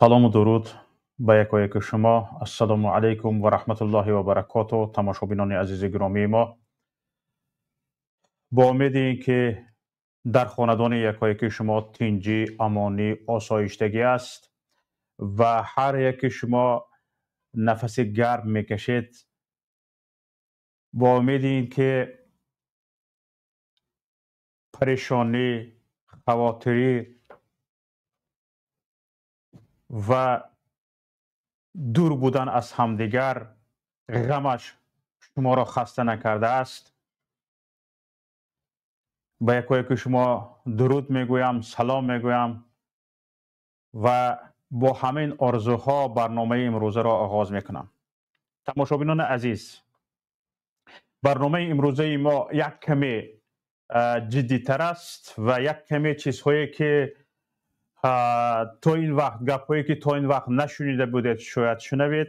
سلام و درود به یکایک شما. السلام علیکم و رحمت الله و برکاته. تماشابینان عزیز گرامی ما، با امید که در خاندان یکایک شما تینجی، امانی، آسایشتگی است و هر یک شما نفس گرم میکشید، با امید که پریشانی، خواطری و دور بودن از همدیگر غمش شما را خسته نکرده است. به یکایک شما درود میگویم، سلام میگویم و با همین آرزوها برنامه امروزه را آغاز میکنم. تماشابینان عزیز، برنامه امروزه ما یک کمی جدی‌تر است و یک کمی چیزهایی که تا این وقت، گپ‌هایی که تا این وقت نشنیده بودید شاید شنوید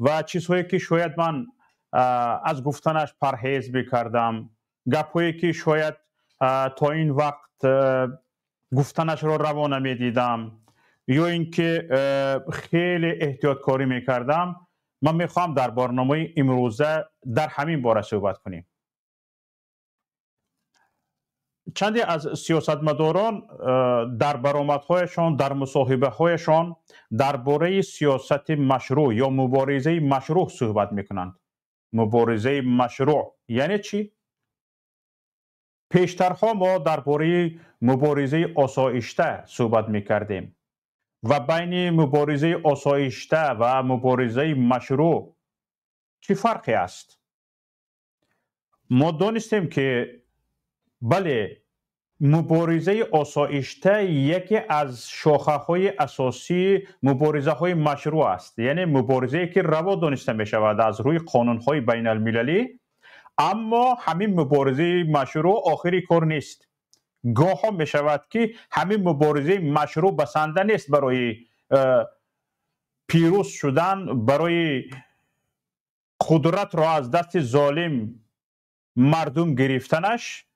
و چیزهایی که شاید من از گفتنش پرهیز میکردم، گپ‌هایی که شاید تا این وقت گفتنش را روا نمیدیدم یا اینکه خیلی احتیاط کاری میکردم. من میخوام در برنامه امروزه در همین باره صحبت کنیم. چندی از سیاستمداران در برآمدهایشان، در مصاحبه هایشان درباره سیاست مشروع یا مبارزه مشروع صحبت میکنند. مبارزه مشروع یعنی چی؟ پیشترها ما درباره مبارزه آسایشته صحبت میکردیم و بین مبارزه آسایشته و مبارزه مشروع چه فرقی است؟ ما دانستیم که بله، مبارزه آسایشته یکی از شاخه‌های اساسی مبارزه های مشروع است، یعنی مبارزه که روا دانسته می شود از روی قانون‌های بین المللی. اما همین مبارزه مشروع آخری کار نیست. گاه ها می شود که همین مبارزه مشروع بسنده نیست برای پیروز شدن، برای قدرت را از دست ظالم مردم گرفتنش.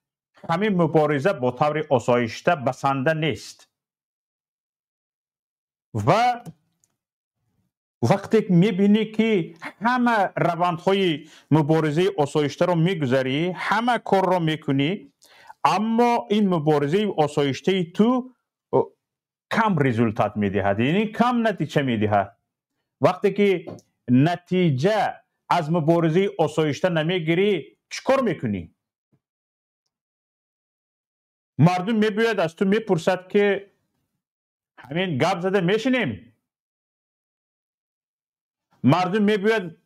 همین مبارزه با طور آسایشته بسنده نیست و وقتی میبینی که همه روندهای مبارزه آسایشته رو میگذاری، همه کار رو میکنی، اما این مبارزه آسایشته تو کم رزولتات میدهد، یعنی کم نتیجه میدهد. وقتی که نتیجه از مبارزه آسایشته نمیگیری، چیکار میکنی؟ مردم میباید از تو میپرسد که همین گپ زده میشینیم. مردم میباید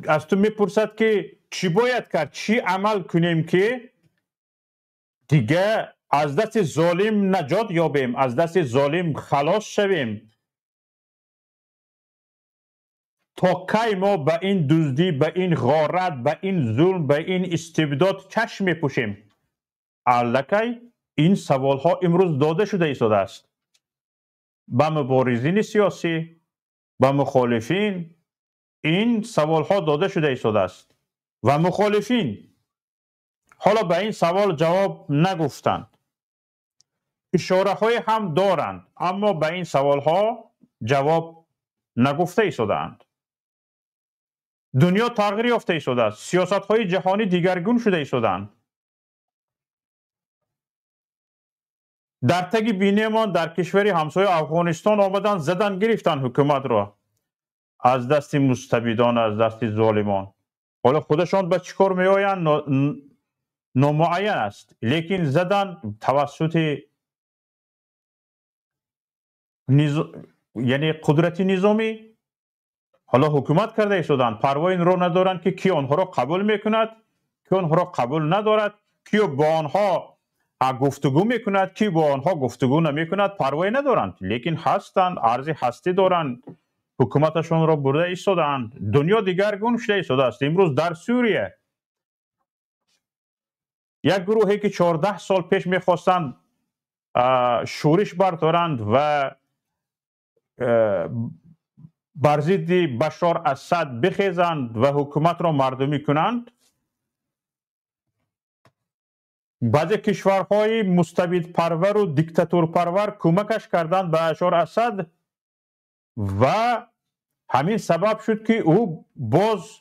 از تو میپرسد که چی باید کرد، چی عمل کنیم که دیگه از دست ظالم نجات یابیم، از دست ظالم خلاص شویم. تا کی ما به این دزدی، به این غارت، به این ظلم، به این استبداد چشم میپوشیم؟ الکی این سوال ها امروز داده شده ایستاده است به مبارزین سیاسی، به مخالفین. این سوال ها داده شده ایستاده است و مخالفین حالا به این سوال جواب نگفتند. اشاره های هم دارند اما به این سوال ها جواب نگفته ایستادند. دنیا تغییر یافته ایستاده است. سیاست های جهانی دیگرگون شده ایستادند. در تگ بینیمان در کشور همسایه افغانستان آمدن زدن گرفتن حکومت را از دست مستبدان، از دست ظالمان. حالا خودشان به چیکار می آیند نامعین است، لیکن زدن توسط یعنی قدرت نظامی. حالا حکومت کرده ایستادند، پروا این رو ندارند که کی آنها را قبول میکند، کی آنها را قبول ندارد، کی با آنها گفتگو میکند، کی با آنها گفتگو نمیکند، پروایی ندارند. لیکن هستند، ارزی هستی دارند، حکومتشون را برده ایستادند. دنیا دیگرگون شده ایستاده است. امروز در سوریه یک گروهی که 14 سال پیش میخواستند شورش بردارند و بر ضد بشار اسد بخیزند و حکومت را مردمی کنند، بعضی کشورهای مستبد پرور و دیکتاتور پرور کمکش کردند به بشار اسد و همین سبب شد که او باز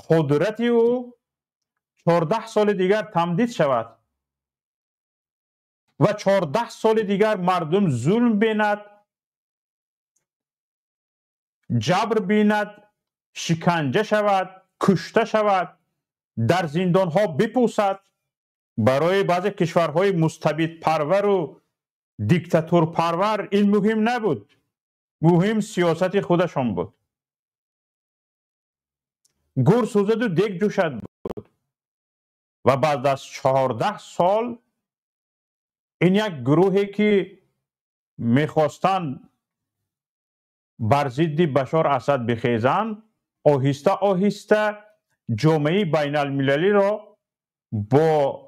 قدرت او 14 سال دیگر تمدید شود و 14 سال دیگر مردم ظلم بیند، جبر بیند، شکنجه شود، کشته شود، در زندان ها بپوسد. برای بعضی کشورهای مستبد پرور و دیکتاتور پرور این مهم نبود، مهم سیاست خودشان بود. گور سوزد و دیگ جوشد بود و بعد از 14 سال این یک گروهی که میخواستند بر ضد بشار اسد بخیزند، آهسته آهسته جامعه بین المللی را با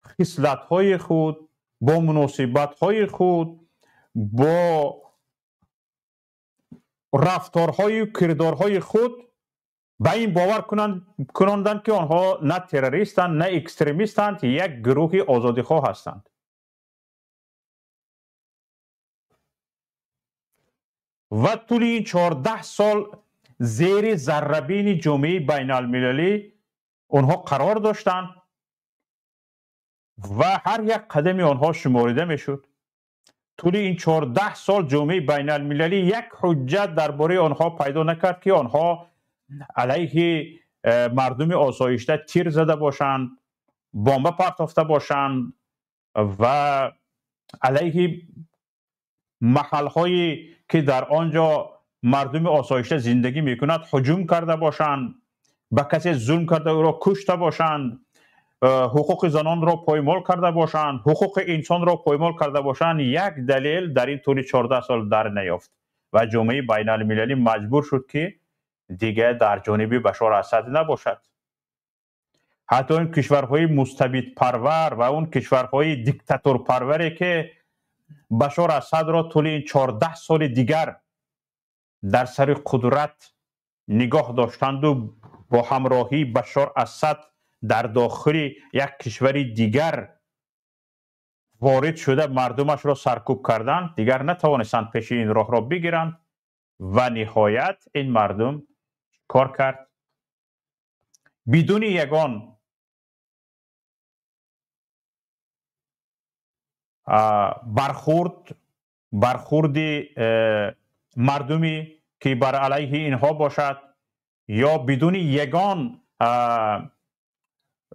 خصلت‌های خود، با مناسبت‌های خود، با رفتارهای و کردارهای خود به این باور کناندند که آنها نه تروریستند، نه اکستریمیستند، یک گروه آزادیخواه هستند. و طول این 14 سال زیر ذره‌بین جامعه بین المللی آنها قرار داشتند و هر یک قدم آنها شماریده میشد. طول این 14 سال جامعه بین المللی یک حجت درباره آنها پیدا نکرد که آنها علیه مردم آسایشته تیر زده باشند، بمب پرتافته باشند و علیه محل‌هایی که در آنجا مردم آسایشته زندگی میکند هجوم کرده باشند، به کسی ظلم کرده او را کشته باشند، حقوق زنان را پایمال کرده باشند، حقوق انسان را پایمال کرده باشند. یک دلیل در این طول 14 سال در نیافت و جامعه بین المللی مجبور شد که دیگه در جانب بشار اسد نباشد. حتی این کشورهای مستبد پرور و اون کشورهای دیکتاتور پروری که بشار اسد را طول این 14 سال دیگر در سر قدرت نگاه داشتند و با همراهی بشار اسد در داخل یک کشور دیگر وارد شده مردمش را سرکوب کردند، دیگر نتوانستند پیش این راه را بگیرند و نهایت این مردم کار کرد بدون یگان برخورد مردمی که بر علیه اینها باشد یا بدون یگان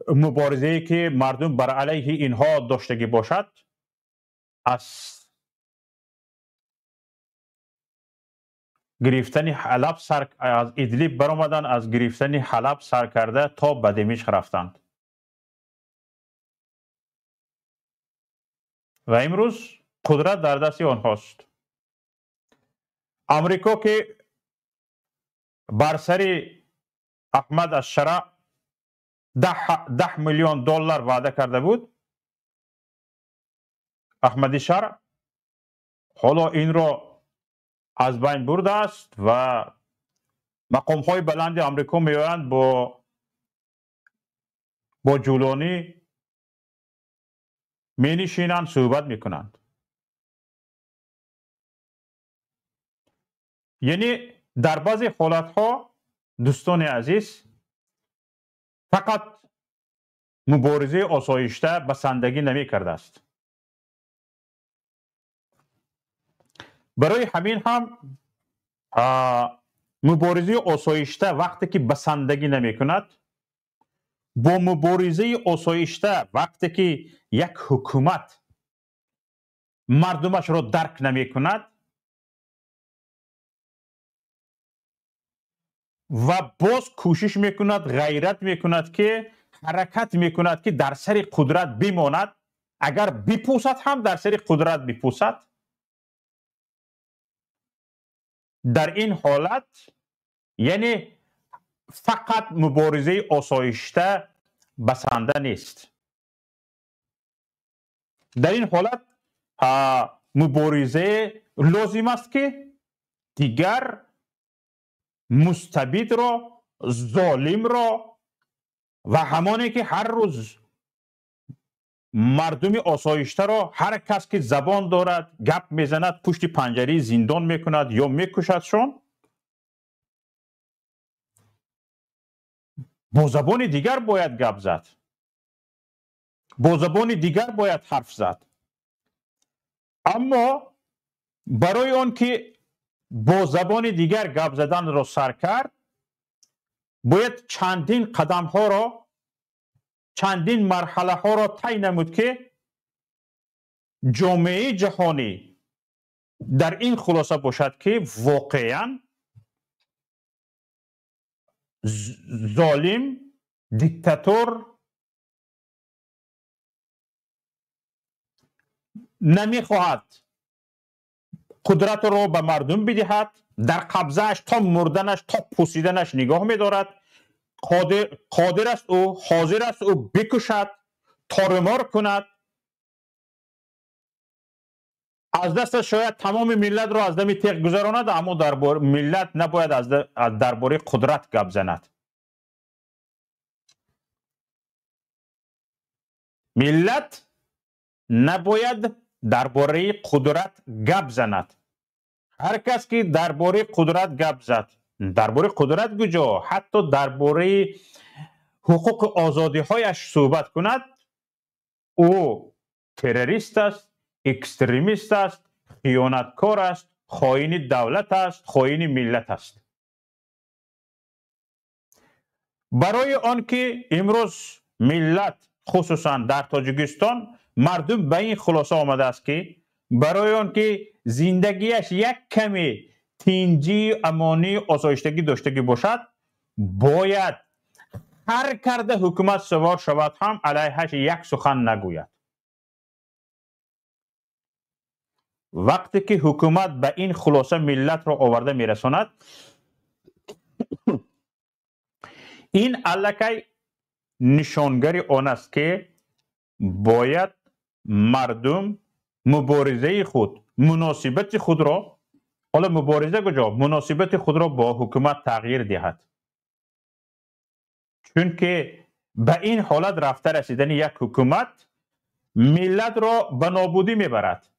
مبارزه‌ای که مردم بر علیه اینها داشتگی باشد، از گرفتن حلب از ادلیب برآمدن، از گرفتن حلب سر کرده تا به دمشق رفتند و امروز قدرت در دست آنهاست. امریکا که بر سر احمد الشرع 10 میلیون دلار وعده کرده بود، احمدی شرع حالا این را از بین برده است و مقام های بلند امریکا میآیند با جولانی می نشینند، صحبت میکنند. یعنی در بعضی حالت ها دوستان عزیز فقط مبارزه آسایشته بسندگی نمی کرده است. برای همین هم مبارزه آسایشته وقتی که بسندگی نمی کند، با مبارزه آسایشته وقتی که یک حکومت مردمش را درک نمی کند و باز کوشش می کند، غیرت می کند که حرکت می کند که در سر قدرت بماند، اگر بپوسد هم در سر قدرت بپوسد، در این حالت یعنی فقط مبارزه آسایشته بسنده نیست. در این حالت مبارزه لازم است که دیگر مستبد را، ظالم را و همانی که هر روز مردم آسایشته را هر کس که زبان دارد گپ میزند پشت پنجره زندان میکند یا میکشدشان. با زبان دیگر باید گپ زد، با زبان دیگر باید حرف زد. اما برای آن که با زبان دیگر گپ زدن را سر کرد، باید چندین قدم ها را، چندین مرحله ها را طی نمود که جامعه جهانی در این خلاصه باشد که واقعا ظالم، دیکتاتور نمیخواهد قدرت را به مردم بدهد، در قبضهش تا مردنش تا پوسیدنش نگاه می‌دارد. قادر است او، حاضر است او بکشد، تارمار کند. از دست شاید تمام ملت را از دم تیغ گذراند، اما ملت نباید درباره قدرت گپ زند. ملت نباید درباره قدرت گپ زند. هر کس که درباره قدرت گپ زد، درباره قدرت کجا، حتی درباره حقوق آزادی هایش صحبت کند، او تروریست است، اکستریمیست است، خیانتکار است، خائن دولت است، خائن ملت است. برای آنکه امروز ملت خصوصا در تاجیکستان مردم به این خلاصه آمده است که برای آنکه زندگیش یک کمی تینجی، امانی، آسایشتگی داشتگی باشد، باید هر کرده حکومت سوار شود هم علیهش یک سخن نگوید. وقتی که حکومت به این خلاصه ملت را آورده میرساند، این الکی نشانگری آن است که باید مردم مبارزه خود، مناسبت خود را، حالا مبارزه کجا، مناسبت خود را با حکومت تغییر دهد. چون که به این حالت رفته رسیدن یک حکومت ملت را به نابودی میبرد.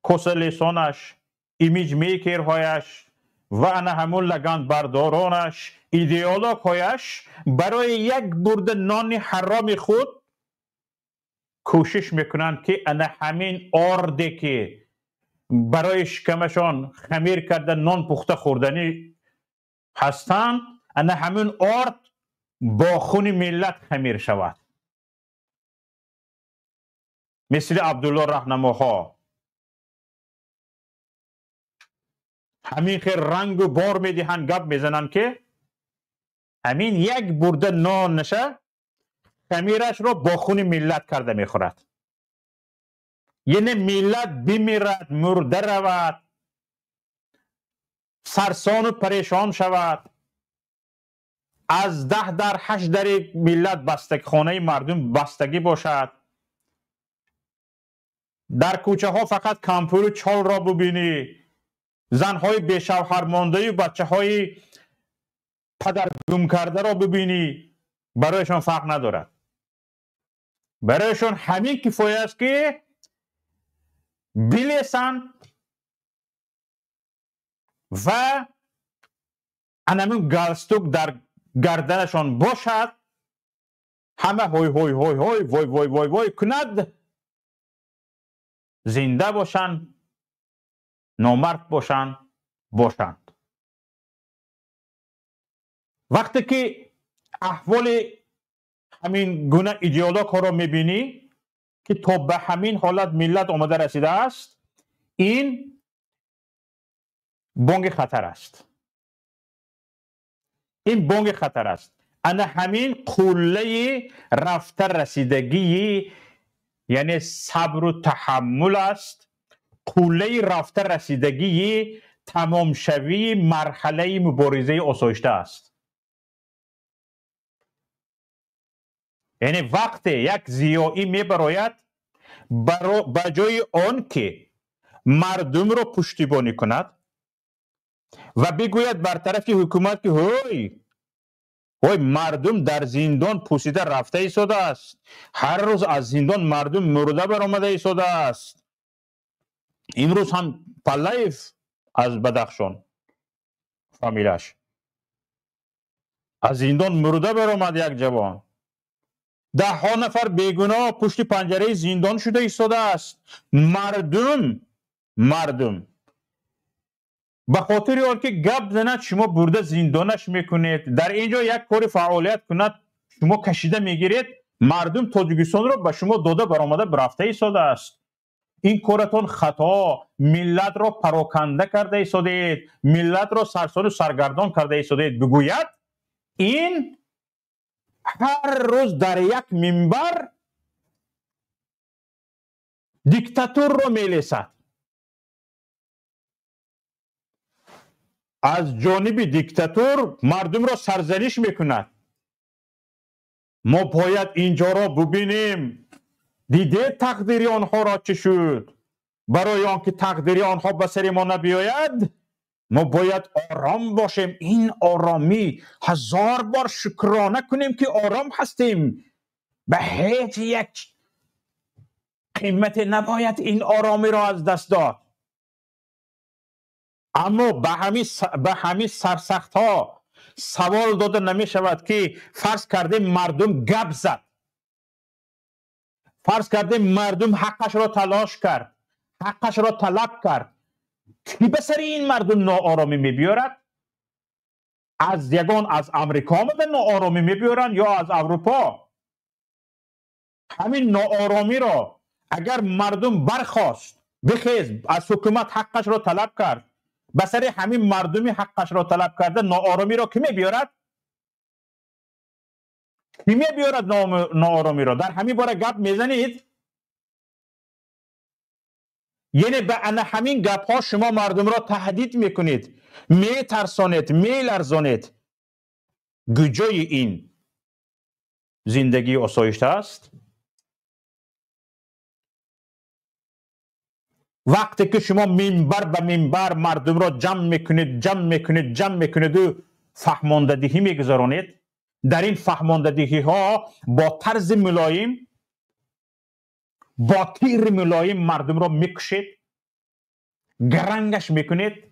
کاسلیسانش، ایمیج میکرهایش و انا همون لگن بردارانش، ایدئولوگ هایش برای یک برده نان حرام خود کوشش میکنند که انا همین آرده که برای شکمشان خمیر کرده نان پخته خوردنی هستند، انا همین آرد با خون ملت خمیر شود. مثل عبدالله رهنماها همین خیر رنگ و بار میدهند، گپ میزنند که همین یک برده نان نشه خمیرش را با خون ملت کرده میخورد. یعنی ملت بمیرد، مرده رود، سرسان و پریشان شود، از 10 در 8 در ملت بستگی، خانه مردم بستگی باشد، در کوچه ها فقط کمپور و چال را ببینی، زنهای بیشوهر مانده و بچه های پدر گم کرده را ببینی، برایشان فرق ندارد. برایشان همین کفایه است که بلیسن و انمون گلستوک در گردنشان باشد، همه هوی هوی هوی هوی وای وای وای وای کند، زنده باشند، نامرد باشند. وقتی که احوال همین گونه ایدئولوگ ها را میبینی که تا به همین حالت ملت آمده رسیده است، این بانگ خطر است. این بانگ خطر است. انا همین قله رفته رسیدگی، یعنی صبر و تحمل است، قله رفته رسیدگی تمام شوی مرحله مبارزه آسایشته است. یعنی وقتی یک ضیاعی میبراید، به جای آن که مردم را پشتیبانی کند و بگوید برطرف حکومت که هوی وای مردم در زندان پوسیده رفته ایستاده است. هر روز از زندان مردم مرده برآمده ایستاده است. امروز هم پلایف از بدخشان فامیلش از زندان مرده برآمد. یک جوان، ده ها نفر بیگناه پشت پنجره زندان شده ایستاده است. مردم به خاطر آنکه گپ زند شما برده زندانش میکنید، در اینجا یک کار فعالیت کند شما کشیده میگیرید. مردم تاجیکستان را به شما داده برآمده برفته ایستاده است. این کارتون خطا، ملت را پراکنده کرده ایستادید، ملت را سرسان و سرگردان کرده ایستادید. بگوید این هر روز در یک منبر دیکتاتور را میلیسد. از جانب دیکتاتور مردم را سرزنش میکند. ما باید اینجا را ببینیم. دیده تقدیر آنها را چه شد؟ برای آنکه تقدیر آنها به سر ما نبیاید ما باید آرام باشیم. این آرامی 1000 بار شکرانه کنیم که آرام هستیم. به هیچ یک قیمت نباید این آرامی را از دست داد. اما به همین سرسخت ها سوال داده نمی شود که فرض کرده مردم گپ زد، فرض کرده مردم حقش را تلاش کرد، حقش را طلب کرد، کی به سر این مردم ناآرامی می بیارد؟ از یگان از امریکا آمده ناآرامی می بیارن یا از اروپا؟ همین ناآرامی را اگر مردم برخواست بخیز از حکومت حقش را طلب کرد، به سر همین مردمی حقش را طلب کرده ناآرامی را کی می بیارد؟ کی می بیارد ناآرامی را؟ در همین باره گپ میزنید. یعنی به همین گپ ها شما مردم را تهدید میکنید، میترسانید، میلرزانید. کجای این زندگی آسایشته است؟ وقتی که شما منبر به منبر مردم را جمع میکنید و فهماندهی میگذارانید، در این فهماندهی ها با طرز ملایم، با تیر ملایم مردم را میکشید، گرنگش میکنید،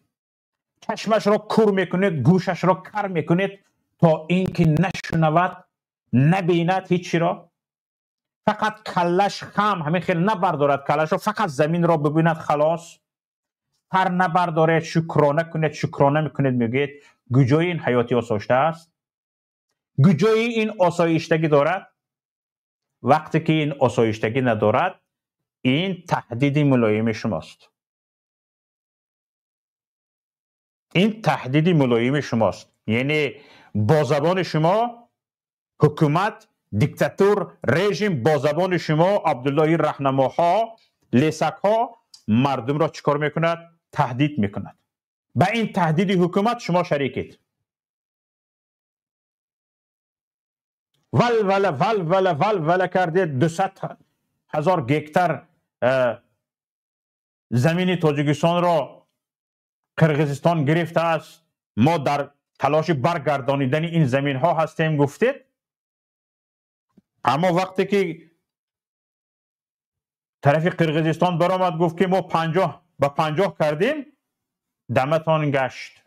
چشمش را کور میکنید، گوشش را کر میکنید تا اینکه نشنود، نبیند هیچی را. فقط کلش خم همین خیلی نبردارد، کلش را فقط زمین را ببیند خلاص. هر نبردارد، شکرانه کنید، شکرانه میکنید. میگید کجای این حیاتی آسایشته است؟ کجای این آسایشتگی دارد؟ وقتی که این آسایشتگی ندارد، این تهدید ملایم شماست. این تهدید ملایم شماست. یعنی با زبان شما حکومت، دیکتاتور، رژیم با زبان شما عبدالله رهنماها، لیسکها مردم را چیکار میکند؟ تهدید میکند. به این تهدید حکومت شما شریکید. ول کرده 200,000 گکتر زمین تاجیکستان را قرقیزستان گرفته است. ما در تلاش برگردانیدن این زمین ها هستیم گفتید. اما وقتی که طرف قرقیزستان برآمد گفت که ما 50 کردیم، دمتان گشت.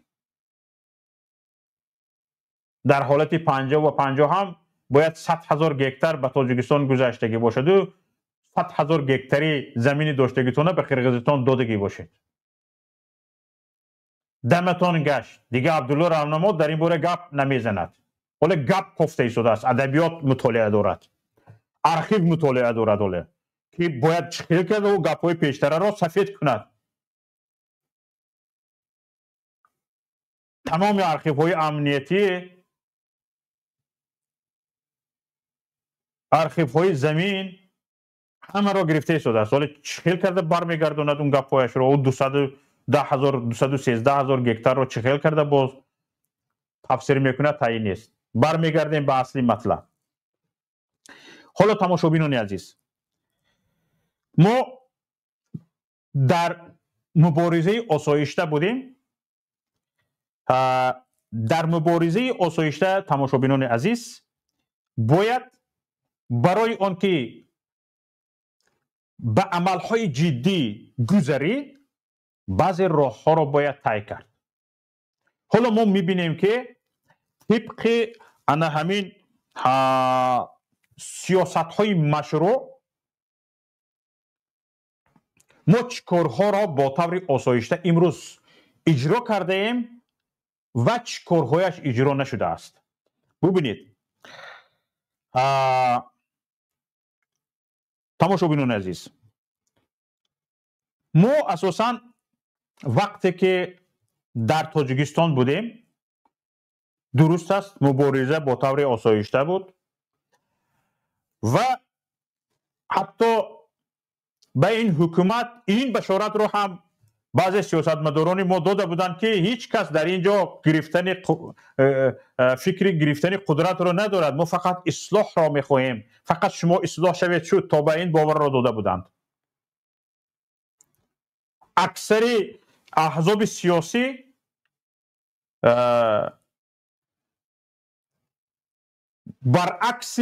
در حالت 50 هم باید 100,000 گکتر به تاجیکستان گذشتگی باشد و 100,000 گکتری زمین داشتگیتونه به قرقیزستان دادگی باشد. دمتان گشت. دیگه عبدالله رهنما در این باره گپ نمیزند. ولی گپ گفته ایستاده است. ادبیات مطالعه دارد، ارشیو مطالعه دارد، ولی که باید چخیل کرده و گپ‌های پیشتر را سفید کند. تمام ارشیوهای امنیتی، ارشیوهای زمین همه را گرفته ایستاده است، ولی چخیل کرده برمیگرداند اون گپ‌هایش را. او 210,000 213,000 گکتر را چخیل کرده باز تفسیر میکنه تعیین نیست. برمیگردیم به اصلی مطلب. حالا تماشابینان عزیز، ما در مبارزه آسایشته بودیم. در مبارزه آسایشته تماشابینان عزیز باید برای آنکه به عملهای جدی گذری بعضی راه ها را باید طی کرد. حالا ما میبینیم که طبق همین سیاست های مشروع ما چیکارها را با طور آسایشته امروز اجرا کرده ایم و چیکارهایش اجرا نشده است. ببینید تماشابینان عزیز، ما اساساً وقتی که در تاجیکستان بودیم درست است مبارزه با طور آسایشته بود و حتی به این حکومت این بشارت رو هم بعضی سیاستمداران ما داده بودند که هیچ کس در اینجا فکر گرفتن قدرت رو ندارد، ما فقط اصلاح را میخواهیم، فقط شما اصلاح شوید شد، تا به این باور را داده بودند. اکثر احزاب سیاسی برعکس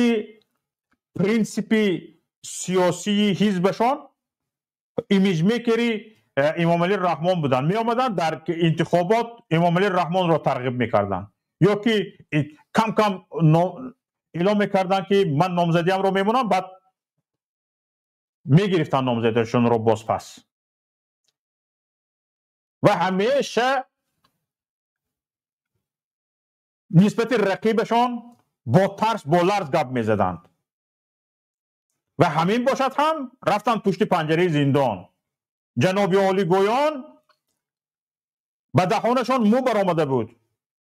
پرینسیپ سیاسی حزبشان ایمیج میکری امام علی رحمان بودن، می آمدن در انتخابات امام علی رحمان را ترغیب میکردن یا که کم کم اعلام میکردن که من نامزدیم رو میمونم، بعد میگرفتن نامزدشون رو باز پس و همیشه نسبت رقیبشان با ترس با لرز گپ میزدند و همین باشد هم رفتن پشت پنجره زندان. جناب عالی گویان به دهانشان مو برآمده بود،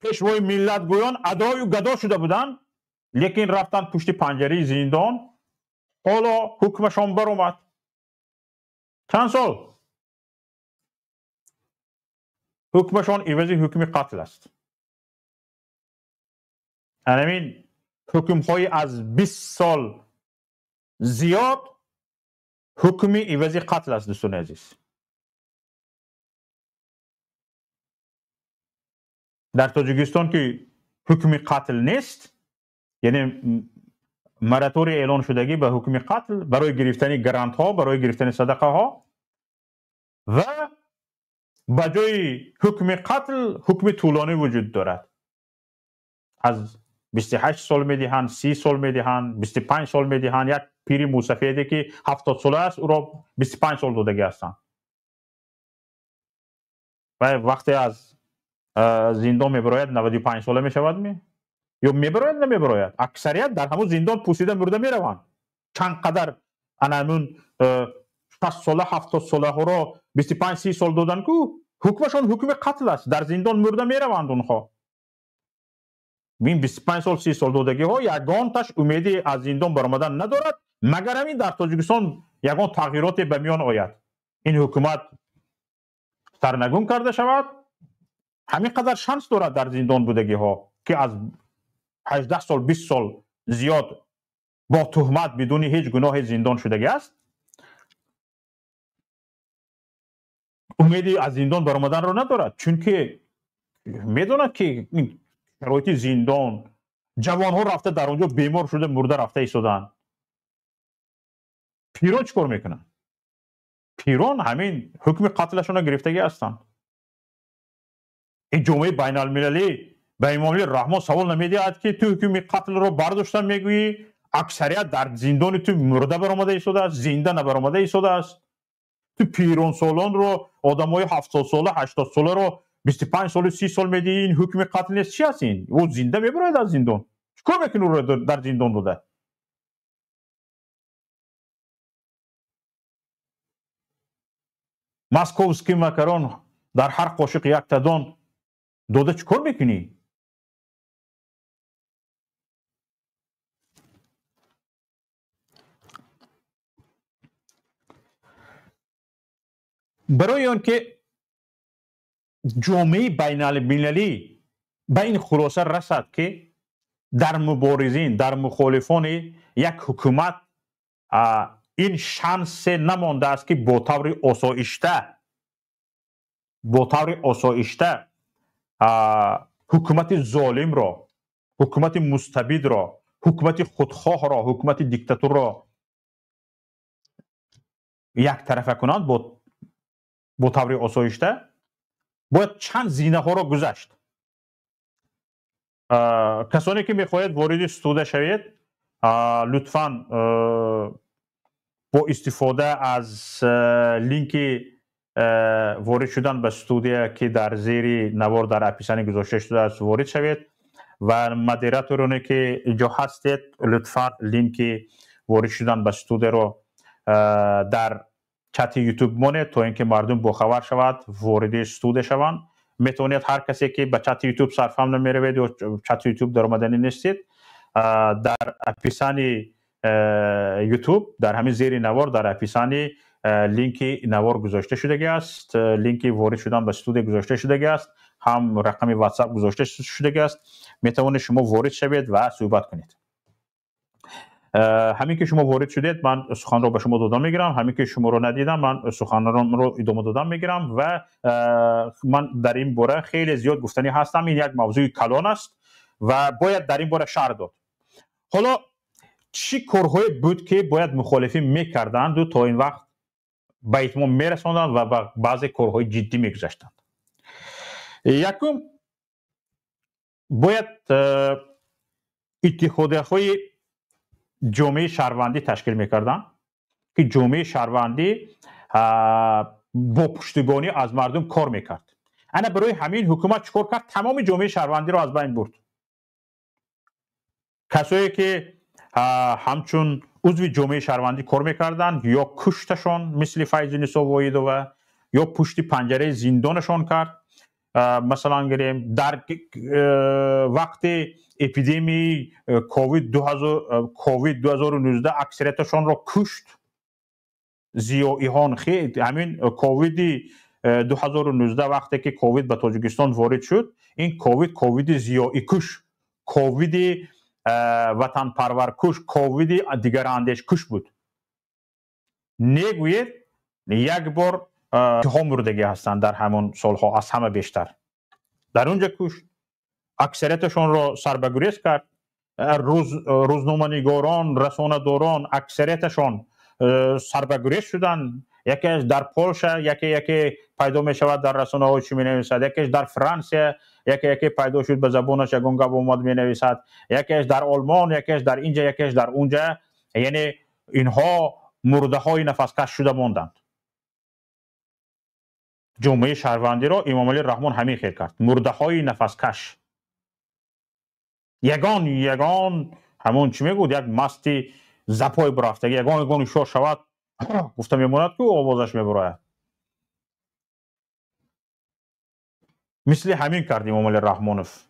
پیشوای ملت گویان ادای و گدا شده بودند، لیکن رفتن پشت پنجره زندان. حالا حکمشان برآمد. چند سال حکمشان عوض حکم قتل است. همین حکم های از 20 سال زیاد حکم عوض قتل است. دوستان عزیز، در تاجیکستان که حکم قتل نیست، یعنی مراتوری اعلان شدگی به حکم قتل برای گرفتن گرانت ها، برای گرفتن صدقه ها، و به جای حکم قتل حکم طولانی وجود دارد. از 28 سال میدهند، 30 سال میدهند، 25 سال میدهند. یک پیر موسفیدی که 70 ساله است او را 25 سال دادگی هستند و وقتی از زندان میبراید 95 ساله میشود یا میبراید نمیبراید. اکثریت در همون زندان پوسیده مرده میروند. چند قدر همون 60 ساله 70 ساله ها را 25 30 سال دادن که حکمشان حکم قتل است، در زندان مرده میروند. اونها این 25 سال 30 سال دادگی ها یگان تاش امیدی از زندان برآمدن ندارد، مگر همین در تاجیکستان یگان تغییرات به میان آید، این حکومت سرنگون کرده شود. همین قدر شانس دارد در زندان بودگی ها که از 18 سال 20 سال زیاد با تهمت بدون هیچ گناه زندان شدگی است، امیدی از زندان برآمدن را ندارد، چون که میداند که شرایط زندان، جوان ها رفته در اونجا بیمار شده مرده رفته ایستادن. پیران چیکار میکنن؟ پیران همین حکم قتلشون را گرفتگی هستند. این جامعه بین المللی به امام علی رحمان سوال نمیدهد که تو حکم قتل رو برداشتن، میگویی اکثریت در زندان تو مرده برآمده ایستاده است، زنده نبرآمده ایستاده است. تو پیران سالان رو، آدمای 70 ساله 80 ساله رو 25 سال 30 سال میدی این حکم قتل نیست. چی هست این؟ او زنده میبراید از زندان. چیکار میکنه رو در زندان داده؟ ماسکووسکی مکرون در هر قاشق یک تدان داده، چیکار میکنی؟ برای آن که جامعه بین المللی به این خلاصه رسد که در مبارزین، در مخالفان یک حکومت این شانس نمانده است که با طور آسایشته حکومت ظالم را، حکومت مستبد را، حکومت خودخواه را، حکومت دیکتاتور را یک طرفه کنند با طور آسایشته، باید چند زینه ها را گذشت. کسانی که میخواهید وارد استوده شوید، لطفاً با استفاده از لینک وارد شدن به استودیو که در زیر نوار در اپلیکیشن گذاشته شده است وارد شوید و مدیراتورانی که اینجا هستید لطفاً لینک وارد شدن به استودیو رو در چت یوتیوب مونید تا اینکه مردم باخبر شود وارد استودیو شوند. میتونید هر کسی که به چت یوتیوب صرفا نمیروید یا چت یوتیوب در آمدنی نیستید، در اپلیکیشن یوتیوب در همین زیر نوار در اپلیکیشن لینک نوار گذاشته شده است، لینک وارد شدن به استودیو گذاشته شده است، هم رقم واتساپ گذاشته شده است. میتونید شما وارد شوید و صحبت کنید. همین که شما وارد شدید من سخن رو به شما دادم میگیرم، همین که شما رو ندیدم من سخن رو ادامه دادم میگیرم و من در این باره خیلی زیاد گفتنی هستم. این یک موضوع کلان است و باید در این باره شرح داد. حالا چی کارهایی بود که باید مخالفین میکردند و تا این وقت به اتمام میرساندند و به بعضی کارهای جدی میگذاشتند؟ یکم باید اتحادیه های جامعه شهروندی تشکیل میکردن که جامعه شهروندی با پشتیبانی از مردم کار میکرد. انا برای همین حکومت چیکار کرد؟ تمام جامعه شهروندی رو از بین برد. کسایی که همچون عضو جامعه شهروندی کار میکردن یا کشتشان مثل فیض نسا وایدوه یا پشت پنجره زندانشان کرد. مثلا گریم در وقت اپیدمی کووید 2019 اکثریتشان را کشت. زیائیان خیلی همین کووید 2019 وقتی که کووید به تاجیکستان وارد شد، این کووید زیایی کش، کووید وطن پرور کش، کووید دیگر اندیش کش بود. نگوید یک بار ها مردگی هستند در همون سالها از همه بیشتر در اونجا کشت. اکثریتشان را سربگریز کرد. روزنامه‌نگاران، رسانه‌داران اکثریتشان سربگریز شدند. یکیش در پولش یکی پیدا می شود در رسانه‌ها چی می نویسد، یکیش در فرانسه یکی پیدا شد به زبانش یگان گپ اومد می نویسد، یکیش در آلمان، یکیش در اینجا، یکیش در اونجا. یعنی اینها مرده های نفسکش شده ماندند. جامعه شهروندی را امام علی رحمان همین خیر کرد، مرده های نفسکش. یگان همون چی میگود یک مستی زپای برافته یگان شور شود گفتم میموند که آوازش میبراید. مثل همین کرد امام علی رحمانوف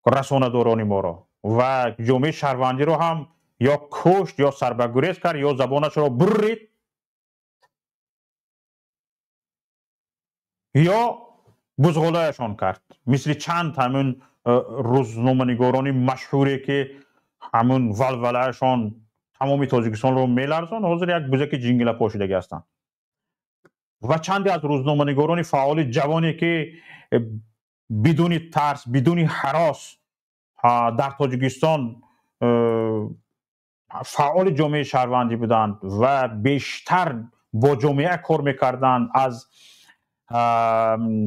رسانه دورانی ما را و جامعه شهروندی رو هم یا کشت یا سربگریز کرد یا زبانش را برید یا بزغالایشان کرد. مثل چند همون روزنامه‌نگاران مشهوری که همون ولولهشان تمامی تاجیکستان رو میلرزان، حاضر یک بزک جنگل پاشیدگی هستند. و چندی از روزنامه‌نگاران فعال جوانی که بدون ترس بدون هراس در تاجیکستان فعال جامعه شهروندی بودند و بیشتر با جامعه کار میکردند، از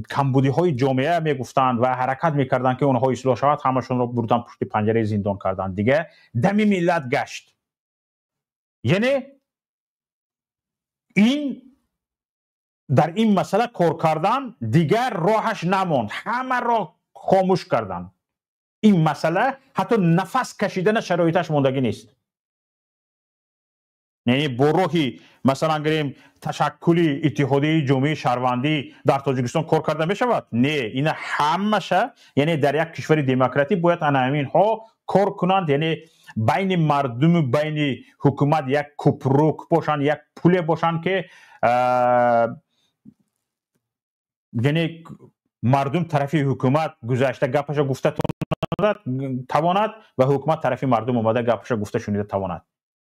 کمبودی های جامعه میگفتند و حرکت میکردند که اونها اصلاح شود، همشون رو بردن پشت پنجره زندان کردند. دیگه دم ملت گشت. یعنی این در این مسئله کار کردن دیگر راهش نماند، همه را خاموش کردن. این مسئله حتی نفس کشیدن شرایطش ماندگی نیست. یعنی با راهی مثلا گریم تشکل اتحادیه جامعه شهروندی در تاجیکستان کار کرده می شود؟ نه، این همشه یعنی در یک کشور دموکراتیک باید همین ها کار کنند. یعنی بین مردم بین حکومت یک کپروک باشند، یک پول باشند که یعنی مردم طرفی حکومت گذشته گپش گفته تواند و حکومت طرفی مردم اومده گپش گفته شنیده تواند.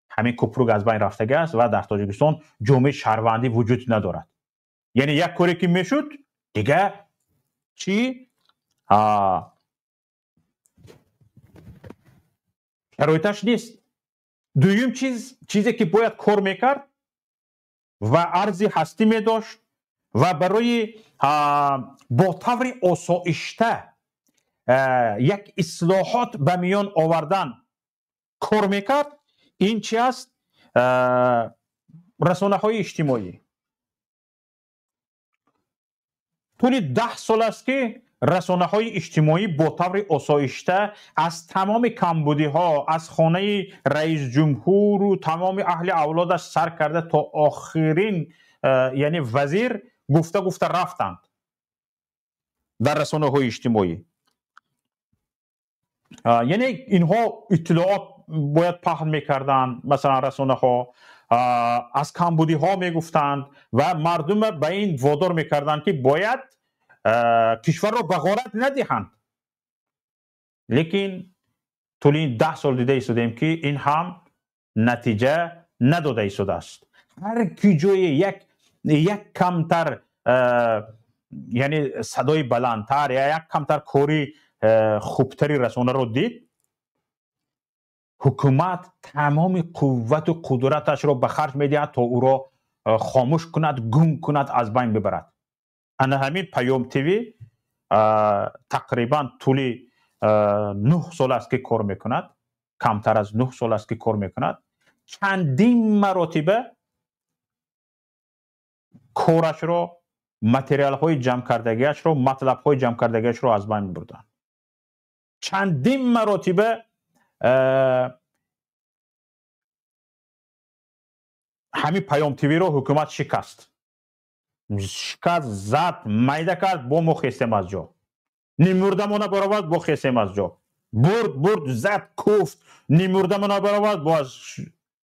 همین کپروک از بین رفتگی است و در تاجیکستان جامعه شهروندی وجود ندارد. یعنی یک کاری که میشد دیگه چی؟ شرایطش نیست. دویم چیزی که باید کار میکرد و ارزی هستی می داشت و برای با طور آسایشته یک اصلاحات به میان آوردن کار میکرد. این چی است؟ رسانه های اجتماعی. طول 10 سال است که رسانه های اجتماعی با طور آسایشته از تمام کمبودی ها، از خانه رئیس جمهور و تمام اهل اولادش سر کرده تا آخرین یعنی وزیر گفته رفتند در رسانه های اجتماعی. یعنی اینها اطلاعات باید پخش میکردند. مثلا رسانه ها از کمبودی ها میگفتند و مردم به این وادار میکردند که باید کشور را به غارت ندهند. لیکن طول این 10 سال دیده ایستادیم که این هم نتیجه نداده ایستاده است. هر کی جای یک کمتر یعنی صدای بلندتر یا یک کمتر کاری خوبتری رسانه رو دید، حکومت تمام قوت و قدرتش رو به خرج میدهد تا او را خاموش کند، گم کند، از بین ببرد. انا همین پیام تیوی تقریبا طول 9 سال است که کار میکند، کمتر از 9 سال است که کار میکند. چندین مراتبه کارش رو، متریال های جمع کردگیش رو، مطلب های جمع کردگیش رو از بین بردن. چندین مراتبه همین پیام تیوی رو حکومت شکست زد، میده کرد، با ما خیستیم از جا. نیمورده ما نبرود، با خیستیم از جا. برد زد کوفت، نیمورده ما نبرود، با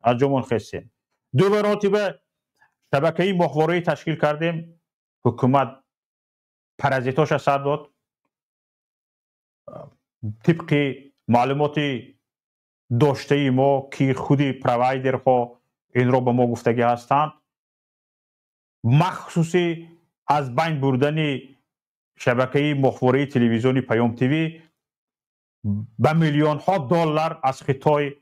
از جامون خیستیم. 2 مراتبه شبکه‌ای ماهواره‌ای تشکیل کردیم، حکومت پرازیتاش سر داد. طبق معلوماتی داشته ما که خودی پروایدر ها این را به ما گفتگی هستند، مخصوصی از بین بردن شبکه ماهواره تلویزیونی پیام تیوی به میلیون ها دلار از خطای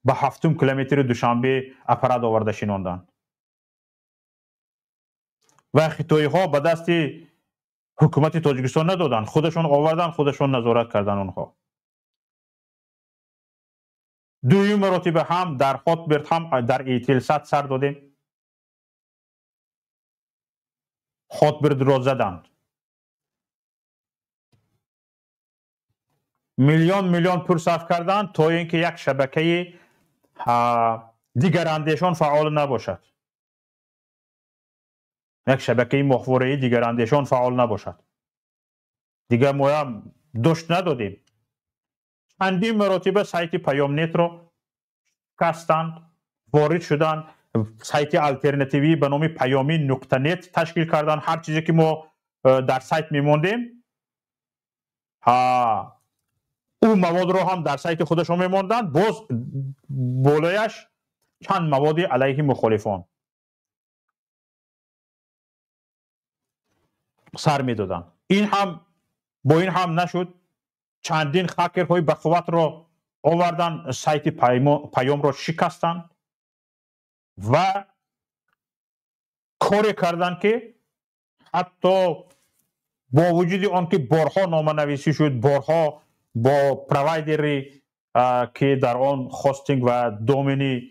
به 7 کیلومتر دوشنبه اپرات آورده شناندند و خطای ها به دست حکومت تاجیکستان ندادن، خودشون آوردن، خودشون نظارت کردن اونها. دویم مراتبه هم در هاتبرد هم در ایتلسات سر دادیم، هاتبرد را زدند. میلیون پول صرف کردن تا اینکه یک شبکه دیگر اندیشان فعال نباشد، یک شبکه ماهواره‌ای دیگر اندیشان فعال نباشد. دیگر ما هم داشت ندادیم. چندین مراتبه سایت پیام نت رو کستند، وارد شدن، سایت الटरनेटिवی به نام پیامی نقطه نت تشکیل کردن. هر چیزی که ما در سایت میموندیم او مواد رو هم در سایت خودشون میموندن، باز بالایش چند مواد علیه مخالفان سر میدادن. این هم با این هم نشد، چندین هکرهای بقوت رو آوردن، سایت پیام رو شکستن و کاری کردن که حتی با وجود آنکه بارها نامه نویسی شد، بارها با پروایدری که در آن هاستینگ و دومینی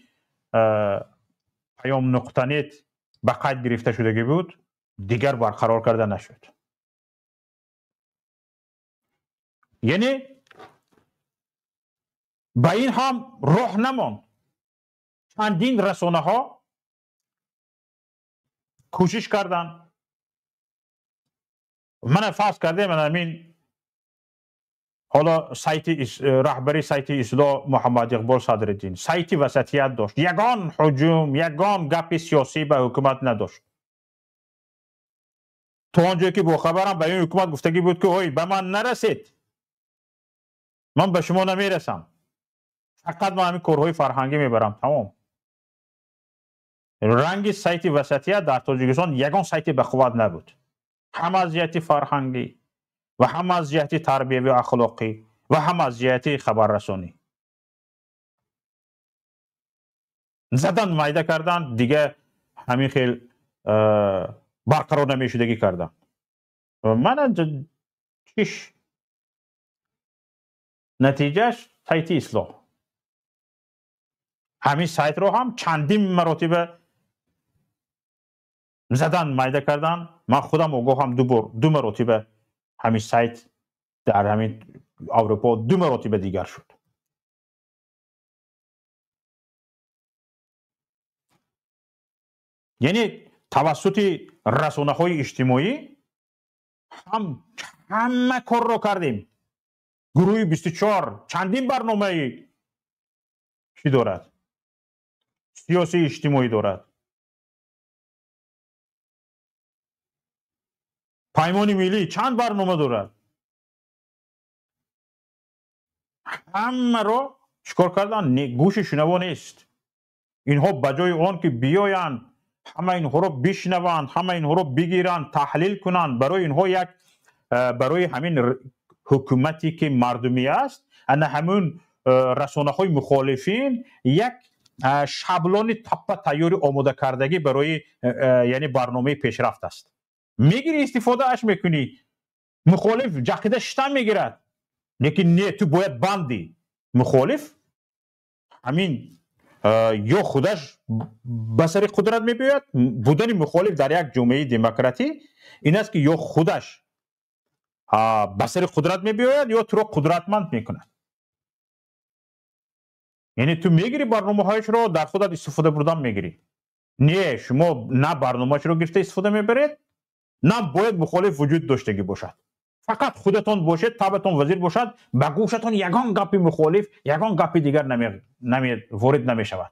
پیام نقطه نت به قید گرفته شده بود، دیگر برقرار کرده نشد. یعنی به این هم راه نماند. چندین رسانه ها کوشش کردن. من فرض کرده من همین حالا سایت رهبری سایت اصلاح محمد اقبال صدرالدین سایت وسطیت داشت، یگان هجوم، یگان گپ سیاسی به حکومت نداشت. تا آنجایی که با خبرم به این حکومت گفتگی بود که اوی به من نرسید، من به شما نمیرسم، فقط من همین کارهای فرهنگی میبرم، تمام. رنگ سایت وسطیت در تاجیکستان یگان سایت به قوت نبود. هم از جهت فرهنگی و هم از جهت تربیوی و اخلاقی و هم از جهت خبررسانی. زدن میده کردن دیگه همین خیلی برقرار نمیشدگی کردن. من چیش نتیجهش سایت اصلاح. همین سایت رو هم چندین مرتبه زدن میده کردن. من خودم آگاه هم دو مرتبه همین سایت در همین اروپا 2 مرتبه دیگر شد. یعنی توسط رسانه‌های اجتماعی همه کار رو کردیم. گروه 24 چندین برنامه چی دارد؟ سیاسی اجتماعی دارد. پیمان ملی چند برنامه دارد. همه رو چیکار کردن؟ گوش شنوا نیست. اینها بجای آن که بیایند همه اینها رو بشنوند، همه اینها رو بگیرند، تحلیل کنند، برای اینها یک برای همین حکومتی که مردمی است، ان همون رسانه های مخالفین یک شابلون تپه تیاری آماده کردگی برای یعنی برنامه پیشرفت است. میگیری استفاده اش میکنی، مخالف جاکیده شتا میگیرد، لیکن نه تو باید بندی. مخالف همین یا خودش به سر قدرت میباید. بودن مخالف در یک جامعه دموکراتی این است که یا خودش به سر قدرت میباید یا تو رو قدرتمند میکند. یعنی تو میگیری برنامه هایش رو در خودت استفاده بردن میگیری. نه شما نه برنامه‌اش رو گرفته استفاده میبرید، نه باید مخالف وجود داشتگی باشد. فقط خودتون باشید، تابتون وزیر باشد، به گوشتون یگان گپی مخالف، یگان گپی دیگر وارد نمیشود.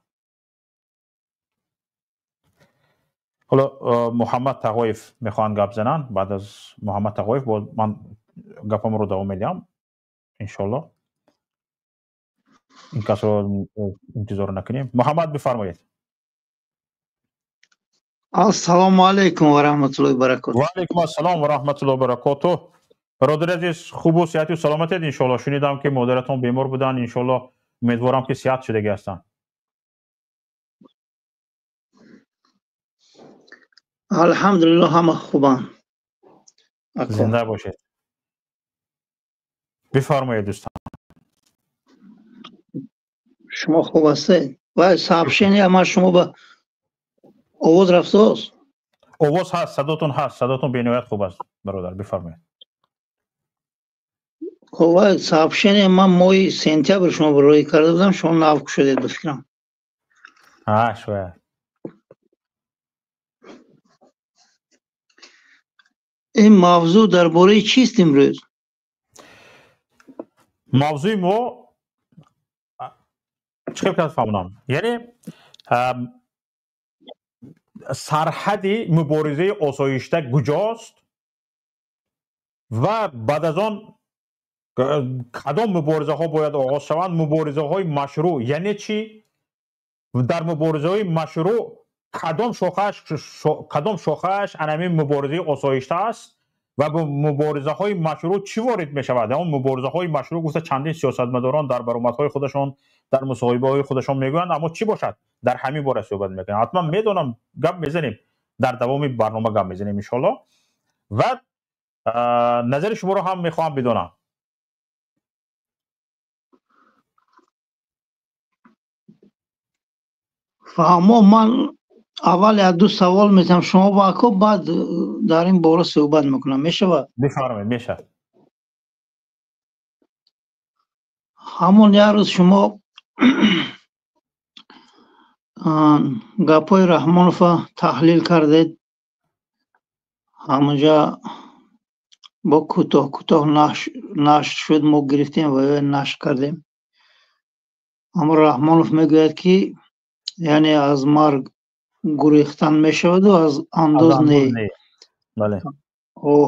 حالا محمد تقویف میخوان گپ زنن. بعد از محمد تقویف من گپم رو دوام میدم انشالله. این کس رو انتظار نکنیم. محمد بفرمایید. السلام علیکم و رحمت الله و برکاته. و علیکم السلام و رحمت الله و برکاته. برادر عزیز خوب و صحت و سلامت ان شاء الله. شنیدم که مادرتون بیمار بودن، ان شاء الله امیدوارم که صحت شده هستن. الحمدلله همه خوبن. زنده باشید. بفرمایید دوستان. شما خوب هستید؟ و صاحبشینی اما شما به آواز رفته است؟ آواز هست، صداتون هست، صداتون بینویت خوب است برادر. بفرمایید. خب صاحبشینی من مای سنتیابر شما برای کرده بودم، شما نافک شدید بفکرم. شاید. این موضوع درباره چیست امروز؟ موضوع ما چه کنم فهمونم، یعنی سرحد مبارزه آسایشته کجاست و بعد از آن کدام مبارزه ها باید آغاز شوند. مبارزه های مشروع یعنی چی؟ در مبارزه های مشروع کدام شاخهش انمی مبارزه آسایشته است و به مبارزه های مشروع چی وارد می شود؟ اون مبارزه های مشروع گفته چندین سیاستمداران در برآمد های خودشان در مصاحبه های خودشان میگویند، اما چی باشد در همین باره صحبت میکنیم. حتما میدونم گپ میزنیم، در دوام برنامه گپ میزنیم ان شاء الله. و نظر شما رو هم میخوام بدونم. فهمو من اول یک دو سوال میتونم شما با اکو، بعد در این باره صحبت میکنم. میشه با؟ بفرمایید. میشه. همون یه روز شما گپای رحمانوف تحلیل کردید، همونجا با کوتاه نشر شد، ما گرفتیم و نشر کردیم. اما رحمانوف میگوید که یعنی از مرگ گریختن میشود و از انداز نه. بله. و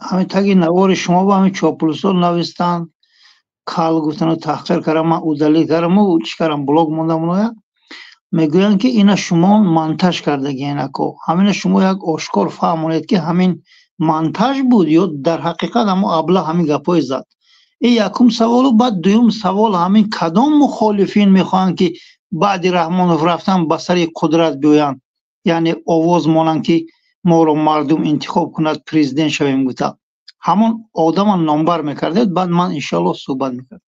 همه تگی نوار شما با همین چاپلوسا نوستن، کال گفتن و تحقیر کردم، من اودلی کردم و چی کردم بلاگ موندم اونویا. میگوین که اینا شما منتج کرده گینکو، همین شما یک آشکار فهمونید که همین монтаж буд ё дар ҳақиқат ҳамо абла ҳамин гапҳои зад. این یکم سوالو بعد دوم سوال همین کدام مخالفین میخوان که بعد رحمانوف رفتن به سر قدرت بیاین، یعنی آواز مانند که ما رو مردم انتخاب کند پرزیدنت شویم گفته همون آدم نامبر میکرده. بعد من انشالله صحبت میکردم.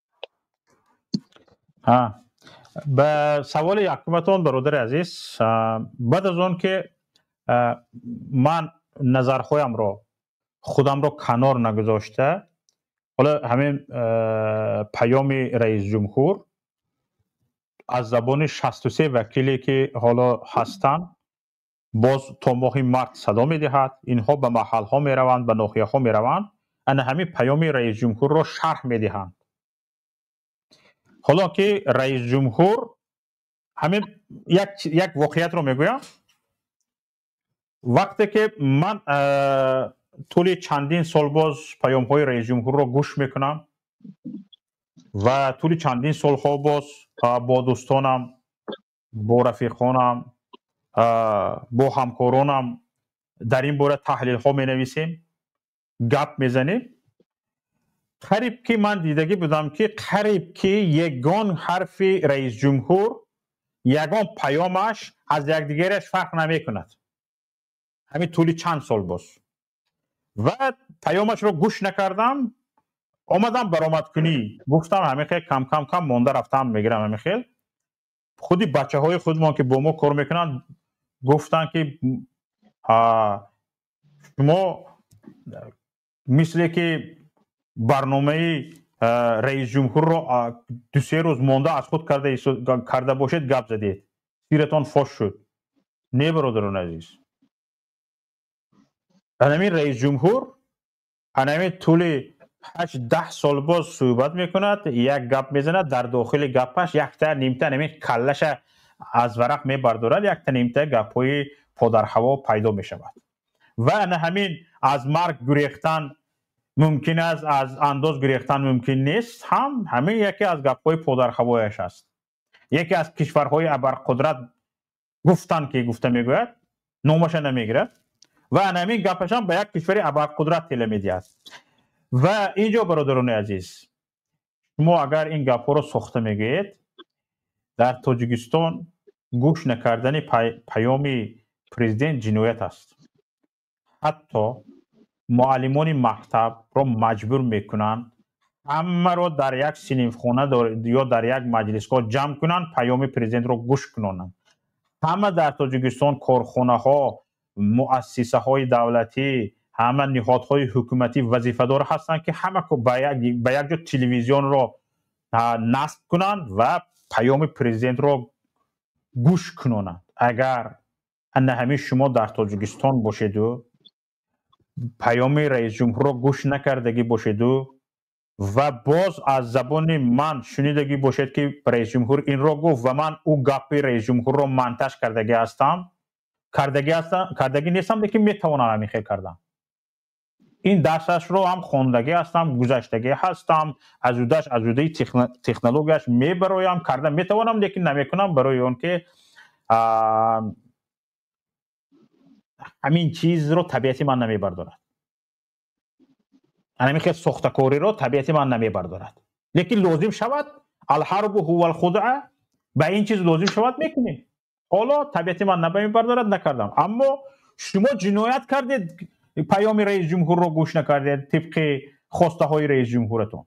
به سوال یکمتون برادر عزیز، بعد از اون که من نظرخوایم رو خودم رو کنار نگذاشته، حالا همین پیام رئیس جمهور از زبان 63 وکیلی که حالا هستند باز تا ماه مارت صدا میدهد، اینها به محل ها میروند، به ناحیه ها میروند، ان همین پیام رئیس جمهور رو شرح میدهند. حالا که رئیس جمهور همین یک واقعیت رو میگویم، وقتی که من طول چندین سال باز پیام های رئیس جمهور رو گوش میکنم و طول چندین سال ها باز با دوستانم، با رفیقانم، با همکارانم در این باره تحلیل ها می نویسیم، گپ میزنیم. قریب که من دیدگی بودم که قریب که یگان حرف رئیس جمهور، یگان پیامش از یکدیگرش فرق نمی کند. همین طول چند سال باز و پیامش رو گوش نکردم، آمدم برآمد کنی گفتم همین خیلی کم کم کم مونده رفتم میگیرم. همین خیلی خودی بچه های خودمان که با ما کار میکنن گفتن که شما مثل که برنامه رئیس جمهور رو 2-3 روز مونده از خود کرده باشید گپ زدید، سیرتان فاش شد. نه برادران عزیز، همین رئیس جمهور همین طول 8-10 سال باز صحبت میکند، یک گپ میزند، در داخل گپش یک تا نیمته همین کلش از ورق میبردارد، یک تا نیمته گپ‌های پادر هوا پیدا میشود و همین از مرگ گریختن ممکن است، از انداز گریختن ممکن نیست، همین یکی از گپ‌های پادر هوایش است. یکی از کشورهای ابرقدرت گفتن که گفته میگوید نامش نمیگیرد و همین گپش هم به یک کشور ابرقدرت تله میدهد. و اینجا برادران عزیز، شما اگر این گپ‌ها رو ساخته میگید، در تاجیکستان گوش نکردن پیام پرزیدنت جنایت است. حتی معلمان مکتب رو مجبور میکنن همه رو در یک صنفخانه یا در یک مجلسگاه جمع کنن، پیام پرزیدنت رو گوش کنن. همه در تاجیکستان کارخانه ها، مؤسسه های دولتی، همه نهادهای حکومتی وظیفه‌دار هستند که همه به یک جا تلویزیون رو نصب کنند و پیام پرزیدنت رو گوش کنند. اگر همین شما در تاجیکستان باشید و پیام رئیس جمهور رو گوش نکردگی باشید و باز از زبان من شنیدگی باشید که رئیس جمهور این رو گفت و من او گپ رئیس جمهور رو منتج کردگی نیستم، لیکن میتوانم همین خیلی کردم. این درسش رو هم خوندگی هستم، گذشتگی هستم، از اوده تکنولوژیش میبرایم، کرده میتوانم، لیکن نمیکنم برای اون که همین چیز رو طبیعتی من نمیبردارد. همین خیلی سختکاری رو طبیعتی من نمیبردارد، لیکن لازم شود الحرب هو الخدعه، به این چیز لازم شود میکنیم. حالا طبیعتی من نمیبردارد، نکردم. اما شما جنایت کردید، پیام رئیس جمهور رو گوش نکردید طبق خواسته های رئیس جمهورتون.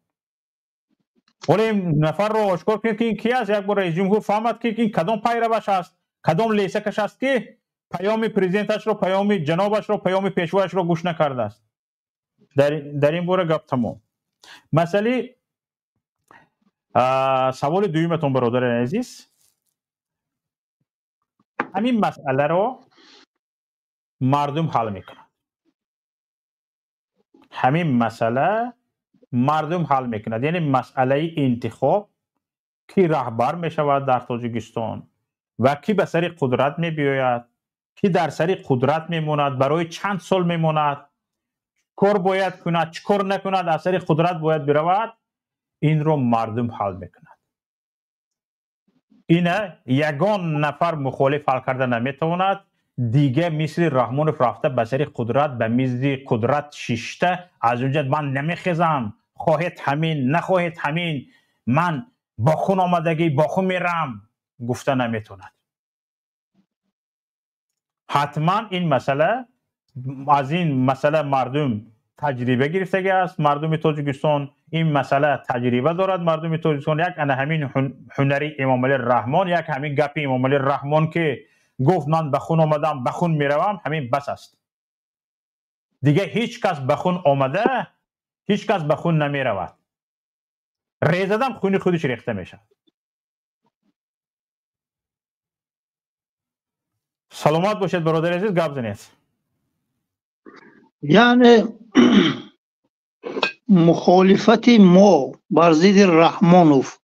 ولی این نفر رو آشکار کنید که این کی است. یک بار رئیس جمهور فهمد که این کدام پیروش است، کدام لیسکش است که پیام پرزیدنتش رو، پیام جنابش رو، پیام پیشوایش رو گوش نکرده است. در این باره گپ تمام. مسئله سوال دویمتون برادر عزیز، همین مسئله رو مردم حل میکنن. همین مسئله مردم حل میکنند، یعنی مسئله انتخاب کی رهبر میشود در تاجیکستان و کی به سر قدرت میبیاید، کی در سر قدرت میموند، برای چند سال میموند، کار باید کند، چیکار نکند، از سر قدرت باید برود، این رو مردم حل میکنند. اینه یگان نفر مخالف حل کرده نمیتواند، دیگه مثل رحمانوف رفته به سر قدرت به میز قدرت شیشته، از اونجا من نمیخیزم، خواهید همین نخواهید همین، من با خون آمدگی با خون میرم گفته نمیتوند. حتما این مسئله از این مسئله مردم تجربه گرفتگی است. مردم تاجیکستان این مسئله تجربه دارد. مردم تاجیکستان یک همین هنری امام علی رحمان، یک همین گپ امام علی رحمان که گفت من به خون آمدم به خون میروم، همین بس است. دیگه هیچ کس به خون آمده هیچ کس به خون نمی رود. ریزدم خون خودش ریخته میشه. سلامت باشید برادر عزیز، گپ زنید. یعنی مخالفت ما بر ضد رحمانوف،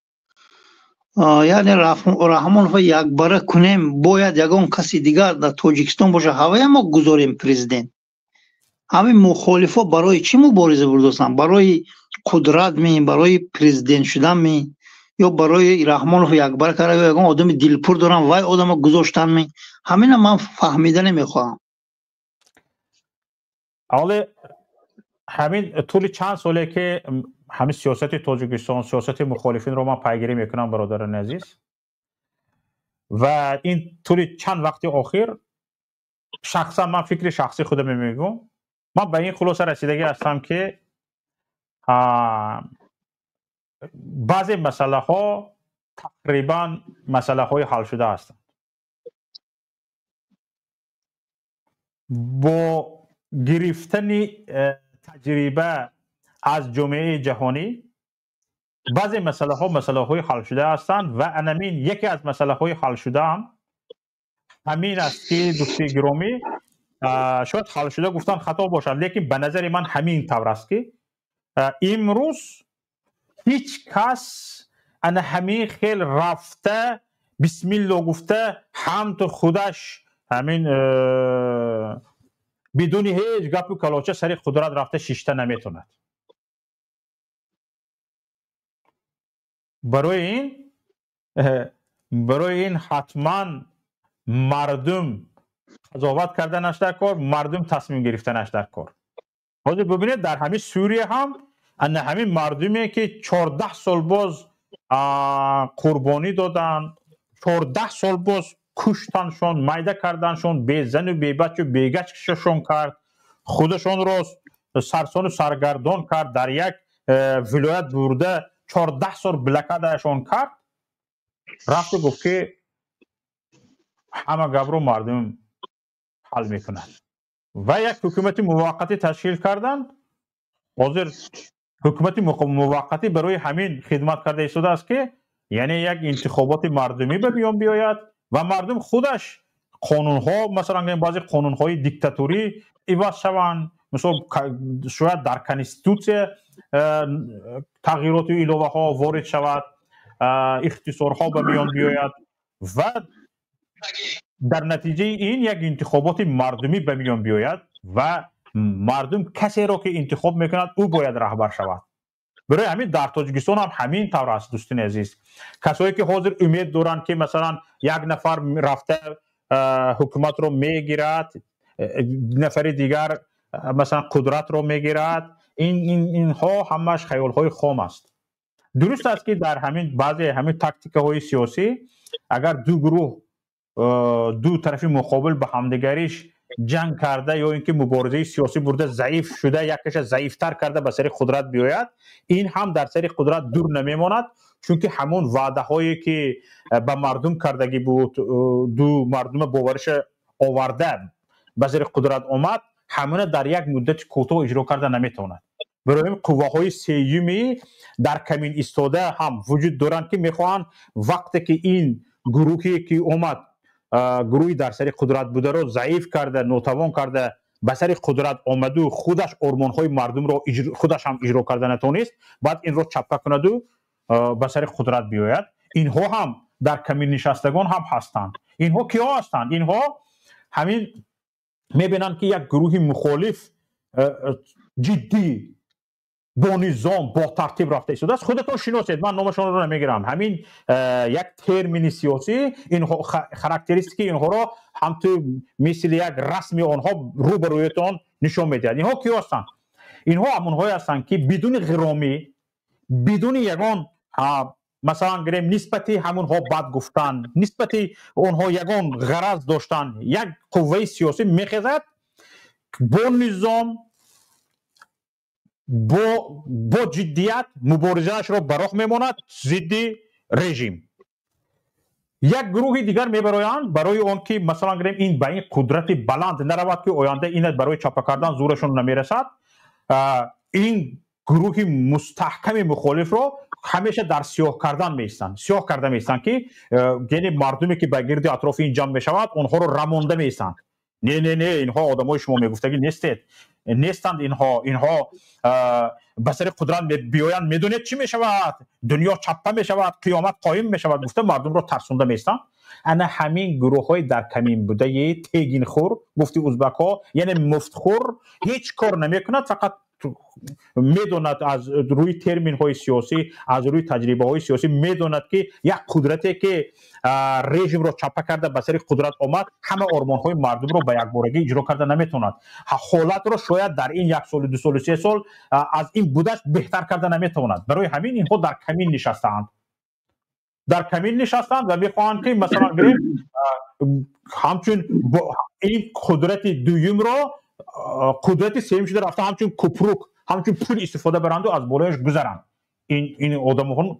یعنی رحمانوف یک باره کنیم باید یگان کسی دیگر در تاجیکستان باشه، هوای ما گذاریم پرزیدنت. همین مخالفا برای چی مبارزه برداشتن؟ برای قدرت می، برای پرزیدنت شدن می، یا برای رحمانوف یک باره کرده یگان آدم دلپور دارن وای آدم گذاشتن می؟ همین من فهمیدن نمیخوام. حالا همین طول چند ساله که همین سیاست تاجیکستان، سیاست مخالفین رو من پیگیری میکنم برادران عزیز، و این طول چند وقت اخیر شخصا من فکر شخصی خودم میگم، من به این خلاصه رسیدگی هستم که بعضی مسئله ها تقریبا مسئله های حل شده هستند. با گرفتن تجربه از جامعه جهانی بعضی مسئله های حل شده هستند و انمین یکی از مسئله های حل شده هم همین است که دوستی گرامی شاید حل شده گفتن خطا باشد، لیکن به نظر من همین طور است که امروز هیچ کس ان همین خیل رفته بسم الله گفته هم تو خودش همین بدون هیچ گپ و کلاچه سر قدرت رفته شیشته نمیتوند. برای این حتما مردم قضاوت کردنش در کار، مردم تصمیم گرفتنش در کار. حاضر ببینید در همین سوریه هم ان همین مردمی که 14 سال باز قربانی دادن، 14 سال باز کشتنشون، میده کردنشون، بی زن و بی بچه و بی گچشون کرد، خودشون رو سرسان و سرگردان کرد، در یک ولایت برده 14 سال بلکدهشون کرد، رفت و گفت که همه گپ رو مردم حل میکنند و یک حکومت موقتی تشکیل کردند. حاضر حکومت موقتی برای همین خدمت کرده ایستاده است که یعنی یک انتخابات مردمی به میان بیاید و مردم خودش قانون ها، مثلا بعضی قانون های دیکتاتوری عوض شوند، مثلا شاید در کنستیتوسیون تغییرات و علاوه ها وارد شود، اختصار ها به میان بیاید و در نتیجه این یک انتخابات مردمی به میان بیاید و مردم کسی را که انتخاب میکند او باید رهبر شود. برای همین در تاجیکستان هم همین طور است دوستان عزیز. کسایی که حاضر امید دارند که مثلا یک نفر رفته حکومت رو میگیرد، نفر دیگر مثلا قدرت رو میگیرد، اینها همش خیال های خام است. درست است که در همین بعضی همین تاکتیک های سیاسی اگر دو گروه دو طرف مقابل به همدیگریش جنگ کرده یا اینکه مبارزه سیاسی برده ضعیف شده، یکیش ضعیفتر کرده به سر قدرت بیاید، این هم در سر قدرت دور نمیماند، چون که همون وعده هایی که به مردم کردگی بود دو مردم باورش آورده به سر قدرت آمد، همون در یک مدت کوتاه اجرا کرده نمیتواند. برای این قواهای سیومی در کمین ایستاده هم وجود دارند که میخواهند وقتی که این گروهی که اومد گروهی در سر قدرت بوده رو ضعیف کرده، ناتوان کرده، به سر قدرت آمد و خودش ارمانهای مردم رو خودش هم اجرا کرده نتونست، بعد این رو چپه کند و به سر قدرت بیاید. اینها هم در کمین نشستگان هم هستند. اینها کیا هستند؟ اینها همین میبینند که یک گروه مخالف جدی با نظام با ترتیب رفته ایستاده است. خودتون شناسید، من نامشون رو نمیگیرم. همین یک ترمین سیاسی اینها خاراکتریستیک اینها رو هم تو مثل یک رسمی آنها روبرویتون نشون میدهد. اینها کی هستند؟ اینها همونهایی هستند که بدون غرامی، بدون یگان مثلا گریم نسبتی همونها بد گفتن، نسبتی اونها یگان غرض داشتن، یک قوه سیاسی میخزد با نظام با جدیت مبارزه‌اش را براق میماند ضد رژیم. یک گروه دیگر میبرایند برای اون که مثلا گریم این به این قدرت بلند نرود که آینده اینت برای چاپ کردن زورشون نمیرسد. این گروه مستحکم مخالف رو همیشه در سیاه کردن میستن، سیاه کرده میستن که یعنی مردمی که به گرد اطراف این جمع میشود اونها رو رمانده میستن. نه اینها آدمای شما میگفتگی نیستند. اینها به سر قدرت بیایند میدونید چی میشود، دنیا چپه میشود، قیامت قایم میشود، گفته مردم رو ترسونده میستن. انا همین گروه های در کمین بوده یه تیگین خور گفتی ازبک ها، یعنی مفتخور هیچ کار نمیکند، فقط میدوند از روی ترمین های سیاسی، از روی تجربه های سیاسی میدوند که یک قدرتی که رژیم رو چپه کرده به سر قدرت آمد همه آرمان های مردم رو به یک بارگی اجرا کرده نمیتوند. حالت رو شاید در این یک سال، 2 سال، 3 سال از این بودش بهتر کرده نمیتوند. برای همین اینها در کمین نشستند و میخواهند که مثلا بریم همچون این قدرت دویم رو قدرت سوم شده رفته همچون کپروک، همچون پول استفاده برند و از بالایش گذرند. این آدم‌ها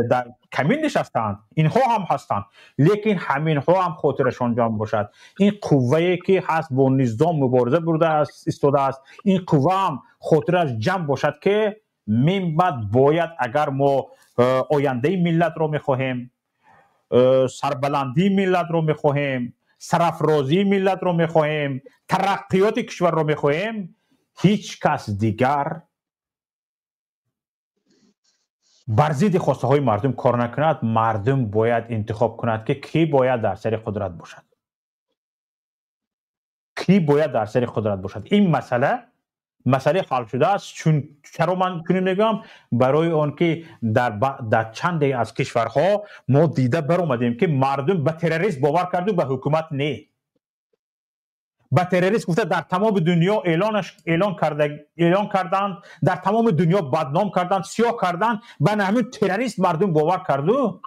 در کمین نشستند، اینها هم هستند، لیکن همینها هم خاطرشان جمع باشد. این قوه‌ای که هست با نظام مبارزه برده است، ایستاده است، این قوه هم خاطرش جمع باشد که من بعد باید اگر ما آینده ملت رو میخواهیم، سربلندی ملت رو میخواهیم، سرافرازی ملت رو میخواهیم، ترقیات کشور رو میخواهیم، هیچ کس دیگر بر ضد خواسته های مردم کار نکند. مردم باید انتخاب کند که کی باید در سر قدرت باشد، کی باید در سر قدرت باشد. این مسئله حل شده است. چرا من میگم؟ برای آن که در چند از کشورها ما دیده برآمدیم که مردم به تروریست باور کرد و به حکومت نه. به تروریست گفته در تمام دنیا اعلان کردند، در تمام دنیا بدنام کردند، سیاه کردند، به همین تروریست مردم باور کرد و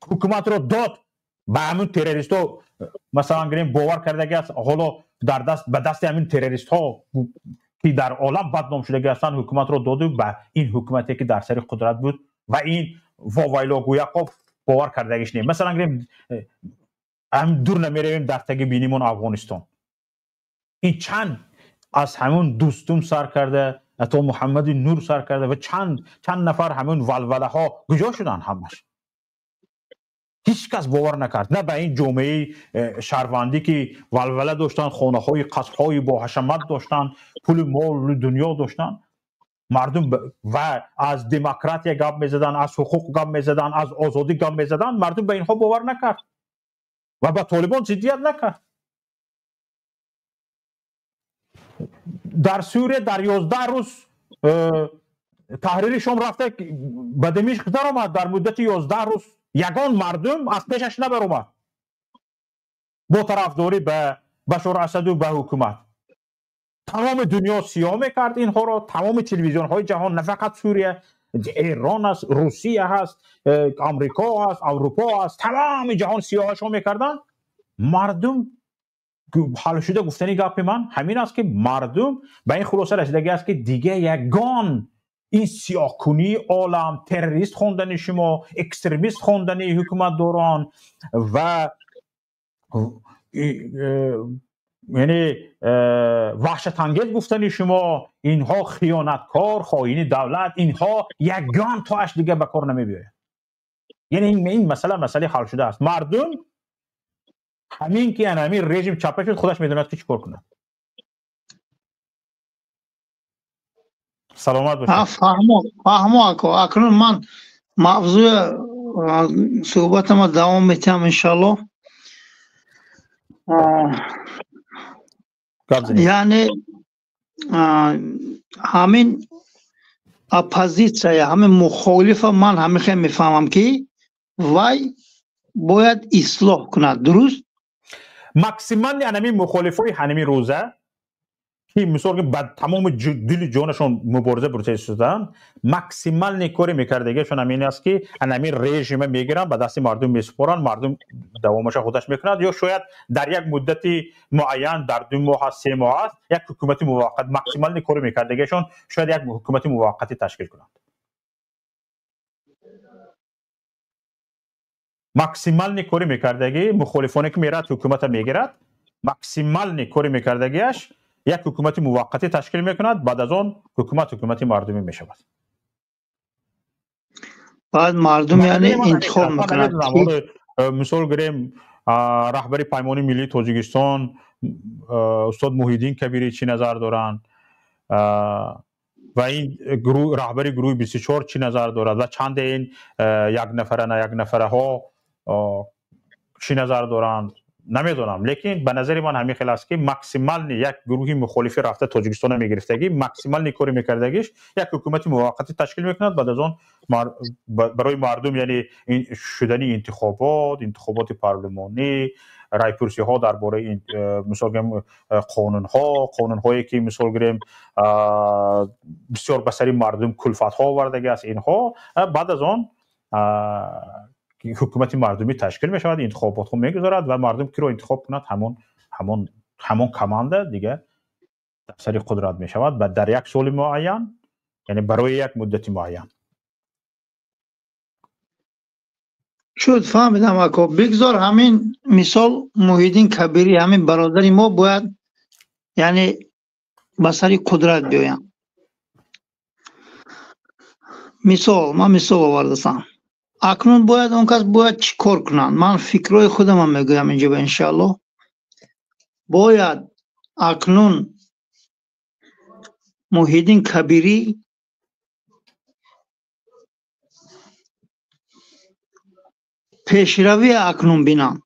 حکومت رو داد به همین تروریست ها. مثلا گریم باور کردگی است حالا به دست همین تروریست ها که در عالم بدنام شده هستند حکومت رو داد و به این حکومتی که در سر قدرت بود و این واویلا گویا باور کردگیش نیم. مثلا گریم هم دور نمیرویم در تگ بینیمون افغانستان، این چند از همون دوستم سر کرده، تا محمد نور سر کرده و چند نفر همون ولوله ها کجا شدن؟ همش هیچ کس باور نکرد، نه به این جامعه شهروندی که ولوله داشتن، خانه های قصر های با حشمت داشتن، پول مال دنیا داشتن. مردم و از دموکراسی گپ میزدن، از حقوق گپ میزدن، از آزادی گپ میزدن. مردم به اینها باور نکرد و با طالبان ضدیت نکرد. در سوریه در 11 روز تحریر شام رفته به دمشق در آمد. در مدت 11 روز یگان مردم از پیشش نبر آمد با طرفداری به بشار اسد و به حکومت. تمام دنیا سیاه میکرد اینها را، تمام تلویزیون های جهان، نه فقط سوریه، ایران است، روسیه هست، امریکا هست، اروپا هست، تمام جهان سیاهش ها میکردن. مردم حال شده گفتنی گپ من همین است که مردم به این خلاصه رسیدگی است که دیگه یگان این سیاه کنی عالم، تروریست خوندن شما، اکستریمیست خوندن حکومت دوران و یعنی وحشت انگیز گفتن شما، اینها خیانتکار، خائن دولت، اینها یگان تاش دیگه به کار نمیبیاید. یعنی این مسئله حل شده است. مردم همین که همین رژیم چپه شد خودش میدوند که چیکار کنه. سلامت باشید. فهمو اکنون من موضوع صحبتم دوام میتم انشالله. یعنی همین اپوزیسیا همین مخالف من همیشه میفهمم که وای باید اصلاح کند درست ماکسیمال انمی مخالفای هنمی روزه که مثلا که بعد تمام دل جانشون مبارزه برده شدن ماکسیمال نیکوری میکردگیشون همین است که انمی رژیم میگیرن به دست مردم میسپارن مردم دوامش خودش میکند یا شاید در یک مدتی معین در 2 ماه 3 ماه یک حکومت موقت ماکسیمال نیکوری میکردگیشون شاید یک حکومت موقتی تشکیل کنند ماکسیمال نیکوری میکردگی مخالفانی که میرد حکومت میگیرد ماکسیمال نیکوری میکردگیش یک حکومت موقتی تشکیل میکند بعد از اون حکومت مردمی میشود بعد مردم یعنی انتخاب میکنند مثال گریم رهبری پیمانی ملی تاجیکستان استاد محیدین کبیری چی نظر دارند و این رهبری گروه 24 چی نظر دارد و چند این یک نفره نه یک نفره ها چی نظر دارند نمیدونم لیکن به نظر من همین خیلی است که ماکسیمال یک گروهی مخالفی رفته تاجیکستان میگرفتگی ماکسیمال نیکوری میکردگیش یک حکومت موقتی تشکیل میکند بعد از اون برای مردم یعنی شدنی انتخابات پارلمانی رایپرسی ها درباره این مثلا قانون هایی که مثلا گریم بسیار بسری مردم کلفت ها آوردگی است اینها بعد از اون حکومت مردمی تشکیل می شود انتخابات ها میگذارد و مردم کی رو انتخاب کند همون کمانده دیگه سری قدرت می شود و در یک سال معین یعنی برای یک مدت معین شد فهمیدم اکو بگذار همین مثال محیدین کبیری همین برادری ما باید یعنی بسری قدرت بیایم من مثال آوردم اکنون باید اون کس باید چی کار کنند من فکرای خودم هم میگویم اینجا انشاءالله باید اکنون محیدین کبیری پیشروی اکنون بینم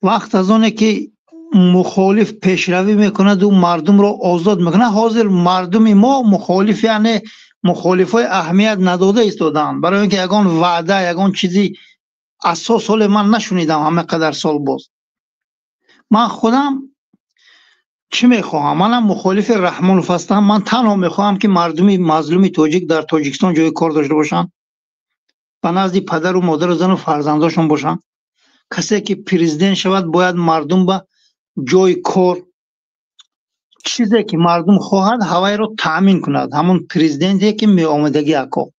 وقت از اونه که مخالف پیشروی میکند و مردم رو آزاد میکنه حاضر مردم ما مخالف یعنی مخالفای اهمیت نداده ایستادن برای اینکه یگان وعده یگان چیزی اساس سال من نشونیدم همه قدر سال باز من خودم چی میخواهم منم مخالف رحمانوف هستم من تنها میخواهم که مردمی مظلومی تاجیک در تاجیکستان جای کار داشته باشن به نزد پدر و مادر و زن و فرزنداشون باشن کسی که پرزیدنت شود باید مردم به جای کار چیزی که مردم خواهد هوای رو تامین کند همون پرزیدنتی که می آمدگی اکو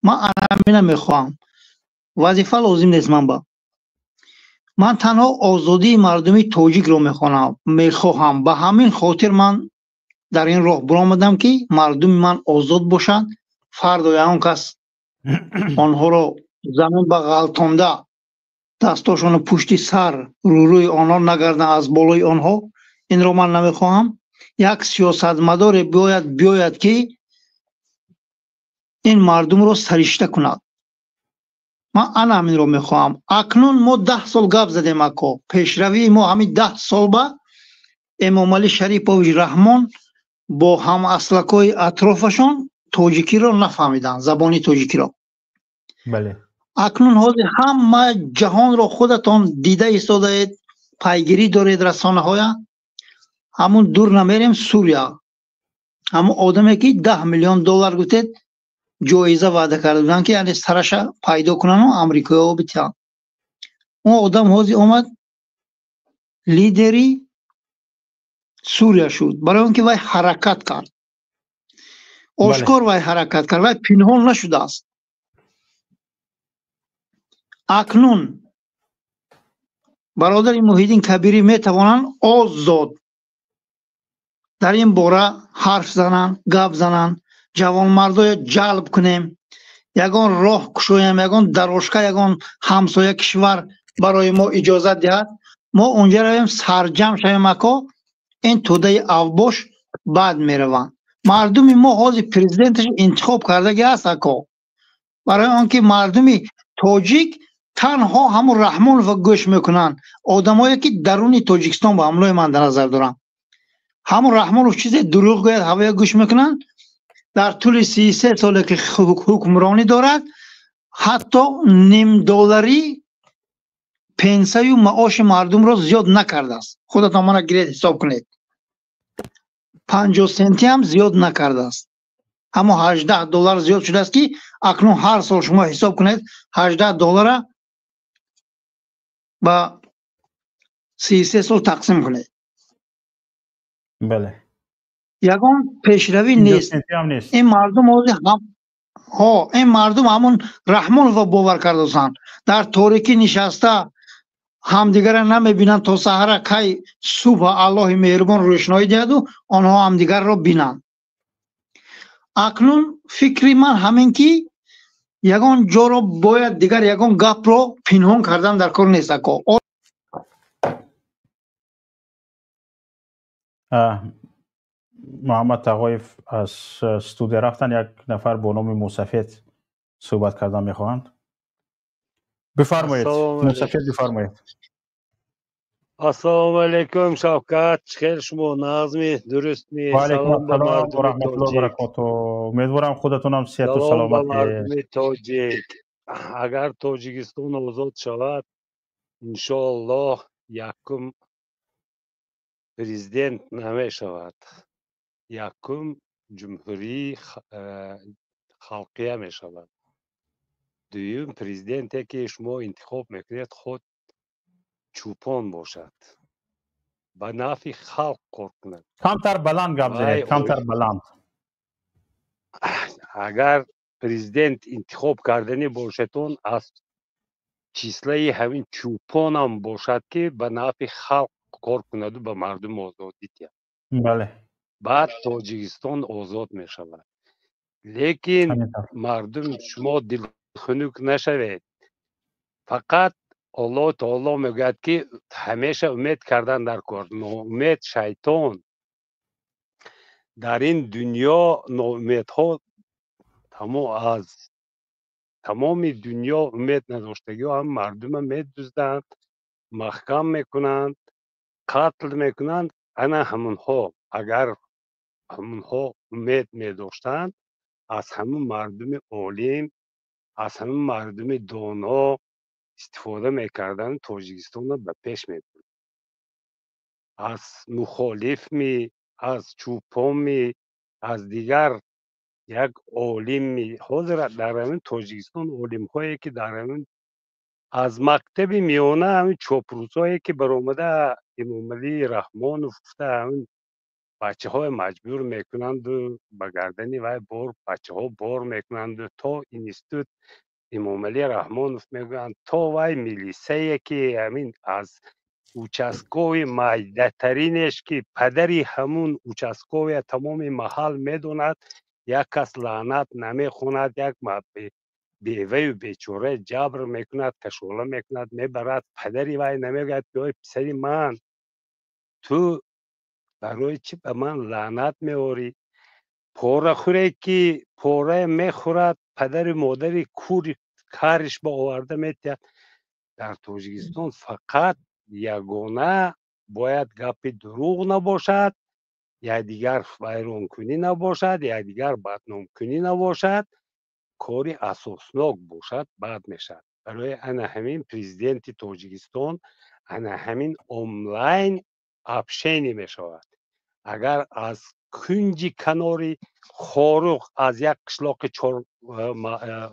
من همین میخواهم وظیفه لازم نیست من تنها آزادی مردمی تاجیک رو میخواهم به همین خاطر من در این راه برآمدم که مردم من آزاد باشند فردا اون کس آنها رو زمین به غلطانده دستاشون پشتی سر روی آنها نگردن از بالای آنها این رو من نمیخواهم یک سیاستمدار بیاید که این مردم رو سرشته کند من همین رو میخواهم اکنون ما 10 سال گپ زدیم اکو پیشروی ما همین 10 سال به امام علی شریفوی رحمان با هم اسلکای اطرافشون تاجیکی رو نفهمیدن زبانی تاجیکی رو بله اکنون حاضر همه جهان رو خودتان دیده ایستاده اید پیگیری دارید رسانه های همون دور نمیریم سوریه همون آدمی که 10 میلیون دلار گفتید جایزه وعده کرده بودن که یعنی سرش پیدا کنن و امریکا بتیان اون آدم حاضر اومد لیدری سوریه شد برای اون که وای حرکت کرد آشکار وای حرکت کرد وای پنهان نشده است اکنون برادر محیدین کبیری میتوانند آزاد در این باره حرف زنن گپ زنن جوان مردای جلب کنیم یگان راه کشویم یگان دروشکا یگان همسایه کشور برای ما اجازت دهد ما اونجا رویم سرجم شویم اکا این توده اوباش بعد میروند مردم ما حاضر پرزیدنتش انتخاب کرده است اکا برای آنکه مردمی تاجیک تنها همون رحمان و گوش میکنن آدمایی که درون تاجیکستان با حمله من در نظر دارم همون رحمانوف چیز دروغ گوید هوای گوش میکنن. در طول 33 ساله که حکمرانی دارد حتی نیم دلاری پنسیو معاش مردم را زیاد نکرده است. خودتان من گرید حساب کنید. 50 سنتی هم زیاد نکرده است. اما 18 دلار زیاد شده است که اکنون هر سال شما حساب کنید 18 دلار با 33 سال تقسیم کنید. بله. یگان پیشروی 50 نیست. سنتی هم نیست. این مردم همون رحمان رو باور کردند. در تاریکی نشسته همدیگر را نمیبینند تا سحر کی صبح الله مهربان روشنایی دهد و آنها همدیگر را بینند. اکنون فکری من همین که یگان جا را باید دیگر یگان گپ را پنهان کردن در کار نیست. محمد تقایف از استودیو رفتن. یک نفر با نام موسفید صحبت کردن میخواهند. بفرمایید موسفید، بفرمایید. السلام علیکم شوکت، خیر شما نظمی درست می؟ و علیکم سلام به السلام و مردم رحمت الله و تاجیک. برکاته. امیدوارم خودتون هم صحت و سلام به سلامت. مردم تاجیک. اگر تاجیکستان آزاد شود انشاءالله یکم پرزیدنت نمی شود، یکم جمهوری خلقیه می شود. دویم پرزیدنتی که شما انتخاب میکنید خود چوپان باشد، به نفع خلق کار کند. کمتر بلند گپ زنید، کمتر بلند. اگر پرزیدنت انتخاب کردنی باشدون از چیزلای همین چوپان هم باشد که به نفع خلق کار کند و به مردم آزادی دهد، بله. بعد تاجیکستان آزاد می شود. لیکن همینطور. مردم شما دل خنک نشوید. فقط الله تعالی میگوید که همیشه امید کردن در کار. ناامید شیطان. در این دنیا ناامیدها از تمام دنیا امید نداشتگی و هم مردم میدزدند، محکم میکنند، قتل میکنند. انا همونها اگر همونها امید میداشتند از همون مردم عالم، از همون مردم دانا استفاده میکردن، تاجیکستان را به پیش میبرد. از مخالف از چوپان از دیگر یک عالم حاضر در همین تاجیکستان، عالم هایی که در همین از مکتب میانه همین چاپروزهایی که برآمده امام علی رحمان گفته همین بچه های مجبور میکنند و به گردن وی بچه ها بار میکنند و تا اینستیتوت امام علی رحمان میگویند تا وی میلیسه که همین از اوچسکوی مایده ترینش که پدری همون اوچسکوی تمام محل میدوند، یک کس لعنت نمیخوند، یک بیوه و بیچوره جبر میکند، کشوله میکند، میبرد. پدری وی نمیگوید که پسری من تو برای چی به من لعنت میاری؟ پاره خوره که پاره میخورد، پدر مادری کوری کارش با آورده میتید. در تاجیکستان فقط یگانه باید گپ دروغ نباشد، یا دیگر ویران کنی نباشد، یا دیگر بدنام کنی نباشد، کاری اساسناک باشد بعد میشد. برای انا همین پرزیدنت تاجیکستان انا همین آنلاین افشینی میشود. اگر از کنج کناری خاروق از یک قشلاق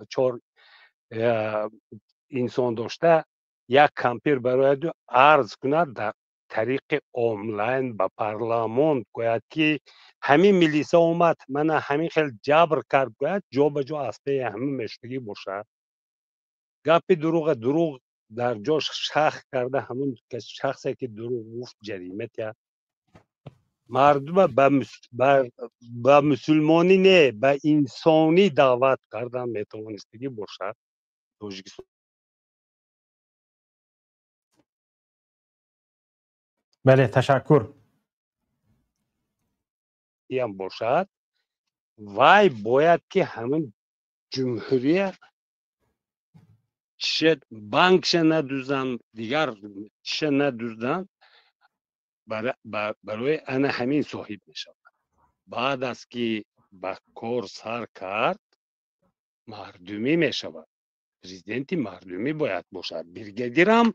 چار انسان داشته یک کمپیر برای دو عرض کند در طریق آنلاین به پارلمان گوید که همین ملیسا اومد من همین خیلی جبر کرد، گوید جا به جا از پی همین مشتگی باشد. گپ دروغ در جاش شخ کرده، همون شخصی که دروغ گفت جریمه کرد. مردم به مسلمانی نه به انسانی دعوت کردن میتوانستگی باشد. تاجیکستان بله تشکر. هم باشد. وای باید که همون جمهوری بانکش ندوزن، دیگر چه ندوزن، برای انا همین صاحب میشود. بعد از که با کار سر کرد مردمی میشود. پرزیدنت مردمی باید باشد. بریگادیرم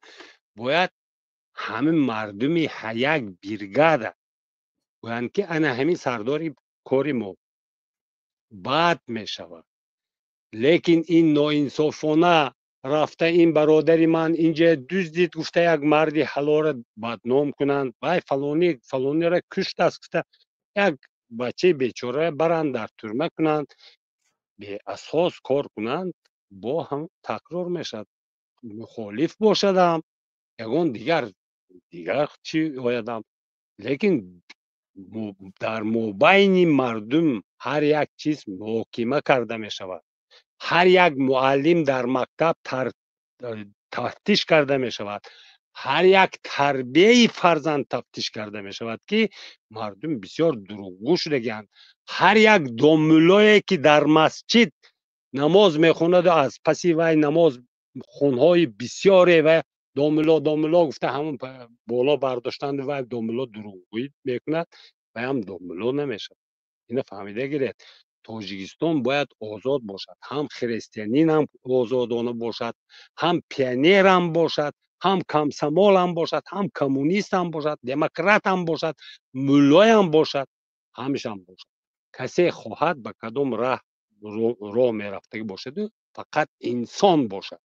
باید همه مردمی یک بریگاده باید که انا همین سرداری کاری ما بعد میشود. لیکن این ناانصافانه رفته این برادری من اینجا دزدید گفته یک مردی حلال را بدنام کنند وای فلانی را کشت است گفته یک بچه بیچاره برند در ترمه کنند به اساس کار کنند با هم تکرار میشد. مخالف باشدم یگان دیگر چی آیدم. لیکن در مابین مردم هر یک چیز محاکمه کرده می شود. هر یک معلم در مکتب تفتیش کرده می شود. هر یک تربیه فرزند تفتیش کرده می شود که مردم بسیار دروغگو شدگی‌اند. هر یک داملایی که در مسجد نماز میخواند از پسی وی نماز خونهای بسیاری و داملا گفته همون بالا برداشتند و داملا دروغگویی میکند و هم داملا نمیشه. اینو فهمیده گیرید. تاجیکستان باید آزاد باشد. هم خریستیانین هم آزادانه باشد، هم پیانیر هم باشد، هم کمسمال هم باشد، هم کمونیست هم باشد، دموکرات هم باشد، ملای هم باشد، همیشه هم باشد. کسی خواهد به کدام راه میرفته باشد فقط انسان باشد،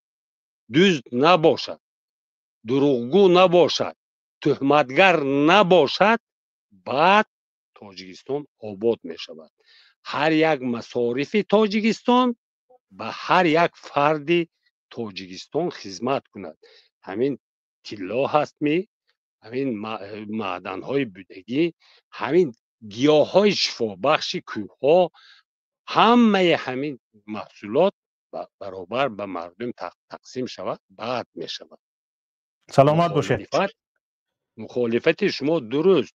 دزد نباشد، دروغگو نباشد، تهمتگر نباشد، بعد تاجیکستان آباد می شود. هر یک مصارف تاجیکستان به هر یک فرد تاجیکستان خدمت کند. همین طلا هست همین معدن های بودگی، همین گیاه های شفا بخش کوه ها، همه همین محصولات برابر به مردم تقسیم شود بعد می شود. سلامت باشید. مخالفت شما درست.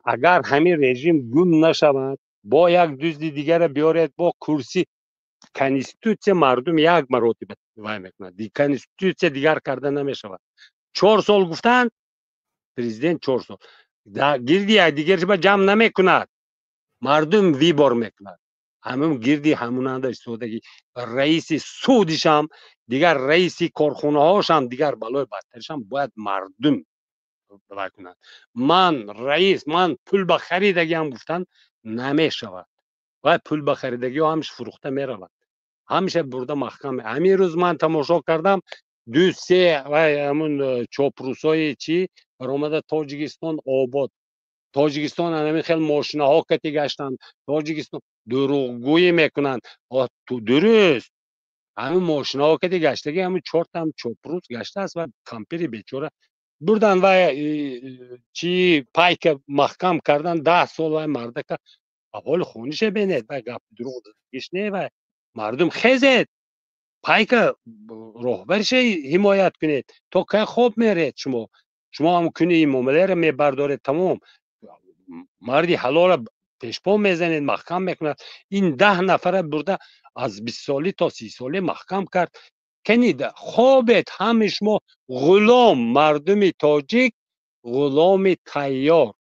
اگر همین رژیم گم نشود با یک دزد دیگر بیارید با کرسی کنستیتوسیه مردم یک مراتب وای میکند دی کنستیتوسیه دیگر کرده نمیشود. 4 سال گفتن پرزیدنت 4 سال گردی یک دیگر با جمع نمیکند مردم وی بار میکند همون گردی همونند استودگی رئیس سودش هم دیگر رئیس کارخانه هاش هم دیگر بالای بدترش هم باید مردم کنند. من پول به خریدگی هم گفتن نمیشود و پول به خریدگی همش فروخته میرود همیشه برده محکمه. همین روز من تماشا کردم 2-3 و همون چاپروسای چی برآمده تاجیکستان آباد. تاجیکستان همین خیلی ماشینه ها کتی گشتن. تاجیکستان دروغگویی میکنند. تو درست همین ماشینه ها کتی گشتگی همین 4 تا هم چاپروس گشته است و کمپیری بیچاره بردن و چی پایک محکم کردن 10 سال و مرده که اول خونش بینید و گپ دروغ دادگیش نه و مردم خیزید پایک رهبرش حمایت کنید تو که خوب میرید شما هم کنی این معامله را میبردارید تمام مردی حلال پیش پا میزنید محکم میکنید. این 10 نفر برده از 20 سالی تا 30 سالی محکم کرد کنید خوابت همه شما غلام مردم تاجیک غلام تیار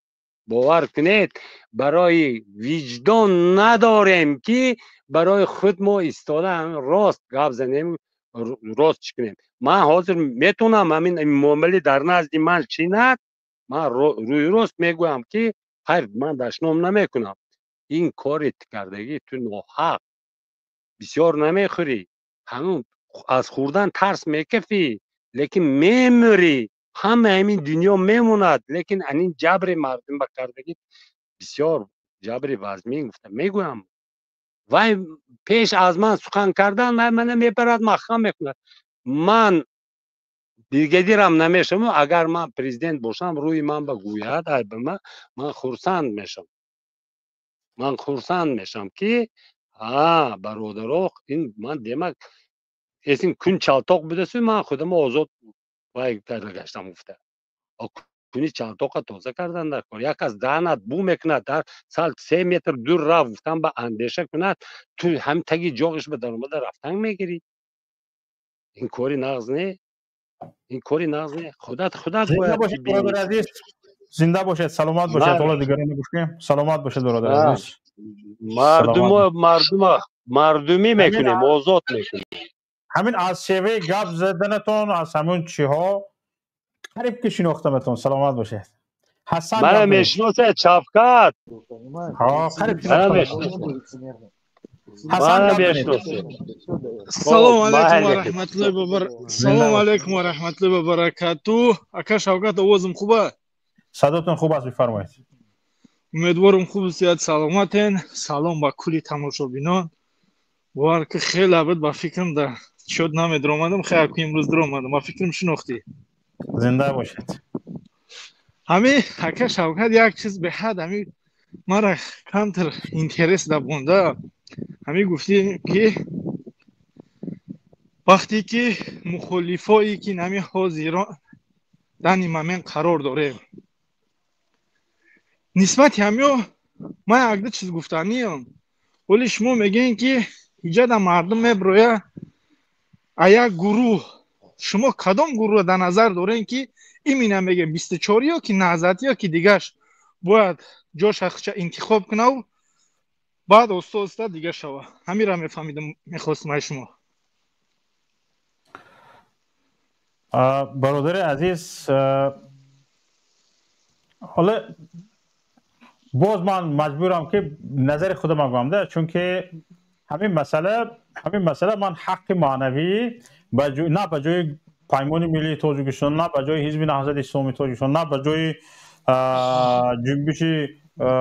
باور کنید برای وجدان نداریم که برای خود ما ایستاده راست گپ زنیم راست چکنیم. من حاضر میتونم همین معامله در نزد من چیند من روی راست میگویم که خیر من دشنام نمیکنم این کار کردگی تو ناحق بسیار نمیخوری همون از خوردن ترس میکفی لیکن میموری همین دنیا میموند لیکن این جبر مردم به کردگی بسیار جبر وزمین گفتم میگویم وای پیش از من سخن کردن من میبرد محکم میکند. من دیگرم نمیشم اگر من پرزیدنت باشم روی من بگوید من خرسند میشم که برادرها این من دیمک این کن چالتاق بودست من خودم آزاد وای گشتم گفته کنی چالتاق تازه کردن در کار یک از دهنت بو میکند در سال 3 متر دور رفت گفتم به اندیشه کند تو هم تگی جاغش به در اومده رفتن میگیری این کاری نغز نه این کاری ناز نه. خودت زنده باید باشید ببینی. برادر عزیز، زنده باشید، سلامت باشید. من- حالا دیگران بگوشیم. سلامت باشید برادر آه. عزیز. سلامت. مردمی میکنیم، آزاد میکنیم. همین از شیوه گپ زدنتون، از همون چی ها قریب که شناختمتون. سلامت باشید. حسن من گپ بگو. میشناسه چاپکات. ها قریب من شناختمتون. میشناسه. حسن من گپ بگو. میشناسه. السلام عليكم محل ورحمة الله وبركاته. السلام عليكم ورحمة الله وبركاته. اکا شوکت آوازم خوبه؟ صداتون خوب است، بفرمایید. امیدوارم خوب صحت سلامتین. سلام با کلی تماشابینان. وار که خیلی عبد با فکرم در شد نمید آمدم، خیلی که امروز در آمدم با فکرم شناختی. زنده باشید. همین اکا شوکت یک چیز به حد همین مرا کمتر اینترس دبونده. همین گفتی که وقتی که مخالفایی که نمی حاضران در این مومنت قرار داره نسبت همیو من یک چیز گفتنیم، ولی شما میگین که اینجا در مردم میبرویه یک گروه، شما کدام گروه در نظر دارین که این می نمیگه 24 یا که نهضتی یا که دیگرش باید جاش اخچه انتخاب کنه و بعد استاد دیگه شوه؟ همین را میفهمیدم میخواستم شما. برادر عزیز، حالا باز من مجبورم که نظر خودم بگم ده، چون که همین مسئله من حق معنوی نه به جای پیمان ملی تاجیکستان، نه به جای حزب نهضت اسلامی تاجیکستان، نه به جای جنبش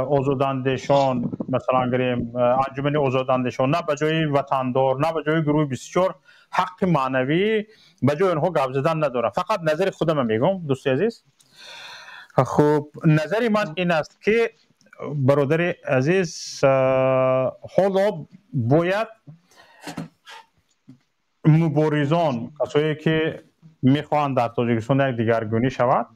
آزاداندیشان، مثلا گریم انجمن آزاداندیشان، نه به جای وطندار، نه به جای گروه 24 حق معنوی به جای اونها گپ زدن ندارم. فقط نظر خودم میگم دوستی عزیز. خب نظر من این است که برادر عزیز، حالا باید مبارزان، کسایی که میخواهند در تاجیکستان یک دیگرگونی شود،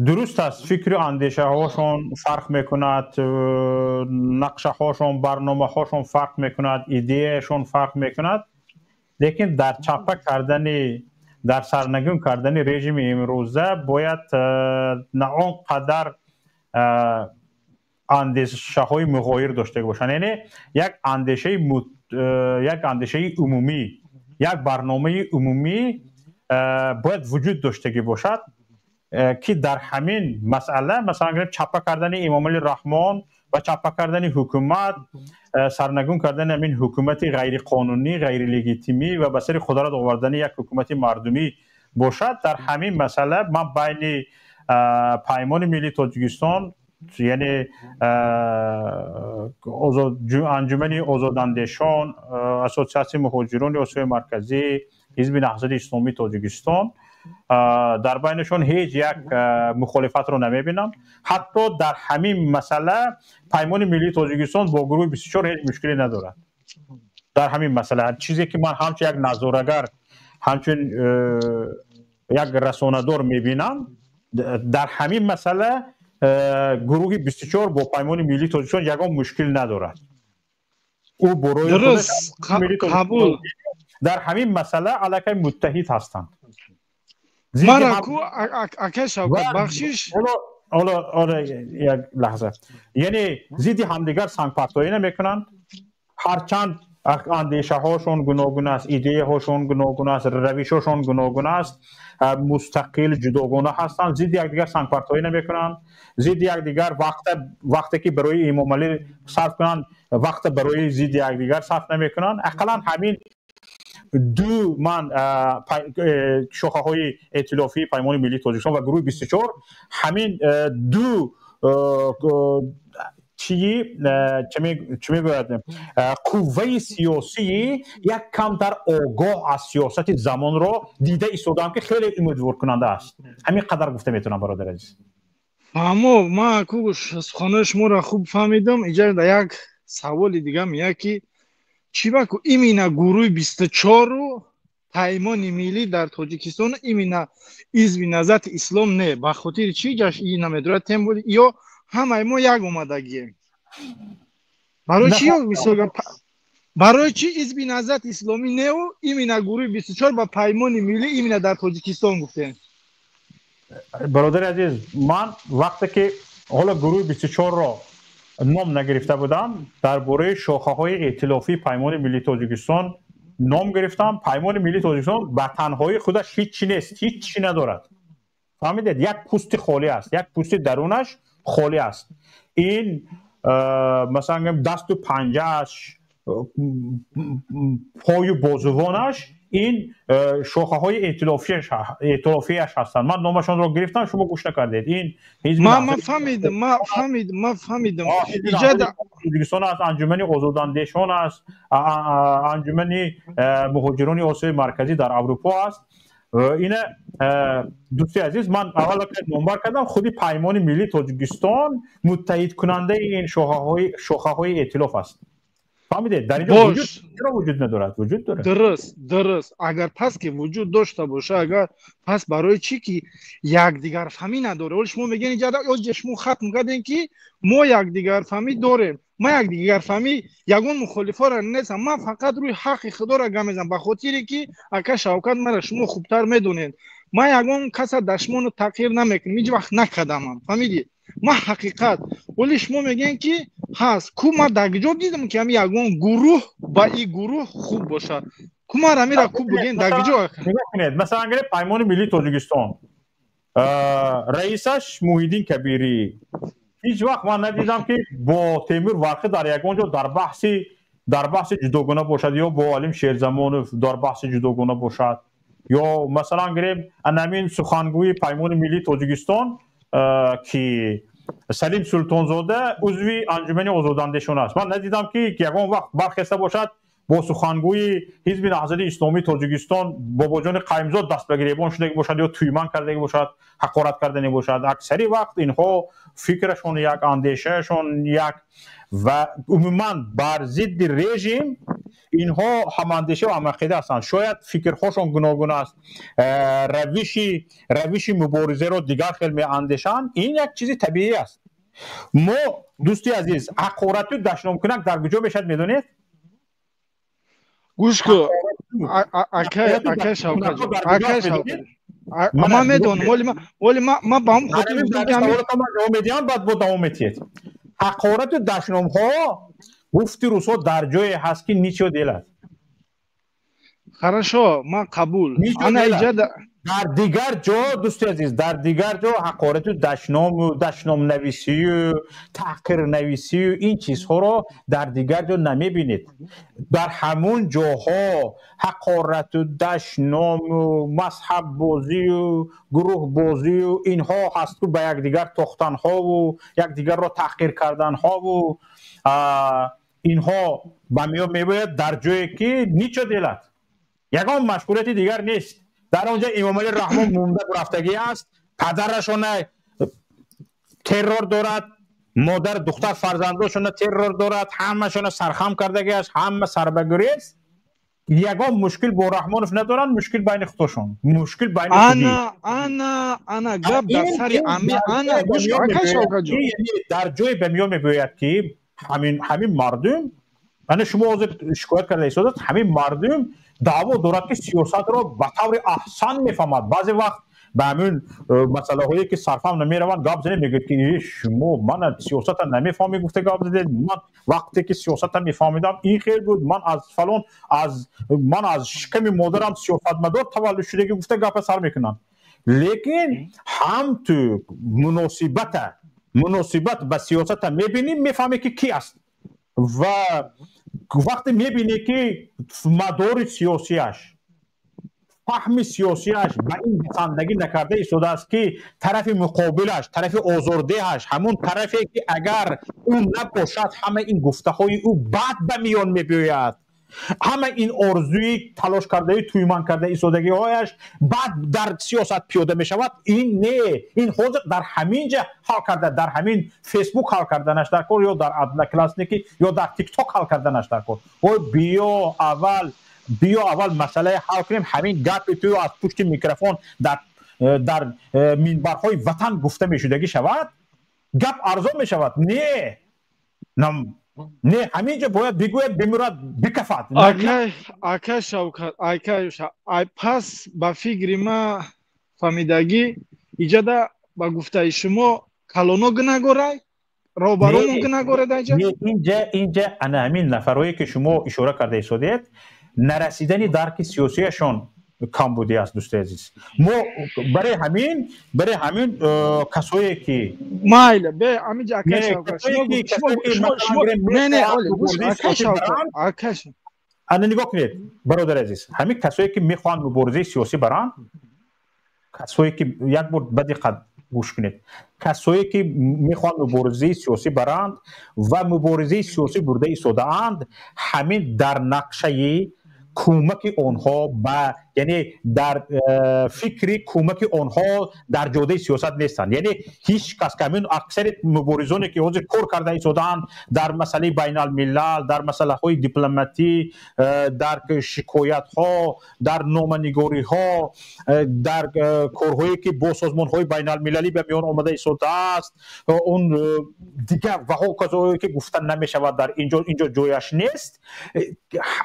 درست است فکر و اندیشه هاشون فرق میکند، نقشه هاشون، برنامه هاشون فرق میکند، ایدهشون فرق میکند، لیکن در چپه کردن، در سرنگون کردن رژیم امروزه باید نه آنقدر اندیشه های مغایر داشته باشند. یعنی یک اندیشه عمومی، یک برنامه عمومی باید وجود داشته باشد که در همین مسئله، مثلا چپه کردن امام علی رحمان و چپه کردن حکومت، سرنگون کردن همین حکومت غیر قانونی، غیر لگیتیمی و به سر قدرت آوردن یک حکومت مردمی باشد، در همین مسئله من بین پیمان ملی تاجیکستان، یعنی انجمن آزاداندیشان، اسوسیاسیون مهاجران آسیای مرکزی، حزب نهضت اسلامی تاجیکستان، در بینشون هیچ یک مخالفت رو نمیبینم. حتی در همین مسئله پیمان ملی تاجیکستان با گروه 24 هیچ مشکلی ندارد. در همین مسئله چیزی که من همچون یک نظارگر، همچون یک رسانه‌دار میبینم، در همین مسئله گروه 24 با پیمان ملی تاجیکستان یگان مشکل ندارد. او برای درست قبول. در همین مسئله علاقه متحد هستند. مرا کو اکا شوکت بخشش حالا یک لحظه، یعنی ضد همدیگر سنگ پرتایی نمیکنند، هرچند اندیشه هاشون گوناگون است، ایده هاشون گوناگون است، روش هاشون گوناگون است، مستقل جداگانه هستند، ضد یکدیگر سنگ پرتایی نمیکنند، ضد یکدیگر وقتی که برای امام علی صرف کنند وقت برای ضد یکدیگر صرف نمیکنند. اقلا همین دو من شاخه های ائتلافی پیمان ملی تاجیکستان و گروه 24 همین دو چی میگوید قوه سیاسی یک کم در آگاه از سیاست زمان را دیده ایستادم که خیلی امیدوار کننده است. همین قدر گفته میتونم برادر عزیز. فهمو ما کوش سخنه شما را خوب فهمیدم. اینجا در یک سوال دیگه میگه که چی باکو ایمینا گروه 24 رو پیمان ملی در تاجیکستان ایمینا حزب نهضت اسلام نه به خاطر چی جاش این نمیدونه تیم بود یا همه ما یک اومدگی برای چی مثلا برای چی حزب نهضت اسلامی نو ایمینا گروه 24 با پیمان ملی ایمینا در تاجیکستان گفتن. برادر عزیز، من وقتی که حالا گروه 24 را نام نگرفته بودم، درباره شاخه های ائتلافی پیمان ملی تاجیکستان نام گرفتم. پیمان ملی تاجیکستان به تنهایی خودش هیچ نیست، هیچ چی ندارد. فهمیدید؟ یک پوست خالی است، یک پوست درونش خالی است. این مثلا دست و پنجهش، پای و بازوانش این شاخه های ائتلافیش هستند. من نامشان را گرفتم، شما گوش نکردید. این حزب ما فهمیدم ایجاد تاجیکستان است، انجمن آزاداندیشان است، انجمن مهاجران آسیای مرکزی در اروپا است. اینه دوستی عزیز، من اول که نمبر کردم خودی پیمان ملی تاجیکستان متحد کننده این شاخه های ائتلاف است. فهمیدید؟ در اینجا وجود ندارد. وجود داره. درست. اگر پس که وجود داشته باشه، اگر پس برای چی که یکدیگر فهمی نداره؟ ولی شما میگین اینجا شما ختم کردین که ما یکدیگر فهمی داریم. ما یکدیگر فهمی یگون مخالفا را نیستم. من فقط روی حق خدا را گم میزنم، به خاطری که اگه شوکت مرا شما خوبتر میدونید. ما یگون کس دشمن رو تغییر نمیکنم، هیچ وقت نکردم. فهمیدید؟ ما حقیقت. ولی شما میگین که هست کو ما دگجوب دیدم که همی یگون گروه با این گروه خوب باشه. کو ما را میره کو بگین دگجوب. مثلا اگر پیمان ملی تاجیکستان رئیسش موحیدین کبیری، هیچ وقت من ندیدم که با تیمور واقع در یگونجا در بحث جداگانه باشد، یا با علیم شیرزمان در بحث جداگانه باشد، یا مثلا گریم انامین سخنگوی پیمان ملی تاجیکستان که سلیم سلطانزاده عضوی انجمن آزاداندیشان است. من ندیدم که یگان وقت برخسته باشد با سخنگوی حزب نهضت اسلامی تاجیکستان باباجان قایمزاد دست به گریبان شده باشد، یا تویمان کرده باشد، حقارت کرده باشد. اکثری وقت اینها فکرشون یک، اندیشهشون یک، و عموما بر ضد رژیم اینها هم اندیشه و هم عقیده هستند. شاید فکرهاشون گوناگون است، روش مبارزه رو دیگر خیلی می اندیشند. این یک چیز طبیعی است. ما دوستی عزیز، حقارت و دشنام کنک در کجا میشد میدونید؟ گوش کو اکه شوکت ما میدونم، ولی ما با هم خاطر میدونم که همین بعد با دوام میتید. حقارت و دشنام ها گفتی روسا در جای هست که نیچه دیل است. خرشو ما قبول. انا ایجاد در دیگر جا دوستی عزیز، در دیگر جا حقارت و دشنام نویسی و تحقیر نویسی و این چیزها رو در دیگر جا نمیبینید. در همون جاها حقارت و دشنام و مذهب بازی و گروه بازی و اینها هست که به یکدیگر تاختن ها و یکدیگر را تحقیر کردن ها و اینها به میان میباید در جایی که نیچه دیلت یکان مشغولیت دیگر نیست. در آنجا امام علی رحمان مونده رفتگی است، پدرشون ترور دارد، مادر دختر فرزنداشون ترور دارد، همشون سرخم کردگی است، همه سربگری است. یگان مشکل با رحمانف ندارن، مشکل بین خودشون، مشکل بین خودی. انا گپ در سری امی انا گوش کن. در جای به میان میگوید که همین مردم، انا شما شکایت کرده ایستادت، همین مردم دعوا دارد که سیاست را به طور احسن میفهمد. بعضی وقت به همین مسئله هایی که صرفم نمیروند گپ زنه میگه که شما من سیاست نمیفهمی گفته گپ زده، من وقتی که سیاست میفهمیدم این خیلی بود، من از فلان من از شکم مادرم سیاستمدار تولد شده که گفته گپ سر میکنن. لیکن هم تو مناسبت به سیاست میبینیم میفهمی که کی است و وقتی میبینی که مدار سیاسیش، فهم سیاسیش به این زندگی نکرده ایستاده است که طرف مقابلش، طرف آزردهش، همون طرفی که اگر اون نباشد همه این گفته های او بعد به میان میباید، همه این آرزوی تلاش کرده تویمان کرده ایستادگی هایش بعد در سیاست پیاده می شود. این نه، این خود در همین جا حل کرده، در همین فیسبوک حل کردنش در کار، یا در ادنکلاسنیکی یا در تیک تاک حل کردنش در کار. و بیا اول مسئله حل کنیم. همین گپ تو از پشت میکروفون در منبرهای وطن گفته می شدگی شود، گپ ارزان می شود. نه نه همینجا باید بگوید بمیرد بکفد. اکا شوکت پس با فکر ما فهمیدگی ایجاده با گفته شما کلونو نگورای روبرو نگوره دایجا. اینجا انا همین نفرایی که شما اشاره کرده ایستادید نرسیدن درک سیاسیشون کم بوده است دوست عزیز. ما برای همین کسایی که مایل به همینجا اکا شوکت شما نه اکا شوکت انا نگاه کنید برادر عزیز، همین کسایی که میخوان مبارزه سیاسی برن، کسایی که یک بار بدی قد گوش کنید، کسایی که میخوان مبارزه سیاسی برند و مبارزه سیاسی برده ایستاده‌اند، همین در نقشه کمک آنها با یعنی در فکری کمک آنها در جاده سیاست نیستند. یعنی هیچ کس که همین اکثر مبارزانی که حاضر کار کرده ایستادند در مسئله بین الملل، در مسئله های دیپلماتی، در شکایت ها، در نامه‌نگاری ها، در کارهایی که با سازمان های بین المللی به میان آمده ایستاده است، اون دیگه و ها کسایی که گفتن نمی شود در اینجا جایش نیست،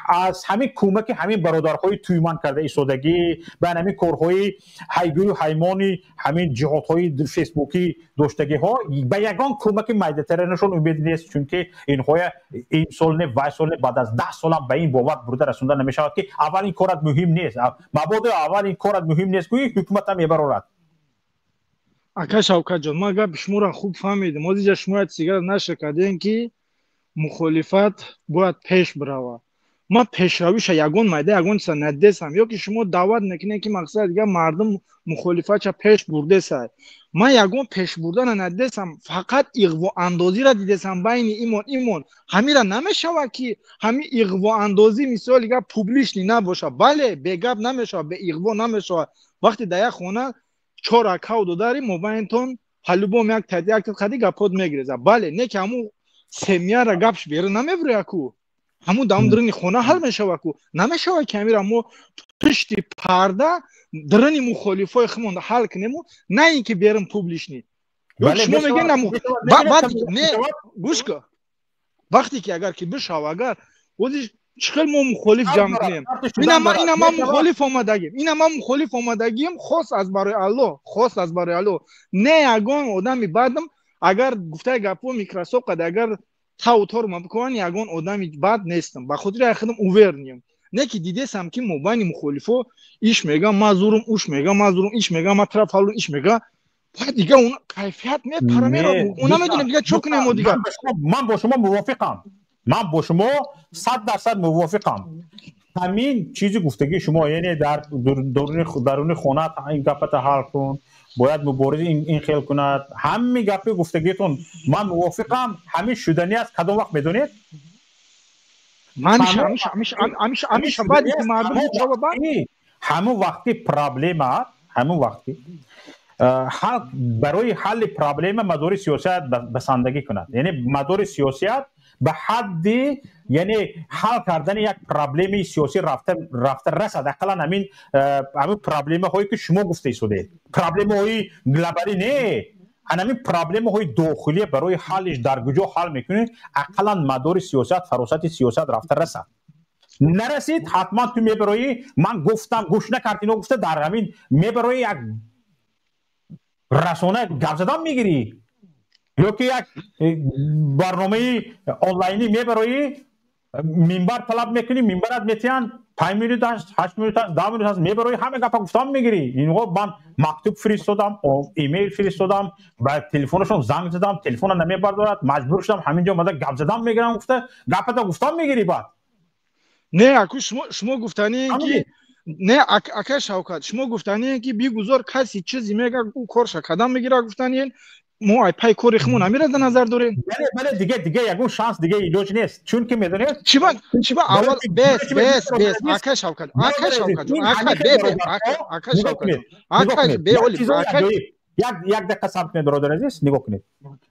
از همین کمک همین برادرهای تویمان کرده ایستادگی به همین کارهای هیگوی و هیمانی همین جهاتهای فیسبوکی داشتگی ها به یگان کمک مدیترانهشون امید نیست، چون که این سال نه و سال بعد از 10 سال هم به این بابت برده رسونده نمی شود که اول این کارت مهم نیست، مبادا اول این کارت مهم نیست که حکومت هم میبرد. اکا شوکت جان ما گپ شما را خوب فهمیدیم. ما دیگه شما سیگار نشه کردین که مخالفت باید پیش بروه. ما پیشرویش یگون مایده یگون ندیسم یا که شما دعوت نکنه که مقصد دیگه مردم مخالفت چه پیش برده سای. ما یگون پیش بردن ندیسم، فقط اغوا اندازی را دیدم بین ایمون همین را نمیشه که همین اغوا اندازی مثال دیگه پوبلیش نباشه. بله بگاب نمیشه، به اغوا نمیشه. وقتی در خونه 4 اکاونت داری موبایلتون حلوبم یک تدیک خدی گپود میگیره. بله نه که همون سمیا را گپش بیره نمیبره کو همون دام درنی خونه حل میشه کو نمیشه که همین مو پشت پرده درنی مخالفای خمون حل کنیم نه اینکه بیارم پوبلیش نی. شما میگین بعد نه گوش کن وقتی که اگر که بشه اگر خودش چقدر ما مخالف جمع کنیم اینا ما مخالف اومدگیم خاص از برای الله نه یگان آدمی بعدم اگر گفته گپو میکروسافت اگر تاوتور ما بکنن یگان آدمی بد نیستم با خودی را خودم اوور نیم نه که دیدم که مبانی مخالفو ایش میگم مازورم اوش میگم مازورم ایش میگم ما طرف حالون ایش میگم بعد دیگه اون کیفیت میپره اونا میدونم دیگه چوکنه دیگه. من با شما موافقم، من با شما 100% موافقم. همین چیزی گفتگی شما یعنی در درون خونه این گپت حل کن، باید مبارزه این خیل کند، همین گپ گفتگیتون من موافقم. همین شدنی است کدام وقت میدونید؟ همیشه بعدی که مردم جواب همون وقتی پرابلم همون وقتی برای حل پرابلم مدار سیاست بسندگی کند، یعنی مدار سیاست به حد یعنی حل کردن یک پرابلم سیاسی رفته رسد. اقلا همین پرابلم هایی که شما گفته ایستاده، پرابلم های گلوبالی نه، همین پرابلم های داخلی برای حلش در کجا حل میکنه. اقلا مدار سیاست فراست سیاست رفته رسد، نرسید حتما تو میبرایی من گفتم گوش نکردین و گفته در همین میبرایی یک رسانه گپ زدن میگیری یا که یک برنامه آنلاینی میبرایی منبر طلب میکنی، منبرت میتین 5 منوت است 8 منوت است 10 منوت است میبرایی همه گپ گفتن میگیری. اینو من مکتوب فرستادم، ایمیل فرستادم، با تلفنشون زنگ زدم، تلفن نمیبردارد، مجبور شدم همینجا اومده گپ زدن میگیرم. گفته گپت گفتن میگیری. بعد نه اكو شما گفتنی که نه اکا شوکت شما گفتنی که بیگذار کسی چیزی میگه او کارش کدام میگیره گفتنی مو ای پای کاری خمون نمیره در نظر دارین. بله دیگه یگون شانس دیگه ایلوج نیست، چون که میدونید چی با اول بس اکا شوکت یک دقیقه صبر کنید برادر عزیز، نگاه کنید.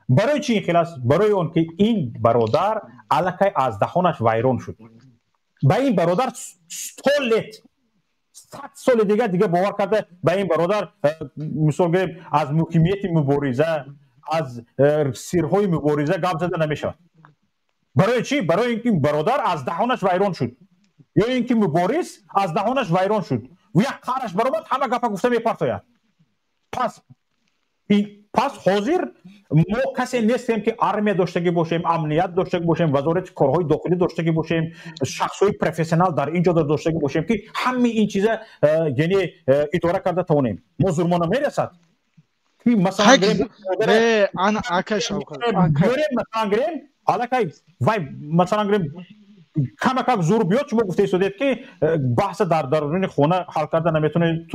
برای چی این خلاص؟ برای اون که این برادر الکی از دهانش ویران شد. با این برادر سالت 100 سال دیگه باور کرده با این برادر مثال گریم از محکمیت مبارزه از سیرهای مبارزه گپ زده نمیشه. برای چی؟ برای اینکه برادر از دهانش ویران شد یا اینکه مبارز از دهانش ویران شد و یک قرش برآمد همه گپ گفته میپرتاید. پس حاضر ما کسی نیستیم که ارمی داشته باشیم، امنیت داشته باشیم، وزارت کارهای داخلی داشته باشیم، شخصای پروفسیونال در اینجا داشته باشیم که همه این چیزا یعنی اداره کرده توانیم. ما زورمان نمیرسد که مثلا انا آکاش مثلا گریم حالا که وای مثلا گریم کم زور بیاد. شما گفته ایستادید که بحث در درون خونه حل کرده نمیتونه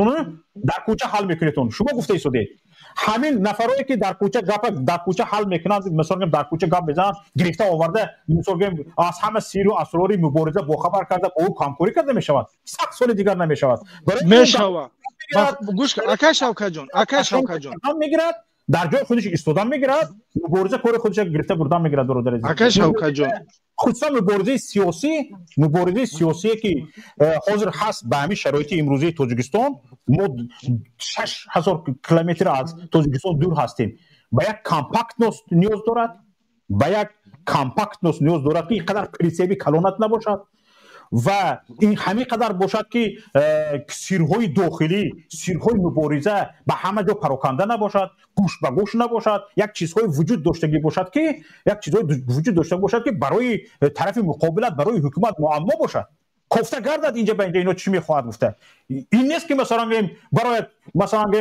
در کوچه حل میکنیتون. شما گفته ایستادید همین نفرایی که در کوچه حل میکنند مثلا در کوچه گپ بزنن گرفته آورده مثلا از همه سیر و اسرار مبارزه با خبر کرده او کامکاری کرده میشود 100 سال دیگر نمیشود میشود. گوش کن آکاش جان هم میگیرد در جای خودش استودان میگیرد مبارزه کار خودش گرفته بردن میگیرد برادر عزیز. آکاش جان خصوصا مبارزه سیاسی که حاضر هست به همین شرایط امروزی تاجیکستان ما 6000 کیلومتر از تاجیکستان دور هستیم. با یک کامپکت نیاز دارد که اینقدر پریسیبی کلانت نباشد و این همین قدر باشد که سیرهای داخلی سیرهای مبارزه به همه جا پراکنده نباشد، گوش به گوش نباشد، یک چیزهای وجود داشته باشد که برای طرف مقابلت برای حکومت معما باشد. گفته گردد اینجا به اینجا اینو چی میخواهد گفته. این نیست که مثلا برای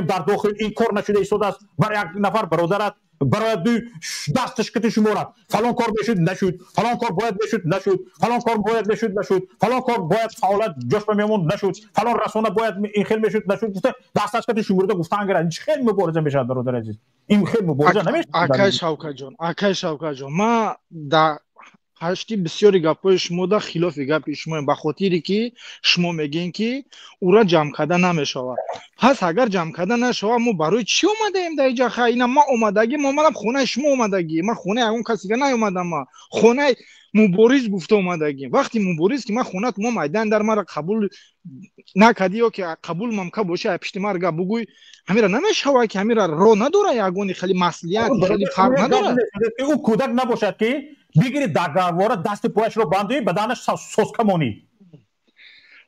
در داخل این کار نشده ایستاده است برای یک نفر برادرت برای دستش کتی شمارد فلان کار نشد فلان کار باید نشد فلان کار باید فلان کار باید فعالیت جاش میموند نشد فلان رسانه باید این خیلی نشد گفته دستش کتی شمارده گفتن اگر این خیلی مبارزه میشه برادر عزیز. این خیلی مبارزه نمیشه. آکاش جان ما در هشتی بسیاری گپای شما در خلاف گپ شما به خاطری که شما میگین که او را جمع کرده نمیشود. پس اگر جمع کرده نشود ما برای چی اومده ایم در اینجا؟ اینا ما اومدگی ما اومدم خونه شما اومدگی ما خونه اون کسی که نیومدم ما خونه مبارز گفته اومدگی. وقتی مبارز که ما خونه ما میدان در ما را قبول نکردی یا که قبول ممکن باشه پشت مرگ بگوی همین را نمیشود که همین را نداره یگونی خیلی مسئولیت خیلی فرق نداره. او کودک نباشد که بگیری دگرواره دست پایش رو باندی بدنش سوسکه مونی.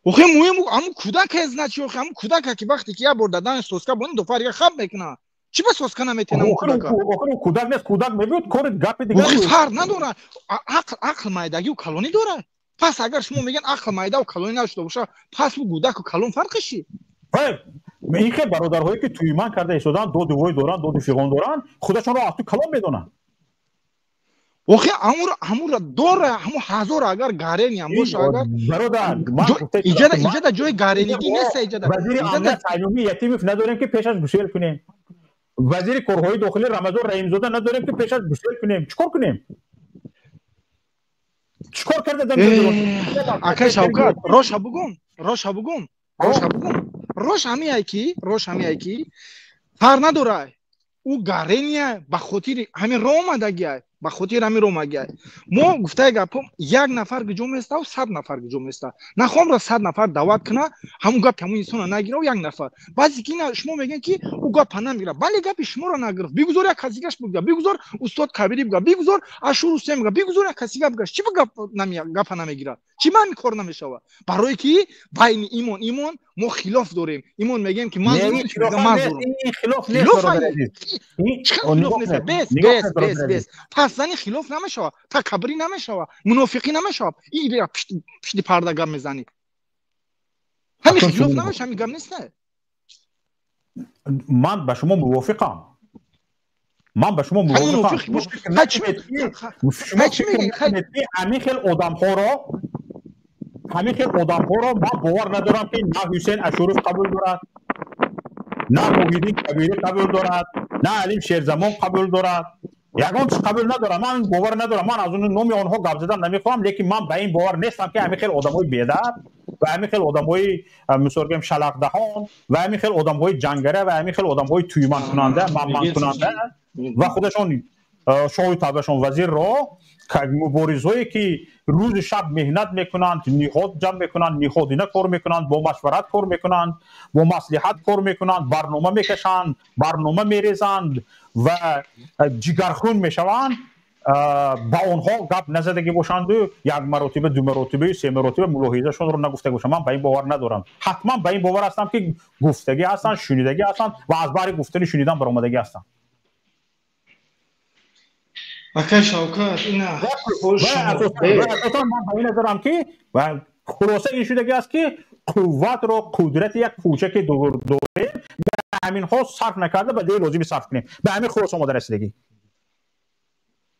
اوخه مهم همون کودک از نچی اوخه همون کودک که وقتی که یه بار دادن سوسکه بونی دو فرق خب میکنه چی بس سوسکه نمیتونه اون کودک نیست کودک میبود کارت گپ دیگه فرق نداره. عقل مایدگی و کلونی داره. پس اگر شما میگن عقل مایده و کلونی نداشته باشه پس با کودک و کلون فرقش چیه؟ این خیلی برادرهایی که توی ایمان کرده ایستادن دو دوی دوران دو فیغان دوران خودشون رو از تو کلون میدونن. اوخه همون داره همون هزار اگر گارنی هم باشه اگر برادر اینجا جای گارنیگی نیست اینجا وزیر امنیت عمومی یتیمی نداریم که پیشش گوشل کنیم. وزیر کارهای داخلی رمضان رحیم زاده نداریم که پیشش گوشل کنیم. چیکار کنیم؟ چیکار کرده آکای شوکت روش همی کی فر نداره او گارنیه به خاطر همین رومدگی به خاطر همین رومدگی ما گفته گپ یک نفر گجوم است و 100 نفر گجوم است نخوام را 100 نفر دعوت کنه همون گپ همون انسان نگیره و یک نفر بعضی کی شما میگن که او گپ نمیگیره ولی گپ شما را نگرفت بگذار یک کسیگش بگه بگذار استاد کبیری بگه بگذار اشور حسین بگه بگذار یک کسی گپ چی گپ نمیگیره چی من کار نمیشه برای کی بین ایمان ما خلاف داریم. ایمان میگیم که من خلاف نیست بس پس زنی خلاف نمیشه تکبری نمیشه منافقی نمیشه این پشت پرده گم میزنی همین خلاف نمیشه همین گم نیست. من با شما موافقم شما همین خیلی آدم ها را من باور ندارم که نه حسین اشوری قبول دارد نه موحدین کبیری قبول دارد نه علیم شیرزمان قبول دارد یگان قبول ندارم. من باور ندارم. من از اون نام آنها گپ زدن نمیخوام لیکن من به این باور نیستم که همین خیلی آدمای بی‌ادب و همین خیلی آدمای مثلا شلق دهان و همین خیلی آدمای جنگره و همین خیلی آدمای تویمان کننده ممن کننده و خودشون شاه تابشون وزیر را که مبارزایی که روز شب مهنت میکنند نهاد جمع میکنند نهادینه کار میکنند با مشورت کار میکنند با مصلحت کار میکنند برنامه میکشند برنامه میریزند و جگرخون میشوند با اونها گپ نزدگی باشند و یک مرتبه دو مرتبه سه مرتبه ملاحظهشون رو نگفته باشم. من به این باور ندارم. حتما به این باور هستم که گفتگی هستن، شنیدگی هستن و از بار گفتن شنیدن برآمدگی هستن. اکای شوکت اینا خوش من به این نظرم که و خلاصه این شدگی است که قوت رو قدرت یک کوچک دوره به همین ها صرف نکرده به دیگه لازمی صرف کنیم. به همین خلاص آماده رسیدگی.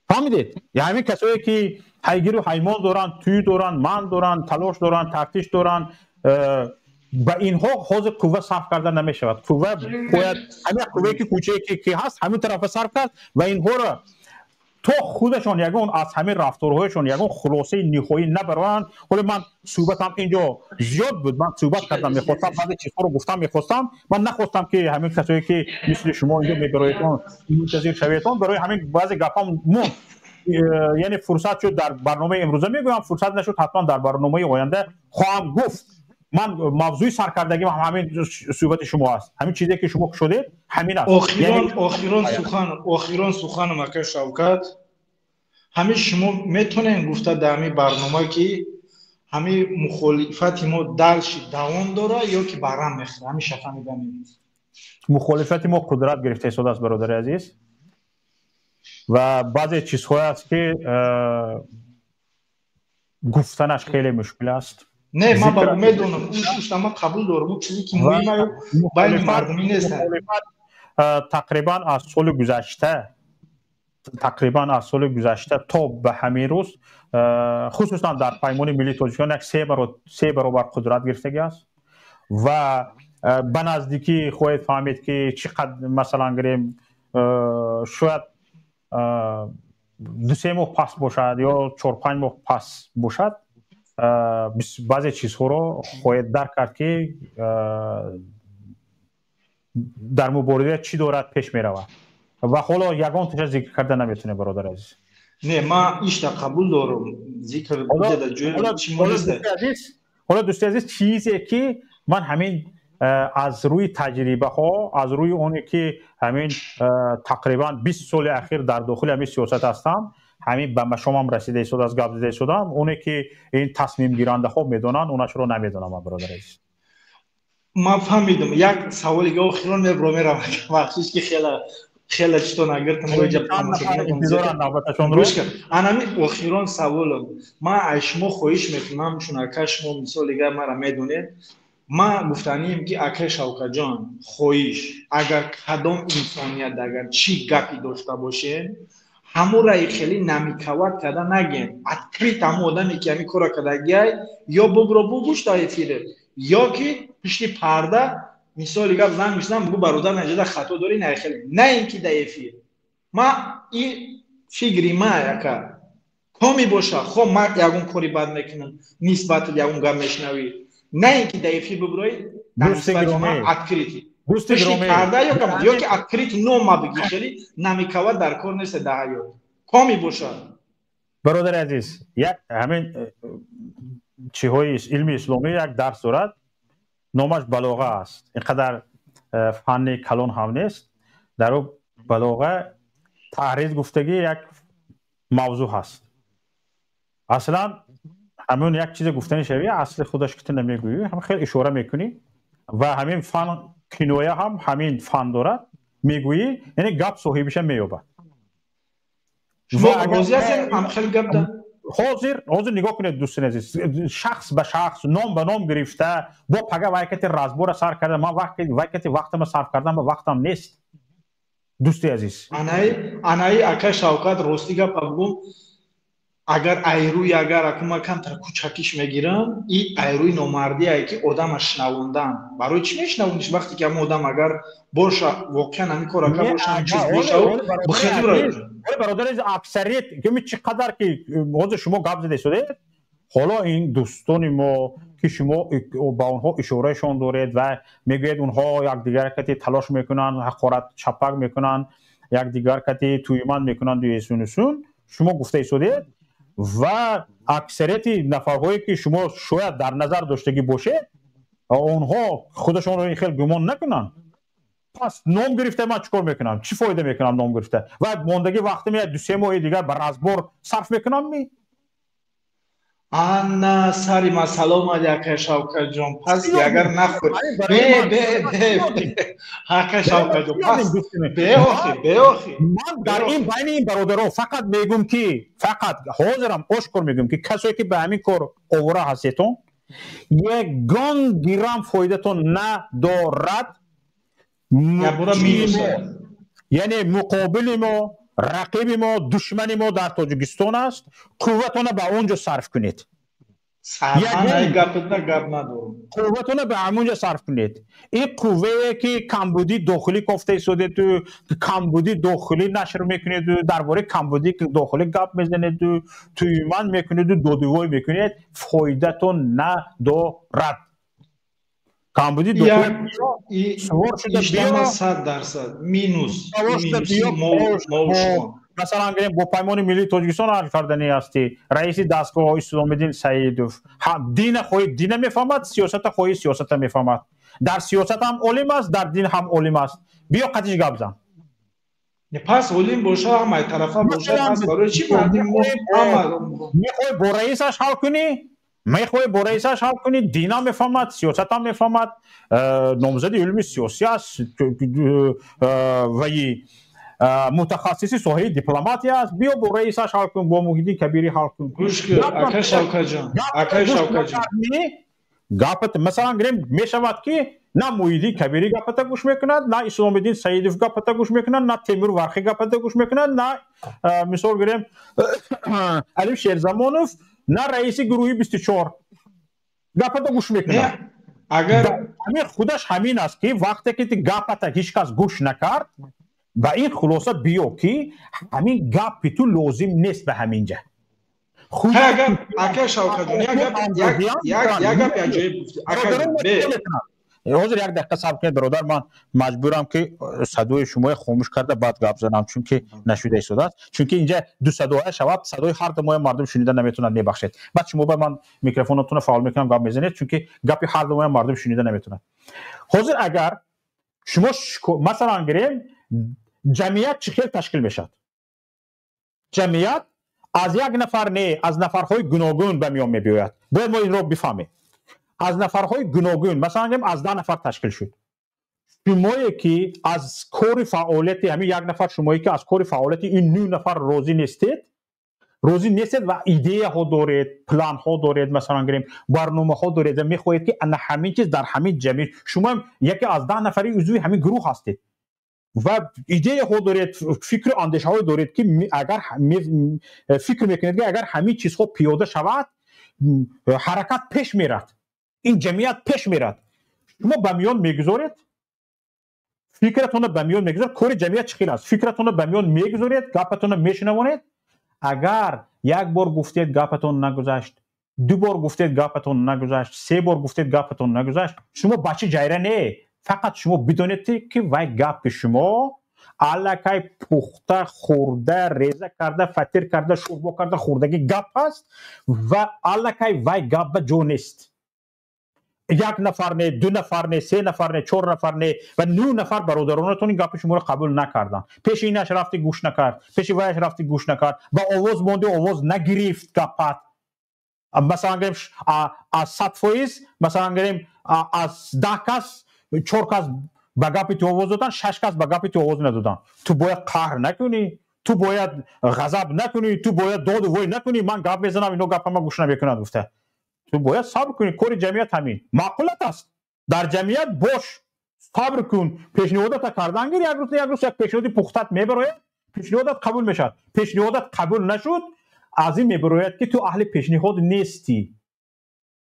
فهمیدید؟ یا همین کسایی که هیگیر و حیمان دارن، توی دارن، من دارن، تلاش دارن، تفتیش دارن، به اینها حوض قوه صرف کردن نمی شود. قوه باید همین قوه که کوچکی که هست همین طرف صرف کرد و اینها را تو خودشون یگون از همین رفتارهایشون یگون خلاصه نهایی نبرن. ولی من صحبتم اینجا زیاد بود، من صحبت کردم، میخواستم بعضی چیزها رو گفتم، میخواستم من نخواستم که همین کسایی که مثل شما اینجا میبرایتون منتظر شویتون برای همین بعضی گپام مون یعنی فرصت شد در برنامه امروزه میگویم، فرصت نشد حتما در برنامه آینده خواهم گفت. من موضوع سرکردگی همین صحبت شما است، همین چیزی که شما شده همین است. اخیران سخن مکه شوکت همین شما میتونین گفته در همین برنامه که همین مخالفت ما دلش دوام داره یا که برام میخوره؟ همین فهمیدم مخالفت ما قدرت گرفته شده است برادر عزیز و بعضی چیزها است که گفتنش خیلی مشکل است. نه من با میدونم اون من قبول دارم، اون چیزی که مهمه بین مردمی نیست. تقریبا از سال گذشته تا به همین روز خصوصا در پیمان ملی تاجیکستان یک 3 برابر قدرت گرفتگی است و به نزدیکی خواهید فهمید که چقدر مثلا گریم شاید 2-3 ماه پس باشد یا 4-5 ماه پس باشد بعضی چیزها رو خواهید درک کرد که در مبارزه چی دارد پیش می رود و حالا یگان تیشه ذکر کرده نمیتونه برادر عزیز. نه من ایشتا قبول دارم ذکر بوده در جوی چی مونسته. حالا دوستی عزیز چیزی که من همین از روی تجربه ها، از روی اونی که همین تقریبا 20 سال اخیر در داخل همین سیاست هستم، همین به شما هم رسیده شد از گپ زده شدم، اونی که این تصمیم گیرنده ها میدونن اونش رو نمیدونم برادر عزیز. من فهمیدم یک سوالی که اخیران میبرم وقتیش که خیلی چطور نگرتم روی جب انا اخیران سوالم من اشما خواهش میکنم چون اکش ما مثال دیگر مرا میدونه ما گفتنیم که اکه شوکت جان خواهش اگر کدام انسانیت اگر چی گپی داشته باشه همون رای خیلی نمیکوت کده نگین اتکریت همون آدمی که همی کارا کده گی یا بگرا بگوش دایی فیره یا که پشتی پرده مثال گفت زن میشنم بگو برادر نجده خطا داری نه خیلی نه اینکه دایفی ما این فکری ما یکا کمی باشه خب ما یکون کاری بد میکنم نسبت یکون گم میشنوی نه اینکه دایفی ببرای نسبت ما اتکریتی پشتی پرده یا که اتکریت نو ما بگی خیلی نمیکوه در کار نیست ده حیات کمی باشه. برادر عزیز یک همین چیهای علمی اسلامی یک درس دارد نامش بلاغه است. اینقدر فن کلان هم نیست. در اون بلاغه تعریض گفتگی یک موضوع هست. اصلا همون یک چیز گفتنی شوی اصل خودش که نمیگویی هم خیلی اشاره میکنی و همین فن کنایه هم همین فن دارد میگویی یعنی گپ صاحبش مییابد. شما راضی هستین هم خیلی گپ ده حاضر نگاه کنید دوستان عزیز شخص به شخص نام به نام گرفته با پگه وقتی رزبور سر کرده من وقتم صرف کردم به وقتم نیست دوستی عزیز. انای اکا شوکت راستی گپ بگم اگر ایروی اگر اکما کم تر کوچکیش میگیرم این ایروی نامردی ای که آدم شنوندن برای چی میشنوندش وقتی که آدم اگر باشه واقعا همین کارا که باشه چیز باشه بخیلی برای برادر از اکثریت که می چقدر که موضوع شما گپ زده شده حالا این دوستان ما که شما با اونها اشارهشون دارید و میگوید اونها یک دیگر کتی تلاش میکنن حقارت چپک میکنن یک دیگر کتی تویمان میکنن دویسونسون شما گفته شده و اکثریت نفرهایی که شما شاید در نظر داشتگی باشه اونها خودشون رو خیلی گمان نکنن پس نام گرفته من چیکار میکنم؟ چی فایده میکنم نام گرفته؟ و ماندگی وقتی میاد 2-3 ماه دیگر بر ازبار صرف میکنم می؟ Анна Сарима салом алейка Шавкат ҷон. Пас агар нахӯр ҳака Шавкат ҷон. Пас беохӣ. من در این بین این برادرها فقط میگم که فقط حاضرم اشکر میگم که کسایی که به همین کار آوره هستیتون یگان گرم فایدهتون ندارد. یعنی مقابل ما، رقیب ما، دشمن ما در تاجیکستان است. قوتون به اونجا صرف کنید. قوتون به همونجا صرف کنید. این قوه که کمبودی داخلی گفته شده تو کمبودی داخلی نشر میکنید، درباره کمبودی داخلی گپ میزنید، تو ایمان میکنید و دودوای میکنید، فایدهتون ندارد. کمبودی داخلی سوار شده بیا 100% مینوس مثلا اگر با پیمان ملی تاجیکستان حل کردنی هستی، رئیس دستگاه اسلام‌الدین سیدوف دین خواهی دین میفهمد، سیاست خواهی سیاست میفهمد. در سیاست هم علم است، در دین هم علم است. بیا قطعش گپ بزن. پس علم باشه همه طرفا باشه. پس برای چی مردم میخوای با رئیسش حل کنی؟ میخوای با رئیسش حل کنی؟ دینا میفهمد، سیاست هم میفهمد، نامزد علمی سیاسی است و متخصصی ساحه دیپلماتی است. بیا با رئیسش حل کن، با محیدین کبیری حل کن. گوش کن اکا شوکت جان، اکا شوکت جان گپت مثلا گریم میشود که نه محیدین کبیری گپت گوش میکند، نه اسلام‌الدین سیدوف گپت گوش میکند، نه تیمور ورخی گپت گوش میکند، نه مثال گریم علی شیرزمانوف، نه رئیس گروهی 24 گپت گوش میکند. اگر همین خودش همین است که وقتی که گپت هیچ کس گوش نکرد با این خلاصه بیا که همین گپ تو لازم نیست به همینجا. اگر شوکت جان یک گپ عجیب گفتی. حاضر یک دقیقه صبر کنید برادر، من مجبورم که صدای شما خاموش کرده بعد گپ زنم چون که نشده ایستاده است، چون که اینجا دو صدای شود صدای هر دو مردم شنیده نمیتونن میبخشید. بعد شما به من میکروفونتون فعال میکنم گپ میزنید چون که گپ هر دو مردم شنیده نمیتونن. حاضر اگر شما مثلا گریم جمعیت چه خیلی تشکیل میشد؟ جمعیت از یک نفر نه، از نفرهای گوناگون به میان میبیاید. باید ما این رو بفهمیم. از نفرهای گوناگون مثلا از 10 نفر تشکیل شد. شمایی که از کار فعالیت همین یک نفر، شمایی که از کار فعالیت این 9 نفر راضی نیستید و ایده ها دارید، پلان ها دارید، مثلا گریم برنامه ها دارید و میخواهید که همین چیز در همین جمعیت، شما یکی از 10 نفری عضو همین گروه هستید و ایده ها دارید، فکر اندیشه های دارید که اگر فکر میکنید که اگر همین چیزها پیاده شود حرکت پیش میرد، این جمعیت پیش میرد. شما به میان میگذارید، فکرتون به میان میگذارید، کار جمعیت چی است، فکرتون به میان میگذارید، گپتون میشنوانید. اگر یک بار گفتید گپتون نگذشت، 2 بار گفتید گپتون نگذشت، 3 بار گفتید گپتون نگذشت، شما بچه جایره نه، فقط شما بدونید که وای گپ شما الکی پخته خورده ریزه کرده فطیر کرده شوربا کرده خوردگی گپ است و الکی وای گپ به جو نیست. 1 نفر نه، 2 نفر نه، 3 نفر نه، 4 نفر نه و 9 نفر برادرانتون این گپ شما رو قبول نکردن. پیش اینش رفتی گوش نکرد، پیش وایش رفتی گوش نکرد، با آواز مونده آواز نگرفت گپت. مثلا گریم از 100% مثلا گریم از 10 کس 4 کس به گپ تو آواز دادن، 6 کس به گپ تو آواز ندادن. تو باید قهر نکنی، تو باید غضب نکنی، تو باید داد و وای نکنی. من گپ میزنم اینو گپ ما گوش نمیکنه گفته. تو باید صبر کنی. کار جمعیت همین معقولت است. در جمعیت باش، صبر کن. پیشنهادات کردن گیر یک روز یک پیشنهادی پختت میبره، پیشنهادات قبول میشد. پیشنهادات قبول نشد، از این میبره که تو اهل پیشنهاد نیستی.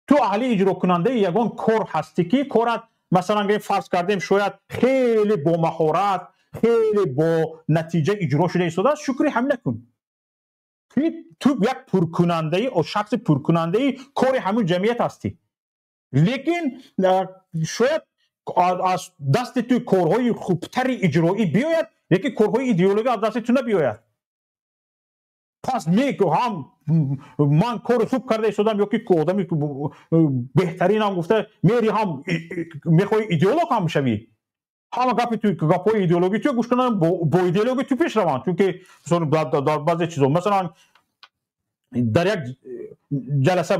تو اهل اجرا کننده یگان کار هستی که کارت مثلا اگه فرض کردیم شاید خیلی با مهارت، خیلی با نتیجه اجرا شده ایستاده است، شکری هم نکن. تو یک پرکننده او شخص پرکننده کار همون جمعیت هستی، لیکن شاید از دست تو کارهای خوبتر اجرایی بیاید، لیکن کارهای ایدئولوژی از دست تو نبیاید. پس میگو هم من کار خوب کرده ایستادم یا که آدمی بهترین هم گفته میری هم میخوای ایدئولوژ هم شوی. همه گپای ایدئولوژی تو گوش کنن با ایدئولوژی تو پیش روان، چون که مثلا در بعضی چیزا مثلا در یک جلسه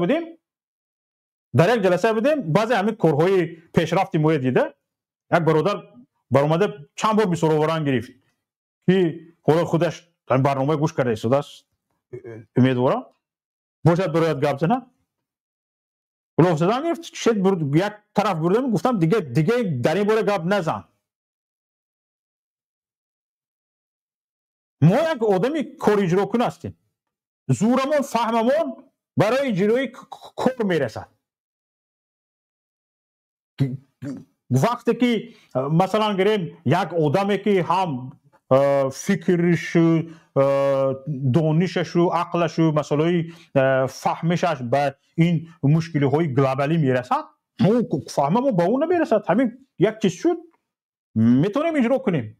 بودیم بعضی همین کارهای پیشرفتی ما دیده، یک برادر برآمده چند بار بی‌سرووران گرفت که خودش این برنامه گوش کرده است، امیدوارم باشد برایت گپ زنه. ولی صدا گرفت شد یک طرف بردم گفتم دیگه در این باره گپ نزن. ما یک آدمی کار اجرا کن هستیم، زورمون فهممون برای اجرای کار میرسد. وقتی که مثلا گریم یک آدمی که هم فکرش دانشش و عقلش و مسئله فهمشش به این مشکلی های گلوبالی میرسد، ما فهممون به اون نمیرسد. همین یک چیز شد میتونیم اجرا کنیم.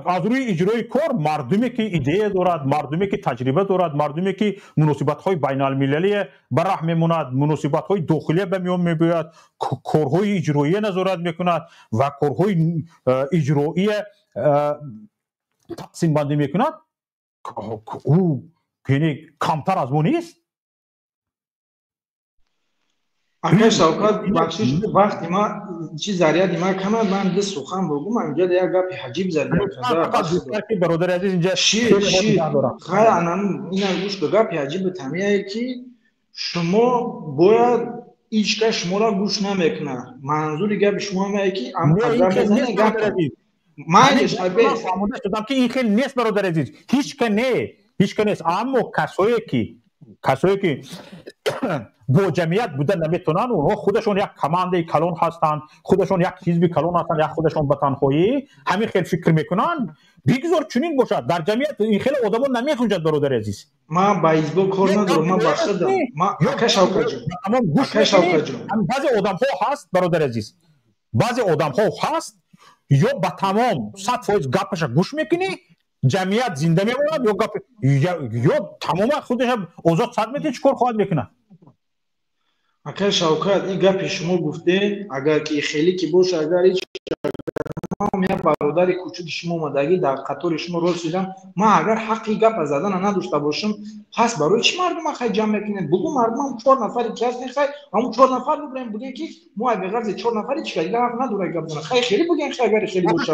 از روی اجرای کار مردمی که ایده دارد، مردمی که تجربه دارد، مردمی که مناسبت های بین المللی براه میموند، مناسبت های داخلی به میان میباید، کارهای اجرایی نظارت میکند و کارهای اجرایی تقسیم بندی میکند، او یعنی کمتر از ما نیست. اگر شوکت بخشش وقتی ما چیز زریعه ما کم من ده سخن بگم اینجا یک گپ عجیب زدم که برادر عزیز اینجا شیر خیلی انم این گوش به گپ عجیب تمیه که شما باید هیچ کس شما را گوش نمیکنه. منظور گپ شما میگه که ام قدم بزنه گپ معنیش ابد شدم که این خیلی نیست برادر عزیز، هیچ که نیست. اما کسایی که با جمعیت بودن نمیتونن، اونها خودشون یک کمانده کلون هستن، خودشون یک حزب کلون هستن، یک خودشون به تنهایی همین خیلی فکر میکنن. بگذار چنین باشد، در جمعیت این خیلی آدمون نمیخونجد برادر عزیز. ما با حزب کار ندارم، ما بخشدم ما کشاوکه بعضی آدم ها هست برادر عزیز، بعضی آدم ها هست یا به تمام 100% گپش گوش میکنی، جمعیت زنده میموند، یا تمام خودش اوضاع صد میتونه چیکار خواهد میکنه. اگر شوکت این گپ شما گفته اگر که خیلی که باشه، اگر هیچ ما یک برادر کوچک شما اومدگی در قطار شما رسیدم، ما اگر حقی گپ زدن نداشته باشم، پس برای چی مردم خیلی جمع میکنید؟ بگو مردم هم 4 نفری که هست نخیر، همون 4 نفر بگیم بگین که ما اگه غرض 4 نفری چیکار دیگه حق نداره گپ بزنه. خیلی بگین اگر خیلی باشه.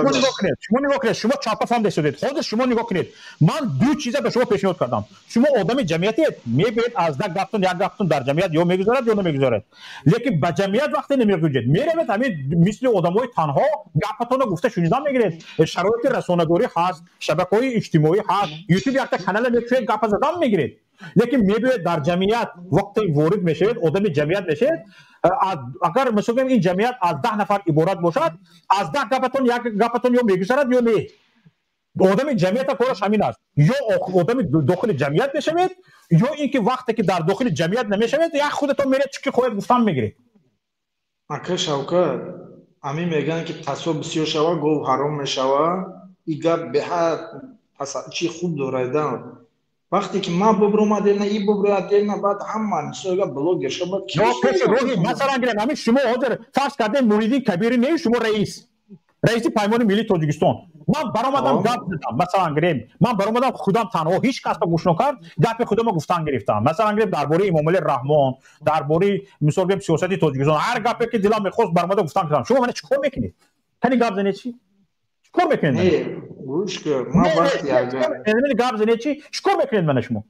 شما نگاه کنید، شما چاپ فهم داشتید، خود شما نگاه کنید. من دو چیزا به شما پیشنهاد کردم. شما آدم جمعیتی میبینید از یک گپتون در جمعیت یا میگذارد یا نمیگذارد، لیکن با جمعیت وقتی نمیگوید میرید همین مثل آدمای تنها گپتون گفته شنیدن میگیرید. شرایط رسانه‌داری هست، شبکه‌های اجتماعی هست، یوتیوب یک کانال میتونید گپ زدن میگیرید، لیکن میبینید در جمعیت وقتی وارد میشید، آدم جمعیت میشید، اگر مثلا این جمعیت از 10 نفر عبارت باشد، از 10 گپتون یک گپتون یا میگذارد یا نه. آدم جمعیت کارش همین است، یا آدم داخل جمعیت میشوید یا اینکه وقتی که در داخل جمعیت نمیشوید یا خودتون میرید چی که خودت گفتم میگیرید. اکه شوکت امی میگن که تصویر بسیار شوه گو حرام میشوه، این گپ به حد چی خوب داره. وقتی که ما ببرم دل نه ای ببرم دل نه بعد هم مثلا بلاگر شما کی مثلا گرم همین شما حاضر فرض کردین مریدی کبیر نه شما رئیس پیمان ملی تاجیکستان، من برآمدم گپ زدم، مثلا گریم من برآمدم خودم تنها هیچ کس گوش نکرد گپ خودم گفتن گرفتم، مثلا گریم درباره امام علی رحمان، درباره مثلا گریم سیاست تاجیکستان، هر گپی که دلم میخواست برآمدم گفتم کردم. شما من چیکار میکنید؟ تنی گپ زنید چی؟ چیکار میکنید؟ نه گوش کن ما وقتی اگر گپ زنید چی؟ چیکار میکنید من شما؟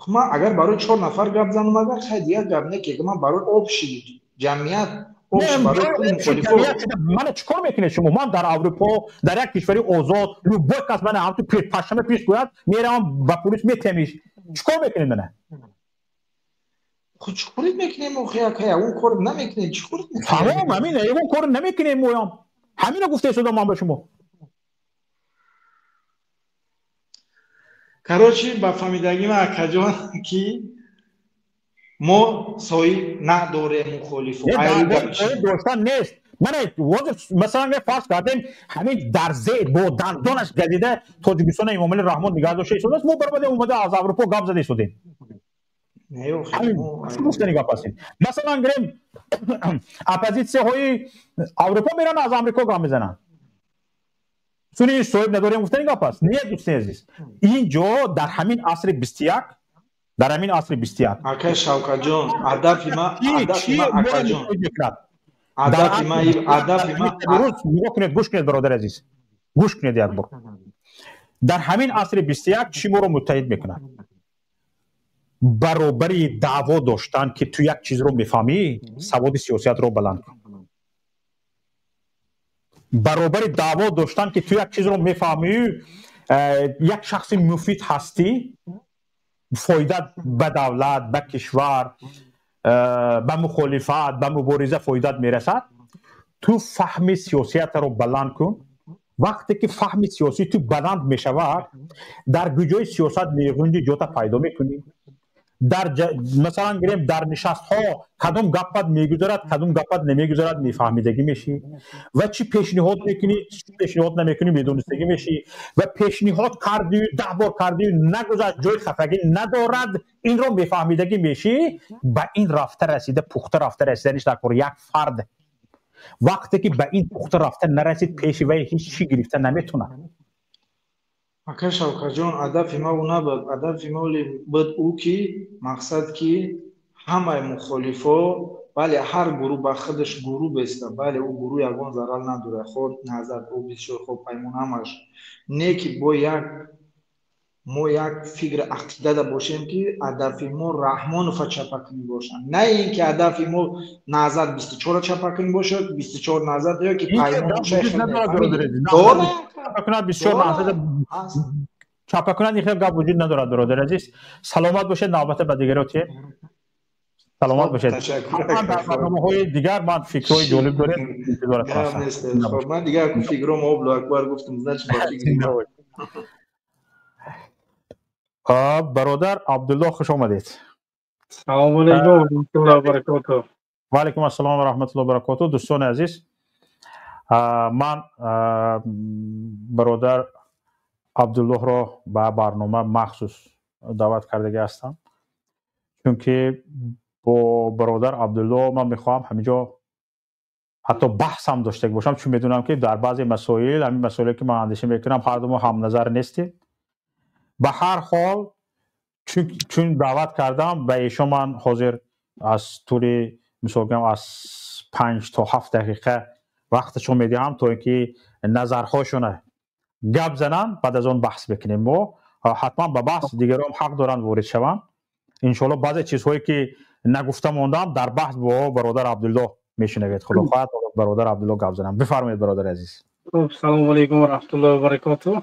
ما اگر برای 4 نفر گپ زنم اگر خیلی گپ نکه من برای آب شید جمعیت من چیکار میکنید شما؟ من در اروپا در یک کشوری آزاد رو با کس من هم تو پرچم پیش گوید میرم با پلیس میتمیش، چیکار میکنید من؟ خود چیکار میکنیم اون کار نمیکنید چیکار میکنید؟ تمام همینه، اون کار نمیکنیم مویام همینو گفته شدم من به شما. کراچی با فهمیدگی من اکجان که ما سایی نداره مخالف دوستان نیست. من مثلا فرض کردیم همین در زید با دندانش گزیده تاجیکستان امام علی رحمان نگاه داشته شده است، ما برآمده اومده از اروپا گپ زده شدیم. نه همین گفتنی گپ است. مثلا گریم اپوزیسیون های اروپا میرن از آمریکا گام میزنن. چون صاحب نداریم گفتن گپ است. نه دوستان عزیز، اینجا در همین عصر 21 آقای شوکت جان، هدف ما آقا جان، هدف ما گوش کنید برادر عزیز، گوش کنید یک بار. در همین عصر 21 چی ما رو متحد میکنه؟ برابری دعوا داشتن که تو یک چیز رو میفهمی، سواد سیاست رو بلند کن. برابری دعوا داشتن که تو یک چیز رو میفهمی، یک شخص مفید هستی، فایده به دولت، به کشور، به مخالفت، به مبارزه فایدت میرسد، تو فهم سیاست رو بلند کن. وقتی که فهم سیاسی تو بلند میشود، در گوجای سیاست میگویی جوتا پیدا میکنی. مثلا گریم در نشست ها کدوم گپت میگذارد کدوم گپت نمیگذارد میفهمیدگی میشی و چی پیشنهاد میکنی چی پیشنهاد نمیکنی میدونستگی میشی و پیشنهاد کردی 10 بار کردی نگذشت جای خفگی ندارد، این رو میفهمیدگی میشی. به این رفته رسیده، پخته رفته رسیدنش در کار یک فرد. وقتی که به این پخته رفته نرسید، پیشوی هیچ چی گرفته نمیتونه. آقای شوکت جان، هدف ما او نبود. هدف ما بود او که مقصد که همه مخالفا، بله هر گروه به خودش گروه بسته، بله او گروه یگان ضرر نداره، خود نظر او بسیار خوب پیمون همش نه که با ما یک فکر عقیده باشیم که هدف ما رحمان و چپکنی باشن، نه اینکه هدف ما نظر 24 چپکنی باشد، 24 نظر یا که پیمان شیخ داره چپکنه 24 نظر چپکنه دیگه گپ وجود نداره. برادر عزیز سلامت باشید، نوبت به دیگراتیه. سلامت باشید. در برنامه‌های دیگر من فکرای جالب داریم انتظارت هستم. خب من دیگه فکرام الله اکبر گفتم زدش با فکر. برادر عبدالله خوش آمدید. سلام علیکم و رحمت الله و برکاته. و علیکم السلام و رحمت الله و برکاته. دوستان عزیز، من برادر عبدالله را به برنامه مخصوص دعوت کرده هستم، چون که با برادر عبدالله من میخوام همینجا حتی بحث هم داشته باشم، چون میدونم که در بعضی مسائل، همین مسائلی که من اندیشه میکنم، هر دو ما هم نظر نیستیم. به هر حال چون دعوت کردم به ایشان، من حاضر از طول مثلا از 5 تا 7 دقیقه وقتشون میدیم تا اینکه نظرهاشون گپ زنن، بعد از اون بحث بکنیم. ما حتما به بحث دیگران حق دارن وارد شوند. ان شاء الله بعضی چیزهایی که نگفته موندم در بحث با برادر عبدالله میشنوید. خدا خواهد برادر عبدالله گپ زنم. بفرمایید برادر عزیز. سلام علیکم و رحمت الله و برکاته.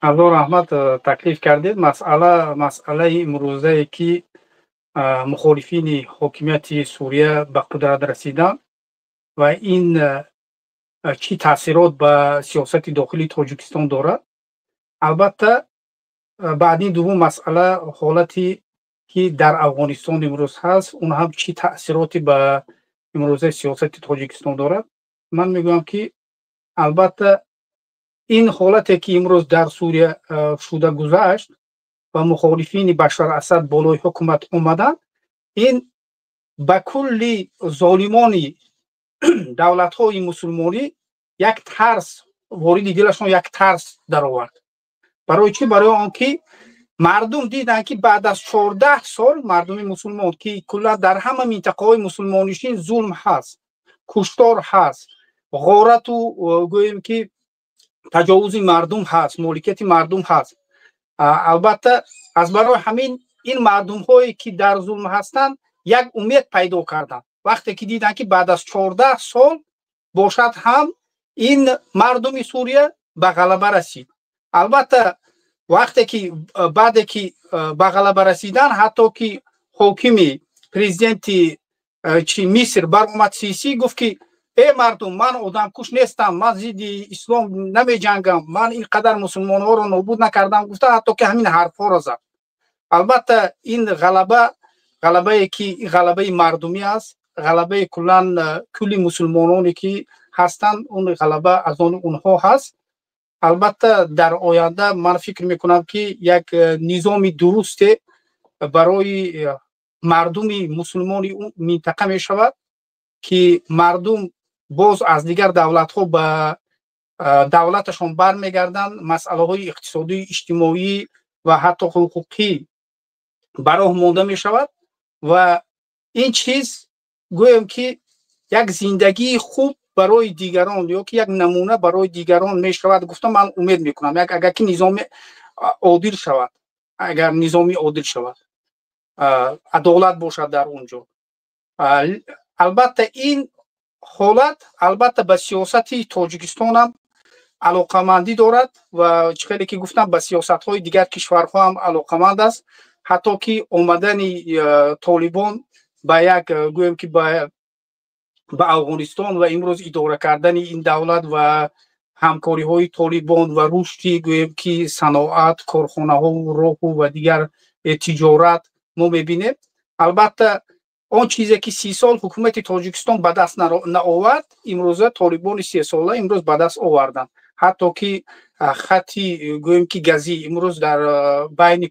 الله رحمت تکلیف کردید. مسئله امروزه که مخالفین حاکمیت سوریه به قدرت رسیدن و این چی تاثیرات به سیاست داخلی تاجیکستان دارد. البته بعد این دوم مسئله حالتی که در افغانستان امروز هست، اون هم چی تاثیراتی به امروزه سیاست تاجیکستان دارد. من میگم که البته این حالتی که امروز در سوریه شده گذشت و مخالفین بشار اسد بالای حکومت اومدن، این به کلی ظالمانی دولت های مسلمانی یک ترس وارد دلشون، یک ترس در آورد. برای چی؟ برای آنکه مردم دیدن که بعد از 14 سال مردم مسلمان که کلا در همه منطقه های مسلمانشین ظلم هست، کشتار هست، غارت و گوییم که تجاوز مردم هست، مالکیت مردم هست. البته از برای همین این مردم هایی که در ظلم هستند یک امید پیدا کردن. وقتی که دیدن که بعد از 14 سال باشد هم این مردم سوریه به غلبه رسید. البته وقتی که بعد که به غلبه رسیدن، حتی که حاکم پرزیدنت مصر برآمد سیسی گفت که ای مردم، من آدم کش نیستم، من ضد اسلام نمی جنگم، من اینقدر مسلمان ها رو نابود نکردم، گفته حتی که همین حرف ها را زد. البته این غلبه که غلبه مردمی است، غلبه کلی مسلمانانی که هستند، اون غلبه از اونها هست. البته در آینده من فکر میکنم که یک نظام درست برای مردم مسلمانی اون منطقه می شود که مردم باز از دیگر دولت ها به دولتشان برمیگردند، مسئله های اقتصادی، اجتماعی و حتی حقوقی براه مانده می شود و این چیز گویم که یک زندگی خوب برای دیگران یا که یک نمونه برای دیگران می شود. گفتم من امید میکنم اگر که نظام عادل شود، اگر نظامی عادل شود، عدالت باشد در اونجا. البته این حالت البته به سیاست تاجیکستان هم علاقمندی دارد و چیزی که گفتم به سیاست های دیگر کشورها هم علاقمند است. حتی که آمدن طالبان به یک گویم که به افغانستان و امروز اداره کردن این دولت و همکاری های طالبان و رشدی گویم که صنعت، کارخانه ها، راه و دیگر تجارت ما میبینیم. البته آن چیزی که 30 سال حکومت تاجیکستان به دست نآورد، امروز طالبان 30 ساله امروز به دست آوردند. حتی که خطی گویم که گازی امروز در بین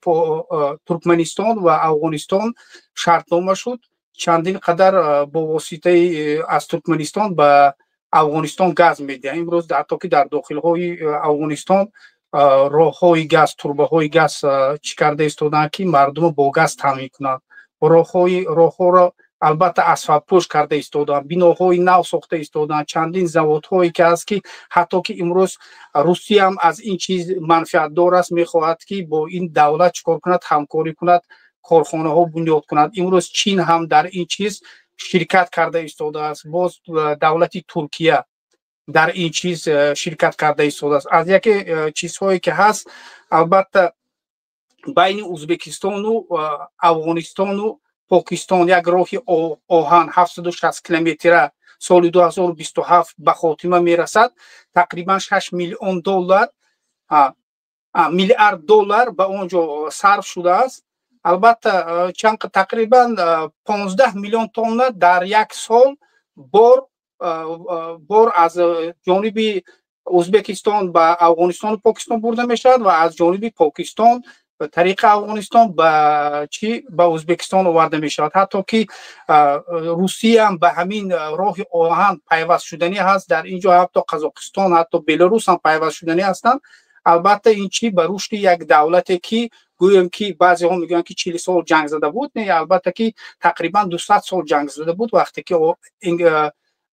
ترکمنستان و افغانستان شرطنامه شد، چندین قدر با واسطه از ترکمنستان به افغانستان گاز میده. امروز حتی که در داخل های افغانستان راه های گاز، توربه های گاز چی کرده استودن که مردم با گاز تامین کنند. راه ها را البته اسفاب پوش کرده استودن، بیناهای نو ساخته استودن، چندین زوادهایی که است که حتی که امروز روسیه هم از این چیز منفعت دار است، میخواهد که با این دولت چیکار کند، همکاری کند، کارخانه ها بنیاد کند. امروز چین هم در این چیز شرکت کرده ایستاده است، باز دولت ترکیه در این چیز شرکت کرده ایستاده است. از یک چیزهایی که هست البته بین ازبکستان و افغانستان و پاکستان یک راه آهن 760 کیلومتره سال 2027 به خاتمه میرسد. تقریبا 6 میلیون دلار میلیارد دلار به اونجا صرف شده است. البته تقریبا 15 میلیون تن در یک سال بار از جانب ازبکستان به افغانستان و پاکستان برده می شود و از جانب پاکستان به طریق افغانستان به ازبکستان آورده می شود. حتی که روسیه هم به همین راه آهن پیوست شدنی هست، در اینجا حتی قزاقستان، حتی بلاروس هم پیوست شدنی هستند. البته این چی به رشد یک دولتی که گویم که بعضی ها میگن که 40 سال جنگ زده بود، نه، البته که تقریبا 200 سال جنگ زده بود. وقتی که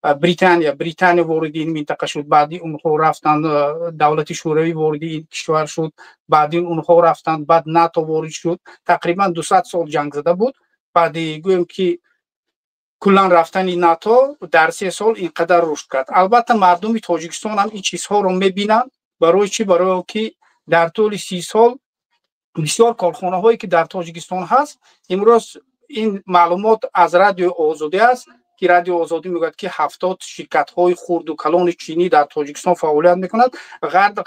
بریتانیا وارد این منطقه شد، بعدی اونها رفتن، دولت شوروی وارد این کشور شد، بعدی اونها رفتن، بعد ناتو وارد شد، تقریبا 200 سال جنگ زده بود. بعدی گویم که کلا رفتن ناتو در 3 سال اینقدر رشد کرد. البته مردم تاجیکستان هم این چیزها رو میبینن. برای چی؟ برای که در طول 30 سال بسیار کارخانه هایی که در تاجیکستان هست، امروز این معلومات از رادیو آزادی است که رادیو آزادی میگوید که 70 شرکت های خرد و کلان چینی در تاجیکستان فعالیت میکند.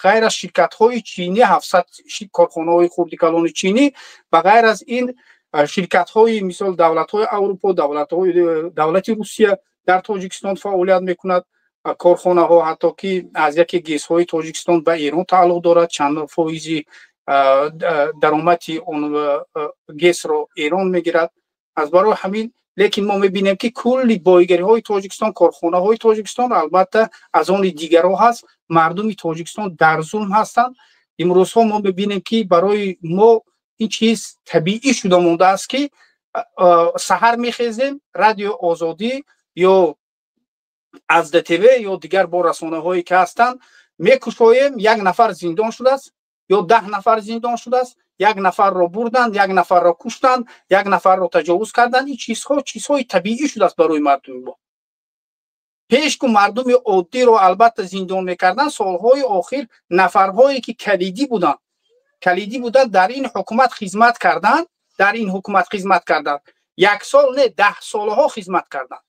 غیر از شرکت های چینی 700 کارخانه های خرد و کلان چینی و غیر از این شرکت های مثل دولت های اروپا، دولت روسیه در تاجیکستان فعالیت میکند. کارخانه ها حتی که از یکی گیس های تاجیکستان به ایران تعلق دارد، چند فایزی درآمدی اون گیس رو ایران میگیرد. از برای همین لیکن ما میبینیم که کلی بایگری های تاجیکستان، کارخانه های تاجیکستان البته از آن دیگرها هست، مردم تاجیکستان در ظلم هستند. امروز ها ما میبینیم که برای ما این چیز طبیعی شده مونده است که سحر میخیزیم رادیو آزادی یا از دتیوی یا دیگر با رسانه هایی که هستند میکشویم، یک نفر زندان شده است یا 10 نفر زندان شده است، یک نفر را بردند، یک نفر را کشتند، یک نفر را تجاوز کردند. این چیزهای طبیعی شده است برای مردم ما. پیش که مردم عادی را البته زندان میکردن، سالهای آخر نفرهایی که کلیدی بودند در این حکومت خدمت کردند، 1 سال نه 10 سالها خدمت کردند.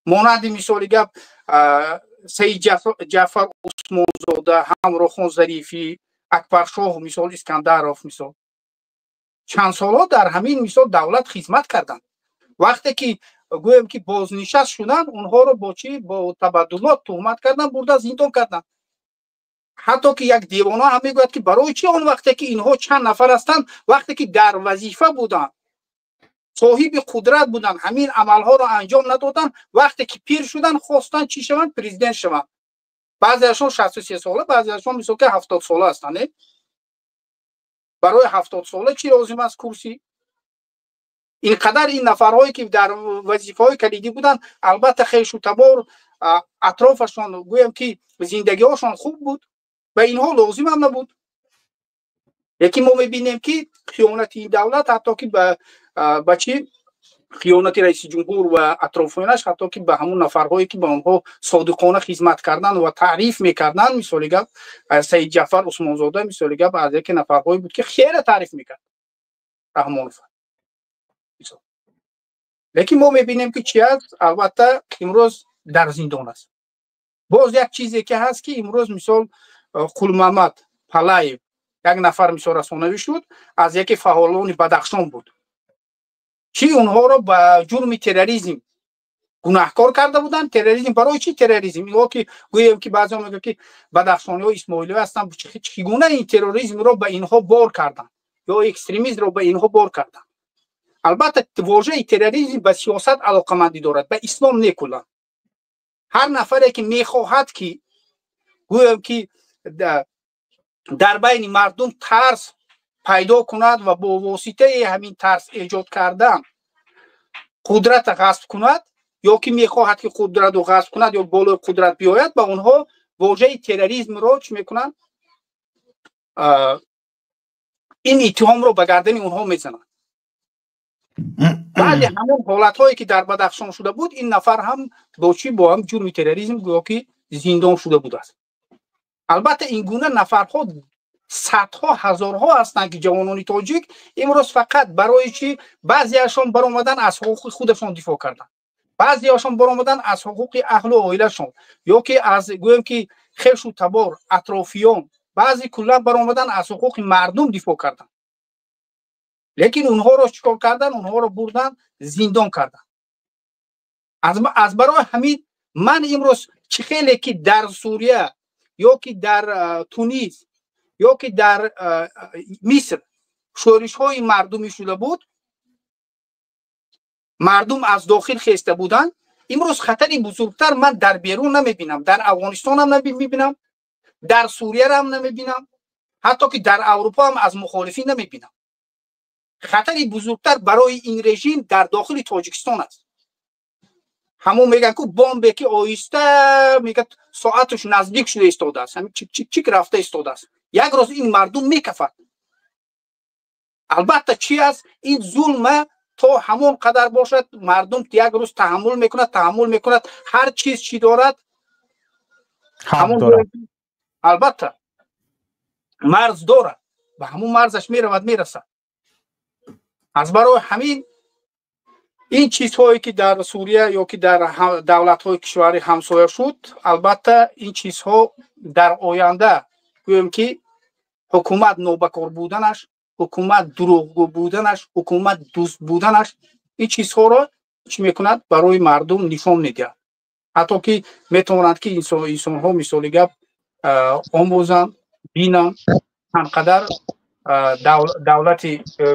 مانند مثال گپ سید جعفر عثمان زاده، همراخان ظریفی، اکبر شاه، مثال اسکندرов، مثال چند سالها در همین مثال دولت خدمت کردند. وقتی که گویم که بازنشست شدند، اونها رو با تبادلات تهمت کردن، برده زندان کردن. حتی که یک دیوانه هم میگوید که برای چی اون وقتی که اینها چند نفر هستند، وقتی که در وظیفه بودند صاحب قدرت بودن، همین عملها را انجام ندادن. وقتی که پیر شدن خواستن چی شوند؟ پرزیدنت شوند. بعضیشون 63 ساله، بعضیشون مثل که 70 ساله هستند. برای 70 ساله چی لازم است کرسی؟ اینقدر این نفرهایی که در وظیفه‌های کلیدی بودن، البته خیش و تبار اطرافشان گویم که زندگی‌هاشون خوب بود و اینها لازم هم نبود. یکی ما می‌بینیم که خیانت این دولت حتی که به چی خیانت رئیس جمهور و اطرافیانش، حتی که به همون نفرهایی که به آنها صادقانه خدمت کردن و تعریف می‌کردن، مثال گپ سید جعفر عثمانزاده، مثال گپ از یک نفرهایی بود که خیلی تعریف می‌کرد رحمان. لیکن ما می‌بینیم که چی است؟ البته امروز در زندان است. باز یک چیزی که هست که امروز مثال قول محمد پلای یک نفر مثال رسانه‌ای شد، از یک فعالان بدخشان بود. چی اونها را به جرم تروریسم گناهکار کرده بودن. تروریسم برای چی تروریسم؟ اینها که گویم که بعضی میگن که بدخشانی‌ها اسماعیلی هستن، چگونه این تروریسم را به اینها بار کردن یا اکستریمیسم را به اینها بار کردن. البته واژه تروریسم به سیاست علاقه‌مندی دارد، به اسلام نه کلا. هر نفری که میخواهد که گویم که در بین مردم ترس پیدا کند و با واسطه همین ترس ایجاد کردن قدرت غصب کند، یا که میخواهد که قدرت رو غصب کند یا بالای قدرت بیاید، با اونها واژه تروریسم رو چی میکنن؟ این اتهام رو به گردن اونها میزنن. بعد همون حالت هایی که در بدخشان شده بود، این نفر هم با چی با هم جرم تروریسم گویا که زندان شده بود است. البته این گونه نفرها صدها هزارها هستند که جوانان تاجیک امروز فقط برای چی بعضیاشون برآمدن از حقوق خودشون دفاع کردن، بعضیاشون برآمدن از حقوق اهل و عائلهشون، یا که از گویم که خیش و تبار اطرافیان، بعضی کلا برآمدن از حقوق مردم دفاع کردن. لیکن اونها رو چیکار کردن؟ اونها رو بردن زندان کردن. از برای همین من امروز چه خیلی که در سوریه یا که در تونس یا که در مصر شورش های مردمی شده بود، مردم از داخل خسته بودن، امروز خطری بزرگتر من در بیرون نمیبینم، در افغانستان هم نمیبینم، در سوریه هم نمیبینم، حتی که در اروپا هم از مخالفین نمیبینم. خطری بزرگتر برای این رژیم در داخل تاجیکستان است. همون میگن که بمب که آیسته میگه ساعتش نزدیک شده ایستاده است، همین چیک چیک رفته ایستاده است. یک روز این مردم میکفد. البته چی است؟ این ظلم تا همون قدر باشد مردم یک روز تحمل میکند هر چیز چی دارد همون البته مرز دارد، به همون مرزش میرسد. از برای همین این چیزهایی که در سوریه یا که در دولت‌های کشور همسایه شد، البته این چیزها در آینده گویم که حکومت نوبکار بودنش، حکومت دروغگو بودنش، حکومت دوست بودنش، این چیزها را چی میکند؟ برای مردم نشان میدهد. حتی که میتوانند که انسان‌ها مثال گپ آموزن، بینن همقدر دولت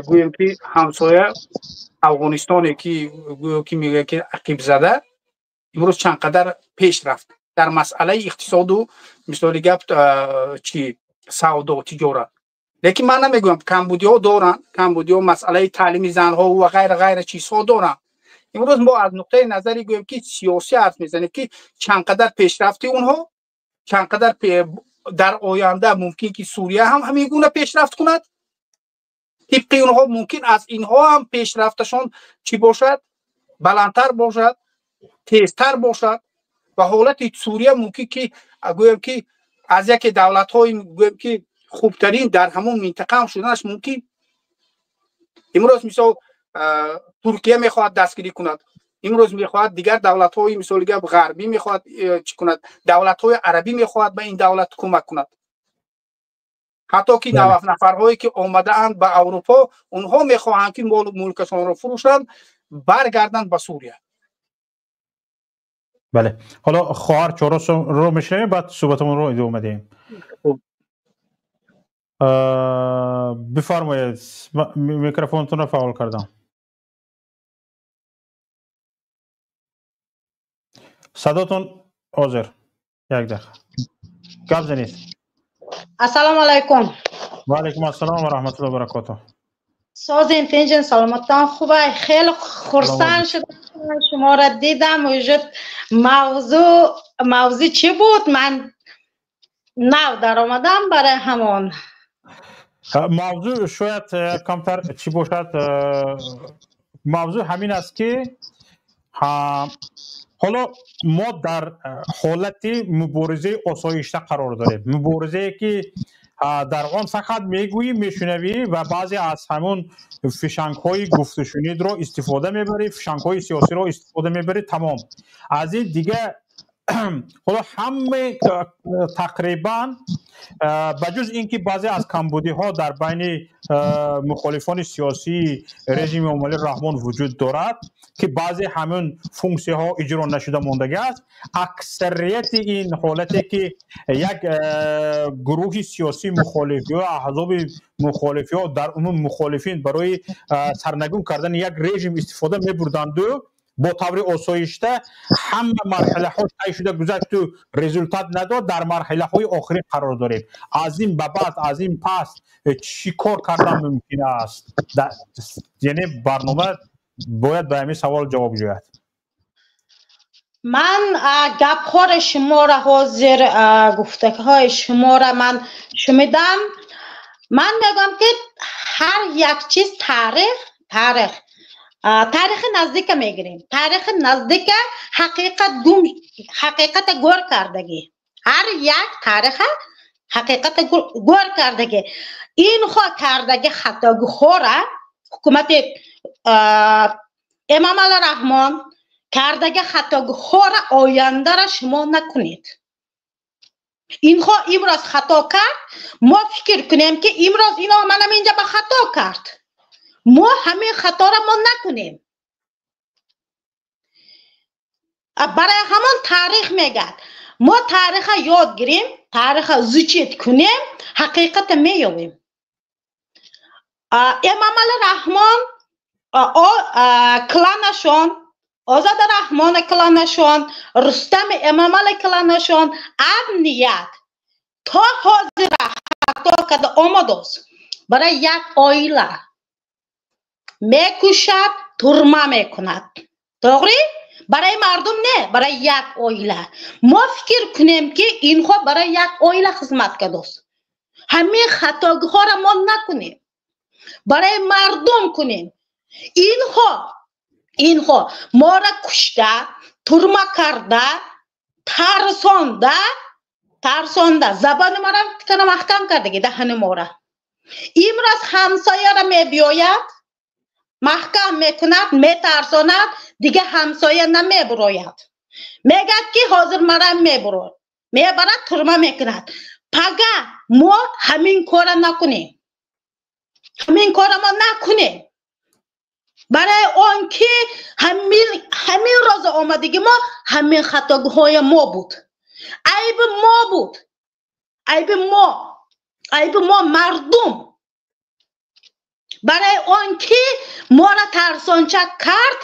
گویم که همسایه افغانستانی که گویا که میگه که عقب زده امروز چند قدر پیش رفت در مسئله اقتصاد و مثال گپ چی سودا و تجارت. لیکن من نمیگم کمبودی‌ها دارن، کمبودی‌ها مسئله تعلیم زن‌ها و غیر چیزها دارن. امروز ما از نقطه نظری گویم که سیاسی حرف میزنیم که چند قدر پیشرفتی اونها، چند قدر در آینده ممکن که سوریه هم همین گونه پیشرفت کند، طبق اونها ممکن از اینها هم پیشرفتشان چی باشد؟ بلندتر باشد، تیزتر باشد و حالت سوریه ممکن که گویم که از یک دولت‌های گویم که خوبترین در همون منطقه هم شدنش ممکن. امروز مثلا ترکیه میخواهد دستگیری کند، امروز میخواهد دیگر دولت‌های مثال غربی میخواهد چی کند، دولت‌های عربی میخواهد به این دولت کمک کند. حتی که نفرهایی که آمده اند به اروپا اونها میخواهند که ملکشان رو فروشند برگردند به سوریه. بله، حالا خواهر چهارس رو میشنیم بعد صحبتمون رو ادامه میدیم. بفرمایید، میکروفونتون رو فعال کردم. صداتون حاضر. یک دقیقه گپ زنید. السلام علیکم. و علیکم السلام و رحمت الله و برکاته. سازین فنجان سلامتان خوبه. خیلی خرسند شدم شما را دیدم. وجود موضوع چی بود؟ من نو در آمدم برای همون موضوع شاید کمتر چی باشد. موضوع همین است که حالا ما در حالت مبارزه آسایشته قرار داریم. مبارزه که در آن فقط میگویی میشنوی و بعضی از همون فشنگ های گفته شنید رو استفاده میبری، فشنگ های سیاسی رو استفاده میبری، تمام. از این دیگه حالا همه تقریبا بجز اینکه بعضی از کمبودی ها در بین مخالفان سیاسی رژیم عملی رحمان وجود دارد که بعضی همون فونکسی ها اجرا نشده ماندگی است. اکثریت این حالتی که یک گروه سیاسی مخالفی و احزاب مخالفی ها در عموم مخالفین برای سرنگون کردن یک رژیم استفاده میبردند و با طور آسایشته همه مرحله ها طی شده گذشت و رزولتات نداد. در مرحله های آخری قرار داریم. از این به بعد از این پس چی کار کردن ممکن است؟ یعنی برنامه باید به همین سوال جواب جوید. من گپ‌های شما را حاضر گفتگوهای شما را من شنیدم. من میگم که هر یک چیز تاریخ نزدیک میگیریم. تاریخ نزدیک حقیقت گور کردگی. هر یک تاریخ حقیقت گور کردگی. این خواه کردگی خطاگی خورا حکومت امام علی رحمان کردگی خطاگی خورا آینده را شما نکنید. این خواه امروز خطا کرد، ما فکر کنیم که امروز اینا منم اینجا به خطا کرد. ما همین خطا را ما نکنیم. برای همان تاریخ میگد ما تاریخ یاد گیریم، تاریخ زوچید کنیم، حقیقت میابیم. امام علی رحمان کلانشان، آزاد رحمان کلانشان، رستم امام علی کلانشان امنیت تا حاضر خطا کرده آمدوست برای یک آیله میکشد، ترمه میکند. طوری برای مردم نه، برای یک آیله. ما فکر کنیم که اینها برای یک آیله خدمت کرده است. همین خطاها را ما نکنیم، برای مردم کنیم. اینها ما را کشته، ترمه کرده، ترسانده زبان ما را محکم کرده دهن ما را. امروز همسایه را میبیاید محکم میکند، میترساند، دیگه همسایه نمیبراید. میگد که حاضر مرا میبرد، میبرد ترمه میکند. پگه ما همین کار نکنیم، همین کار ما نکنیم. برای آن که همین روز آمدگی ما همین خطاهای ما بود، عیب ما بود، عیب ما مردم. برای آن که ما را ترسانچه کرد،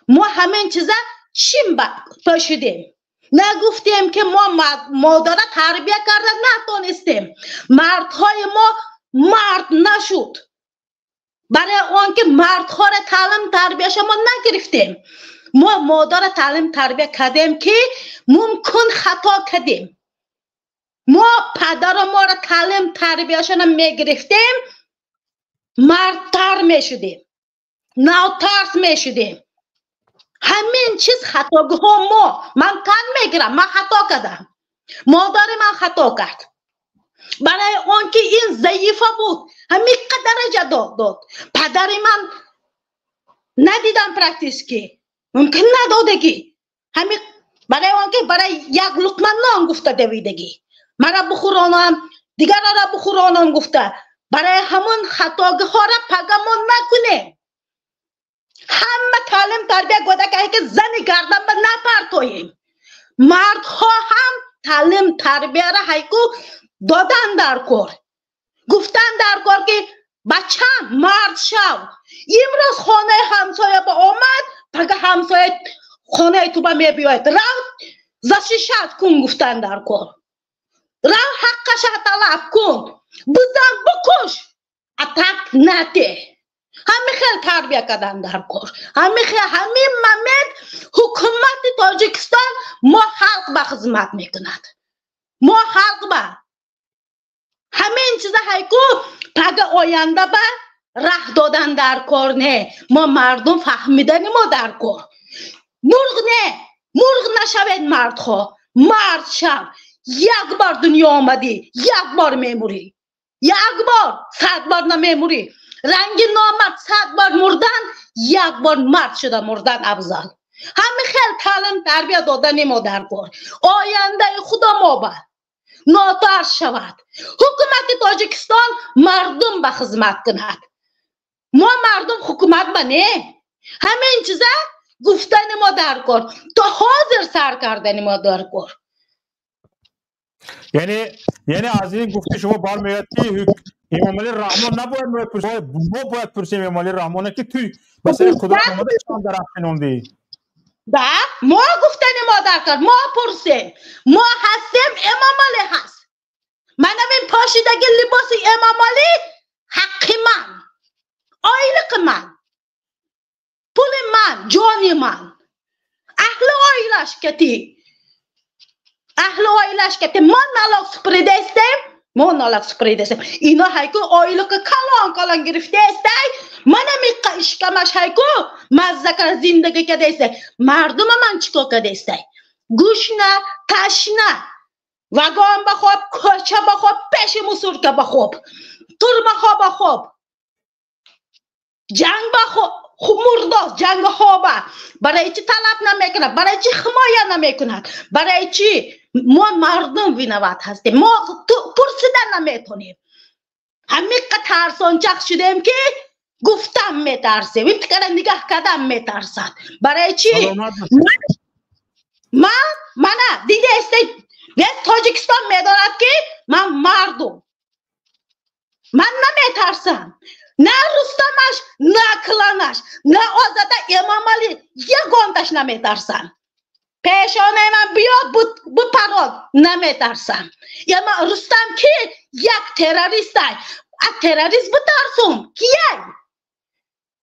ما همین چیزا چیم پاشیدیم. نگفتیم که ما مادر تربیه کردن نتونستیم، مردهای ما مرد نشد. برای آن که مردها را تعلیم تربیهش ما نگرفتیم. ما مادر تعلیم تربیه کردیم که ممکن خطا کردیم. ما پدر ما را تعلیم تربیهش نمیگرفتیم، مردتر میشدیم، نوترس میشدیم. همین چیز خطاگاه ما. من تن میگیرم، من خطا کردم، مادر من خطا کرد. برای آن که این ضعیفه بود همین قدر داد. پدر من ندیدم پرکتیس که ممکن ندادگی. همین برای آن که برای یک لقمه نان گفته دویدگی، مرا بخورانم، دیگر را بخورانم گفته. برای همون خطاگاه ها را پگمان نکنه. همه تعلیم تربیه گوده که زن گردن به نپرتویم. مردها هم تعلیم تربیه را حیکو دادن در کار، گفتن در کار که بچه مرد شو. امروز خانه همسایه با آمد، پگه همسایه خانه تو با می بیاید رفت زششت کن گفتن در کار راه حقش طلب کن بزن بکش اتک نده همه خیلی تربیه کردن در کار همه ممت حکومت تاجیکستان ما خلق به خدمت میکند ما خلق به همه این چیزا هایکو پگ آینده به راه دادن در کار نه ما مردم فهمیدن ما در کار مرغ نشوید مرد خواه مرد شو یک بار دنیا آمدی یک بار میموری یک بار 100 بار نمیموری رنگ نامرد 100 بار مردن یک بار مرد شده مردن افضل همه خیلی تعلیم تربیه دادن ما در کار آینده خدا ما با ناتار شود حکومت تاجیکستان مردم به خدمت کند ما مردم حکومت بنه همه این چیزا گفتن ما در کار تا حاضر سر کردن ما در کار یعنی از این گفته شما بار میاد که امام علی رحمان نباید پرسیم ما باید پرسیم امام علی رحمانه که توی مثلا قدرت آمده چند در افنوندی ما گفتن ما در کار ما پرسیم ما هستیم امام علی هست من این پاشیدگی لباس امام علی حق من آیلق من پول من جان من اهل آیلش کتی ما نالک سپریده استیم اینا هایکو آیلق کلان گرفته استی من می اشکمش هایکو مزدکر زندگی کده استی مردم من چیکار کده استی گوش نه تشنه وگان بخواب کوچه بخواب پیش مسورکه بخواب ترمه بخواب جنگ بخواب مرداز جنگ خوابه برای چی طلب نمیکند برای چی حمایت نمیکند برای چی ما مردم وینوات هستیم ما پرسیدن نمیتونیم همه ترسانچق شدیم که گفتم میترسیم این تکرار نگاه کردم میترسد برای چی من دیده استی تاجیکستان میداند که من مردم من نمیترسم نه رستمش نه کلانش نه آزاده امام علی یگانتش نمیترسم پیشانه من بیاد بپراد نمیترسم یا من رستم که یک تروریست از تروریست بترسم کیه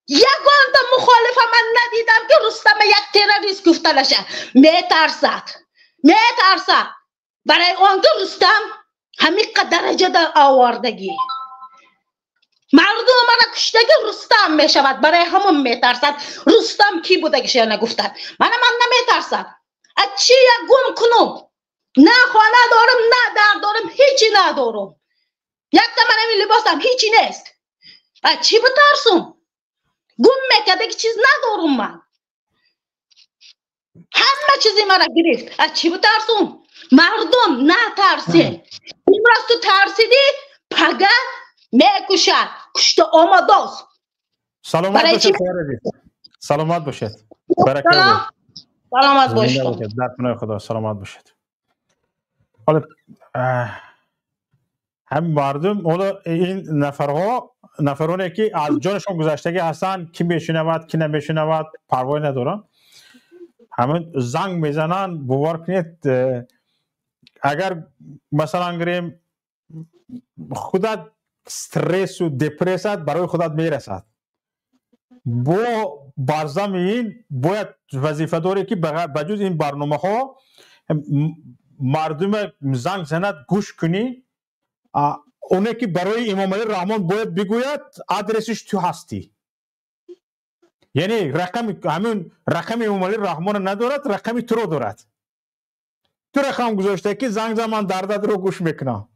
یگانت مخالف من ندیدم که رستم یک تروریست گفته نشه میترسد برای آن که رستم همین درجه در آوردگی مردم من کشتگی رستم میشود برای همون میترسد رستم کی بوده که شیعه نگفتن من نمیترسد از چی یک گم کنم نه خانه دارم نه در دارم هیچی ندارم یک من همین لباسم هیچی نیست از چی بترسم گم میکرده که چیز ندارم من همه چیزی مرا گرفت از چی بترسم مردم نه ترسه امروز تو ترسیدی پگه میکشد کشت آمداست سلامت باشد سلامت باشید در پناه خدا سلامت باشد حالا هم مردم این نفرانی که از جانشون گذشتگی هستن کی میشنود کی نمیشنود پروایی ندارن همین زنگ میزنن باور کنید اگر مثلا گریم خودت استرس و دپرس برای خودت میرسد با برزم این باید وظیفه داری که بجز این برنامه ها مردم زنگ زند گوش کنی اونه که برای امام علی رحمان باید بگوید آدرسش تو هستی یعنی همین رقم امام علی رحمان ندارد رقمی تو رو دارد تو رقم گذاشته که زنگ زمان دردت رو گوش میکنه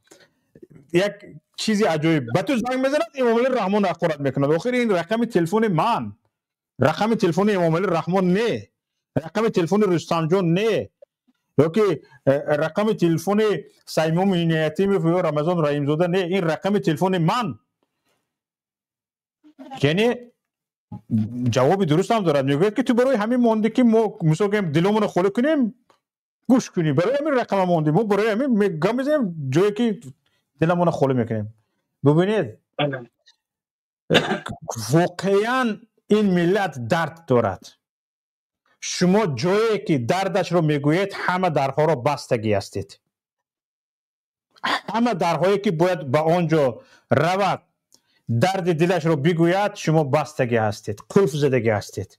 یک چیزی عجیب به تو زنگ میزند امام علی رحمان اخورت میکند آخر این رقم تلفن من رقم تلفن امام علی رحمان نه رقم تلفن رستم جان نه یا که رقم تلفن سیموم عنایتی و رمضان رحیم زاده نه این رقم تلفن من یعنی جواب درست هم دارد میگه که تو برای همین مونده که ما مثلا دلمون خالی کنیم گوش کنی برای همین رقم مونده ما برای همین گام میزنیم جایی که دلمون خالی میکنیم ببینید واقعا این ملت درد دارد شما جایی که دردش رو میگویید همه درها رو بستگی هستید. همه درهایی که باید به آنجا رود درد دلش رو بگوید شما بستگی هستید، قلف زدگی هستید.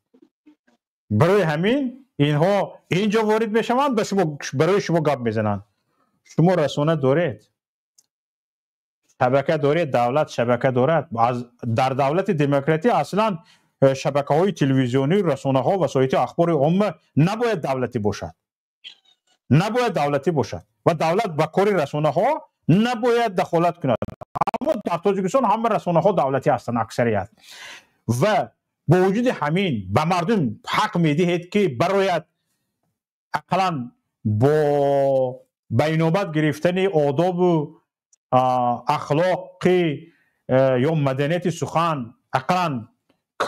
برای همین اینها اینجا وارد میشوند برای شما گپ میزنند. شما رسانه دارید، شبکه دارید، دولت شبکه دارد. در دولت دموکراتی اصلا شبکه های تلویزیونی، رسانه ها، وسایل اخبار عامه نباید دولتی باشد. نباید دولتی باشد و دولت به کار رسانه ها نباید دخالت کند. اما در تاجیکستان همه رسانه ها دولتی هستند اکثریت. و با وجود همین به مردم حق میدهید که برایت اقلا با بینابت گرفتن آداب و اخلاق یا مدنیت سخن اقلا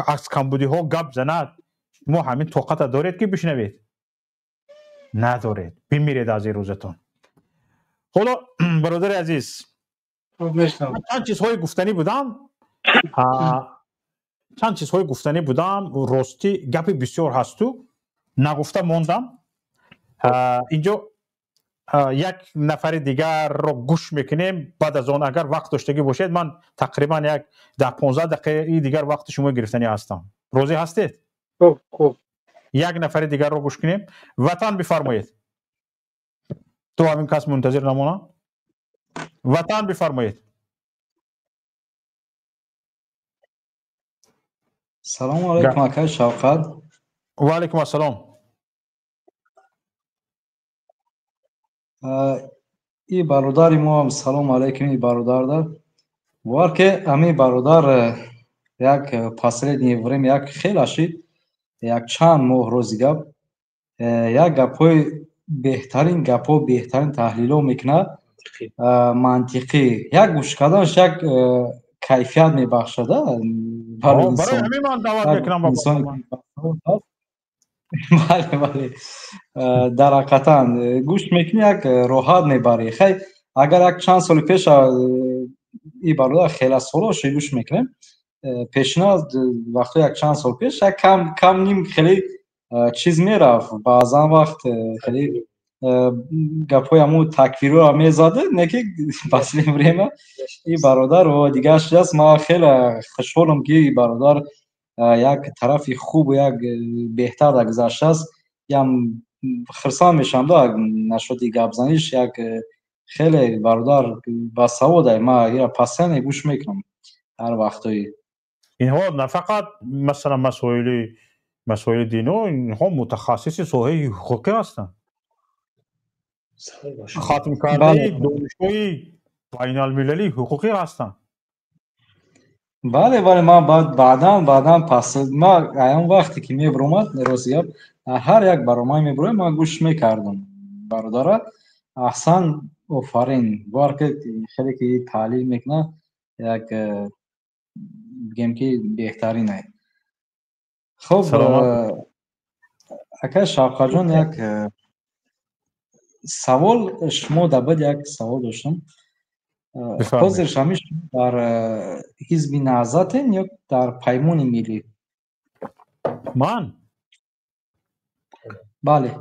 از کمبودی ها گپ زند. ما همین طاقت دارید که بشنوید؟ ندارید، بمیرید از این روزتون. حالا برادر عزیز چند چیزهای گفتنی بودم راستی گپی بسیار هستو نگفته موندم. اینجا یک نفر دیگر رو گوش میکنیم. بعد از آن اگر وقت داشتگی باشید من تقریبا یک 10-15 دقیقه دیگر وقت شما گرفتنی هستم. روزی هستید؟ خوب. یک نفر دیگر رو گوش کنیم. وطن بفرمایید. تو همین کس منتظر نمونه. وطن بفرمایید. سلام علیکم آقای شوقت. و علیکم السلام. ای برادر ما سلام علیکم. ای برادر دار وار که امی برادر یک پاسل نیوریم یک خیلی شید یک چند ماه روزی گپ یک گپای بهترین گپا بهترین تحلیل میکنه منطقی یک گوش کردنش یک کیفیت میبخشده برای برای همین من دعوت میکنم. بله در حقیقتا گوش میکنی یک راحت میبری. خیلی اگر یک چند سال پیش این برادر خیلی سالا شی گوش میکنیم پیشنهاد وقتی یک چند سال پیش یک کم نیم خیلی چیز میرفت بعضا وقت خیلی گپای همو تکفیری رو میزده نکی بس نمریم این برادر و دیگه است. ما خیلی خوشحالم که این برادر یک طرفی خوب و یک بهتر در گذشته است. یم خرسان میشم دا نشدی گپ زنیش یک خیلی برادر با سواده. ما ایرا پسند گوش میکنم هر وقتی. اینها نه فقط مثلا مسائل دینی، اینها متخصص ساحه حقوقی هستند. ختم کرده دانشگاه بین المللی حقوقی هستند. بله ما بعدا پس ما ایام وقتی که میبرومد روزیاب هر یک برنامه میبروم ما گوش میکردم. برادر احسن آفرین بار که خیلی که تعلیل میکنه یک بگیم که بهترینه. خب اکا شوقت جان یک سوال شما دبد یک سوال داشتم. حاضر شمیش در حزب نهضت یا در پیمان ملی؟ من بله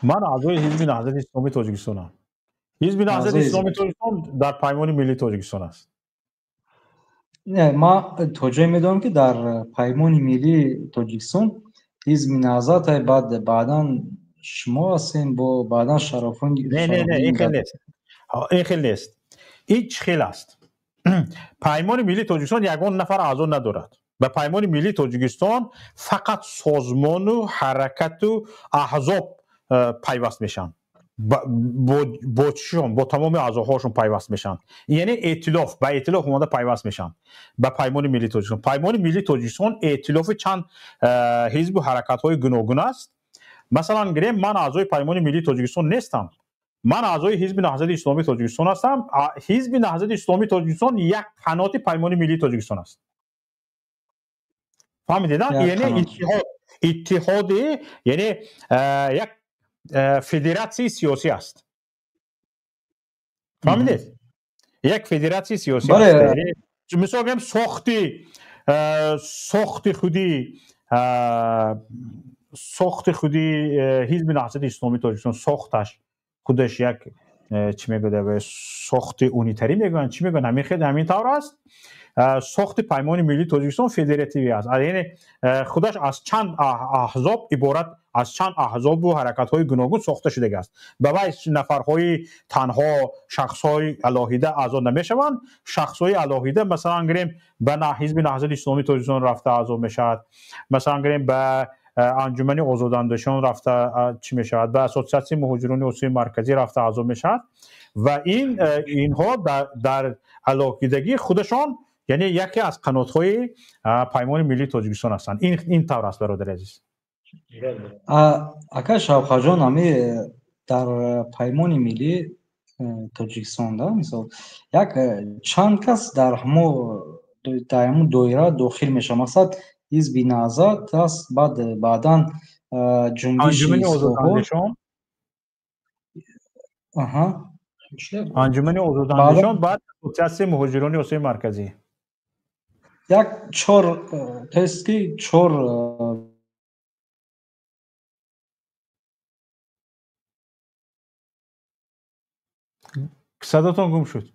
من اعضای حزب نهضت اسلامی تاجیکستانم. حزب نهضت اسلامی تاجیکستان در پیمان ملی تاجیکستان است. نه ما توجه میدونم که در پیمان ملی تاجیکستان حزب نهضت بعدا شما هستین با بعدا شرافون. نه این خیلی نیست. هیچ خیلی است. پیمان ملی تاجیکستان یگان نفر اعضا ندارد. به پیمان ملی تاجیکستان فقط سازمان و حرکت و احزاب پیوست میشن. با تمام اعضاهاشون پیوست میشن. یعنی ائتلاف به ائتلاف اومده پیوست میشن به پیمان ملی تاجیکستان. پیمان ملی تاجیکستان ائتلاف چند حزب و حرکت های گوناگون است. مثلا گریم من اعضای پیمان ملی تاجیکستان نیستم. من اعضای حزب نهضت اسلامی تاجیکستان هستم. حزب نهضت اسلامی تاجیکستان یک قنات پیمان ملی تاجیکستان است. فهمیدید؟ یعنی اتحاد یعنی یک فدراسیون سیاسی است. فهمیدید؟ یک فدراسیون سیاسی است. یعنی مثلا گفتم ساخت خودی ساخت خودی حزب نهضت اسلامی تاجیکستان ساختش خودش یک چی میگه به ساخت اونیتری میگن چی میگن همین طور است. ساخت پیمان ملی تاجیکستان فدراتیوی است، یعنی خودش از چند احزاب عبارت از چند احزاب و حرکت های گوناگون ساخته شده است. به واسه نفرهای تنها شخصهای علاهیده اعضا نمیشوند. شخصهای علاهیده مثلا گریم به حزب نهضت اسلامی تاجیکستان رفته اعضا میشود، مثلا گریم به انجمن آزاداندیشان رفته چی میشود، به اساسیاسیون مهاجران اصولی مرکزی رفته اعضا میشود و اینها در علاقیدگی خودشان یعنی یکی از قنات‌های پیمان ملی تاجیکستان هستند. این طور است برادر عزیز. اکا شوقا جان همی در پیمان ملی تاجیکستان دا مثلا یک چند کس در همون دایره داخل میشه، مثلا حزب نهضت است، بعدا جنبش آزاداندیشان انجمن آزاداندیشان بعد اساسیاسیون مهاجران اصولی مرکزی یک چهار تسکی چهار صداتون گم شد.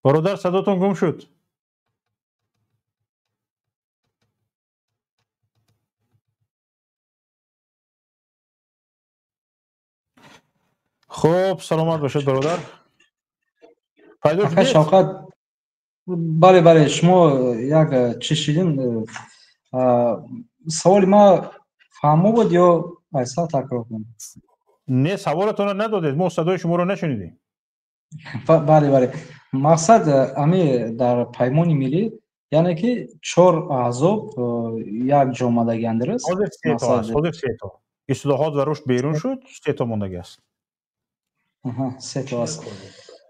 برادر صداتون گم شد. خب سلامت باشید برادر. پیدا شدید؟ شوقت بله شما یک چی شدین؟ سوال ما فهمو بود یا ایسا تکرار کنیم؟ نه سوالتون رو ندادید، ما صدای شما رو نشنیدیم. بله مقصد امی در پیمان ملی یعنی که 4 احزاب یک جامعه گندر است. حاضر 3 تا اصلاحات و رشد بیرون شد، 3 تا موندگی است. 3 تا است.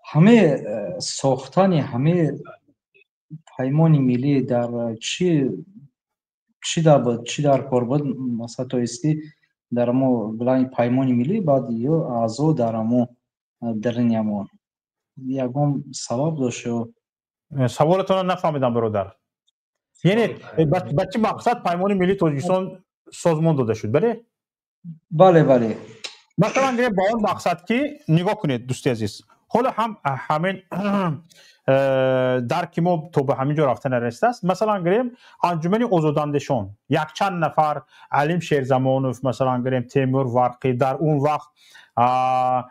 همه ساختن همه پیمان ملی در چی در کار بود؟ مثلا تو اسکی در مو بلای پیمان ملی بعد یا اعضا در مو درنیامون یکم سبب داشت. سوالتون رو نفهمیدم برادر. یعنی به چه مقصد پیمان ملی تاجیکستان سازمان داده شد؟ بله مثلا با اون مقصد که نگاه کنید دوستی عزیز، حالا همین درک ما تو به همین جا رفتن رسیده است. مثلا گریم انجمن آزاداندیشان یک چند نفر علیم شیرزمانوف، مثلا گریم تیمور ورقی، در اون وقت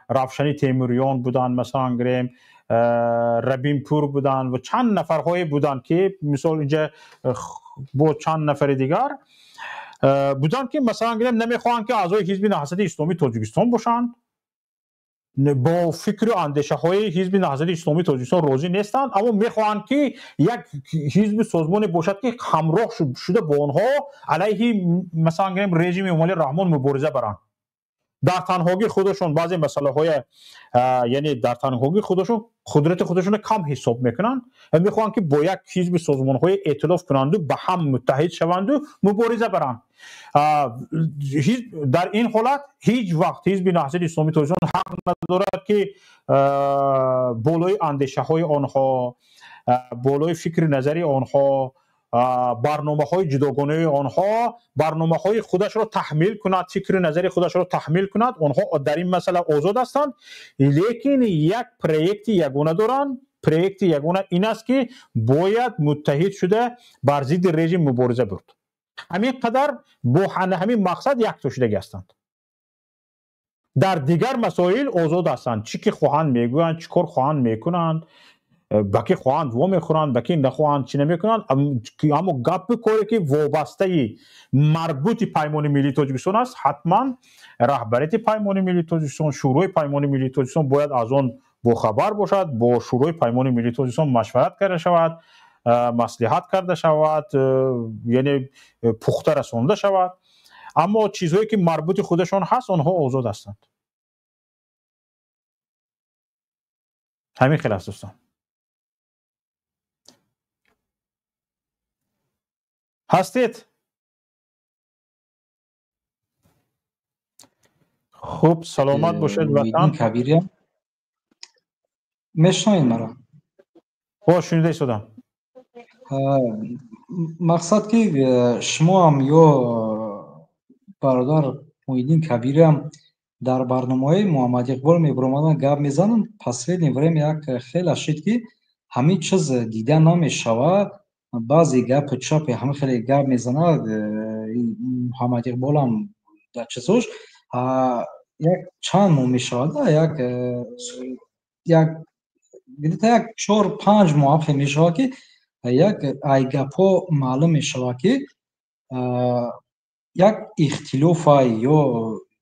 رفشنی تیموریان بودن، مثلا گریم ربین پور بودن و چند نفرهای بودن که مثال اینجا با چند نفر دیگر بودن که مثلا گریم نمیخوان که اعضای حزب نهضت اسلامی تاجیکستان باشند، با فکر و اندیشه های حزب نهضت اسلامی تاجیکستان راضی نیستند، اما میخوان که یک حزب سازمان باشد که همراه شده با آنها علیه مثلا گریم رژیم امالی رحمان مبارزه برند. در تنهایی خودشون بعضی مسئله های یعنی در تنهایی خودشون قدرت خودشون کم حساب میکنن و میخوان که با یک حزب سازمان های ائتلاف کنند و به هم متحد شوند و مبارزه برند. در این حالت هیچ وقت حزب نهضت اسلامی تاجیکستان حق ندارد که بالای اندیشه های آنها، بالای فکر نظری آنها، برنامه های جداگانه آنها برنامه های خودش را تحمیل کند، فکر نظری خودش را تحمیل کند. آنها در این مسئله آزاد هستند، لیکن یک پروژه یگانه دارند. پروژه یگانه این است که باید متحد شده بر ضد رژیم مبارزه برد. همین قدر با همین مقصد یک تا شدگی هستند. در دیگر مسائل آزاد هستند، چی که خواهند میگویند، چی کار خواهند میکنند، بکی خواهند و میخورند، بکی نخواهند چی نمیکنند. اما گپ کاری که وابسته مربوط پیمان ملی تاجیکستان است، حتما رهبریت پیمان ملی تاجیکستان، شورای پیمان ملی تاجیکستان باید از آن با خبر باشد، با شورای پیمان ملی تاجیکستان مشورت کرده شود، مصلحت کرده شود، یعنی پخته رسانده شود. اما چیزهایی که مربوط خودشان هست آنها آزاد هستند. همین خیلی است دوستان. هستید؟ خوب سلامت باشید وطن. کبیری میشنوید مرا؟ شنیده شدم. мақсад ки шумо ҳам ё бародар Муҳиддин Кабирӣ ҳам дар барномаҳои Муҳаммад Иқбол мебиромаданд гап мезананд. Последнее время як хеле шид ки ҳамин чиз дида намешавад. баъзе гапи чапе ҳамин хеле гап мезанад. Муҳаммад Иқбол ҳам дар чизош як чанд моҳ мешавад, як 4-5 моҳ хеле мешавад ки як ай гапҳо маълум мешавад ки як ихтилофа ё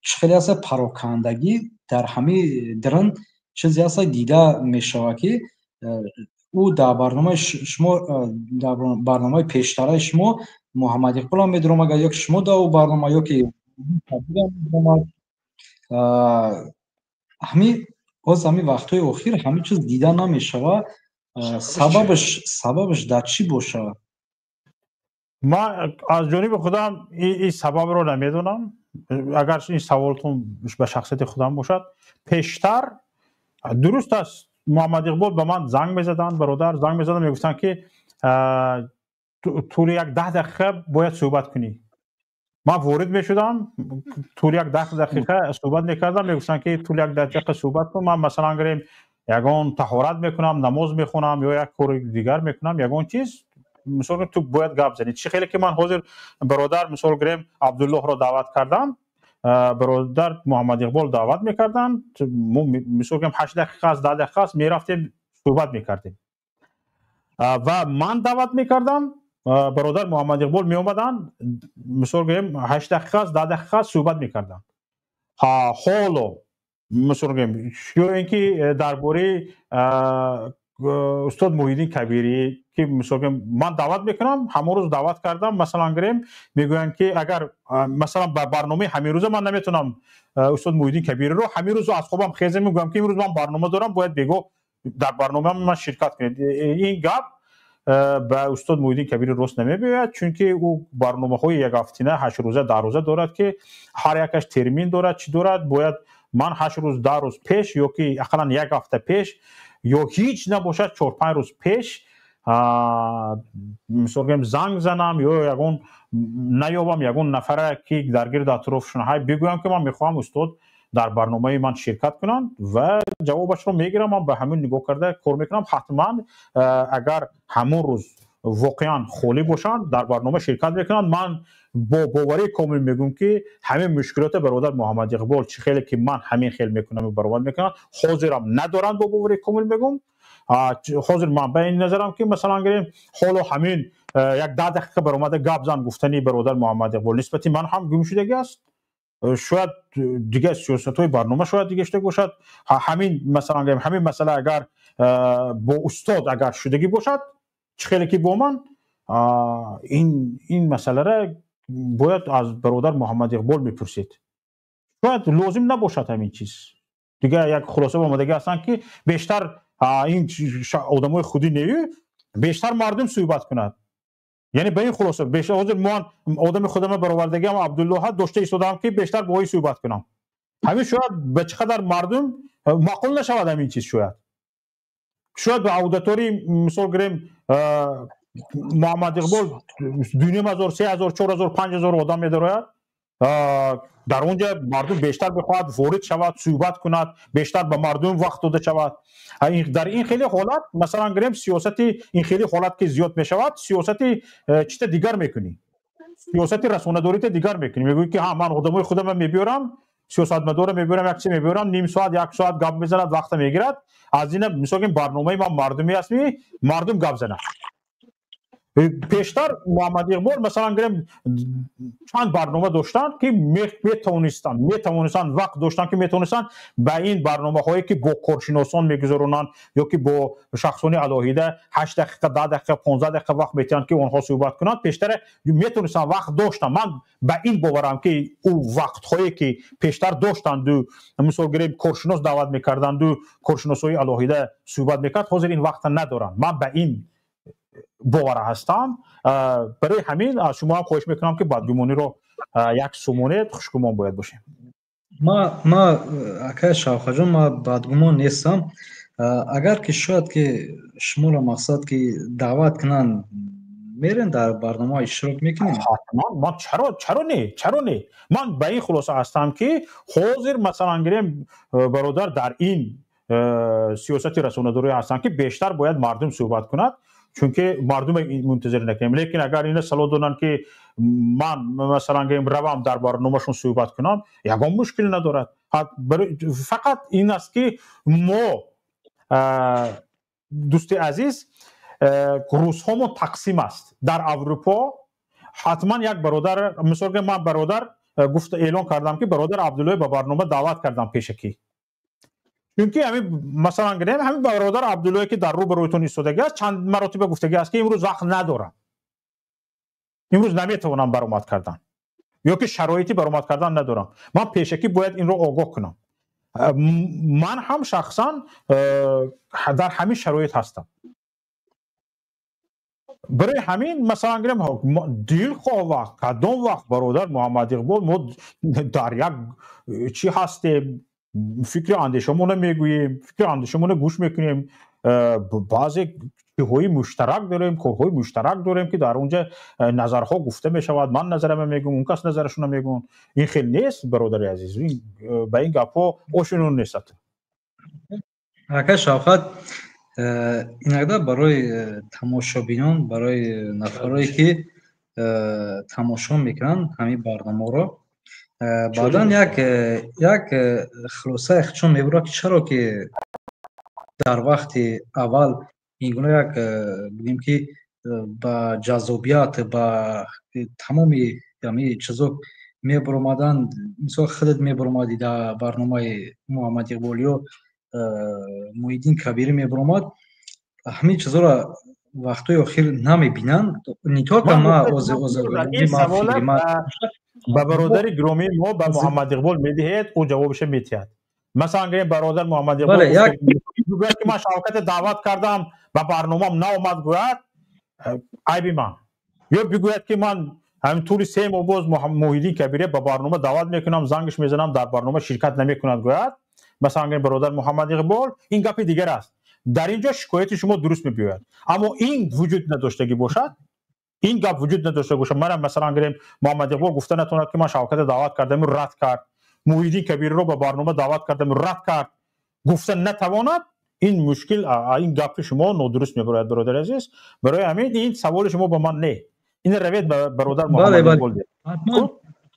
чӣ хеле аста парокандагӣ дар ҳамин дирн чизе аста дида мешавад ки ӯ дар барномаи шумо дар барномаи пештараи шумо Муҳаммад Иқбол ҳам медиромад ёки шумо дар ӯ барнома ёки ҳамин боз ҳамин вақтҳои охир ҳамин чиз дида намешавад. сабабаш дар чӣ бошад? من از جانب خودم این سبب رو نمیدونم. اگر این سوالتون به شخصیت خودم باشد، پیشتر درست است محمد اقبال به من زنگ میزدن، برادر زنگ میزدن میگفتن که طول یک 10 دقیقه باید صحبت کنی. من وارد میشدم، طول یک 10 دقیقه صحبت میکردم، میگفتن که طول یک 10 دقیقه صحبت کن. من مثلا گریم یگان طهارت میکنم، نماز میخونم یا یک کار دیگر میکنم، یگان چیز مثلا تو باید گپ زنید. چه خیلی که من حاضر برادر مثلا گریم عبدالله را دعوت کردم، برادر محمد اقبال دعوت میکردن، مثلا گریم 8 دقیقه است 10 دقیقه است میرفتیم صحبت میکردیم و من دعوت میکردم، برادر محمد اقبال می اومدن مثلا گریم 8 دقیقه است 10 دقیقه است صحبت میکردن. حالا مثلا گریم یا اینکه درباره استاد محیدین کبیری که مثلا من دعوت میکنم، همون روز دعوت کردم، مثلا گریم میگوین که اگر مثلا برنامه همین روز من نمیتونم استاد محیدین کبیری رو همین روز از خوابم خیزم میگم که امروز من برنامه دارم باید بگو در برنامه من شرکت کنید. این گپ به استاد محیدین کبیری درست نمیباید، چون که او برنامه‌های یک هفته‌انه 8 روزه 10 روزه دارد که هر یکش ترمین دارد، چی دارد، باید من 8 روز 10 روز پیش یا که اقلا یک هفته پیش یا هیچ نباشد 4-5 روز پیش مثلا زنگ زنم یا یگون نیابم یگون نفره که درگیر اطرافشون های بگویم که من میخوام استاد در برنامه من شرکت کنن و جوابش رو میگیرم. من به همین نگاه کرده کار میکنم. حتما اگر همون روز واقعا خالی باشن در برنامه شرکت میکنن، من با باوری کامل میگم که همه مشکلات برادر محمد اقبال چه خیلی که من همین خیلی میکنم و برابر میکنم حاضرم ندارن. با باوری کامل میگم حاضر من به این نظرم که مثلا گریم حالا همین یک 10 دقیقه برآمده گپ زن گفتنی برادر محمد اقبال نسبتی من هم گم شدگی است. شاید دیگه سیاست‌های برنامه شاید دیگه اشتباه باشد. همین مثلا گریم همین مسئله اگر با استاد اگر شدگی باشد چه خیلی که با من این مسئله را باید از برادر محمد اقبال بپرسید. شاید لازم نباشد همین چیز. دیگه یک خلاصه آمدگی هستن که بیشتر این آدمای خودی نیو بیشتر مردم صحبت کند. یعنی به این خلاصه بیشتر حاضر من آدم خودم برآوردگی هم عبدالله داشته ایستادم که بیشتر با او صحبت کنم. همین شاید به چقدر مردم معقول نشود همین چیز. شاید به اودیتوری مثال گریم محمد اقبال 2,000 3,000 4,000 5,000 آدم می‌دارد. در اونجا مردم بیشتر بخواهد وارد شود صحبت کند، بیشتر به مردم وقت داده شود. در این خیلی حالت مثلا گریم سیاستی این خیلی حالت که زیاد میشود سیاستی چیز دیگر میکنی، سیاستی رسانه داریت دیگر میکنی. میگویی که ها من آدمای خودم میبیارم، سیاستمدار میبیارم، یک چی میبیارم، نیم ساعت 1 ساعت گپ میزند وقت میگیرد. از این مثلا برنامه ما مردمی است، مردم گپ زنند. پیشتر محمد اقبال مثلا گریم چند برنامه داشتن که میتونستن وقت داشتن که میتونستن به این برنامه هایی که با کارشناسان میگذارونن یا که با شخصان الهیده 8 دقیقه 10 دقیقه 15 دقیقه وقت میتونن که اونها صحبت کنند. پیشتر میتونستن وقت داشتن. من به این باورم که او وقت هایی که پیشتر داشتن دو مثلا گریم کارشناس دعوت میکردن دو کارشناسای الهیده صحبت میکرد، حاضر این وقت ندارن. من به این باور هستم. برای همین از شما هم خواهش میکنم که بدگمانی رو یک سومونه خوشگمان باید باشیم. ما اکای شاوخه جان ما بدگمان نیستم. اگر که شاید که شما را مقصد که دعوت کنن میرین در برنامه اشتراک میکنین؟ حتما. من چرا نه من به این خلاصه هستم که حاضر مثلا گریم برادر در این سیاست رسانه‌داری هستن که بیشتر باید مردم صحبت کند، چون که مردم منتظر نکنیم. لیکن اگر این صلاح دونن که من مثلا گریم روام در برنامهشون صحبت کنم، یگان مشکل ندارد. فقط این است که ما دوست عزیز روزهامون تقسیم است. در اروپا حتما یک برادر، مثلا که من برادر گفت اعلان کردم که برادر عبدالله به برنامه دعوت کردم پیشکی، چونکه همین مثلا گریم همین برادر عبدالله که در رو برویتون ایستادگی است چند مراتب گفتگی است که امروز وقت ندارم، امروز نمیتونم برآمد کردن یا که شرایطی برآمد کردن ندارم. من پیشکی باید این رو آگاه کنم. من هم شخصا در همین شرایط هستم. برای همین مثلا گریم دیل خواه کدام وقت برادر محمد اقبال ما در یک چی هستیم، فکر اندیشمون میگوییم، فکر اندیشمون گوش میکنیم، بعضی چیزهای مشترک داریم، کارهای مشترک داریم که در اونجا نظرها گفته میشود، من نظرم میگم، اون کس نظرشون میگن. این خیلی نیست برادر عزیز، این به این گپا آشنون نیست. اگه شوقت این برای تماشابینان، برای نفرایی که تماشا میکنن همین برنامه رو، بعدا یک خلاصه چون میبره که چرا که در وقت اول اینگونه یک بگیم که با جذابیت با تمامی یعنی چیزا میبرمادن، مثلا خودت میبرمادی در برنامه محمد اقبالی و محیدین کبیری میبرماد، همین چیزا را وقتی آخر نمیبینن. نیتا که ما این سوال با برادر گرامی ما به محمد اقبال میدهید او جوابش میتید. مثلا اگر برادر محمد اقبال گوید که من شوکت دعوت کردم و برنامه‌ام ناآمد گوید عیبی من، یا بگوید که من همینطوری 3 ماه باز محیدین کبیری به برنامه دعوت میکنم زنگش میزنم در برنامه شرکت نمیکند گوید. مثلا اگر برادر محمد اقبال، این گپ دیگر است. در اینجا شکایت شما درست میبیاید، اما این وجود نداشتگی باشد، این گپ وجود نداشته باشه. من مثلا اگر محمد اقبال گفته نتوند که من شوکت دعوت کردم رد کرد، محیدین کبیری رو به برنامه دعوت کردم رد کرد، گفته نتواند، این مشکل این گپ شما نادرست میبرد برادر عزیز. برای همین این سوال شما با من نه، این روید برادر محمد اقبال ده.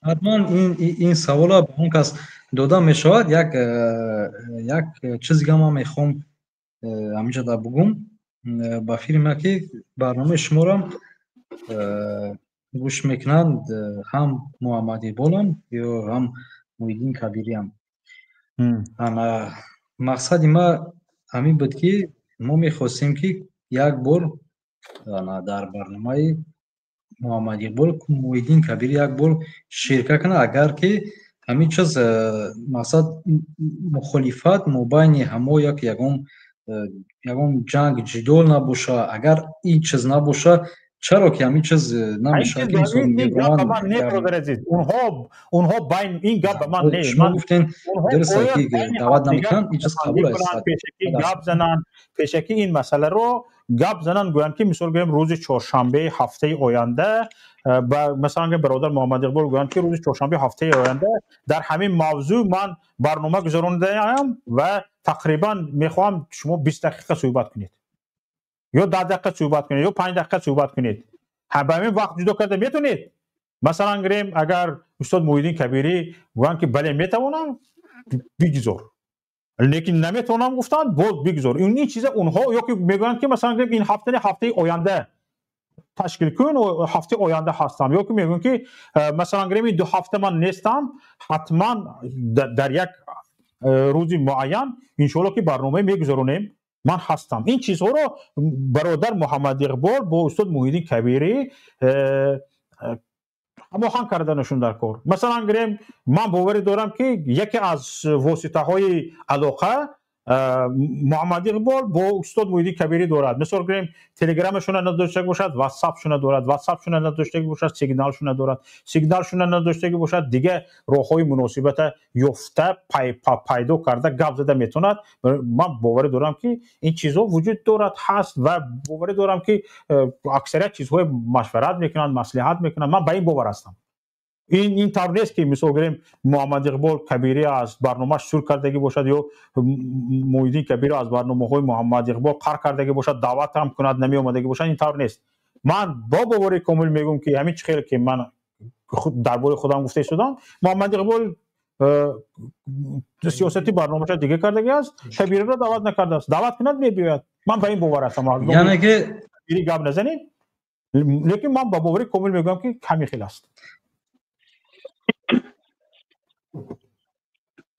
حتما این سوالا به اون کس داده میشود. یک چیزی که من میخوام همینجا در بگم با فیلم که برنامه شما را گوش میکنند، هم محمد اقبال یا هم محیدین کبیری هم. مقصد ما همین بود که ما میخواستیم که یک بار در برنامه محمد اقبال محیدین کبیری یک بار شرکت کنه، اگر که همین چیز مقصد مخالفت مبین همه یک یگان جنگ جدال نباشه. اگر این چیز نباشه چرا که همین چیز نمیشه که این گپ به من نه برادر عزیز. اونها بین این گپ به من نه. شما گفتین درسته که دعوت نمیکنن، این چیز قبول است. پیشکی گپ زنن، پیشکی این مسئله رو گپ زنن، گویند که مثلا گویم روز چهارشنبه هفته آینده، مثلا برادر محمد اقبال گویند که روز چهارشنبه هفته آینده در همین موضوع من برنامه گذرانده ام و تقریبا میخوام شما 20 دقیقه صحبت کنید یا 10 دقیقه صحبت کنید یا 5 دقیقه صحبت کنید. همین وقت جدا کرده میتونید. مثلا گریم اگر استاد محیدین کبیری گویند که بله میتونم بگذار، لیکن نمیتونم گفتن بود بگذار. این چیزا اونها یا که میگن که مثلا گریم این هفته آینده تشکیل کن و هفته آینده هستم، یا که میگن که مثلا گریم این 2 هفته من نیستم، حتما در یک روزی معین ان شاء الله که برنامه میگذارونیم من هستم. این چیزها رو برادر محمد اقبال با استاد محیدین کبیری هماهنگ کردنشون در کار. مثلا گریم من باوری دارم که یکی از واسطه های علاقه محمد اقبال با استاد موحدی کبیری دارد. مثال گریم تلگرامشون نداشته باشد، واتساپشون دارد، واتساپشون نداشته باشد، سیگنالشون دارد، سیگنالشون نداشته باشد، دیگه راههای مناسبت یافته پیدا کرده گپ زده میتوند. من باور دارم که این چیزها وجود دارد هست و باور دارم که اکثریت چیزهای مشورت میکنن، مصلحت میکنن. من به این باور هستم. این طور نیست که مثال گریم محمد اقبال کبیری از برنامه‌اش سور کردگی باشد یا موحدی کبیری از برنامه‌های محمد اقبال قهر کردگی باشد، دعوت هم کند نمی اومدگی باشد. این طور نیست. من با باور کامل میگم که همین خیلی که من درباره خودم گفته شدم، محمد اقبال سیاستی برنامه‌اش دیگه کردگی است، کبیری را دعوت نکرده است. دعوت کند میبیاید. من به این باور هستم. یعنی که کبیری گپ نزنید، لیکن من با باور کامل میگم که کمی خیلی است.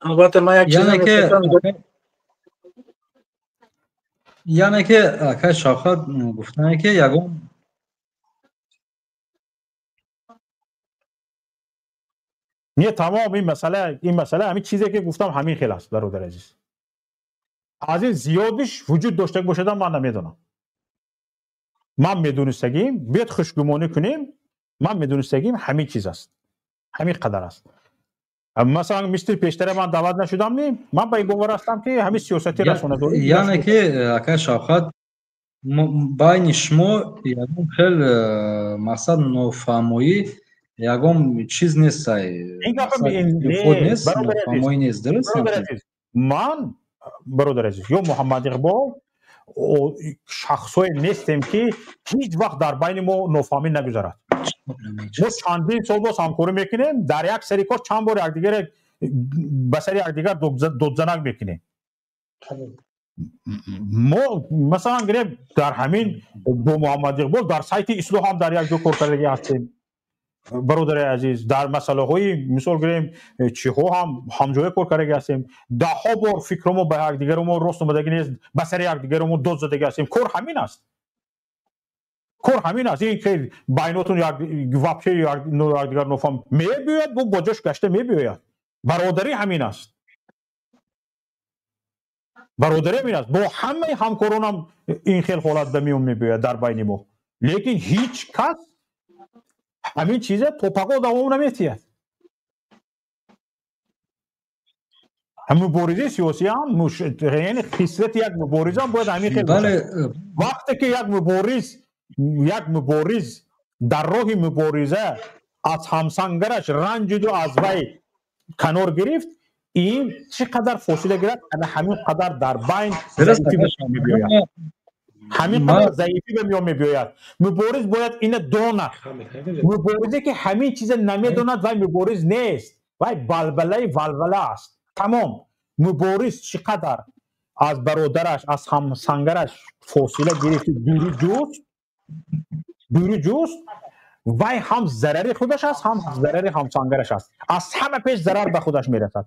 البته ما یک چیز یعنی که آقای شافعی گفتن که یگان نه تمام این مسئله همین چیزی که گفتم همین خیلی است برادر عزیز. از این زیادش وجود داشته باشد من نمیدونم. من میدونستگیم بیاد خوشگمانی کنیم، من میدونستگیم همین چیز است، همین قدر است. مثلا مثل پیشتر من دعوت نشدم نیم، من به این باور هستم که همین سیاستی رسانه‌داری یعنی که آقای شافعی بین شما یگان خیلی مقصد نوفهمی یگان چیز نیست، این نوفهمی نیست. درست من برادر عزیز یا محمد اقبال شخصای نیستیم که هیچ وقت در بین ما نوفهمی نگذارد. ما چندین سال باز همکاری میکنیم، در یک سری کار چند بار یکدیگر به سر یکدیگر دودزنک میکنیم. ما مثلا گریم در همین با محمد اقبال در سایت اصلاح هم در یک دو کار کردگی هستیم برادر عزیز. در مسئله های مثال گریم چی ها هم همجای کار کردگی هستیم. ده ها بار فکرمو به یک دیگر ما راست اومدگی نیست، به سر یک دیگر ما دود زدگی هستیم. کار همین است. کار همین است. این که بیناتون یک واپچه یک دیگر نفهم میبیاید با جاش گشته میبیاید. برادری همین است. برادری همین است. با همه همکاران هم این خیل حالت به میون میبیاید در بین ما. لیکن هیچ کس همین چیزه توپقا دوام نمیتید. هم مبارزه سیاسی هم یعنی خصلت یک مبارزه هم باید همین خیل باشه. وقتی که یک مبارز در راه مبارزه از همسنگرش رنجید و از وی کنار گرفت، این چقدر فاصله گرفت همین قدر در بین ضعیفی به میان میبیاید. همین قدر ضعیفی به میان میبیاید. مبارز باید این داند. مبارزه که همین چیز نمیداند وی مبارز نیست، وی ولوله است. تمام. مبارز چقدر از برادرش از همسنگرش فاصله گرفت، دوری جوست، وی هم ضرر خودش است هم ضرر همسنگرش است. از همه پیش ضرر به خودش میرسد،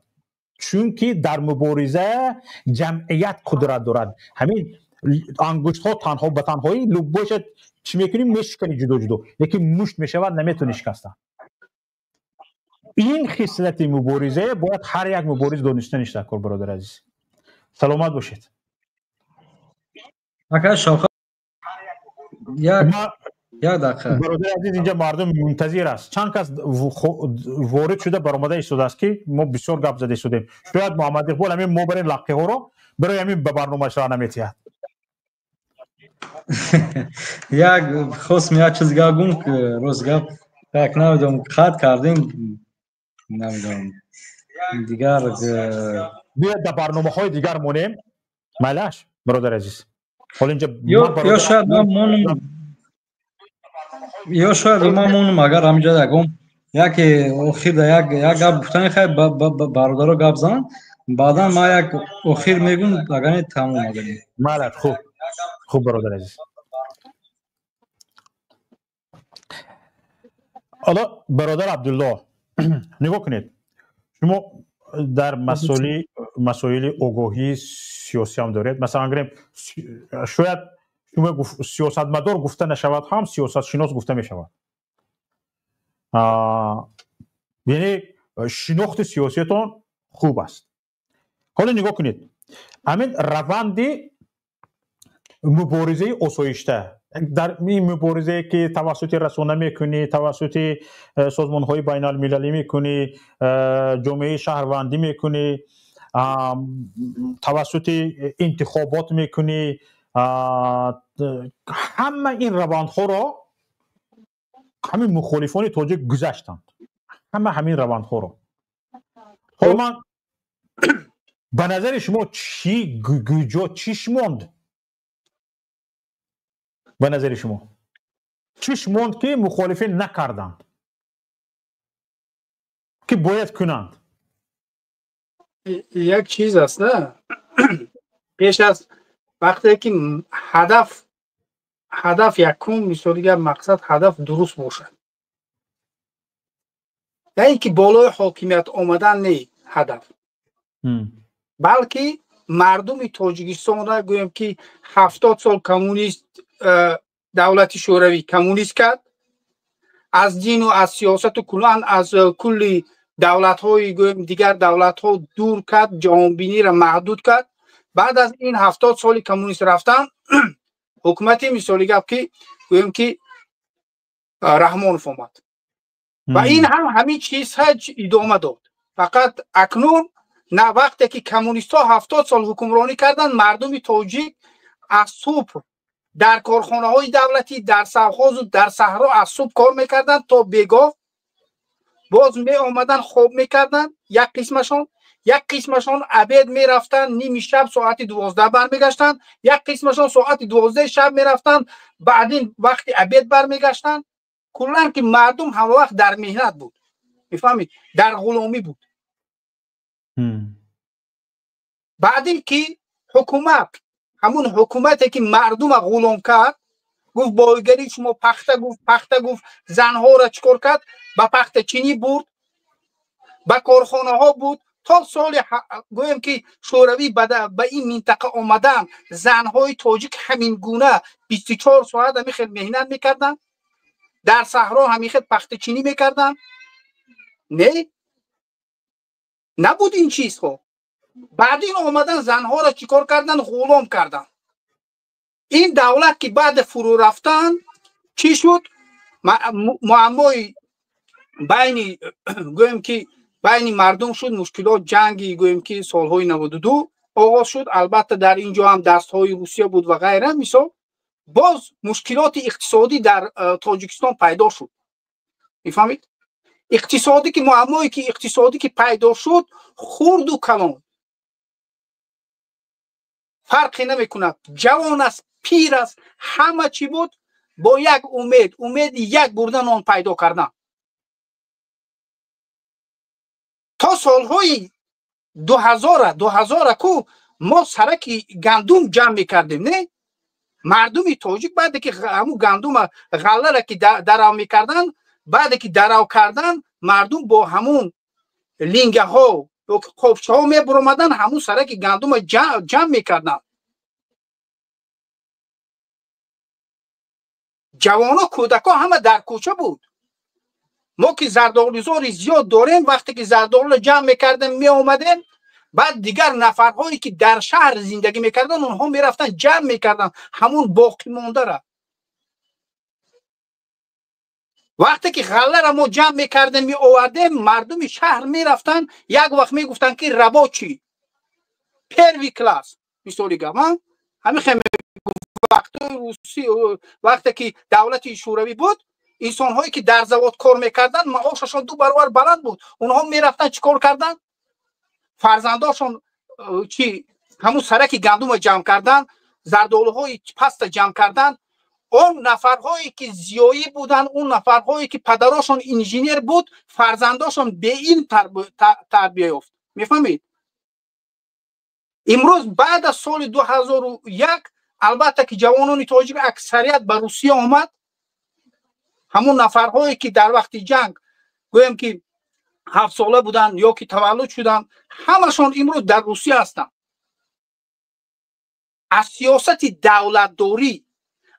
چون که در مبارزه جمعیت قدرت دارد. همین انگشت ها تنها به تنهایی لباش چی میکنی میشکنی جدا، لیکن مشت میشود نمیتونی شکسته. این خصلت مبارزه باید هر یک مبارز دانسته نشته کار برادر عزیز. سلامت باشید. آقای شافعی یک دقیقه برادر عزیز، اینجا مردم منتظر است. چند کس وارد شده برآمده ایستاده است که ما بسیار گپ زده شدیم. شاید محمد اقبال همین ما برای لقه ها رو برای همین به برنامه شما نمیتید. یک خواستم یک چیز گفتم که روز گپ تک نمیدونم خط کردیم نمیدونم دیگر بیاید در برنامه‌های دیگر مونیم. مالش برادر عزیز. حالا اینجا یا شاید ما مونم اگر همینجا دگم یکی اخیر یک گپ گفتن خیلی برادر گپ زن بعدا ما یک اخیر میگم اگر تمام اگر مالش. خوب برادر عزیز. حالا برادر عبدالله نگاه کنید، شما در مسائل آگاهی سیاسی هم دارید. مثلا اگر شاید شما سیاستمدار گفته نشود هم سیاست شناس گفته می شود. یعنی شناخت سیاسیتون خوب است. حالا نگاه کنید، همین روند مبارزه آسایشته در این مبارزه که توسط رسانه میکنی، توسط سازمان های بین المللی میکنی، جامعه شهروندی میکنی، توسط انتخابات میکنی، همه این روندها را همین مخالفان تاجیک گذشتند. همین روندها را. حالا من به نظر شما چیش ماند؟ به نظر شما چیش ماند که مخالفین نکردند که باید کنند؟ یک چیز است نه پیش از وقتی که هدف یکم مثال دیگر مقصد هدف درست باشد، نه اینکه بالای حاکمیت آمدن نه هدف، بلکه مردم تاجیکستان را گویم که 70 سال کمونیست دولت شوروی کمونیست کرد، از دین و از سیاست و کلان از کلی دولت های گویم دیگر دولت ها دور کرد، جهانبینی را محدود کرد. بعد از این 70 سال کمونیست رفتن حکومت مثالی گفت که گویم که رحمانوف آمد و این همین چیزها ادامه داد. فقط اکنون نه وقتی که کمونیست ها 70 سال حکمرانی کردن، مردم تاجیک از صبح در کارخانه های دولتی در سرخوز و در صحرا از صبح کار میکردن تا بیگاه، باز می آمدن خواب میکردن. یک قسمشان عبید میرفتن، نیم شب ساعت 12 برمیگشتن، یک قسمشان ساعت 12 شب میرفتن، بعدین وقتی عبید برمیگشتن. کلا که مردم همه وقت در مهنت بود، میفهمید، در غلامی بود. بعدین که حکومت همون حکومتی که مردم غلام کرد گفت بایگری شما پخته گفت زنها را چیکار کرد؟ با پخته چینی برد، با کارخانه ها بود. تا سال گویم که شوروی به این منطقه آمدن، زنهای تاجیک همین گونه 24 ساعت همیخد مهنت میکردن، در صحرا همیخد پخته چینی میکردن. نه نبود این چیزها. بعد این آمدن زنها را چیکار کردن؟ غلام کردن. این دولت که بعد فرو رفتن چی شد؟ معمای بین گویم که بین مردم شد، مشکلات جنگی گویم که سالهای 92 آغاز شد. البته در اینجا هم دستهای روسیه بود و غیره. مثال باز مشکلات اقتصادی در تاجیکستان پیدا شد، میفهمید؟ اقتصادی که معمایی که اقتصادی که پیدا شد خرد و کلان فرقی نمیکنه، جوان است پیر است، همه چی بود با یک امید یک گرده نان پیدا کردن. تا سالهای 2000 کو ما سرک گندم جمع میکردیم. نه مردم تاجیک بعد که همون گندم غله را که درو میکردن، بعد که درو کردن مردم با همون لینگه ها و قفچه ها میبرامدن، همون سرک گندم جمع میکردن. جوانا کودکا همه در کوچه بود. ما که زردآلوزار زیاد داریم، وقتی که زردآلو جمع میکردیم می آمدیم، بعد دیگر نفرهایی که در شهر زندگی میکردن اونها میرفتن جمع میکردن همون باقی مانده را. وقتی که غله را ما جمع میکردیم می آوردیم، مردم شهر میرفتن یک وقت میگفتن که رباچی پروی کلاس مثالی گفتم همین خیلی وقتی که دولت شوروی بود، انسان هایی که در زواد کار میکردن معاششان 2 برابر بلند بود. اونها میرفتن چیکار کردن؟ فرزنداشون چی همون سرک گندم جمع کردن، زردآلوهای پست جمع کردن. اون نفرهایی که زیایی بودن، اون نفرهایی که پدراشون انجینیر بود، فرزنداشون به این تربیه یافت. میفهمید؟ امروز بعد از سال 2001 البته که جوانان تاجیک اکثریت به روسیه آمد، همون نفرهایی که در وقت جنگ گویم که 7 ساله بودن یا که تولد شدن، همشون امروز در روسیه هستن. از سیاست دولتداری،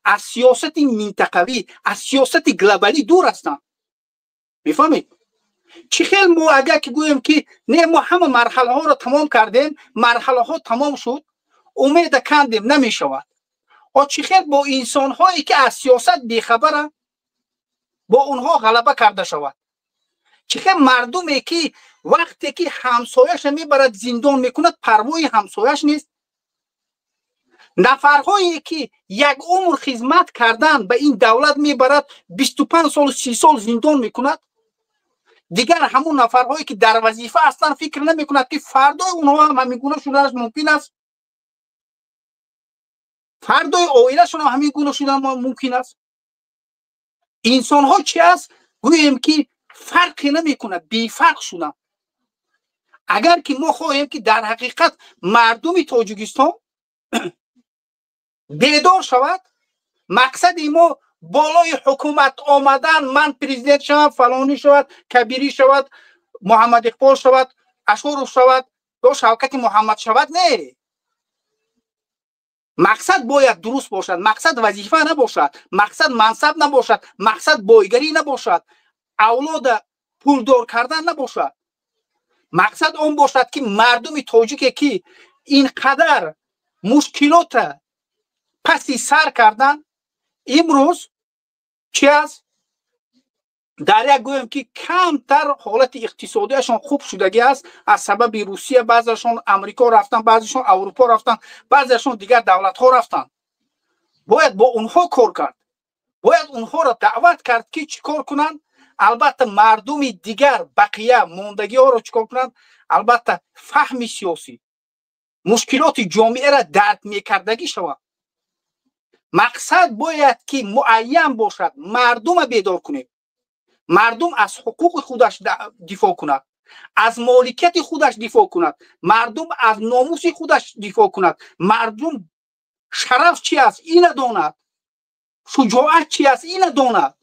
از سیاست منطقوی، از سیاست گلوبالی دور هستن. میفهمید؟ چی خیلی ما اگر که گویم که نه ما همه مرحله ها رو تمام کردیم، مرحله ها تمام شد، امید کندیم نمی شود. و چی خیلی با انسان هایی که از سیاست بیخبرن با اونها غلبه کرده شود. چی خیلی مردمی که وقتی که همسایش میبرد زندان میکند پروای همسایش نیست. نفرهایی که یک عمر خدمت کردن به این دولت میبرد 25 سال 30 سال زندان میکند. دیگر همون نفرهایی که در وظیفه اصلا فکر نمیکند که فردای اونها هم همین گونه شدنش ممکن است. فردای عائله‌شون هم همین گونه شدن ممکن است. انسان ها چی است؟ گوییم که فرقی نمیکند، بی فرق شدن. اگر که ما خواهیم که در حقیقت مردم تاجیکستان بیدار شود، مقصد ما بالای حکومت آمدن، من پرزیدنت شوم، فلانی شود، کبیری شود، محمد اقبال شود، اشورف شود یا شوکت محمد شود، نه. مقصد باید درست باشد، مقصد وظیفه نباشد، مقصد منصب نباشد، مقصد بایگری نباشد، اولاد پولدار کردن نباشد. مقصد اون باشد که مردم تاجیک که اینقدر مشکلات پسی سر کردن امروز چی است؟ در یک گویم که کمتر حالت اقتصادیشان خوب شدگی است از سبب روسیه، بعضیشون امریکا رفتن، بعضیشون اروپا رفتن، بعضیشون دیگر دولت ها رفتن. باید با اونها کار کرد، باید اونها را دعوت کرد که چیکار کنن. البته مردم دیگر بقیه موندگی ها را چیکار کنن؟ البته فهم سیاسی مشکلات جامعه را درک میکردگی شود. مقصد باید که معین باشد، مردم بیدار کنیم، مردم از حقوق خودش دفاع کند، از مالکیت خودش دفاع کند، مردم از ناموس خودش دفاع کند، مردم شرف چی است این داند، شجاعت چی است این داند.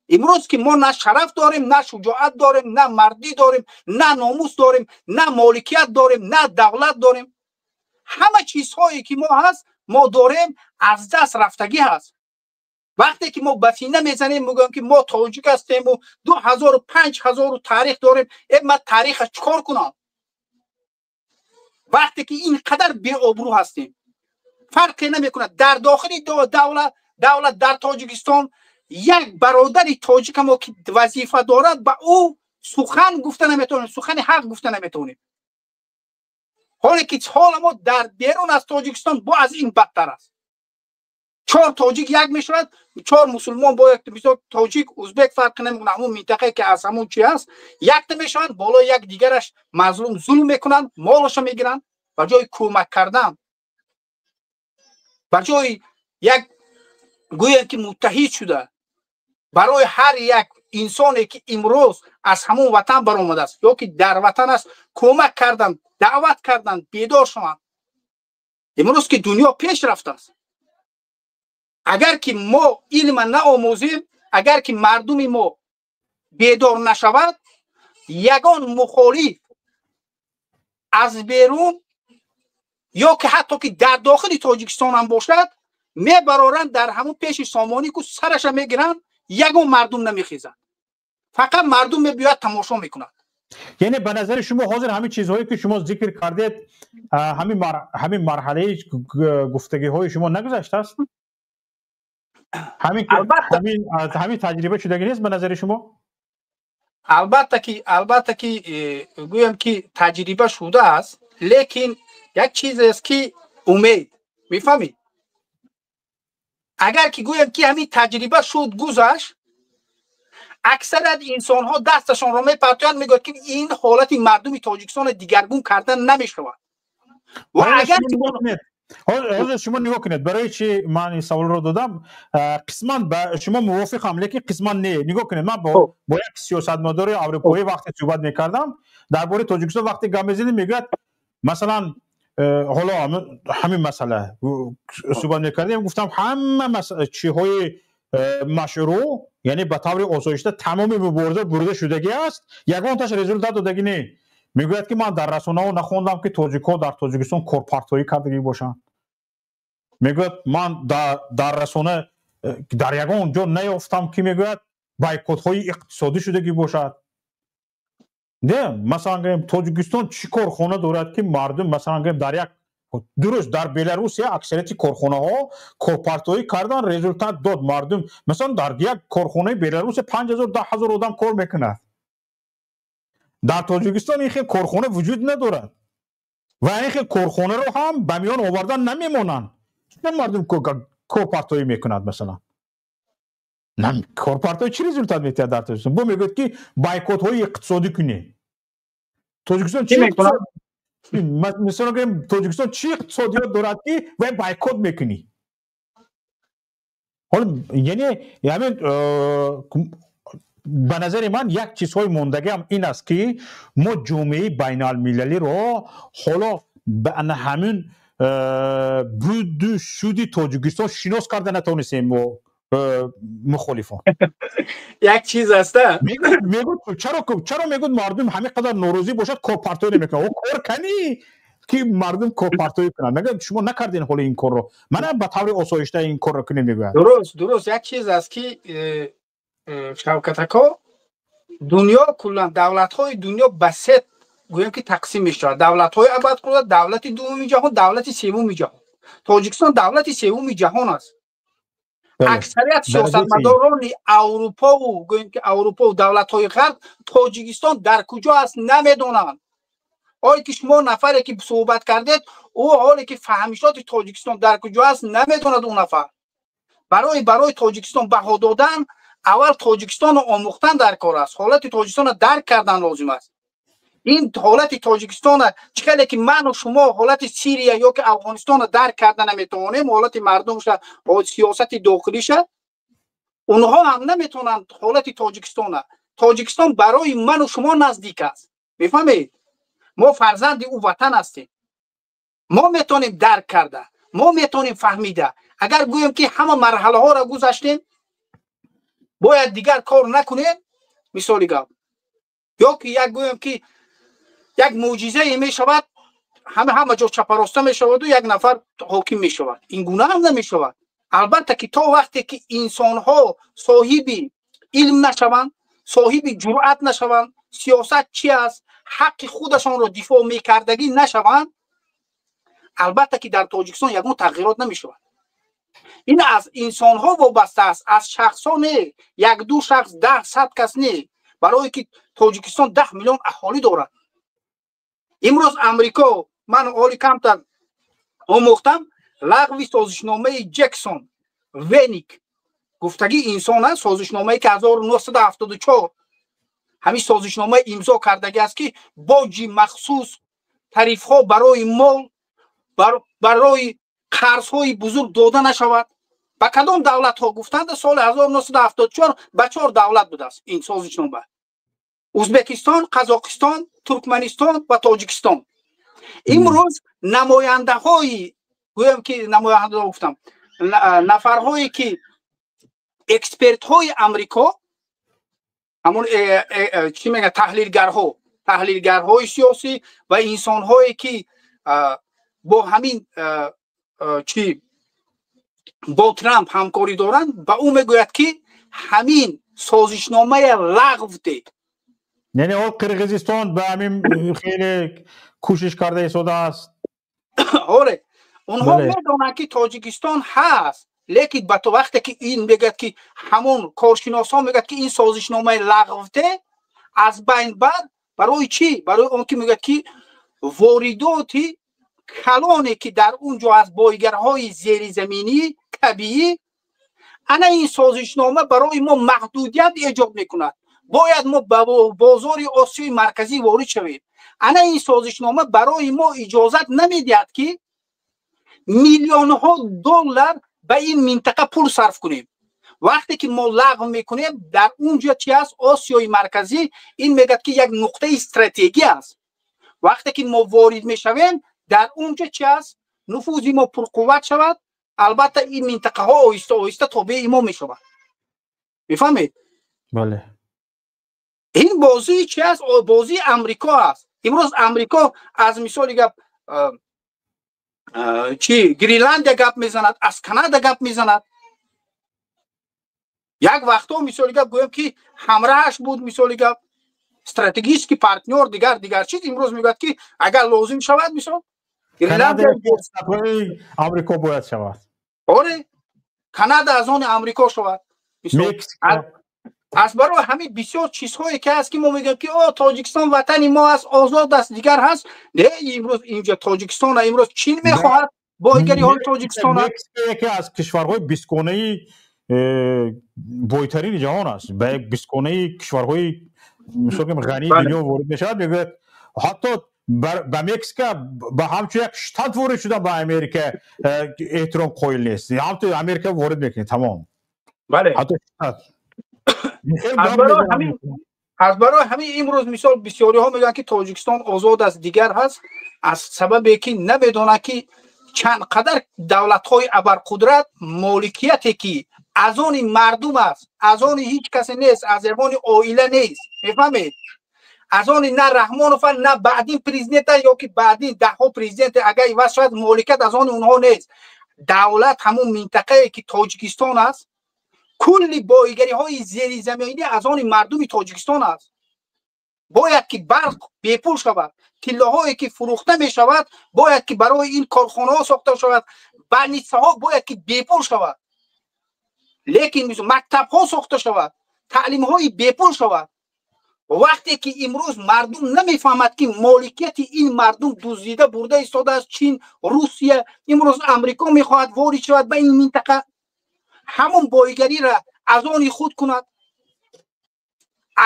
امروز که ما نه شرف داریم، نه شجاعت داریم، نه مردی داریم، نه ناموس داریم، نه مالکیت داریم، نه دولت داریم. همه چیزهایی که ما هست ما داریم از دست رفتگی هست. وقتی که ما بسینه میزنیم میگم که ما تاجیک هستیم و 2000 و 5000 تاریخ داریم، من تاریخ چکار کنم؟ وقتی که اینقدر بی آبرو هستیم، فرقی نمیکنه. در داخل دولت در تاجیکستان یک برادر تاجیک ما که وظیفه دارد با او سخن گفته نمیتونیم، سخن حق گفته نمیتونیم. حالی که حال ما در بیرون از تاجیکستان با از این بدتر است. 4 تاجیک یک میشود، 4 مسلمان با یک تاجیک ازبک فرق نمیکنه، همون منطقه که از همون چی است یک میشوند، بالا یک دیگرش مظلوم ظلم میکنن، مالش میگیرن. به جای کمک کردن، به جای یک گویا که متحد شده برای هر یک انسانی که امروز از همون وطن برآمده است یا که در وطن است کمک کردن، دعوت کردن، بیدار شوند. امروز که دنیا پیش رفته است، اگر که ما علم نآموزیم، اگر که مردم ما بیدار نشود، یگان مخالف از بیرون یا که حتی که در داخل تاجیکستان هم باشد میبرارن در همون پیش سامانی که سرش میگیرن، یگان مردم نمیخیزن، فقط مردم میبیاد تماشا میکنند. یعنی به نظر شما حاضر همین چیزهایی که شما ذکر کردید همین مرحله گفتگی های شما نگذشته است؟ همین تجربه شدگی نیست به نظر شما؟ البته که گویم که تجربه شده است، لیکن یک چیز است که امید، میفهمید؟ اگر که گویم که همین تجربه شد گذشت، اکثر انسان ها دستشان را میپرتویند، میگوید که این حالت مردم تاجیکستان دیگرگون کردن نمیشود. و اگر حاضر شما نگاه کنید، برای چی من این سوال رو دادم، قسما با شما موافقم لیکن قسما نه. نگاه کنید، من با یک سیاستمدار اروپایی وقتی صحبت میکردم درباره تاجیکستان، وقتی گام میزدیم میگوید مثلا حالا همین مسئله صحبت میکردیم، گفتم همه چیزهای مشروع یعنی به طور آسایشته تمام مبارزه برده شدگی است، یگان تاش رزولت دادگی نه. میگوید که من در رسانه ها نخوندم که تاجیک‌ها در تاجیکستان کارپارتایی کردگی باشند. میگوید من در رسانه در یگان جا نیافتم که میگوید بایکوت های اقتصادی شدگی باشد. نه مثلا توجیکستان چی کارخانه دارد که مردم مثلا در یک درست در بلاروس اکثریت کارخانه ها کارپارتایی کردن رزولتات داد مردم مثلا در یک کارخانه بلاروس 5000 10000 آدم کار میکنه در تاجیکستان این خیلی کارخانه وجود ندارد و این خیلی کارخانه رو هم به میان آوردن نمیمونن مردم کارپارتایی میکنند مثلا نه کارپارتایی چی رزولتات میده در تاجیکستان بو میگوید که بایکوت های اقتصادی کنی تاجیکستان چی میکنه مثلا که تاجیکستان چی اقتصادیات دارد که و بایکوت میکنی حالا یعنی همین به نظر من یک چیزهای موندگی هم این است که ما جامعه بین المللی رو حالا به همین بود شدی تاجیکستان شناس کرده نتونستیم و مخالفان یک چیز است میگود چرا میگود مردم همین قدر نوروزی باشد کارپارتایی نمیکنه او کار کنی که مردم کارپارتایی کنن مگه شما نکردین حالا این کار رو من به طور آسایشته این کار رو کنیم میگم درست یک چیز است که شوکتکا دنیا کلا دولت های دنیا به سه گویم که تقسیم میشه دولت های ابدقدرت دولت دوم جهان دولت سوم جهان تاجیکستان دولت سوم جهان است اکثریت سیاستمداران اروپا و گویم که اروپا و دولت های غرب تاجیکستان در کجا است نمیدونن آیا که شما نفری که صحبت کردید او حالی که فهمیشات تاجیکستان در کجا است نمیدوند اون نفر برای تاجیکستان بها دادن اول تاجیکستان رو آموختن در کار است حالت تاجیکستان رو درک کردن لازم است این حالت تاجیکستان چقدر که من و شما حالت سوریه یا که افغانستان رو درک کردن نمیتونیم حالت مردمش سیاست داخلیش اونها هم نمیتونن حالت تاجیکستان برای من و شما نزدیک است میفهمید ما فرزند او وطن هستیم ما میتونیم درک کرده ما میتونیم فهمیده اگر گویم که همه مرحله ها را گذشتیم باید دیگر کار نکنیم مثالی گفت یا که یک گویم که یک معجزه می شود همه جا چپراسته می شود و یک نفر حاکم می شود این گونه هم نمی شود البته که تا وقتی که انسان ها صاحب علم نشوند صاحب جرأت نشوند سیاست چی است حق خودشان را دفاع می کردگی نشوند البته که در تاجیکستان یگان تغییرات نمی شود این از انسان ها وابسته است از شخص ها نه یک دو شخص 100 کس نه برای که تاجیکستان 10 میلیون اهالی دارد امروز امریکا من حالی کمتر آموختم لغو سازشنامه جکسون ونیک گفتگی انسان است سازشنامه که 1974 همین سازشنامه امضا کردگی است که باجی مخصوص تعریف ها برای مال برای قرض های بزرگ داده نشود با کدام دولت ها گفتند سال 1974 به 4 دولت بوده است این سازشنامه ازبکستان قزاقستان ترکمنستان و تاجیکستان امروز نماینده های گویم که نماینده گفتم نفرهایی که اکسپرت های امریکا همون چی میگه تحلیلگرهای سیاسی و انسان هایی که با همین چی با ترامپ همکاری دارند با او میگوید که همین سازشنامه لغو ده یعنی او قرقیزستان به همین خیلی کوشش کرده ایستاده است آره اونها میدونن که تاجیکستان هست لیکن با تو وقتی که این میگه که همون کارشناس ها میگه که این سازشنامه لغو ده از بین بر برای چی برای اون که میگه که واردات کلانی که در اونجا از بایگرهای زیرزمینی طبیعی انا این سازشنامه برای ما محدودیت ایجاد میکند باید ما به بازار آسیای مرکزی وارد شویم انا این سازشنامه برای ما اجازت نمیدهد که میلیون ها دلار به این منطقه پول صرف کنیم وقتی که ما لغو میکنیم در اونجا چی است آسیای مرکزی این میگه که یک نقطه استراتژی است وقتی که ما وارد میشویم در اونجا چی است نفوذی ما پرقوت شود البته این منطقه ها آهسته آهسته تابع ما میشود میفهمید بله این بازی چی است بازی امریکا است امروز امریکا از مثال گپ چی گرینلند گپ میزند از کانادا گپ میزند یک وقتا مثال گپ گویم که همراهش بود مثال گپ стратегический партнер дигар чиз имрӯз мегӯяд ки агар лозим шавад мисол канада амрико бояд шавад. оре канада аз они амрико шавад мисол аз барои ҳамин бисёр чизҳое ки ҳаст ки мо мегӯем ки тоҷикистон ватани мо аст озод аст дигар ҳаст не имрӯз инҷа тоҷикистон имрӯз чин мехоҳад бойгариҳои тоҷикистон яке аз кишварҳои бистгонаи бойтарини ҷаҳон аст ба як бистгонаи кишварҳои мисолгем ғании дунё ворид мешавад мегӯяд ҳатто ба Мексика ба ҳамчун як штат ворид шуда ба Америка эҳтиром қоил нест. ҳамто Америка ворид мекунад тамом. бале ҳатто штат аз барои ҳамин имрӯз мисол бисёриҳо мегӯянд ки тоҷикистон озод аст дигар ҳаст аз сабабе ки намедонад ки чанд қадар давлатҳои абарқудрат моликияте ки аз они мардум аст аз они ҳеҷ касе нест аз они оила нест мефаҳмед аз они на Раҳмонов на баъдин президента ёки баъдин даҳҳо президент агар иваз шавад моликият аз они онҳо нест давлат ҳамун минтақае ки тоҷикистон аст кулли бойгариҳои зеризаминӣ аз они мардуми тоҷикистон аст бояд ки барқ бепул шавад тиллаҳое ки фурӯхта мешавад бояд ки барои ин корхонаҳо сохта шавад больницаҳо бояд ки бепул шавад лекин мактабҳо сохта шавад таълимҳои бепул шавад вақте ки имрӯз мардум намефаҳмад ки моликияти ин мардум дуздида бурда истодааст чин русия имрӯз амрико мехоҳад ворид шавад ба ин минтақа ҳамон бойгариро аз они худ кунад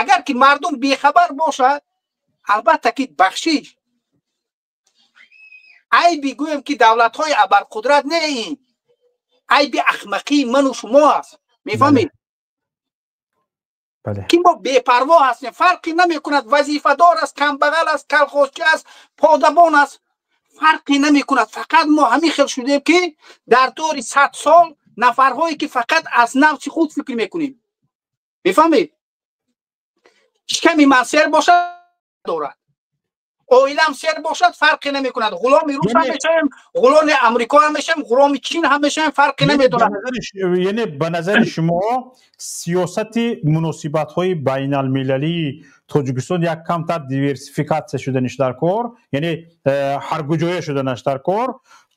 агар ки мардум бехабар бошад албатта ки бахшиш айби гӯем ки давлатҳои абарқудрат не ин айби ахмақии ману шумо аст мефаҳмед ки мо бепарво ҳастем фарқи намекунад вазифадор аст камбағал аст калхозчи аст подабон аст фарқи намекунад фақат мо ҳамин хел шудем ки дар дори 100 сол нафарҳое ки фақат аз навси худ фикр мекунем мефаҳмед шиками ман сер бошад дорад оилам сер бошад фарқи намекунад ғуломи рус ҳам мешавем ғуломи амрико ҳам мешавем ғуломи чин ҳам мешавем фарқи намедонад яъне ба назари шумо сиёсати муносибатҳои байналмилалии тоҷикистон як камтар диверсификатсия шуданиш дар кор яъне ҳаргуҷоя шуданаш дар кор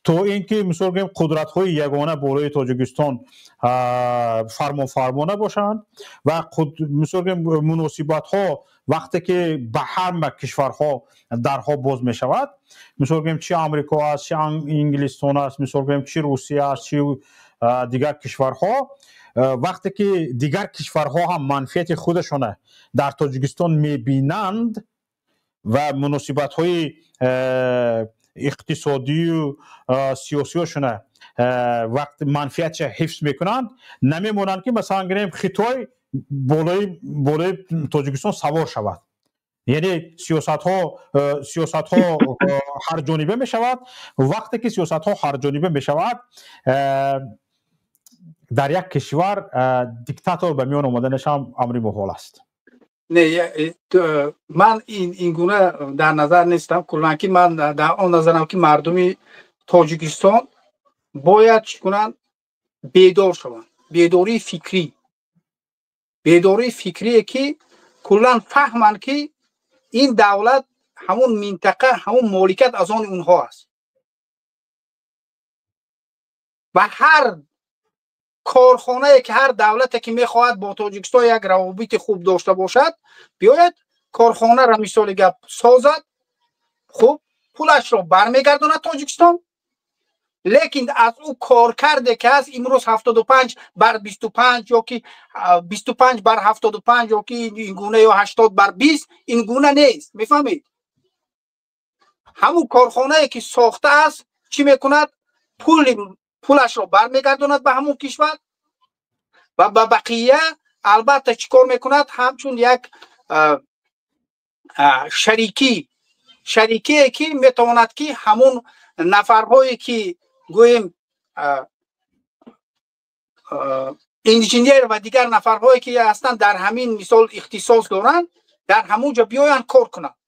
то ин ки мисол гӯем қудратҳои ягона болои тоҷикистон фармонфармо набошанд ва мисол гӯем муносибатҳо вақте ки ба ҳама кишварҳо дарҳо боз мешавад мисол гӯем чи амрико аст чи инглистон аст мисол гӯем чи русия аст чи дигар кишварҳо вақте ки дигар кишварҳо ҳам манфиати худашона дар тоҷикистон мебинанд ва муносибатҳои иқтисодию сиёсиёшона вақти манфиатша ҳифз мекунанд намемонанд ки масалан гирем Хитой болои тоҷикистон савор шавад яъне сиёсатҳо ҳарҷонибе мешавад вақте ки сиёсатҳо ҳарҷонибе мешавад дар як кишвар диктатор ба миён омаданаш ҳам амри муҳол аст не ман ин гуна дар назар нестам куллан ки ман дар он назарам ки мардуми тоҷикистон бояд чӣ кунанд бедор шаванд бедории фикрие ки куллан фаҳманд ки ин давлат ҳамун минтақа ҳамун моликият аз они онҳо аст ва ҳар корхонае ки ҳар давлате ки мехоҳад бо тоҷикистон як равобити хуб дошта бошад биёяд корхонаро мисоли гап созад хуб пулашро бармегардонад тоҷикистон лекин аз ӯ коркарде ки ҳаст имрӯз 75/25 ёки 25/75 ёки ин гуна ё 80/20 ин гуна нест мефаҳмед ҳамун корхонае ки сохтааст чӣ мекунад пулашро бармегардонад ба ҳамун кишвар ва ба бақия албатта чӣ кор мекунад ҳамчун як шарикие ки метавонад ки ҳамун нафарҳое ки гӯем инженер ва дигар нафарҳое ки ҳастанд дар ҳамин мисол ихтисос доранд дар ҳамун ҷо биёянд кор кунанд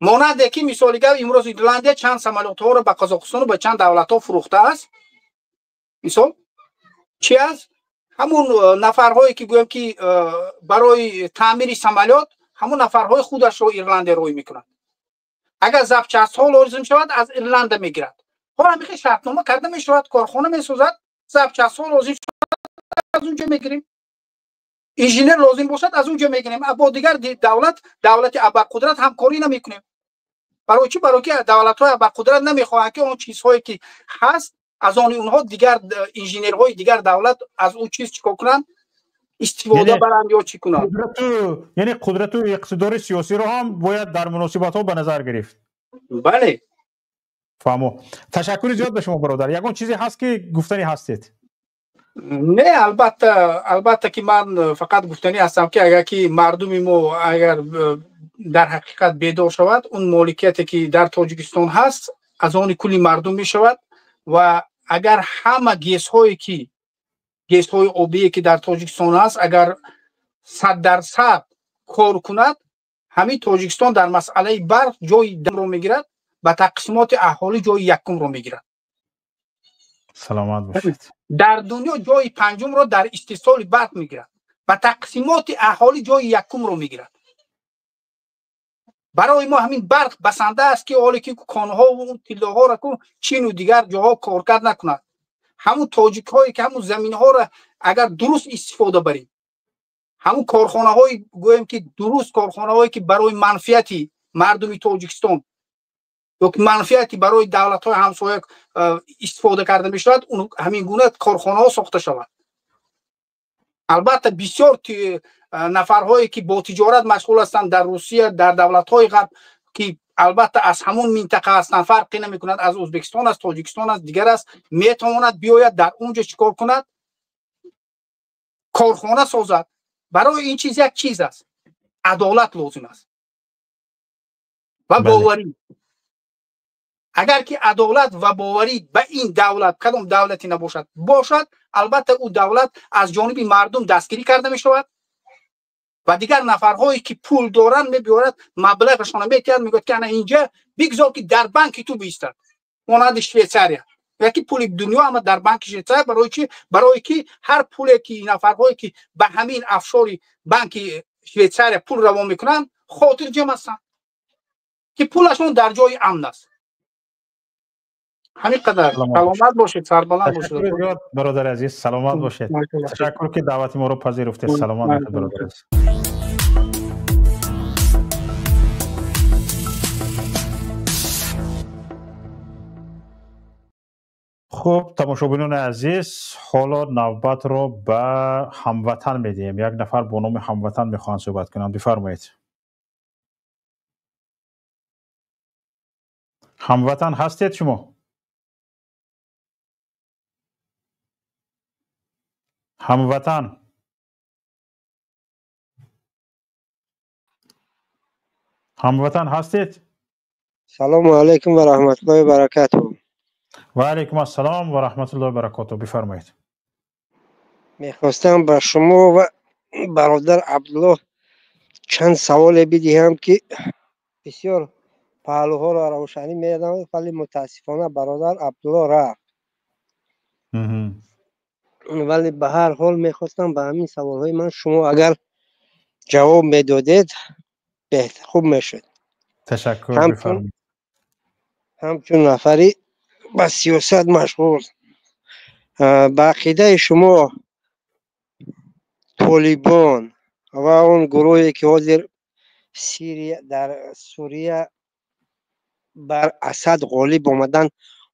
монанде ки мисоли гап имрӯз Ирландия чанд самолётҳоро ба Қозоқистону ба чанд давлатҳо фурӯхтааст мисол чи аст ҳамун нафарҳое ки гӯем ки барои таъмири самолёт همون نفرهای خودش رو ایرلند روی میکنند. اگر زبچست ها لازم شود از ایرلند میگیرد. حالا میخوای شرطنامه کرده میشود، کارخانه میسازد، زبچست ها لازم شود از اونجا میگیریم، انجینر لازم باشد از اونجا میگیریم. با دیگر دولت ابرقدرت همکاری نمیکنیم. برای چی؟ برای که دولت‌های ابرقدرت نمیخواهند که اون چیزهایی که هست از آن اونها دیگر انجینرهای دیگر دولت از اون چیز چیکار کنند، استفاده برند یا چی کنند. یعنی قدرت و اقتدار سیاسی رو هم باید در مناسبت ها به نظر گرفت. بله. فهمو. تشکر زیاد به شما برادر. یگان چیزی هست که گفتنی هستید؟ نه البته که من فقط گفتنی هستم که اگر که مردم ما اگر در حقیقت بیدار شود، اون مالکیتی که در تاجیکستان هست از آن کلی مردم می شود و اگر همه گیس های آبی که در تاجیکستان هست اگر 100% کار کند، همین تاجیکستان در مسئله برق جای دم رو میگیرد و تقسیمات اهالی جای یکم رو میگیرد. سلامت باشید. در دنیا جای پنجم رو در استیصال برق میگیرد و تقسیمات اهالی جای یکم رو میگیرد. برای ما همین برق بسنده است که حالی که کانها و اون تیله ها را که چین و دیگر جاها کارکرد نکند، همون تاجیک هایی که همون زمین ها را اگر درست استفاده بریم، همون کارخانه های گویم که درست کارخانه هایی که برای منفعتی مردم تاجیکستان یا منفعتی برای دولت های همسایه استفاده کرده می شود، اون همین گونه کارخانه ها ساخته شود. البته بسیار نفرهایی که با تجارت مشغول هستند در روسیه، در دولت های غرب که البته از همون منطقه هستند، فرقی نمی کند، از ازبکستان است، تاجیکستان است، دیگر است، می تواند بیاید در اونجا چیکار کند؟ کارخانه سازد. برای این چیز یک چیز است، عدالت لازم است و باوری. اگر که عدالت و باوری به این دولت، کدام دولتی نباشد باشد، البته او دولت از جانب مردم دستگیری کرده می شود و دیگر نفرهایی که پول دارند میبیارد مبلغشان میتید میگوید که اینجا بگذار که در بانک تو بیستد، مانند شویتزاریا، یکی پول دنیا اما در بانک شویتزاریا. برای چی؟ برای که هر پولی که نفرهایی که به همین افشاری بانک شویتزاریا پول روان میکنند خاطر جمع هستند که پولشون در جای امن است. همین قدر. سلامت باشید، سربلند باشید. تشکر زیاد برادر عزیز، سلامت باشید. تشکر که دعوت ما رو پذیرفتید. سلامت باشید برادر عزیز. خب تماشاگران عزیز، حالا نوبت رو به هموطن میدیم. یک نفر با نام هموطن میخوان صحبت کنند. بفرمایید. هموطن هستید شما؟ هموطن هستید؟ سلام علیکم و رحمت الله و برکاته. و علیکم السلام و رحمت الله و برکاته. بفرمایید. میخواستم به شما و برادر عبدالله چند سوال بدهم که بسیار پهلوها را روشنی میدم، ولی متاسفانه برادر عبدالله رفت. ولی به هر حال میخواستم به همین سوال های من شما اگر جواب میدادید بهتر خوب میشد. تشکر. بفرمایید. همچون نفری به سیاست مشغول، به عقیده شما طالبان و اون گروهی که حاضر در سوریه بر اسد غالب آمدن،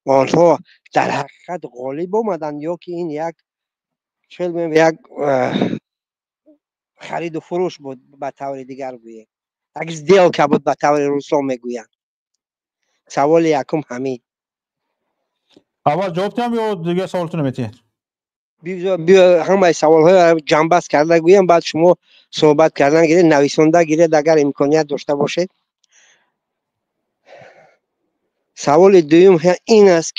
آنها در حقیقت غالب آمدن یا که این یک خرید و فروش بود به طور دیگر گوییم، یک دیل که بود به طور روسا میگویند؟ سوال یکم همین. اول جواب تیم یا دیگه سوالتون میتید؟ بیا همه سوال های جنبست کرده گویم، بعد شما صحبت کردن گیرید، نویسنده گیرید اگر امکانیت داشته باشید. سوال دوم این است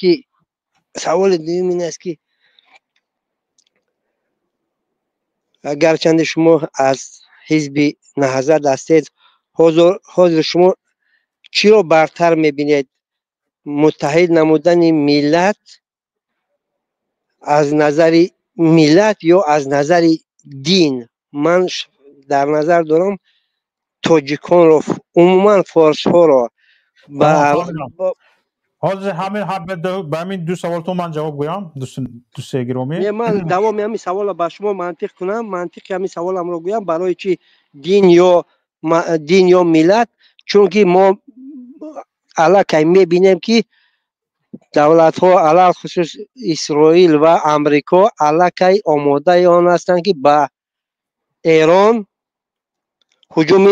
که گرچند شما از حزب نهضت هستید، حاضر شما چی را برتر میبینید؟ متحد نمودن ملت از نظر ملت یا از نظر دین؟ من در نظر دارم تاجیکان رو عموما فارس ها رو حاضر همین به همین دو سوال تو من جواب گویم دوست گرامی. من دوام همین سوال با شما منطق کنم، منطق همین سوالم رو گویم برای چی دین یا ملت، چون که ما علاقه میبینیم که دولت ها علل خصوص اسرائیل و امریکا علاقه آماده آن هستند که به ایران هجوم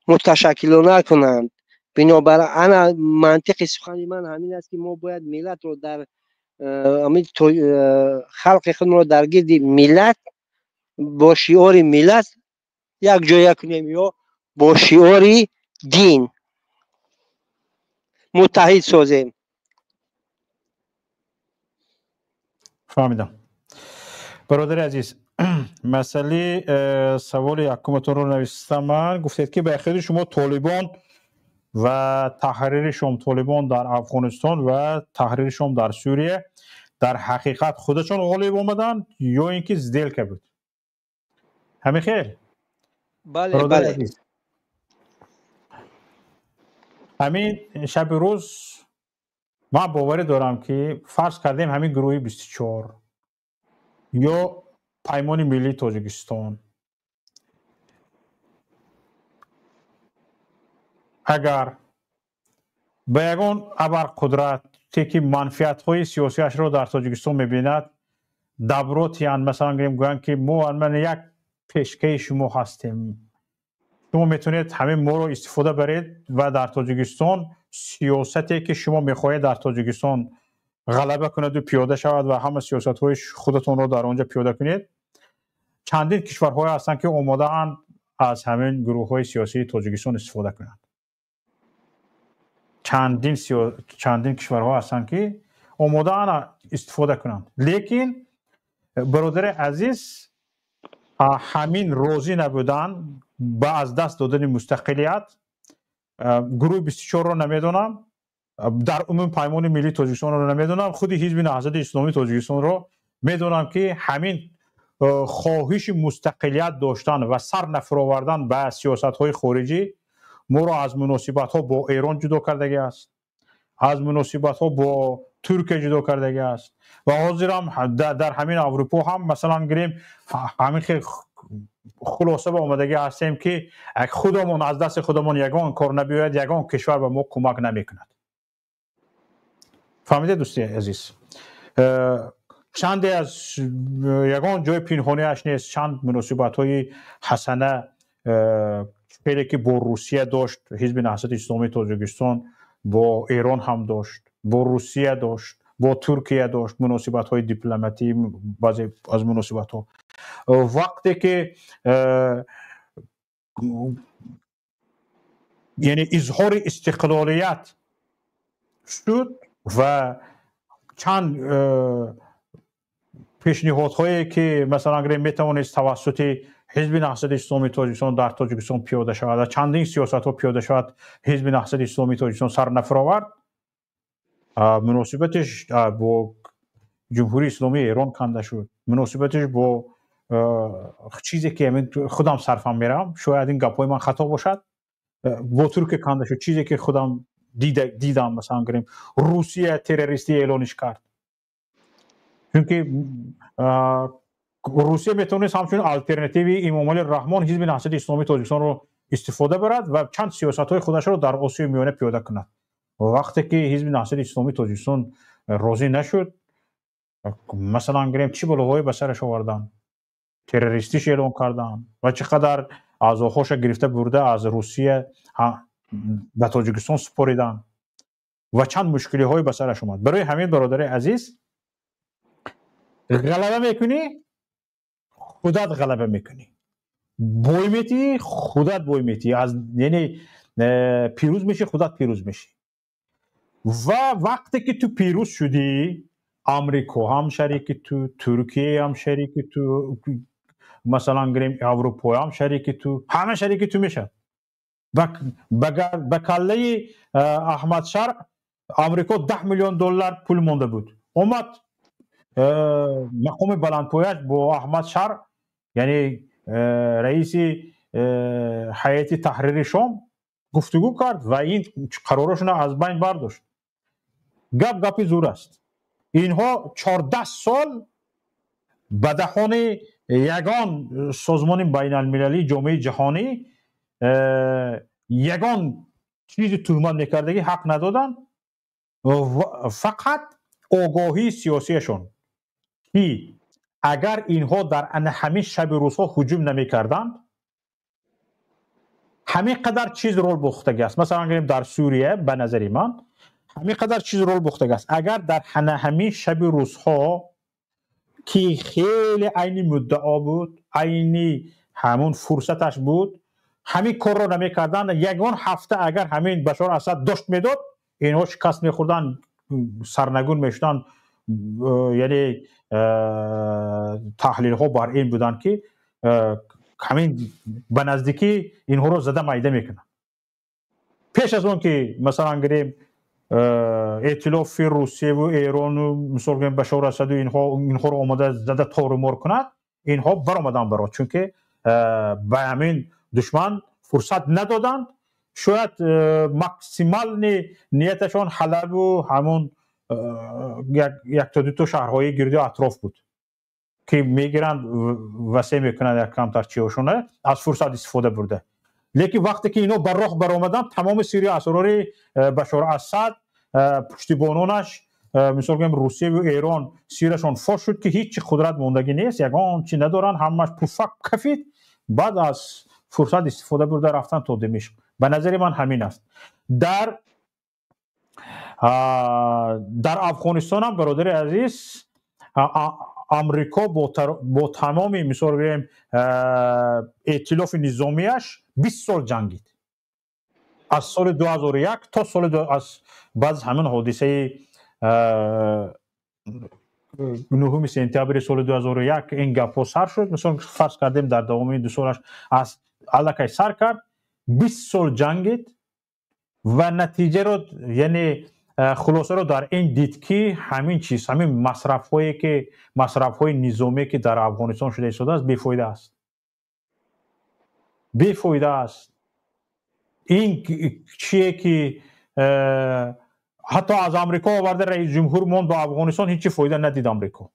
متشکلانه کنند. بنابراین انا منطق سخن من همین است که ما باید ملت رو در خلق خود رو در گرد ملت با شعار ملت یک جای کنیم یا با شعار دین متحد سازیم. فهمیدم. برادر عزیز، مسئله سوال یکمتون رو نوشتم من. گفتید که به خود شما طالبان و تحریر شما، طالبان در افغانستان و تحریر شما در سوریه در حقیقت خودشون غالب آمدن یا اینکه زدیل بود؟ همین خیر؟ بله بله. عزیز. همین شب روز من باوری دارم که فرض کردیم همین گروه 24 یا پیمان ملی تاجیکستان اگر به یگان ابرقدرتی که منفعت های سیاسی اش را در تاجیکستان میبیند دبروتی مثلا گویند که ما من یک پیشکه شما هستیم، شما میتونید همین ما رو استفاده برید و در تاجیکستان سیاستی که شما میخواهید در تاجیکستان غلبه کند و پیاده شود و همه سیاست های خودتون رو در آنجا پیاده کنید. چندین کشورهای هستن که آماده اند از همین گروه های سیاسی تاجیکستان استفاده کنند. چندین کشورها هستن که آماده اند استفاده کنند. لیکن برادر عزیز همین راضی نبودن با از دست دادن مستقلیت. گروه 24 رو نمیدونم، در عموم پیمان ملی تاجیکستان رو نمیدونم، خود حزب نهضت اسلامی تاجیکستان رو میدونم که همین خواهش مستقلیت داشتن و سر نفرآوردن به سیاست های خارجی ما را از مناسبت ها با ایران جدا کردگی است، از مناسبت ها با ترکیه جدا کردگی است و حاضر هم در همین اروپا هم مثلا گریم همین خلاصه به آمدگی هستیم که خودمون از دست خودمون یگان کار نبیاید، یگان کشور به ما کمک نمیکند. فهمیده دوستی عزیز؟ چندی از یگان جای پنهانی اش نیست، چند مناسبت های حسنه خیلی که با روسیه داشت حزب نهضت اسلامی تاجیکستان، با ایران هم داشت، با روسیه داشت، با ترکیه داشت مناسبت های دیپلماتی. بعضی از مناسبت ها وقتی که یعنی اظهار استقلالیت شد و چند پیشنهادهایی که مثلا اگر میتوانست توسط حزب نهضت اسلامی تاجیکستان در تاجیکستان پیاده شود و چندین سیاست ها پیاده شود، حزب نهضت اسلامی تاجیکستان سر نفرآورد. مناسبتش با جمهوری اسلامی ایران کنده شد، مناسبتش با چیزی که خودم صرفم میرم، شاید این گپای من خطا باشد، با ترکیه کنده شد، چیزی که خودم دیدم مثلا گریم روسیه تروریستی اعلانش کرد، چون که روسیه میتونست همچون الटरनेटिव امام الرحمن حزب نهضت اسلامی تاجیکستان رو استفاده برد و چند سیاست های خودش رو در آسیای میانه پیاده کند. وقتی که حزب نهضت اسلامی تاجیکستان راضی نشد، مثلا گریم چی بلاهای به سرش آوردن، تروریستیش اعلام کردن و چقدر اعضاهاش گرفته برده از روسیه به تاجیکستان سپاریدن و چند مشکلی های به سرش اومد. برای همین برادر عزیز، غلبه میکنی خودت غلبه میکنی، بوی میتی خودت بوی میتی، از یعنی پیروز میشی خودت پیروز میشی. و وقتی که تو پیروز شدی، امریکا هم شریک تو، ترکیه هم شریک تو، مثلا گریم اروپا هم شریک تو، همه شریک تو میشه. به کله احمد شر امریکا 10 میلیون دلار پول مونده بود، اومد مقام بلندپایش با احمد شر یعنی رئیس هیئت تحریر شام گفتگو کرد و این قرارشون از بین برداشت. گپی زور است. اینها 14 سال به دهان یگان سازمان بین المللی جامعه جهانی یگان چیزی تهمت میکردگی حق ندادن، فقط آگاهی سیاسیشون که اگر اینها در همین شب روزها هجوم نمیکردند همین قدر چیز رول بختگی است. مثلا در سوریه به نظر من همین قدر چیز رول بختگی است. اگر در همین شب روزها که خیلی عینی مدعا بود، عینی همون فرصتش بود، همین کار رو نمیکردن، یگان هفته اگر همین بشار اسد داشت میداد اینها شکست میخوردن، سرنگون میشدن. یعنی تحلیل ها بر این بودن که همین به نزدیکی اینها رو زده میده میکنن. پیش از اون که مثلا گریم ائتلاف روسیه و ایران و مثلا بشار اسد و اینها رو آماده زده تارمار کند، اینها برآمدن برات، چون که به همین دشمن فرصت ندادن. شاید ماکسیمال نیتشان حلب و همون یک تا دو تا شهرهای گرد اطراف بود که میگیرند وسیع میکنند یک کمتر چیوشونه، از فرصت استفاده برده. لیکن وقتی که اینا بر راه برآمدن تمام سری اسرار بشار اسد، پشتیبانانش مثلا روسیه و ایران سیرشان فاش شد که هیچ قدرت موندگی نیست، یگان چی ندارن، همش پوفک کفید. بعد از فرصت استفاده برده رفتن تا دمشق. به نظر من همین است. در افغانستان هم برادر عزیز امریکا با تمام مثلا ائتلاف نظامیش 20 سال جنگید. از سال 2001 تا سال از بعد همین حادثه 9 سپتامبر سال 2001 این گپا سر شد. مثلا فرض کردیم در دوام 2 سالش از الکی سر کرد، 20 سال جنگید و نتیجه رو یعنی خلاصه رو در این دید که همین چیز، همین مصرف های نظامی که در افغانستان شده است بیفایده است. بیفایده است. این چیه که حتی از امریکا آورده رئیس جمهور موند با افغانستان هیچ فایده ندید امریکا.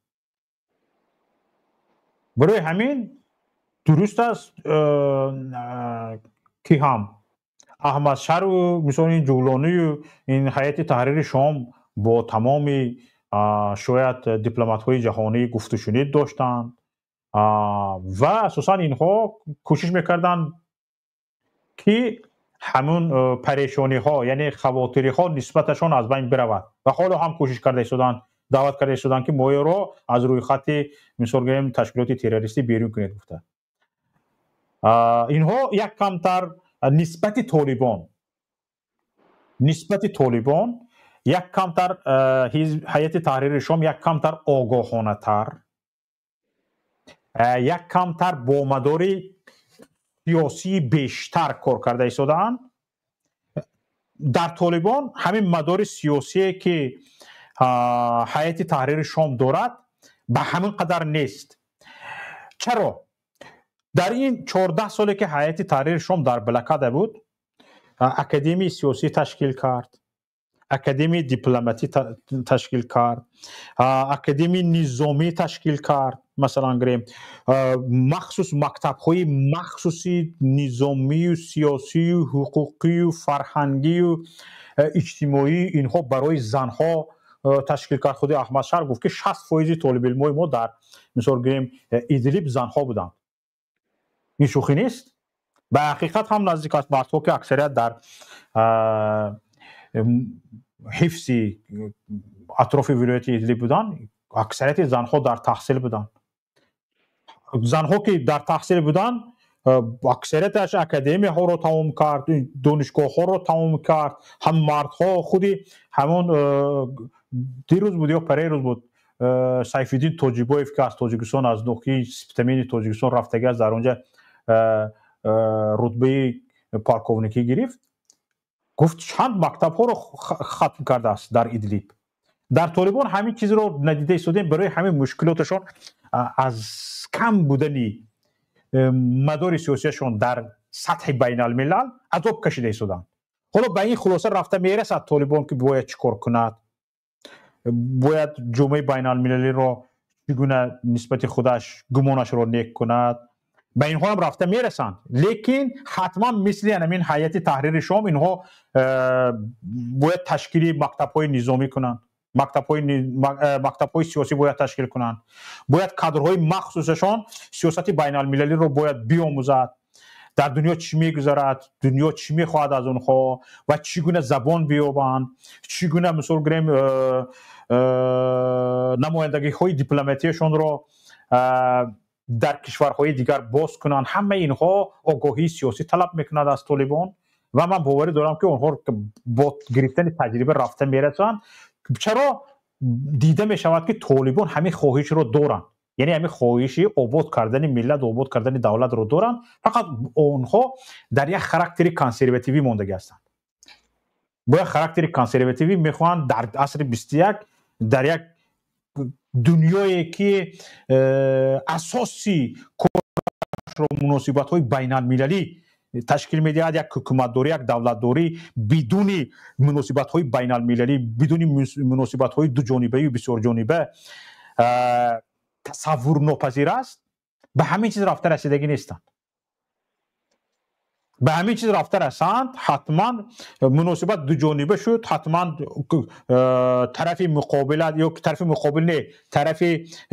برای همین درست است که هم احمد شر و مثلا این جولانی و این هیئت تحریر شام با تمام شاید دیپلمات های جهانی گفت و شنید داشتن و اساسا اینها کوشش میکردن که همون پریشانی ها یعنی خواطری ها نسبتشان از بین برود و حالا هم کوشش کرده شدن، دعوت کرده شدن که ما رو از روی خط مثلا تشکیلات تروریستی بیرون کنید. گفته اینها یک کمتر نسبت طالبان یک کمتر هیئت تحریر شام یک کمتر آگاهانه تر، یک کمتر با مدار سیاسی بیشتر کار کرده ایستادند. در طالبان همین مدار سیاسی که هیئت تحریر شام دارد به همین قدر نیست. چرا؟ در این 14 سالی که هیئت تحریر شام در بلکاده بود، اکادمی سیاسی تشکیل کرد، اکادمی دیپلماتی تشکیل کرد، اکادمی نظامی تشکیل کرد، مثلا گریم مخصوص مکتب‌های مخصوصی نظامی و سیاسی و حقوقی و فرهنگی و اجتماعی اینها برای زنها تشکیل کرد. خود احمد شر گفت که 60% طالب علمای ما در مثلا گریم ادلیب زنها بودن. این شوخی نیست. به حقیقت هم نزدیک است. مردها که اکثریت در حفظ اطراف ولایت ادلیب بودن، اکثریت زنها در تحصیل بودن. زنها که در تحصیل بودن اکثریتش اکادمی ها رو تمام کرد، دانشگاه ها رو تمام کرد. هم مردها خودی همون دیروز بود یا پریروز بود سیف الدین تاجیبایف که از تاجیکستان از نوکی سپتامبر تاجیکستان رفتگی است، در اونجا رتبه پالکونیکی گرفت. گفت چند مکتب ها رو ختم کرده است در ادلیب. در طالبان همین چیز رو ندیده ایستادیم. برای همین مشکلاتشان از کم بودنی مدار سیاسیشون در سطح بین الملل عذاب کشیده ایستادن. حالا به این خلاصه رفته میرسد طالبان که باید چیکار کند، باید جامعه بین المللی را چگونه نسبت خودش گمانش را نیک کند، به اینها هم رفته میرسند. لیکن حتما مثل همین هیئت تحریر شام اینها باید تشکیل مکتب‌های نظامی کنند، مکتب‌های سیاسی باید تشکیل کنند، باید کادرهای مخصوصشان سیاست بین المللی رو باید بیاموزد، در دنیا چی میگذرد، دنیا چی میخواهد از اونها و چگونه زبان بیابند، چگونه مثال گریم نمایندگی های دیپلماتیشون رو در کشورهای دیگر باز کنند. همه اینها آگاهی سیاسی طلب میکند از طالبان و من باوری دارم که اونها با گرفتن تجربه رفته میرسند. چرا دیده میشود که طالبان همین خواهش رو دارند، یعنی همین خواهشی آباد کردن ملت، آباد کردن دولت رو دارند، فقط اونها در یک خاراکتری کانسرواتیوی ماندگی هستند. با یک خاراکتری کانسرواتیوی میخوان در عصر 21 در یک دنیایی که اساسی مناسبت های بین المللی تشکیل میدهد، یک حکومتداری، یک دولتداری بدون مناسبت های بین المللی، بدون مناسبت های دو جانبه و بسیار جانبه تصور ناپذیر است، به همین چیز رفته رسیدگی نیستند. به همین چیز رفته رسند، حتما مناسبت دو جانبه شد، حتما طرف مقابل یا طرف مقابل نه، طرف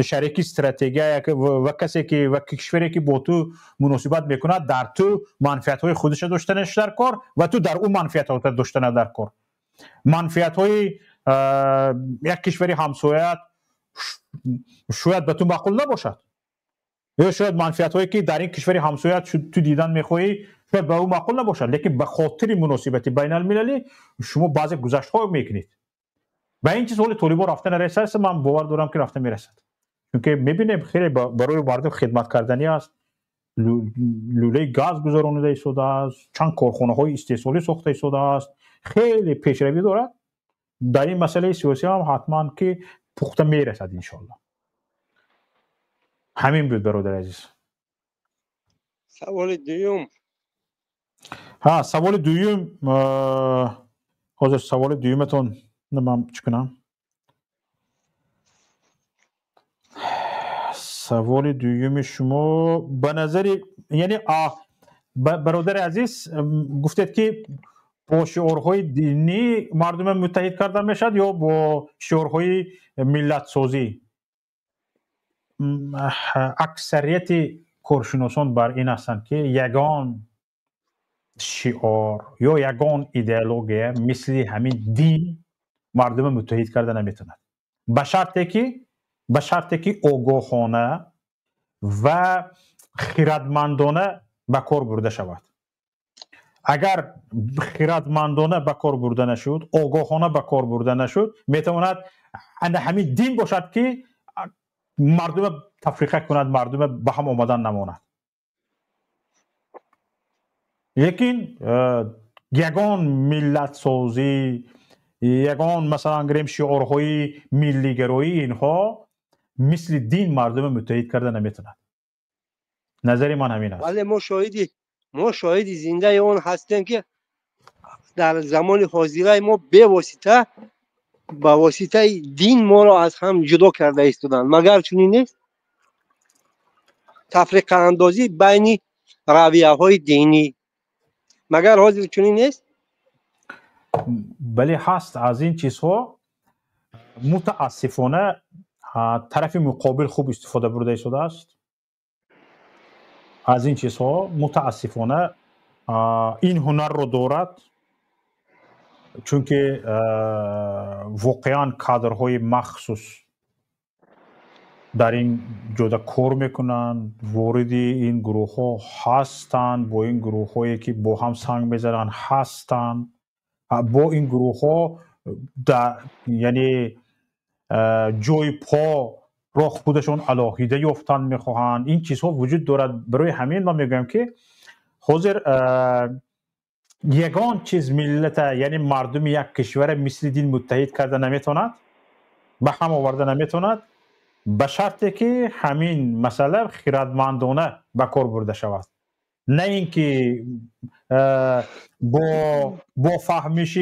شریک استراتژی و کسی که و کشوری که با تو مناسبت میکند در تو منفعت های خودش داشتنش در کار و تو در اون منفعت ها داشتن در کار. منفعت های یک کشوری همسایت شاید به تو معقول نباشد، یا شاید منفعت هایی که در این کشوری همسایت تو دیدن میخواهی شاید به او معقول نباشد، لیکن به خاطر مناسبت بین المللی شما بعضی گذشت ها میکنید. به این چیز حال طالبان رفته نرسد، من باور دارم که رفته میرسد، چون که میبینیم خیلی برای مردم خدمت کردنی است، لوله گاز گذرانده ایستاده است، چند کارخانه های استحصالی ساخته ایستاده است، خیلی پیشروی دارد. در این مسئله سیاسی هم حتما که پخته میرسد انشالله. همین بود برادر عزیز. سوال دوم. سوال دوم، حاضر سوال دومتون نمیم چی کنم؟ سوال دوم شما به نظری یعنی برادر عزیز گفتید که با شعارهای دینی مردم متحد کردن میشد یا با شعارهای ملت سازی؟ اکثریت کارشناسان بر این هستند که یگان شعار یا یگان ایدئولوژی مثل همین دین مردم متحد کرده نمیتوند، به شرطی که آگاهانه و خردمندانه به کار برده شود. اگر خردمندانه به کار برده نشد، آگاهانه به کار برده نشد، میتواند همین دین باشد که مردم تفریقه کند، مردم به هم آمدن نماند. لیکن یگان ملت سازی، یگان مثلا گریم شعارهای ملی گرایی، اینها مثل دین مردم متحد کرده نمیتوند. نظر من همین است. ولی ما شاهدی زنده اون هستیم که در زمان حاضره ما به واسطه با واسطه دین ما را از هم جدا کرده ایستادن. مگر چنین نیست؟ تفریقه اندازی بین رویه های دینی، مگر حاضر چنین نیست؟ بله هست. از این چیزها متاسفانه طرف مقابل خوب استفاده برده ایستاده است. از این چیزها متاسفانه این هنر رو دارد، چون که واقعا کادرهای مخصوص در این جدا کار میکنن، وارد این گروه ها هستند، با این گروه هایی که با هم سنگ میزنن هستند، با این گروه ها یعنی جای پا را خودشون علاهیده یافتن میخواهند. این چیزها وجود دارد. برای همین ما میگم که حاضر یگان چیز ملت، یعنی مردم یک کشور مثل دین متحد کرده نمیتوند، به هم آورده نمیتوند، به شرطی که همین مسئله خردمندانه به کار برده شود، نه اینکه با فهمش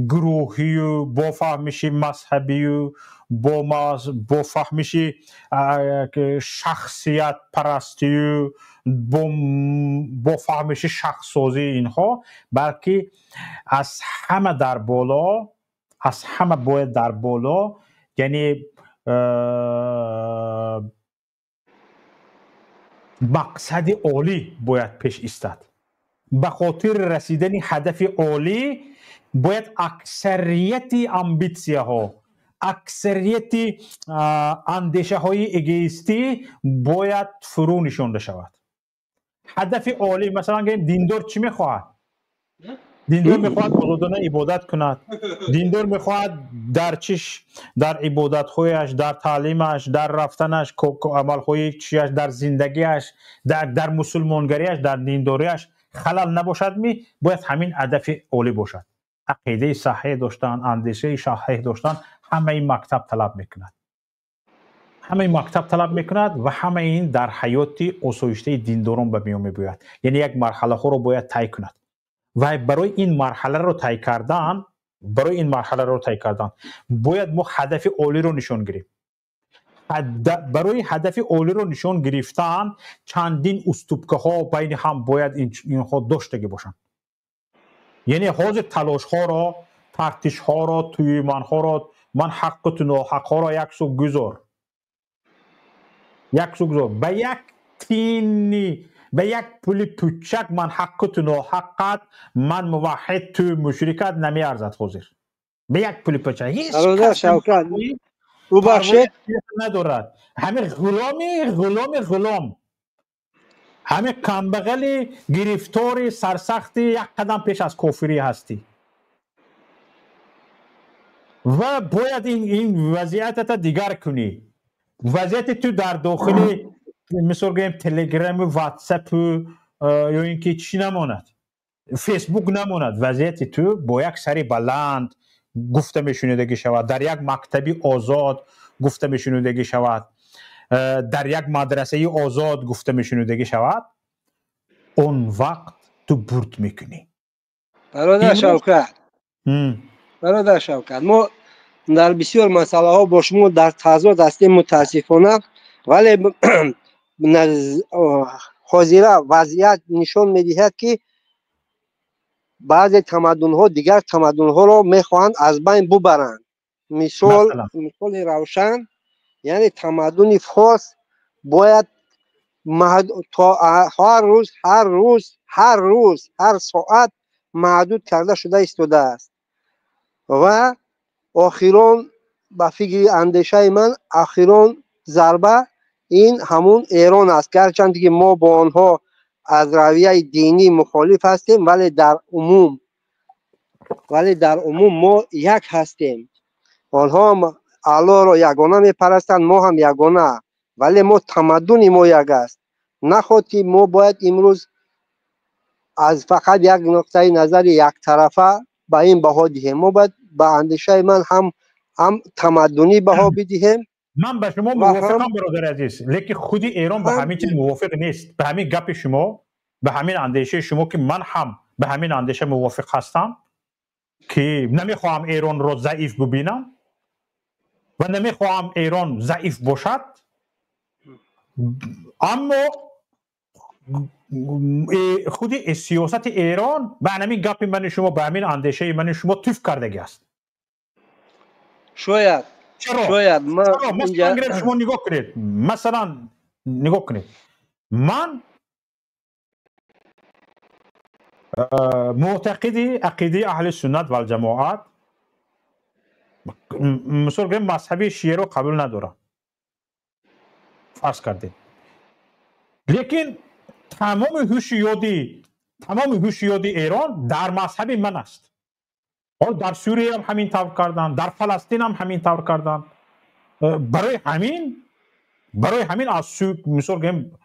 گروهی و با فهمش مذهبی و با فهمش شخصیت پرستی و با فهمش شخصسازی اینها، بلکه از همه در بالا، از همه باید در بالا، یعنی مقصد عالی باید پیش ایستد. به خاطر رسیدن هدف عالی باید اکثریت امبیتسیه ها، اکثریت اندیشه های ایگویستی باید فرو نشانده شود. هدف عالی مثلا دیندار چی میخواهد؟ دیندار میخواهد آزادانه عبادت کند. دیندار میخواهد در عبادت هایش، در تعلیمش، در رفتنش، عمل های چیش، در زندگیش، در مسلمانگریش، در دینداریش خلل نباشد. باید همین هدف عالی باشد. عقیده صحیح داشتن، اندیشه صحیح داشتن، همه این مکتب طلب میکند. همه این مکتب طلب میکند و همه این در حیات آسایشته دینداران به میان میآید. یعنی یک مرحله ها رو باید طی کند و برای این مرحله رو طی کردن، باید ما هدف عالی رو نشان گیریم. برای هدف عالی رو نشان گرفتن چندین استوپکه ها بین هم باید اینها داشته باشند. یعنی حاضر تلاش ها را، تفتیش ها را، تویمان ها را، من حق تو ناحق ها را یک سو گذار، به یک تینی، به یک پولی پوچک من حق تو ناحقت، من موحد تو مشرکت نمی ارزد. حاضر به یک پولی پوچک هیچ کس ندارد. همه غلام، همه کمبغل گرفتار سرسخت یک قدم پیش از کافری هستی و باید این وضعیت دیگر کنی. وضعیت تو در داخل مثلا تلگرام و واتساپ یا اینکه چی نماند، فیسبوک نماند. وضعیت تو با یک سری بلند گفته میشنیدگی شود، در یک مکتبی آزاد گفته میشنیدگی شود، در یک مدرسه آزاد گفته میشنیدگی شود. اون وقت تو برد میکنی. برادر شوکت، ما در بسیار مسئله ها با شما در تضاد هستیم متاسفانه، ولی حاضر وضعیت نشان میدهد که بعضی تمدن ها دیگر تمدن ها را میخواهند از بین ببرند. مثال روشن، یعنی تمدن فارس باید هر ساعت محدود کرده شده ایستاده است و آخران به فکر اندیشه من اخیران ضربه این همون ایران است. گرچند که ما با آنها از رویه دینی مخالف هستیم، ولی در عموم ما یک هستیم. آنها هم الله را یگانه میپرستند، ما هم یگانه، ولی ما تمدن ما یک است. نخواد که ما باید امروز از فقط یک نقطه نظر یک طرفه به این بها دهیم. ما باید به اندیشه من هم تمدنی بها بدهیم. من با شما موافقم برادر عزیز، لیکن خودی ایران به همین چیز موافق نیست. به همین گپ شما، به همین اندیشه شما که من هم به همین اندیشه موافق هستم که نمیخواهم ایران رو ضعیف ببینم و نمیخواهم ایران ضعیف باشد، اما خودی سیاست ایران به همین گپ من شما، به همین اندیشه من شما توف کردگی است. شاید مثلا شما نگاه کنید، مثلا نگاه کنید، من معتقدی عقیده اهل سنت و الجماعت مثلا مذهبی شیعه رو قبول ندارم، فرض کردید، لیکن تمام هوش یادی ایران در مذهب من است. در سوریه هم همین طور کردن، در فلسطین هم همین طور کردن. برای همین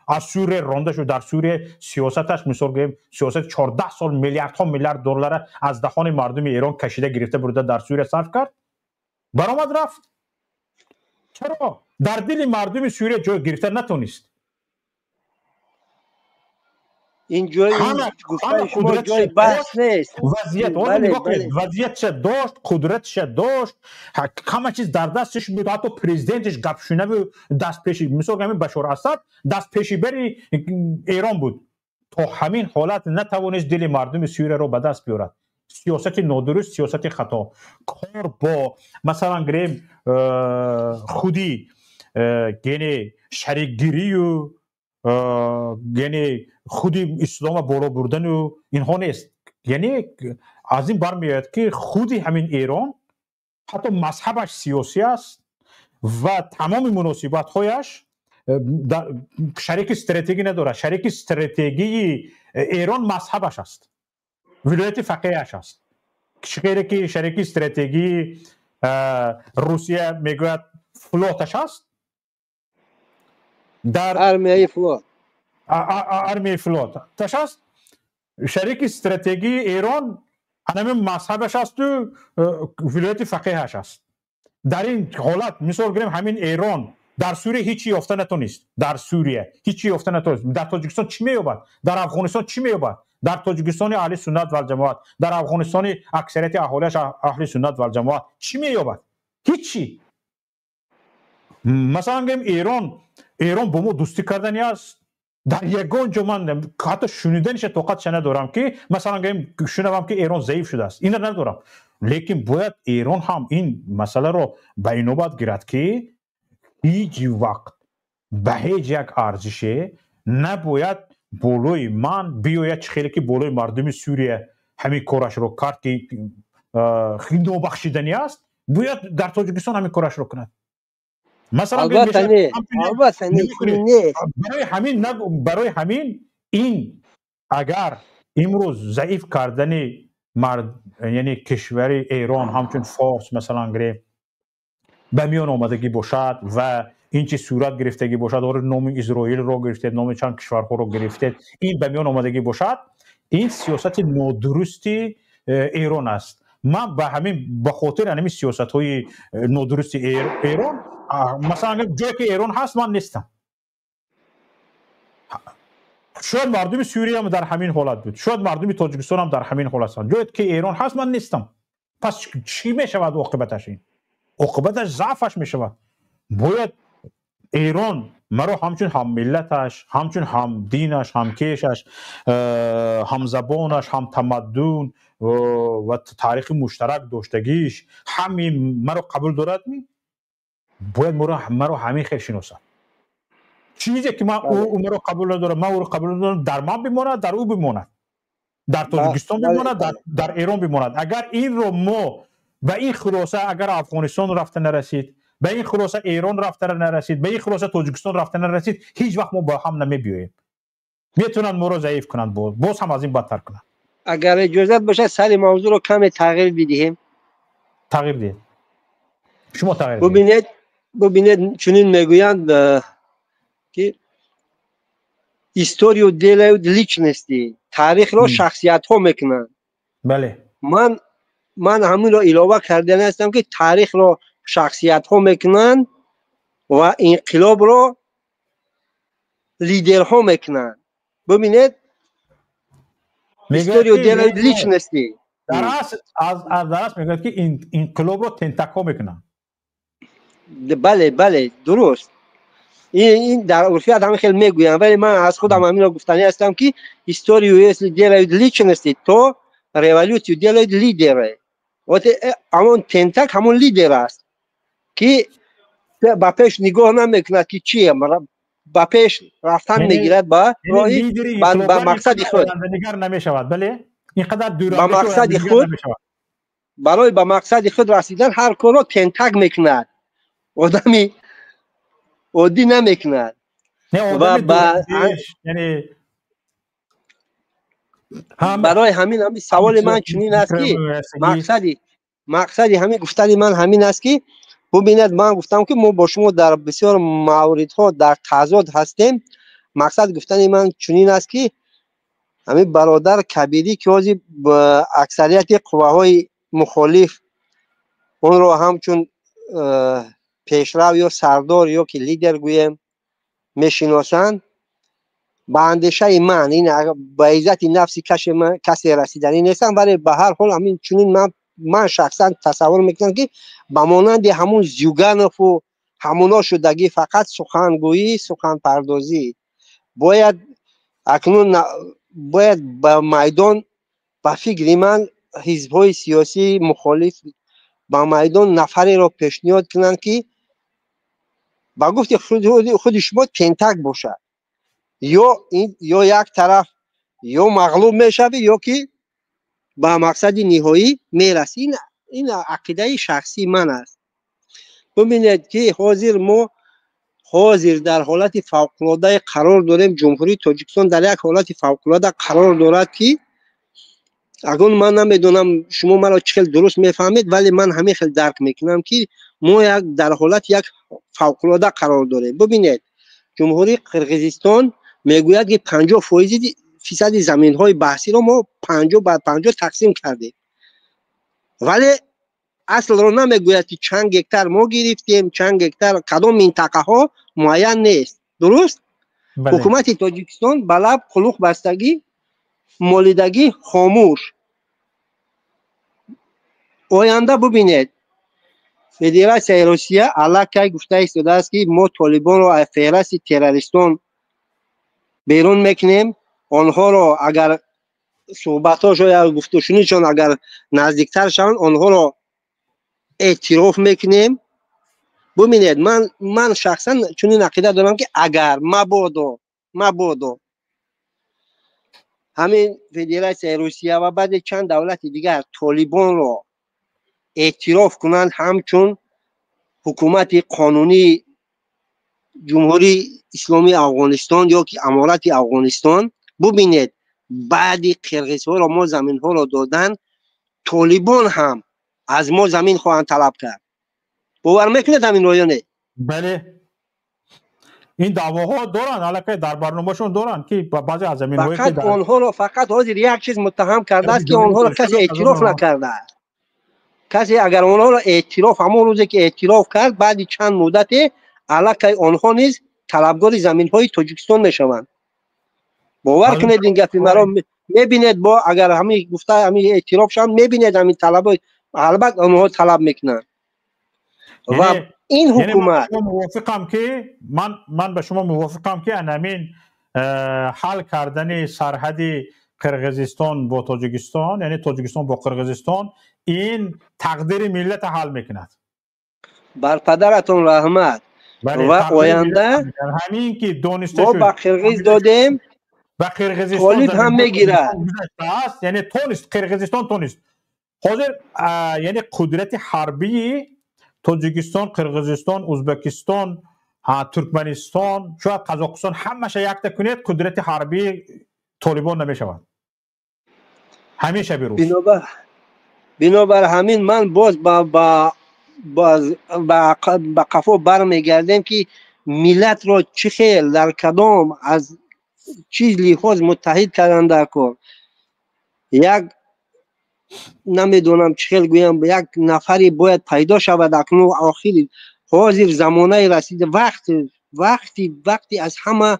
از سوریه رانده شد. در سوریه سیاستش سیاست 14 سال میلیارد دلار از دهان مردم ایران کشیده گرفته برده در سوریه صرف کرد، برآمد رفت. چرا در دل مردم سوریه جای گرفتن نتونست؟ این جای این گفتن شما جای بحث نیست. وضعیت بله وضعیتش داشت، قدرتش داشت، همه چیز در دستش بود، حتی پرزیدنتش گپشونه بود دست پیشی، مثلا همین بشار اسد دست پیشی بری ایران بود، تا همین حالت نتوانست دل مردم سوریه رو به دست بیارد. سیاست نادرست، سیاست خطا، کار با مثلا گریم خودی یعنی شریکگیری و یعنی خودی اسلام بالا بردن و اینها نیست. یعنی از این برمیاد که خودی همین ایران حتی مذهبش سیاسی است و تمام مناسبات هایش شریک استراتژی نداره. شریک استراتژی ایران مذهبش است، ولایت فقیهش است. غیر که شریک استراتژی روسیه میگوید فلوتش است، در ارمیه فلوت ارمیه فلوت تشست. شریک استراتژی ایران همین مذهبش است و ولایت فقیهش است. در این حالت مثال گیریم همین ایران در سوریه هیچی یافته نتونست، در سوریه هیچی یافته نتونست، در تاجیکستان چی مییابد، در افغانستان چی مییابد، در تاجیکستان اهل سنت و الجماعت، در افغانستان اکثریت اهالیش اهل سنت و الجماعت چی مییابد؟ هیچی. مثلا گیم ایران با ما دوستی کردنی است. در یگان جا من حتی شنیدنش طاقتش ندارم که مثلا گیم شنوم که ایران ضعیف شده است، این ندارم. لیکن باید ایران هم این مسئله رو به نوبت گیرد که هیچ وقت به هیچ یک ارزش نباید بالای من بیاید، خیلی که بالای مردم سوریه همین کارش رو کرد که نابخشیدنی است، باید در تاجیکستان همین کارش رو کند. مثلا البته نه برای همین این اگر امروز ضعیف کردن یعنی کشور ایران همچون فارس مثلا گره به میان آمدگی باشد و این چه صورت گرفتگی باشد، اور نام اسرائیل رو گرفتید، نام چند کشورها رو گرفتید، این به میان آمدگی باشد، این سیاست نادرستی ایران است. من به همین به خاطر همین سیاست های نادرست ایران مثلا جایی که ایران هست من نیستم. شاید مردم سوریه هم در همین حالت بود، شاید مردم تاجیکستان هم در همین حالت هستند. جایی که ایران هست من نیستم. پس چی می شود عاقبتش؟ این عاقبتش ضعفش می شود. باید ایران مرا همچون هم ملتش، همچون هم دینش، هم کشش، هم زبانش، هم تمدن و تاریخ مشترک داشتگیش همین مرا قبول دارد، باید مرا همین خیلی شناسد. چیزی که من او مرا قبول ندارم، من او رو قبول ندارم، در من بماند، در او بماند، در تاجیکستان بماند، در ایران بماند. اگر این رو ما به این خلاصه، اگر افغانستان رفته نرسید، به این خلاصه ایران رفته نرسید، به این خلاصه تاجیکستان رفته نرسید، هیچ وقت ما با هم نمیبیاییم. میتونن ما رو ضعیف کنند، باز هم از این بدتر کنند. اگر اجازه باشه سر موضوع رو کمی تغییر بدیم. تغییر دید. شما تغییر دید. ببینید چنین میگویند که هیستوریو دیلود لیچنستی، تاریخ رو شخصیت ها میکنن. بله. من همین رو علاوه کردن هستم که تاریخ رو شخصیت ها میکنن و انقلاب رو لیدر ها میکنن. ببینید هیستوریو دیلود لیچنستی در اصل میگه که انقلاب رو تنتک ها میکنن. بله درست. این در عرفیت همه خیلی میگویم، ولی من از خودم همین رو گفتنی هستم که هیستوریو دیلود لیچنستی تو ریولوسیو دیلود لیدره. همون تنتک همون لیدر است که با پیش نگاه نمیکند که چیه، با پیش رفتن میگیرد با مقصد خود نگر نمیشود. بله اینقدر با مقصد خود برای با مقصد خود رسیدن هر کارو تنتک میکند، آدمی عادی نمیکند. و یعنی برای همین سوال من چنین است که مقصدی همین گفتن من همین است که ببینید من گفتم که ما با شما در بسیار موردها در تضاد هستیم. مقصد گفتن من چنین است که همین برادر کبیری که از اکثریت قواهای مخالف اون رو همچون پیشرو یا سردار یا که لیدر گویم میشناسند با اندیشه من این با عزت نفسی کسی رسیدنی نیستم، ولی به هر حال همین چنین من شخصا تصور میکنم که به مانند همون زیوگانوف و همونا شدگی فقط سخنگویی سخن پردازی باید اکنون باید به میدان به فکر من حزب‌های سیاسی مخالف به میدان نفری را پیشنهاد کنند که با گفت خود شما تنتک باشد، یا یک طرف یا مغلوب میشوی یا که به مقصد نهایی میرسی. این عقیده شخصی من است. ببینید که حاضر در حالت فوق‌العاده قرار داریم. جمهوری تاجیکستان در یک حالت فوق‌العاده قرار دارد که اگر من نمیدونم شما مرا چه درست میفهمید، ولی من همین خیلی درک میکنم که ما در حالت یک فوق‌العاده قرار داریم. ببینید جمهوری قرقیزستان میگوید که 50% زمین های بحثی رو ما 50 بعد 50 تقسیم کردیم، ولی اصل رو نمیگوید که چند هکتار ما گرفتیم چند هکتار کدام منطقه ها معین نیست. درست؟ بله. حکومت تاجیکستان بلب قلوق بستگی مالیدگی خاموش. آینده ببینید فدراسیون روسیه علاقه گفته ایستاده است که ما طالبان رو از فهرست تروریستان بیرون میکنیم، آنها رو اگر صحبتاش یا گفتگوشون اگر نزدیکتر شوند آنها رو اعتراف میکنیم. ببینید من شخصا چنین عقیده دارم که اگر مبادا همین فدراسیون روسیه و بعد چند دولت دیگر طالبان رو اعتراف کنند همچون حکومت قانونی جمهوری اسلامی افغانستان یا که امارت افغانستان، ببینید بعدی قرقیزها را ما زمین ها را دادن، طالبان هم از ما زمین خواهند طلب کرد. باور میکنید همین رو یا نه؟ بله این دعواها دارن، علاقه در برنامه‌شون دارن که بعضی از زمین‌هایی که فقط آنها را فقط حاضر یک چیز متهم کرده است که آنها را کسی اعتراف نکرده. کسی اگر آنها را اعتراف همون روزی که اعتراف کرد بعد چند مدت علاقه آنها نیز طلبگار زمین‌های تاجیکستان میشوند. باور کنید این گپی مرا میبینید با اگر همین گفته همین اعتراف شوند میبینید همین طلبای البته آنها طلب میکنن. و این حکومت من موافقم که من به شما موافقم که همین حل کردن سرحد قرقیزستان با تاجیکستان، یعنی تاجیکستان با قرقیزستان، این تقدیر ملت حل میکند. بر پدرتون رحمت. و آینده همین که دانسته ما شد با قرقیز دادیم و قرقیزستان هم میگیره، یعنی تونست قرقیزستان تونست حاضر یعنی قدرت حربی تاجیکستان، قرقیزستان، ازبکستان، ترکمنستان، شاید قزاقستان همش یک کنید قدرت حربی طالبان نمیشود همیشه بروز. بنابر همین من باز با قفا برمیگردیم که ملت را چه خیل در کدام از چیز لحاظ متحد کردن در کار. یک نمیدونم چه خیل گویم یک نفری باید پیدا شود اکنون آخری حاضر زمانه رسیده وقتی از همه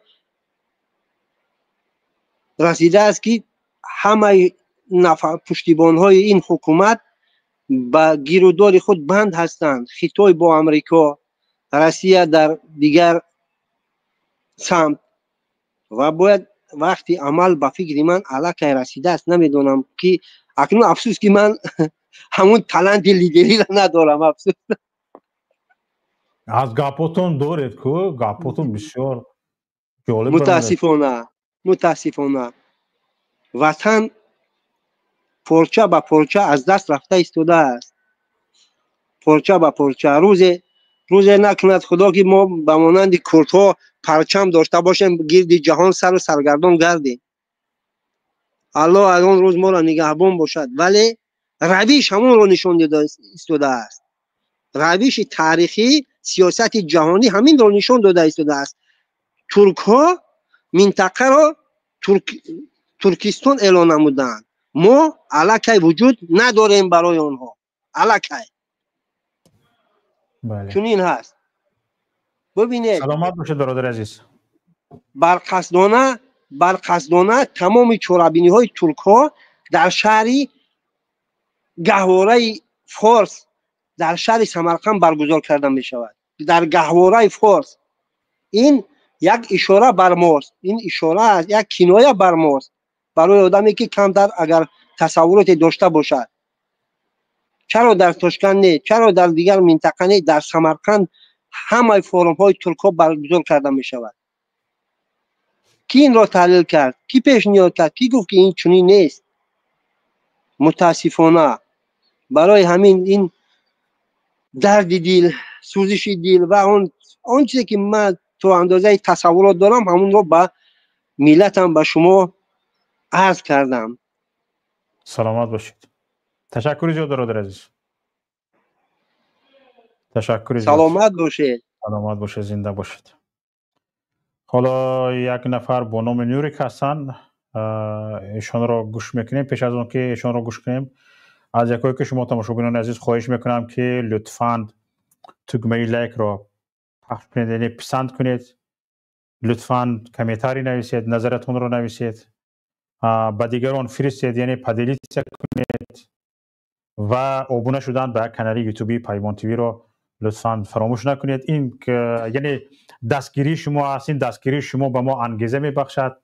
رسیده است که همه پشتیبان های این حکومت با گیرودار خود بند هستند. خطای با امریکا، روسیه در دیگر سمت، و باید وقتی عمل به فکر من علاقه رسیده است. نمیدونم که اکنون افسوس که من همون تالنت لیدری را ندارم. افسوس از گپاتون دارید که گپاتون بسیار جالب. متاسفانه وطن پرچه به پرچه از دست رفته ایستاده است. پرچه به پرچه. روز نکند خدا که ما به مانند کردها پرچم داشته باشیم گرد جهان سر و سرگردان گردیم. الله از اون روز ما را نگهبان باشد. ولی رویش همون رو نشان داده ایستاده است. رویش تاریخی سیاست جهانی همین رو نشان داده ایستاده است. ترک ها منطقه را ترکستان اعلان نمودند. ما علاقه وجود نداریم برای آنها. علاقه بله. چون این هست. ببینید سلامت باشید برادر عزیز. برقصدانه تمام چورابینی های ترک ها در شهری گهواره فارس در شهر سمرقند برگزار کرده می شود. در گهواره فارس این یک اشاره بر ماست، این اشاره است، یک کنایه بر ماست برای آدمی که کمتر اگر تصورات داشته باشد. چرا در تاشکند نه، چرا در دیگر منطقه نه، در سمرقند همه فورم های ترک ها برگزار کرده می شود. کی این را تحلیل کرد؟ کی پیشنهاد کرد؟ کی گفت که این چنین نیست؟ متاسفانه برای همین این درد دل، سوزش دل و اون چیزی که من تو اندازه تصورات دارم همون رو به ملتم به شما عرض کردم. سلامت باشید. تشکر زیاد برادر عزیز. تشکر زیاد. سلامت باشید. سلامت باشید، زنده باشید. حالا یک نفر با نام نیوریک هستن، ایشان را گوش میکنیم. پیش از اون که ایشان را گوش کنیم از یکایی که شما تماشاگران عزیز خواهش میکنم که لطفاً تگمه لایک را پخش کنید، یعنی پسند کنید. لطفاً کامنتاری نویسید، نظرتون رو نویسید، با دیگران فرستید، یعنی پدیلیت کنید و ابونه شدن به کانال یوتیوبی پیمان تیوی رو لطفاً فراموش نکنید. این که یعنی دستگیری شما است، این دستگیری شما به ما انگیزه میبخشد.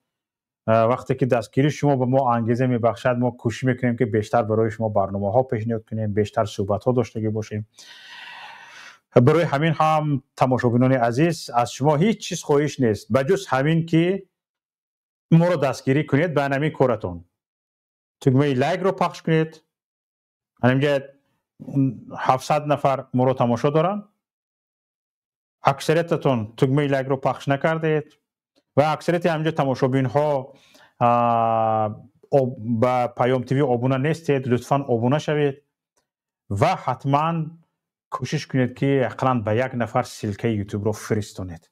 وقتی که دستگیری شما به ما انگیزه میبخشد ما کوشش میکنیم که بیشتر برای شما برنامه ها پیشنهاد کنیم، بیشتر صحبت ها داشته باشیم. برای همین هم تماشاگران عزیز از شما هیچ چیز خواهش نیست بجز همین که ما رو دستگیری کنید به همین کارتون. تگمه لایک رو پخش کنید. همینجا 700 نفر ما رو تماشا دارن. اکثریتتون تگمه لایک رو پخش نکردید و اکثریت همینجا تماشابین ها با پیام تیوی ابونه نیستید. لطفاً ابونه شوید و حتما کوشش کنید که اقلاً به یک نفر سلکه یوتیوب رو فرستونید.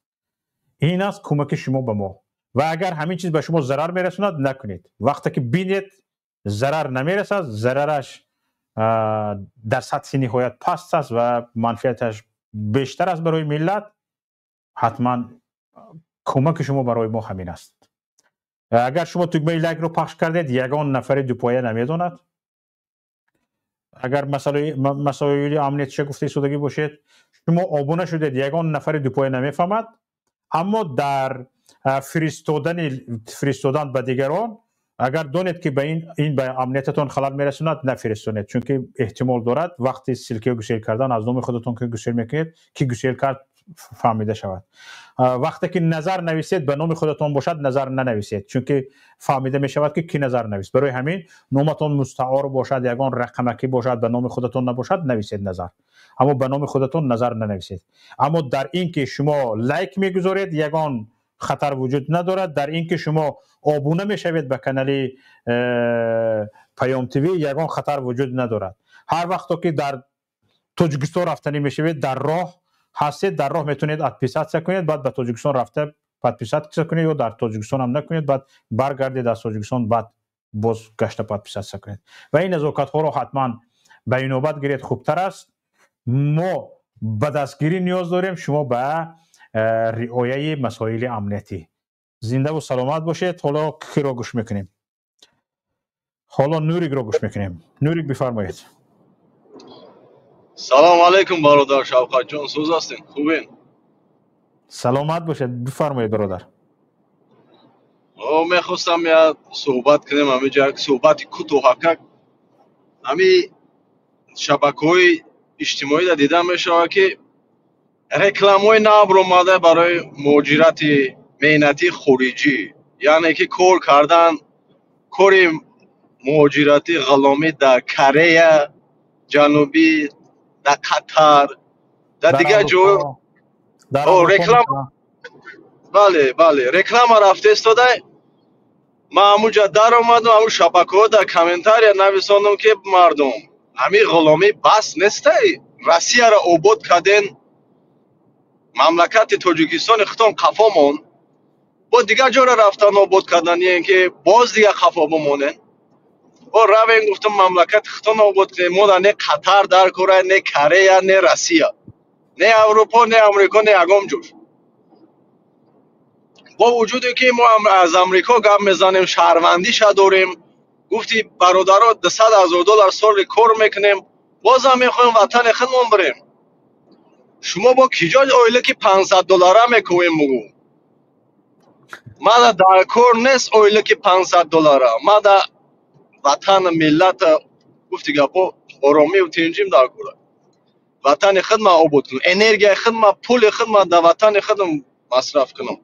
این است کمک شما به ما. و اگر همین چیز به شما ضرر میرسوند نکنید. وقتی که بینید ضرر نمیرسد، ضررش در سطح نهایت پست است و منفعتش بیشتر است برای ملت، حتما کمک شما برای ما همین است. اگر شما تگمه لایک رو پخش کردید یگان نفر دو پایه نمیداند. اگر مسائل امنیت چه گفته شدگی باشید شما ابونه شدید یگان نفر دو پایه نمیفهمد، اما در فرستادن به دیگران اگر دونید که به این به امنیتتون خلل میرسوند نفرستونید، چون که احتمال دارد وقتی سلکه گوشل کردن از نام خودتون که گوشل میکنید که گوشل کرد فهمیده شود. وقتی که نظر نویسید به نام خودتون باشد نظر ننویسید، چون که فهمیده می شود که کی نظر نویس. برای همین نامتون مستعار باشد، یگان رقمکی باشد، به نام خودتون نباشد نویسید نظر، اما به نام خودتون نظر ننویسید. اما در این که شما لایک میگذارید یگان خطر وجود ندارد. در این که شما ابونه میشوید به کانال پیام تیوی یگان خطر وجود ندارد. هر وقت که در تاجیکستان رفتنی میشوید در راه هستید، در راه میتونید ادپیسات کنید، بعد به تاجیکستان رفته ادپیسات کنید یا در تاجیکستان هم نکنید، بعد برگردید از تاجیکستان بعد باز گشت ادپیسات کنید. و این نزاکت ها رو حتما به این نوبت گیرید خوبتر است. ما به دستگیری نیاز داریم، شما به رعایت مسائل امنیتی. زنده و سلامت باشید. حالا کی را گوش میکنیم؟ حالا نوریک را گوش میکنیم. نوریک بفرمایید. سلام علیکم برادر شوکت جان، سوز هستین؟ خوبین؟ سلامت باشید، بفرمایید برادر. میخواستم یا صحبت کنیم همینجا یک صحبت کوتاهک. همین شبکه‌های اجتماعی را دیدم میشود که رکلام‌های ناب اومده برای مهاجرت مهنتی خارجی، یعنی که کار کردن کار مهاجرتی غلامی در کره جنوبی، در قطر، در دیگه جای رکلام. بله رکلام رفته استاده. من همونجا در آمدم، همون شبکه ها در کامنتاری نویساندم که مردم همین غلامی بس نیسته، روسیه را آباد کردین، مملکت تاجیکستان خودتان قفا مون، با دیگه جا را رفتن آباد کردن، یعنی که باز دیگه قفا بمونن. با روین گفتم مملکت خودتان آباد کنین، ما نه قطر در کره، نه کره، نه روسیه، نه اروپا، نه امریکا، نه یگام جور. با وجودی که ما از امریکا گپ میزنیم، شهروندیش داریم، گفتی برادرها $200,000 سال کار میکنیم، بازم میخوایم وطن خودمون بریم. شما با کجا اویله که $500 میکنیم بگو؟ ما در کار نیست اویله که $500. ما در وطن ملت گفتی گپا آرامی و تنظیم در کار. وطن خودم آباد کنم، انرژی خودم، پول خودم در وطن خودم مصرف کنم.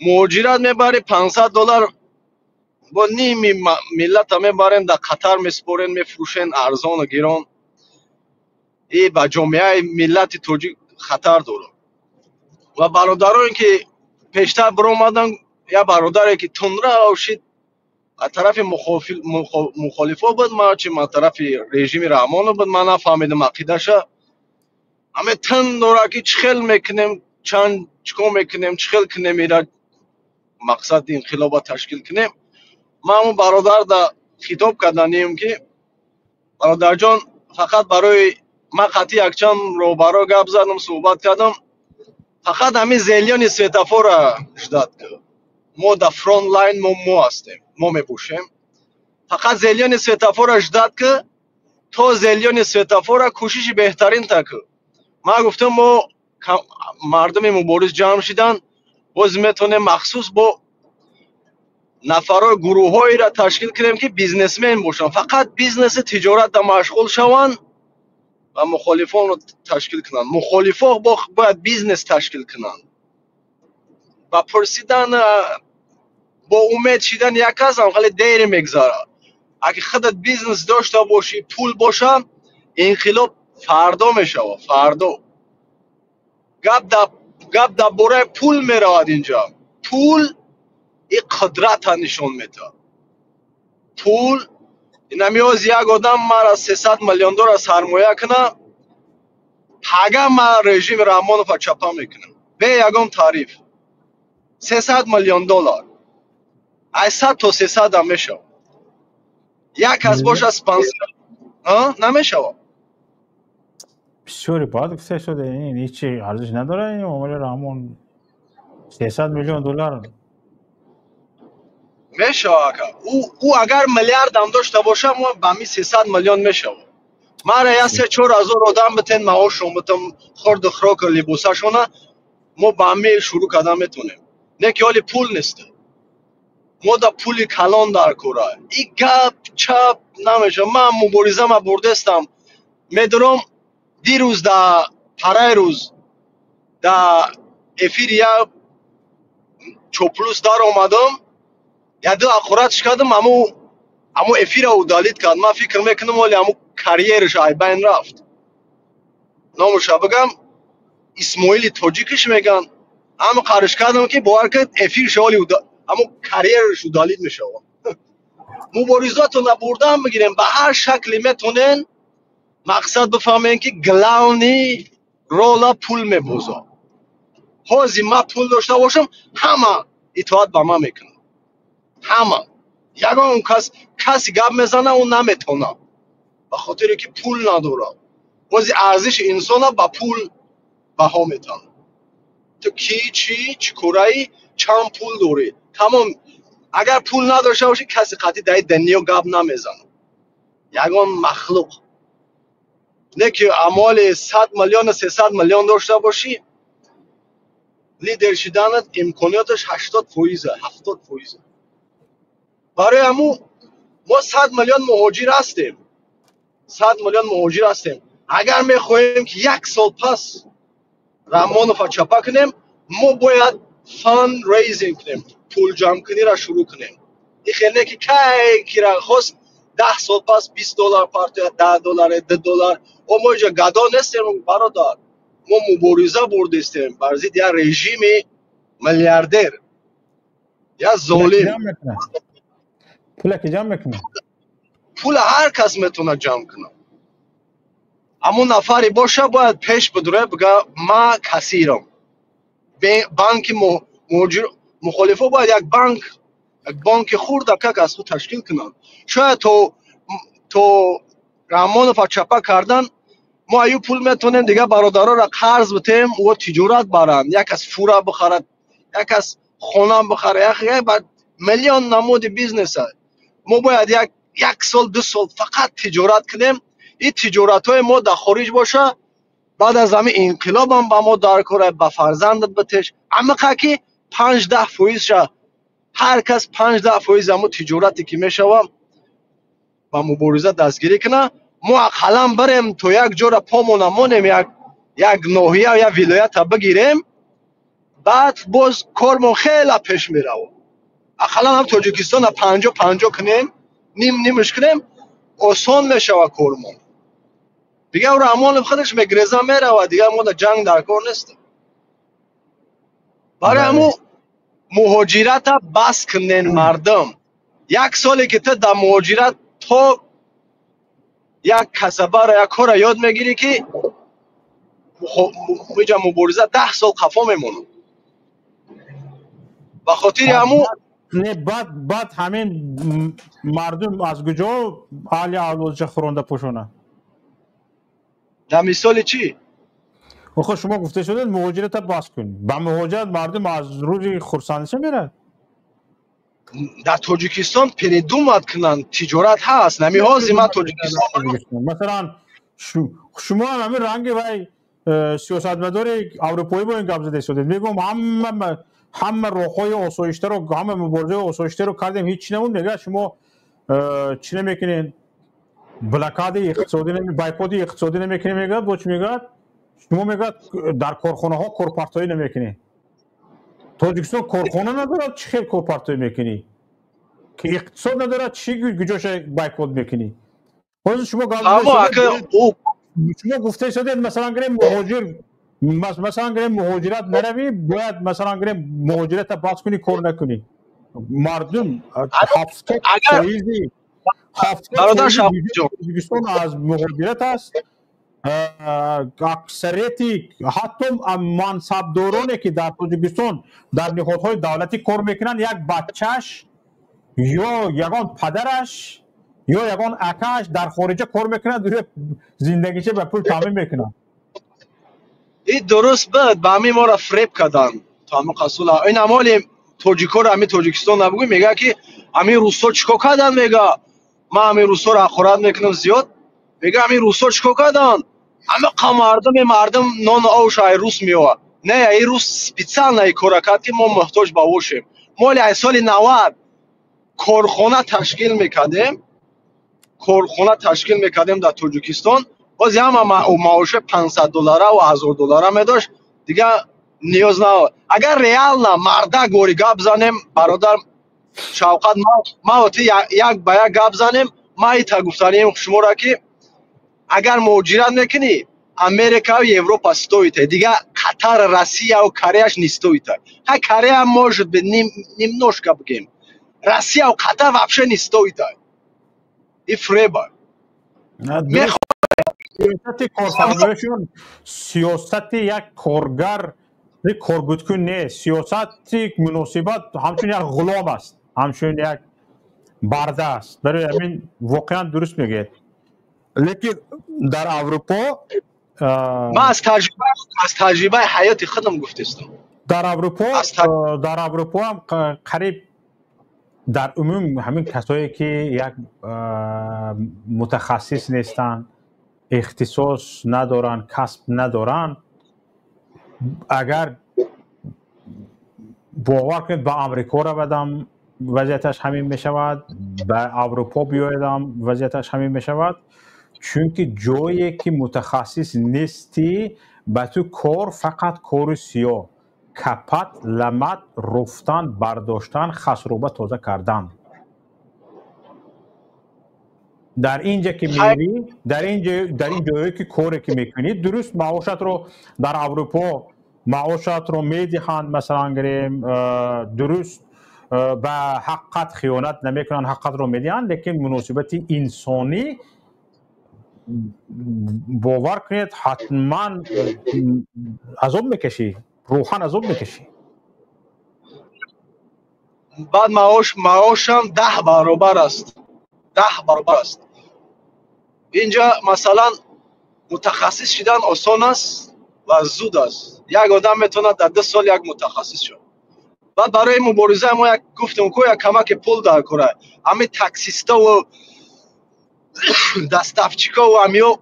مهاجرت میبری $500 با نیمی ملت میبرین در قطر میسپرین میفروشین ارزان و گران. این با جامعه ملت توجیه خطر داره. و برادران که پیشتر برآمدن، یا برادری که تندره آوشید از طرف مخالفا بود، ما چه از طرف رژیم رحمان بود، من نفهمیدم عقیده‌ش. همه تن داره که چخل میکنیم، چکو میکنیم، چخل کنیم، ایرا مقصد انقلاب تشکیل کنیم. من اون برادر در خطاب کردنیم که برادر جان فقط برای من قطعی یک چند رو برای گپ زدم، صحبت کردم، فقط همین زیلیان سویتافور را شداد که ما در فرانت لاین ما هستیم، ما میپوشیم. فقط زیلیان سویتافور را شداد که تو زیلیان سویتافور را کوشش بهترین تا که من گفتم ما مردم مبارز جمع شدن، باز میتونیم مخصوص با نفرای گروه هایی را تشکیل کنیم که بیزنسمن باشن، فقط بیزنس تجارت را مشغول شوند و مخالفان رو تشکیل کنند. مخالفان باید بیزنس تشکیل کنند و پرسیدن با امید شدن یک از هم خیلی دیر میگذاره. اگه خودت بیزنس داشته باشی، پول باشه، انقلاب فردا میشه. فردا گپ در باره پول میرود اینجا. پول این قدرت نشون میده. پول نمیاز یک آدم مرا $300 میلیون سرمایه کنه، هگه ما رژیم رحمانوف چپا میکنم به یگم تعریف $300 میلیون. ای 100 تا 300 هم میشه. یک از باش اسپانسر نمیشه. بسیاری باید کسی شده این هیچی ارزش نداره. این معامله رحمان $300 میلیون میشه. او اگر میلیارد هم داشته باشه ما به می 300 میلیون میشه. ما را 3-4 هزار آدم بتین معاششون بتم خورد و خوراک لباسشونه، ما به می شروع کردن میتونیم. نه که حالی پول نیست. ما دا پولی کلان در کوره. این گپ چپ نمیشه. من مبارزه ما بردستم. میدونم دیروز دا پرای روز دا افیر یا چوپلوس دار آمدم، یا دو اخوراتش کردم، امو افیر او دالید کرد. من فکر میکنم ولی امو کاریرش ای بین رفت. نامش بگم اسماعیل تاجیکش میگن. اما قارش کردم که باور کرد افیر شوالی امو کاریرش دالید میشه. مبارزاتون بردن بگیریم به هر شکلی میتونین. مقصد بفهمین که گلاونی رولا پول میبوزه. حاضی ما پول داشته باشم همه اطاعت به ما میکنه. همه یگان کسی گپ میزنه اون نمیتونه به خاطر که پول نداره. حاضی ارزش انسان با پول بها میتونه. تو کی چی کورایی چند پول داری تمام. اگر پول نداشته باشی کسی قطعی در دنیا گپ نمیزنه. یگان مخلوق نه که اعمال 100 میلیون 300 میلیون داشته باشی، لیدر شدنت امکاناتش 80% 70%. برای همون ما 100 میلیون مهاجر هستیم. 100 میلیون مهاجر هستیم. اگر میخواهیم که یک سال پس رحمانوف چپا کنیم، ما باید فاند ریزینگ کنیم، پول جمع کنی را شروع کنیم. این خیلی که کی را خواست 10 سال پس $20 پارت $10 $2 و ما اینجا گدا نیستیم برادر. ما مبارزه بردیم بر ضد یک رژیم میلیاردر یا ظالم. پول کی جمع میکنه؟ پول هر کس میتونه جمع کنه. اما نفری باشه باید پیش بدره بگه ما کثیرم. بانک مخالفه باید یک بانک خورد که از خود تشکیل کنن. شاید تو رحمانوف چپا کردن ما ایو پول میتونیم دیگه برادرها را قرض بتیم و تجارت برن. یک از فورا بخرد، یک از خونم بخره بعد میلیون نمود بیزنس است. ما باید یک سال دو سال فقط تجارت کنیم. این تجارت های ما در خارج باشه، بعد از همین انقلاب هم با ما دار کنه، به فرزند بتش اما که 5-10% شه هر کس 5-10% همون تجارتی که میشوه با مبارزه دستگیری کنه. ما قلم بریم تو یک جور پامون مونیم یک ناحیه یا ولایت بگیریم، بعد باز کارمون خیلی پیش میره. اقلا هم تاجیکستان 50-50 کنیم، نیمش کنیم، آسان میشه و کارمون دیگه. او امان خودش میگریزه میره و دیگه ما در جنگ در کار نیست. برای همون مهاجرت بس کنین مردم. یک سالی که تو در مهاجرت تو یک کسبه را یک کار یاد میگیری که میجا مبارزه 10 سال خفا میمونم. به خاطر همون نه بعد همین مردم از کجا حالی اولوچه خورنده پوشونه؟ در مثال چی؟ خب شما گفته شده مهاجرت باز کنید. با مهاجرت مردم از روی خرسندشه میره. در تاجیکستان پیردومت کنن تجارت هست. نمی ها زیمت تاجیکستان مثلا شما همین رنگ وای سیاستمدار اروپایی با این گپ زده شدید. میگم همه راههای آسایشته رو، همه مبارزه آسایشته رو کردیم، هیچ نمون. میگه شما چی نمیکنین؟ بلاکاد اقتصادی بایکوت اقتصادی نمیکنین. میگه بچ میگه شما میگه در کارخانه ها کورپارتایی نمیکنین. تاجیکستان کارخانه نداره، چه خیلی کورپارتایی میکنی؟ که اقتصاد نداره، چی گجاش بایکوت میکنی؟ باز شما گفته شده مثلا گریم مهاجر، مثلا گریم مهاجرت نروی، باید مثلا گریم مهاجرت باز کنی، کار نکنی. مردم 70 تاجیکستان از مهاجرت است. اکثریتی حتی منصبدارانی که در تاجیکستان در نهادهای دولتی کار میکنن، یک بچهش یا یگان پدرش یا یگان اکاش در خارج کار میکنن، دوره زندگیشه به پول تامین میکنن. این درست بود. با همین ما را فریب کردن تا همه قصول این امال تاجیکا را همین تاجیکستان نبگوی. میگه که همین روسا چیکار کردن؟ میگه ما همین روسا را خورد میکنم زیاد. میگه همین روسا چیکار کردن؟ همه مردم نان آوش های روس میوه. نه این روس سپیڅل نه کار کرد که ما محتاج به اوشیم. مال سال 90 کارخانه تشکیل میکردیم، در تاجیکستان. باز هم معاش $500 و $1000 میداشت دیگه، نیاز نه. اگر ریال نه مرده گوری گپ زنیم برادر شوقت، ما یک به یک گپ زنیم. ما ایتا گفتنیم شما را که اگر مهاجرت میکنی امریکا و اروپا стоїте دیگه، قطر، روسیه و کره نیستویته. ها کره هم може به немножко بگیم، روسیه و قطر вообще نیستویته. این فریبه. سیاست کارفرمایشون سیاست یک کارگر کارگوزکن نیست. سیاست مناسبت همچون یک غلام است، همچون یک برده است. برای همین واقعا درست میگید. لیکن در اروپا ما از تجربه حیاتی خودم گفتستم. در اروپا هم قریب در عموم همین کسایی که یک متخصص نیستن، اختصاص ندارن، کسب ندارن، اگر باور کنید به امریکا را بدم وضعیتش همین می شود، به اروپا بیایدم وضعیتش همین می شود. چون که جایی که متخصص نیستی به تو کار فقط کار سیاه، کپت، لمت، رفتن، برداشتن، خسروبه تازه کردن. در اینجا که میری، در این جایی که کاری که میکنی، درست معاشت رو در اروپا معاشت رو میدهند، مثلا گریم درست به حقت خیانت نمیکنن، حقت رو میدهند، لیکن مناسبت انسانی باور کنید حتما عذاب میکشی، روحان عذاب میکشی. بعد معاشم 10 برابر است. اینجا مثلا متخصص شدن آسان است و زود است. یک آدم میتونه در 10 سال یک متخصص شد. بعد برای مبارزه ما یک گفتم که یک کمک پول در کره همه تاکسیستا و دستافچیکا و همیو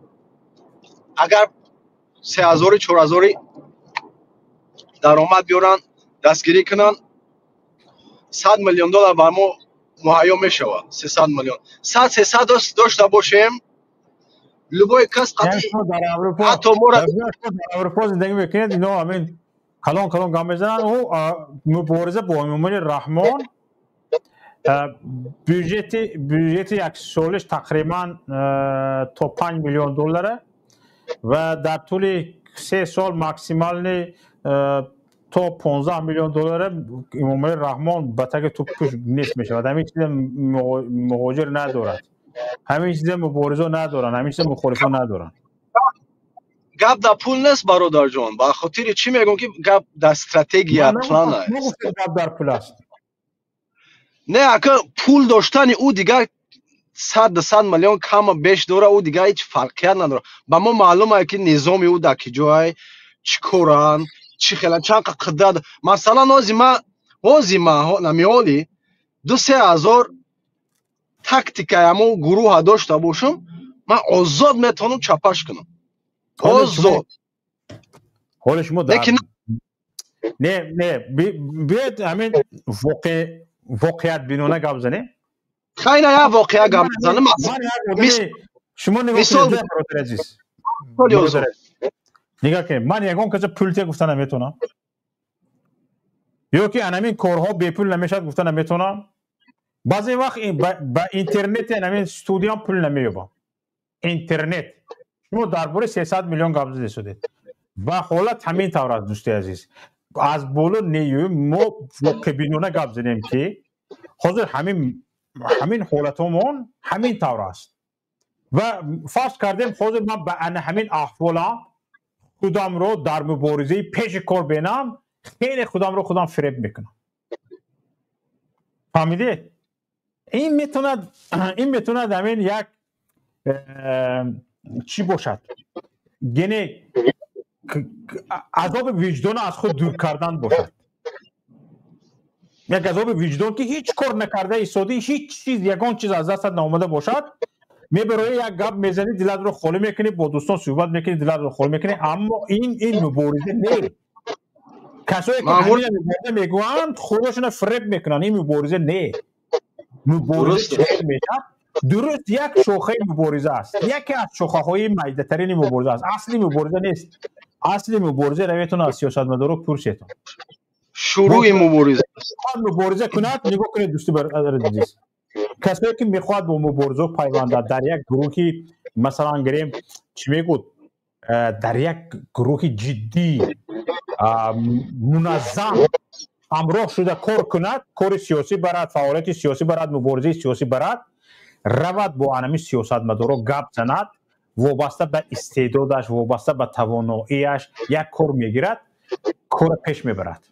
اگر 3000 4000 درآمد بیارن دستگیری کنن 100 میلیون دلار بر ما مهیا میشود 300 میلیون 300 داشته باشیم لبای کس قطعی در اروپا حتی ما را در اروپا زندگی میکنید اینا همین کلان گام بزنن و مبارزه با امام رحمان بودجت یک سالش تقریبا تا 5 میلیون دلاره و در طول 3 سال ماکسیمال تا 15 میلیون دلار امام رحمان بتک توپش نیست میشه و همین چیز مهاجر ندارد همین چیز مبارزه ندارن همین چیز مخالفه ندارن گپ در پول نیست برادر جان با خاطر چی میگم که گپ در استراتژی پلان است گپ در پول است نه اگه پول داشتن او دیگه 100 میلیون کم بیش داره او دیگه هیچ فرقیت نداره با ما معلومه که نظام او در کجای چی کارن چی خیلی چند قدرت مثلا نازیما نمیالی 2-3 هزار تاکتیکای همو گروه داشته باشم من آزاد میتونم چپش کنم آزاد حال شما در نه بیاید همین واقعیت بینونه گپ بزنیم خیلی یا واقعیت گپ بزنم شما نگاه کنید برادر عزیز نگاه کنید من یکم کجا پولتی گفتن نمیتونم یا که همین کارها بی پول نمیشد گفتن نمیتونم بعضی وقت با اینترنت همین استودیو پول نمییابم اینترنت شما درباره 300 میلیون گپ زده شدید و حالت همین طور است دوستی عزیز از بالا نیو ما واقعبینانه گپ زدیم که حاضر همین حالتمون همین طور است و فرض کردیم حاضر من به همین احوالا خودم رو در مبارزه پیش کار بینم خیلی خودم فریب میکنم فهمیدید این میتوند همین یک چی باشد یعنی عذاب وجدان از خود دور کردن باشد یک عذاب وجدان که هیچ کار نکرده ایستادی هیچ چیز یگان چیز از دست نآمده باشد میبرای یک گپ میزنی دلت رو خالی میکنی با دوستان صحبت میکنی دلت رو خالی میکنی اما این مبارزه نه کسایی که همین مبارزه میگویند خودشون فریب میکنن این مبارزه نه مبارزه چه میشه درست یک شاخه مبارزه است یکی از شاخه های میده ترین مبارزه است اصلی مبارزه نیست اصلی مبارزه رویتون از سیاستمدارا پرسیتون شروع مبارزه کند نگاه کنید دوستی برادر عزیز کسایی که میخواد با مبارزه پیوند در یک گروهی مثلا گریم چی میگود در یک گروه جدی منظم همراه شده کار کند کار سیاسی برد فعالیت سیاسی برد مبارزه سیاسی برد رود با انمی سیاستمدارا گپ زند وابسته به استعدادش وابسته به تواناییش یک کار میگیرد کار پیش میبرد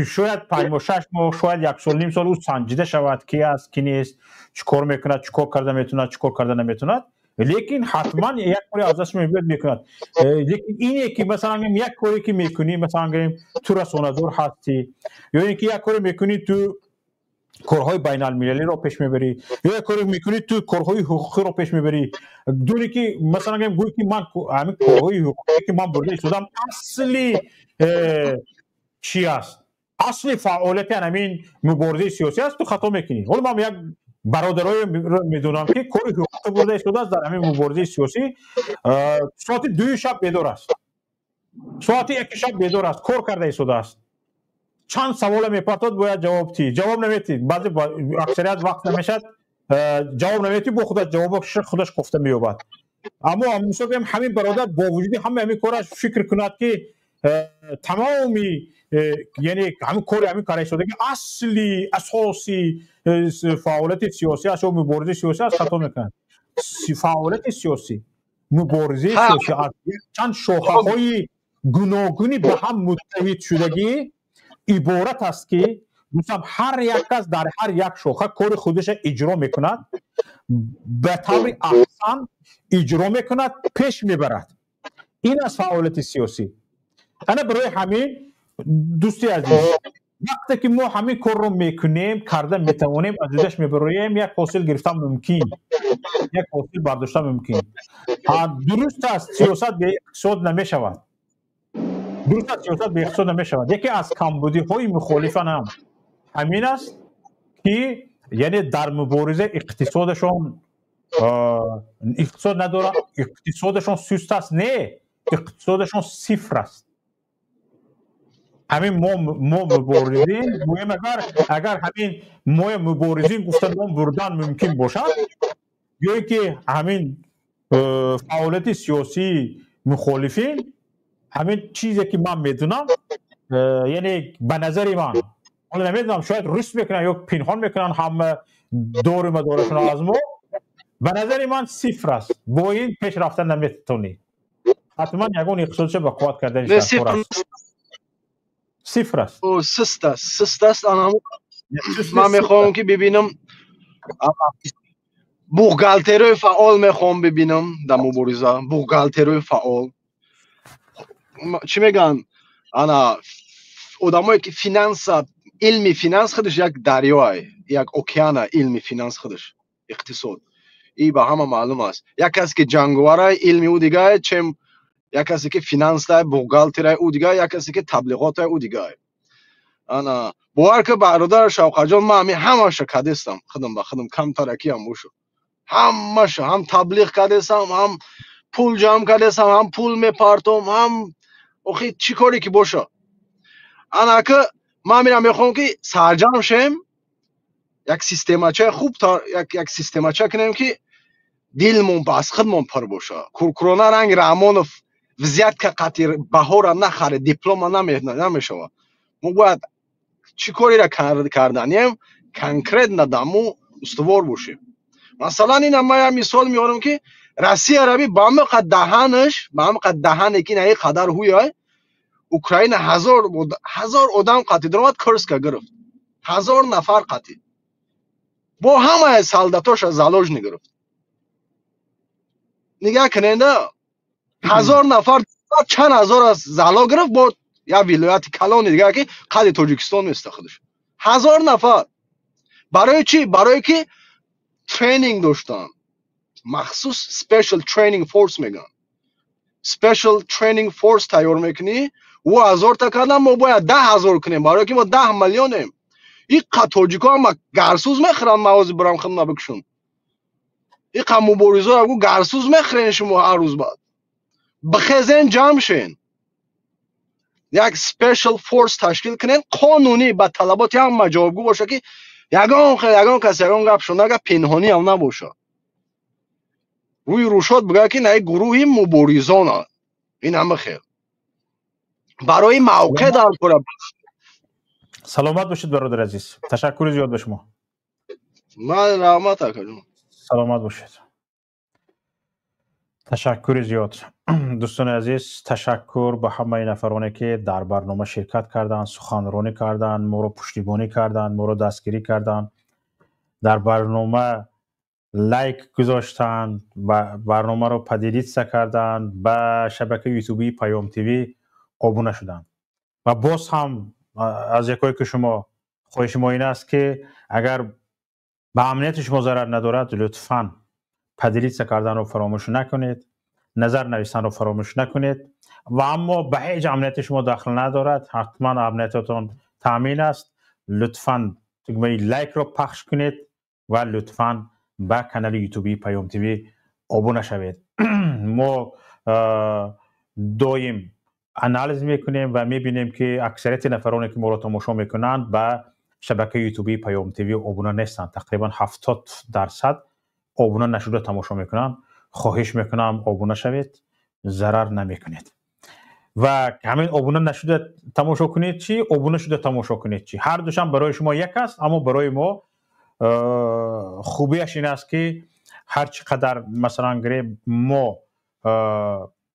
شاید 5 ماه 6 ماه شاید 1 سال نیم سال او سنجیده شود کی است کی نیست چیکار میکند چیکار کرده میتونه چیکار کرده نمیتونه لیکن حتما یک کاری از دست میکند لیکن اینه که مثلا یک کاری که میکنی مثلا تو رسانه‌دار هستی یا اینکه یک کاری میکنی تو کارهای بین المللی رو پیش میبری یا یک کاری میکنی تو کارهای حقوقی رو پیش میبری دونی که مثلا گویی که من همین کارهای حقوقی که من برده شدم اصلی چی است اصلی فعالیت همین مبارزه سیاسی است تو خطا میکنی حالا من یک برادرای میدونم که کاری حقوقی برده شده است در همین مبارزه سیاسی ساعت 2 شب بیدار است ساعت 1 شب بیدار است کار کرده شده است چند سوال میپرسد باید جواب نمیدید بعضی اکثریت وقت نمیشد جواب نمیدید با خودش جواب خودش گفته مییابد اما مثلا همین برادر با وجود همین کارش فکر کند که تمامی یعنی همین کاری شده که اصلی اساسی فعالیت سیاسی است و مبارزه سیاسی است خطا میکنند فعالیت سیاسی مبارزه سیاسی است چند شاخه‌های گوناگونی به هم متحد شدگی عبارت است که مثلا هر یک کس در هر یک شاخه کار خودش اجرا میکند به طور احسن اجرا میکند پیش میبرد این از فعالیت سیاسی انا برای همین دوستی عزیز وقتی که ما همین کار رو میکنیم کرده میتوانیم از جدش میبریم یک حاصل گرفتن ممکن، یک حاصل برداشتن ممکن. درست است سیاست به اقتصاد نمیشود، درست است سیاست به اقتصاد نمیشود. یکی از کمبودی های مخالفان هم همین است که یعنی در مبارزه اقتصادشون اقتصاد نداره، اقتصادشون سست است، نه اقتصادشون صفر است. همین ما مبارزین گویم اگر همین ما مبارزین گفتن ما بردن ممکن باشد، یا که همین فعالیت سیاسی مخالفین، همین چیزی که من میدونم یعنی به نظر من، حالا نمیدونم شاید رست میکنن یا پنهان میکنن هم دور مدارشون از ما، به نظر من صفر است. با این پیش رفتن نمیتونی، حتما یکون اقتصادش به قوت کردنش در کار است. صفر است، سست است. من میخوام که ببینم بوغالتروی فعال میخوام ببینم در مبارزه. بوغالتروی فعال چی میگن انا آدمایی که فینانس، علمی فینانس خودش یک دریاه، یک اوکیان علمی فینانس خودش اقتصاد. این به همه معلوم است. یک کسی که جنگواره علمی او دیگه، چم یک کسی که فینانس دای بوغالتر او دیگه، یک کسی که تبلیغات او دیگه. انا باور که برادر شوقت جان من همش کدستم، خودم به خودم کم ترکی هم بوشو، همش هم تبلیغ کدستم، هم پول جمع کدستم، هم پول میپارتم، هم اخی چی کاری که باشه. انا که من میرم میخوام که سرجم شم، یک سیستمچه خوب تا یک سیستمچه کنیم که دلمون باز خودمون پر باشه. کورکرونا رنگ رحمانوف وضعیت که قطیر بهار نخره دیپلم نمیشه. ما باید چی کاری را کردنیم کنکریت ندامو استوار باشیم. مثلا این ما مثال میارم که روسیه عربی با هم قد دهنش، با هم قد دهنی که نه قدر هویای اوکراین هزار آدم قتل درآمد کرسکا گرفت، 1000 نفر قتل با همه سالداتاش از زالوج نگرفت. نگاه کنید 1000 نفر چند هزار از زالا گرفت با یا ولایت کلان دیگه که قد تاجیکستان است خودش. 1000 نفر برای چی؟ برای که ترینینگ داشتن، مخصوص سپیشال ترینینگ فورس میگن. سپیشال ترینینگ فورس تیار میکنی و 1000 تا کردن ما باید 10,000 کنیم برای که ما 10 میلیونیم. این تاجیکا هم گرسوز میخرن موازی برام خدمت بکشون. این مبارزا رو گرسوز میخرین شما هر روز بعد. بخزن جمع شین. یک سپیشال فورس تشکیل کنین، قانونی با طلبات هم جوابگو باشه که یگان کسی یگان گپ شده پنهانی هم نباشه. روی روشات بگه که نه گروهی مبارزان این همه خیر. برای موقع در کار. سلامت باشید برادر عزیز. تشکر زیاد به شما. من رحمت کنم. سلامت باشید. تشکر زیاد. دوستان عزیز، تشکر به همه نفرانی که در برنامه شرکت کردند، سخنرانی کردند، ما رو پشتیبانی کردند، ما رو دستگیری کردند، در برنامه لایک گذاشتند و برنامه رو پدیدیت کردند، به شبکه یوتیوبی پیام تیوی آبونه شدند. و باز هم از یکایی که شما خواهش ما این است که اگر به امنیت شما ضرر ندارد لطفاً پدیدیت کردن رو فراموش نکنید، نظر نوشتن رو فراموش نکنید. و اما به هیچ امنیت شما دخل ندارد، حتما امنیتتون تامین است. لطفاً لایک رو پخش کنید و لطفاً به کانال یوتیوبی پیام تیوی آبونه شوید. ما دایم انالیز میکنیم و میبینیم که اکثریت نفرانی که ما رو تماشا میکنند به شبکه یوتیوبی پیام تیوی آبونه نیستند. تقریبا 70% آبونه نشده تماشا میکنن. خواهش میکنم آبونه شوید، ضرر نمیکنید. و همین آبونه نشده تماشا کنید چی، آبونه شده تماشا کنید چی، هر دوشم برای شما یک است. اما برای ما خوبیش این است که هر چقدر مثلا گریم ما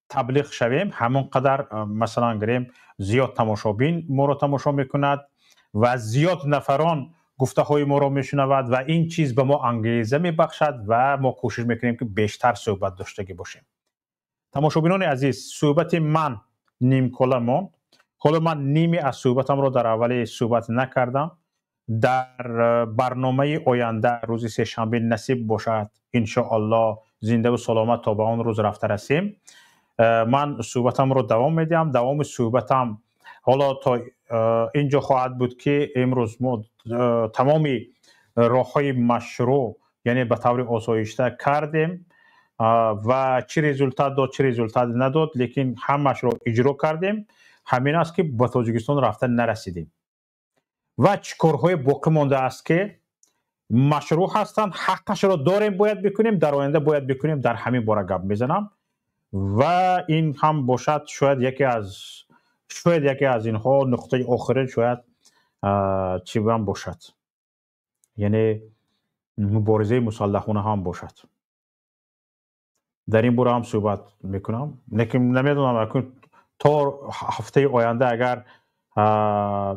تبلیغ شویم، همون قدر مثلا گریم زیاد تماشابین ما رو تماشا میکند و زیاد نفران گفته های ما رو میشنود و این چیز به ما انگیزه میبخشد و ما کوشش میکنیم که بیشتر صحبت داشته باشیم. تماشابینان عزیز، صحبت من نیم کلمه حالا من نیمی از صحبتم رو در اول صحبت نکردم. در برنامه آینده روز سه‌شنبه نصیب باشد ان الله زنده و سلامت تا به اون روز رفته رسیم، من صحبتم رو دوام میدم. دوام صحبتم حالا تا اینجا خواهد بود که امروز ما تمامی راه‌های مشروع یعنی به طور آسایشته کردیم و چه رزولتات داد چه رزولتات نداد، لیکن همش رو اجرا کردیم. همین است که به تاجیکستان رفته نرسیدیم و چیکارهای باقی مانده است که مشروع هستند، حقش را داریم باید بکنیم، در آینده باید بکنیم. در همین باره گپ میزنم و این هم باشد شاید یکی از اینها نقطه آخرین شاید چی هم باشد، یعنی مبارزه مسلحانه هم باشد. در این باره هم صحبت میکنم، لیکن نمیدونم تا هفته آینده اگر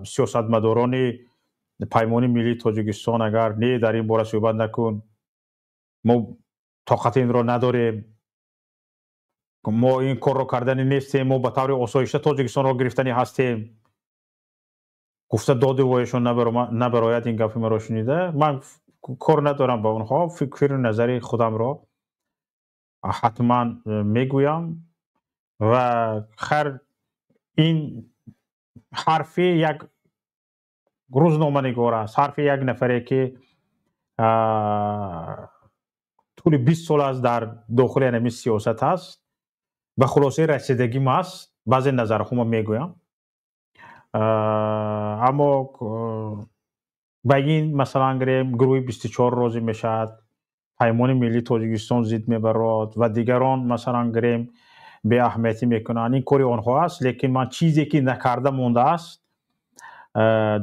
سیاستمداران پیمان ملی تاجیکستان اگر نه در این باره صحبت نکن، ما طاقت این را نداریم، ما این کار را کردنی نیستیم، ما به طور آسایشته تاجیکستان را گرفتنی هستیم، گفته داد وایشون نبراید این گپ مرا شنیده. من کار ندارم با اونها، فکر نظری خودم را حتما میگویم و خیر این حرفی یک روزنامه‌نگار است، حرفی یک نفری که طول 20 سال از در داخل اینمی سیاست هست، به خلاصه رسیدگیم است. بعضی نظرها میگویم، اما به این مثلا گروه 24 روزی میشد، پیمان ملی تاجیکستان زید میبرد و دیگران مثلا به اهمیتی میکنن، این کاری آنها است. لیکن من چیزی که نکرده مونده است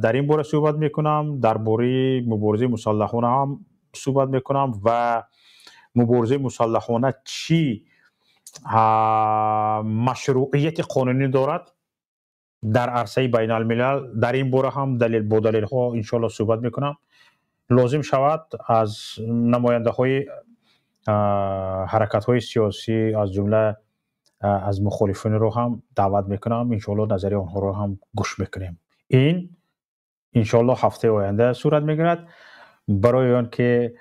در این باره صحبت میکنم، در باره مبارزه مسلحانه هم صحبت میکنم و مبارزه مسلحانه چی مشروعیت قانونی دارد در عرصه بین الملل. در این باره هم با دلیل ها انشاءالله صحبت میکنم. لازم شود از نماینده های حرکت های سیاسی از جمله از مخالفین رو هم دعوت میکنم، انشاءالله نظری آنها رو هم گوش میکنیم. این انشاءالله هفته آینده صورت میگیرد. برای آن که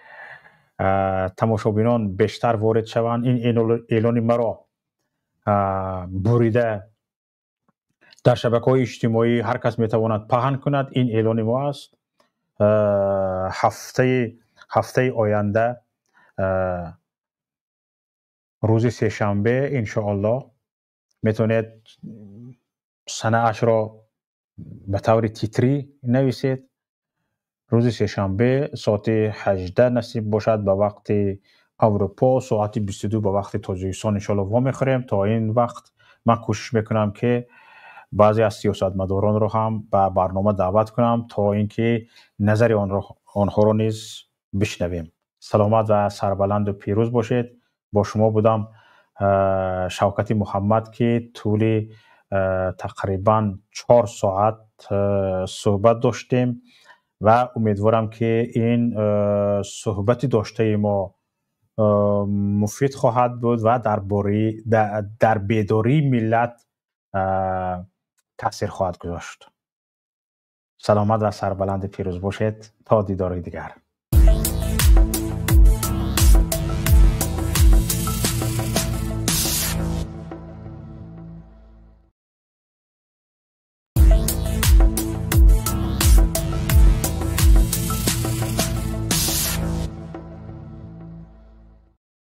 تماشابینان بیشتر وارد شوند، این اعلان مرا بریده در شبکه‌های اجتماعی هر کس میتواند پهن کند. این اعلان ما است. هفته آینده روز سه‌شنبه انشاءالله میتونید صنعش را به طور تیتری نویسید. روز سه‌شنبه ساعت 18 نصیب باشد به وقت اروپا، ساعت 22 به وقت تاجیکستان انشاءالله وا میخوریم. تا این وقت من کوشش میکنم که بعضی از سیاستمداران رو هم به برنامه دعوت کنم تا اینکه نظر آنها رو نیز بشنویم. سلامت و سربلند و پیروز باشید. با شما بودم شوکت محمد که طول تقریبا 4 ساعت صحبت داشتیم و امیدوارم که این صحبتی داشته ما مفید خواهد بود و در بیداری ملت تأثیر خواهد گذاشت. سلامت و سربلند پیروز باشید تا دیدار دیگر.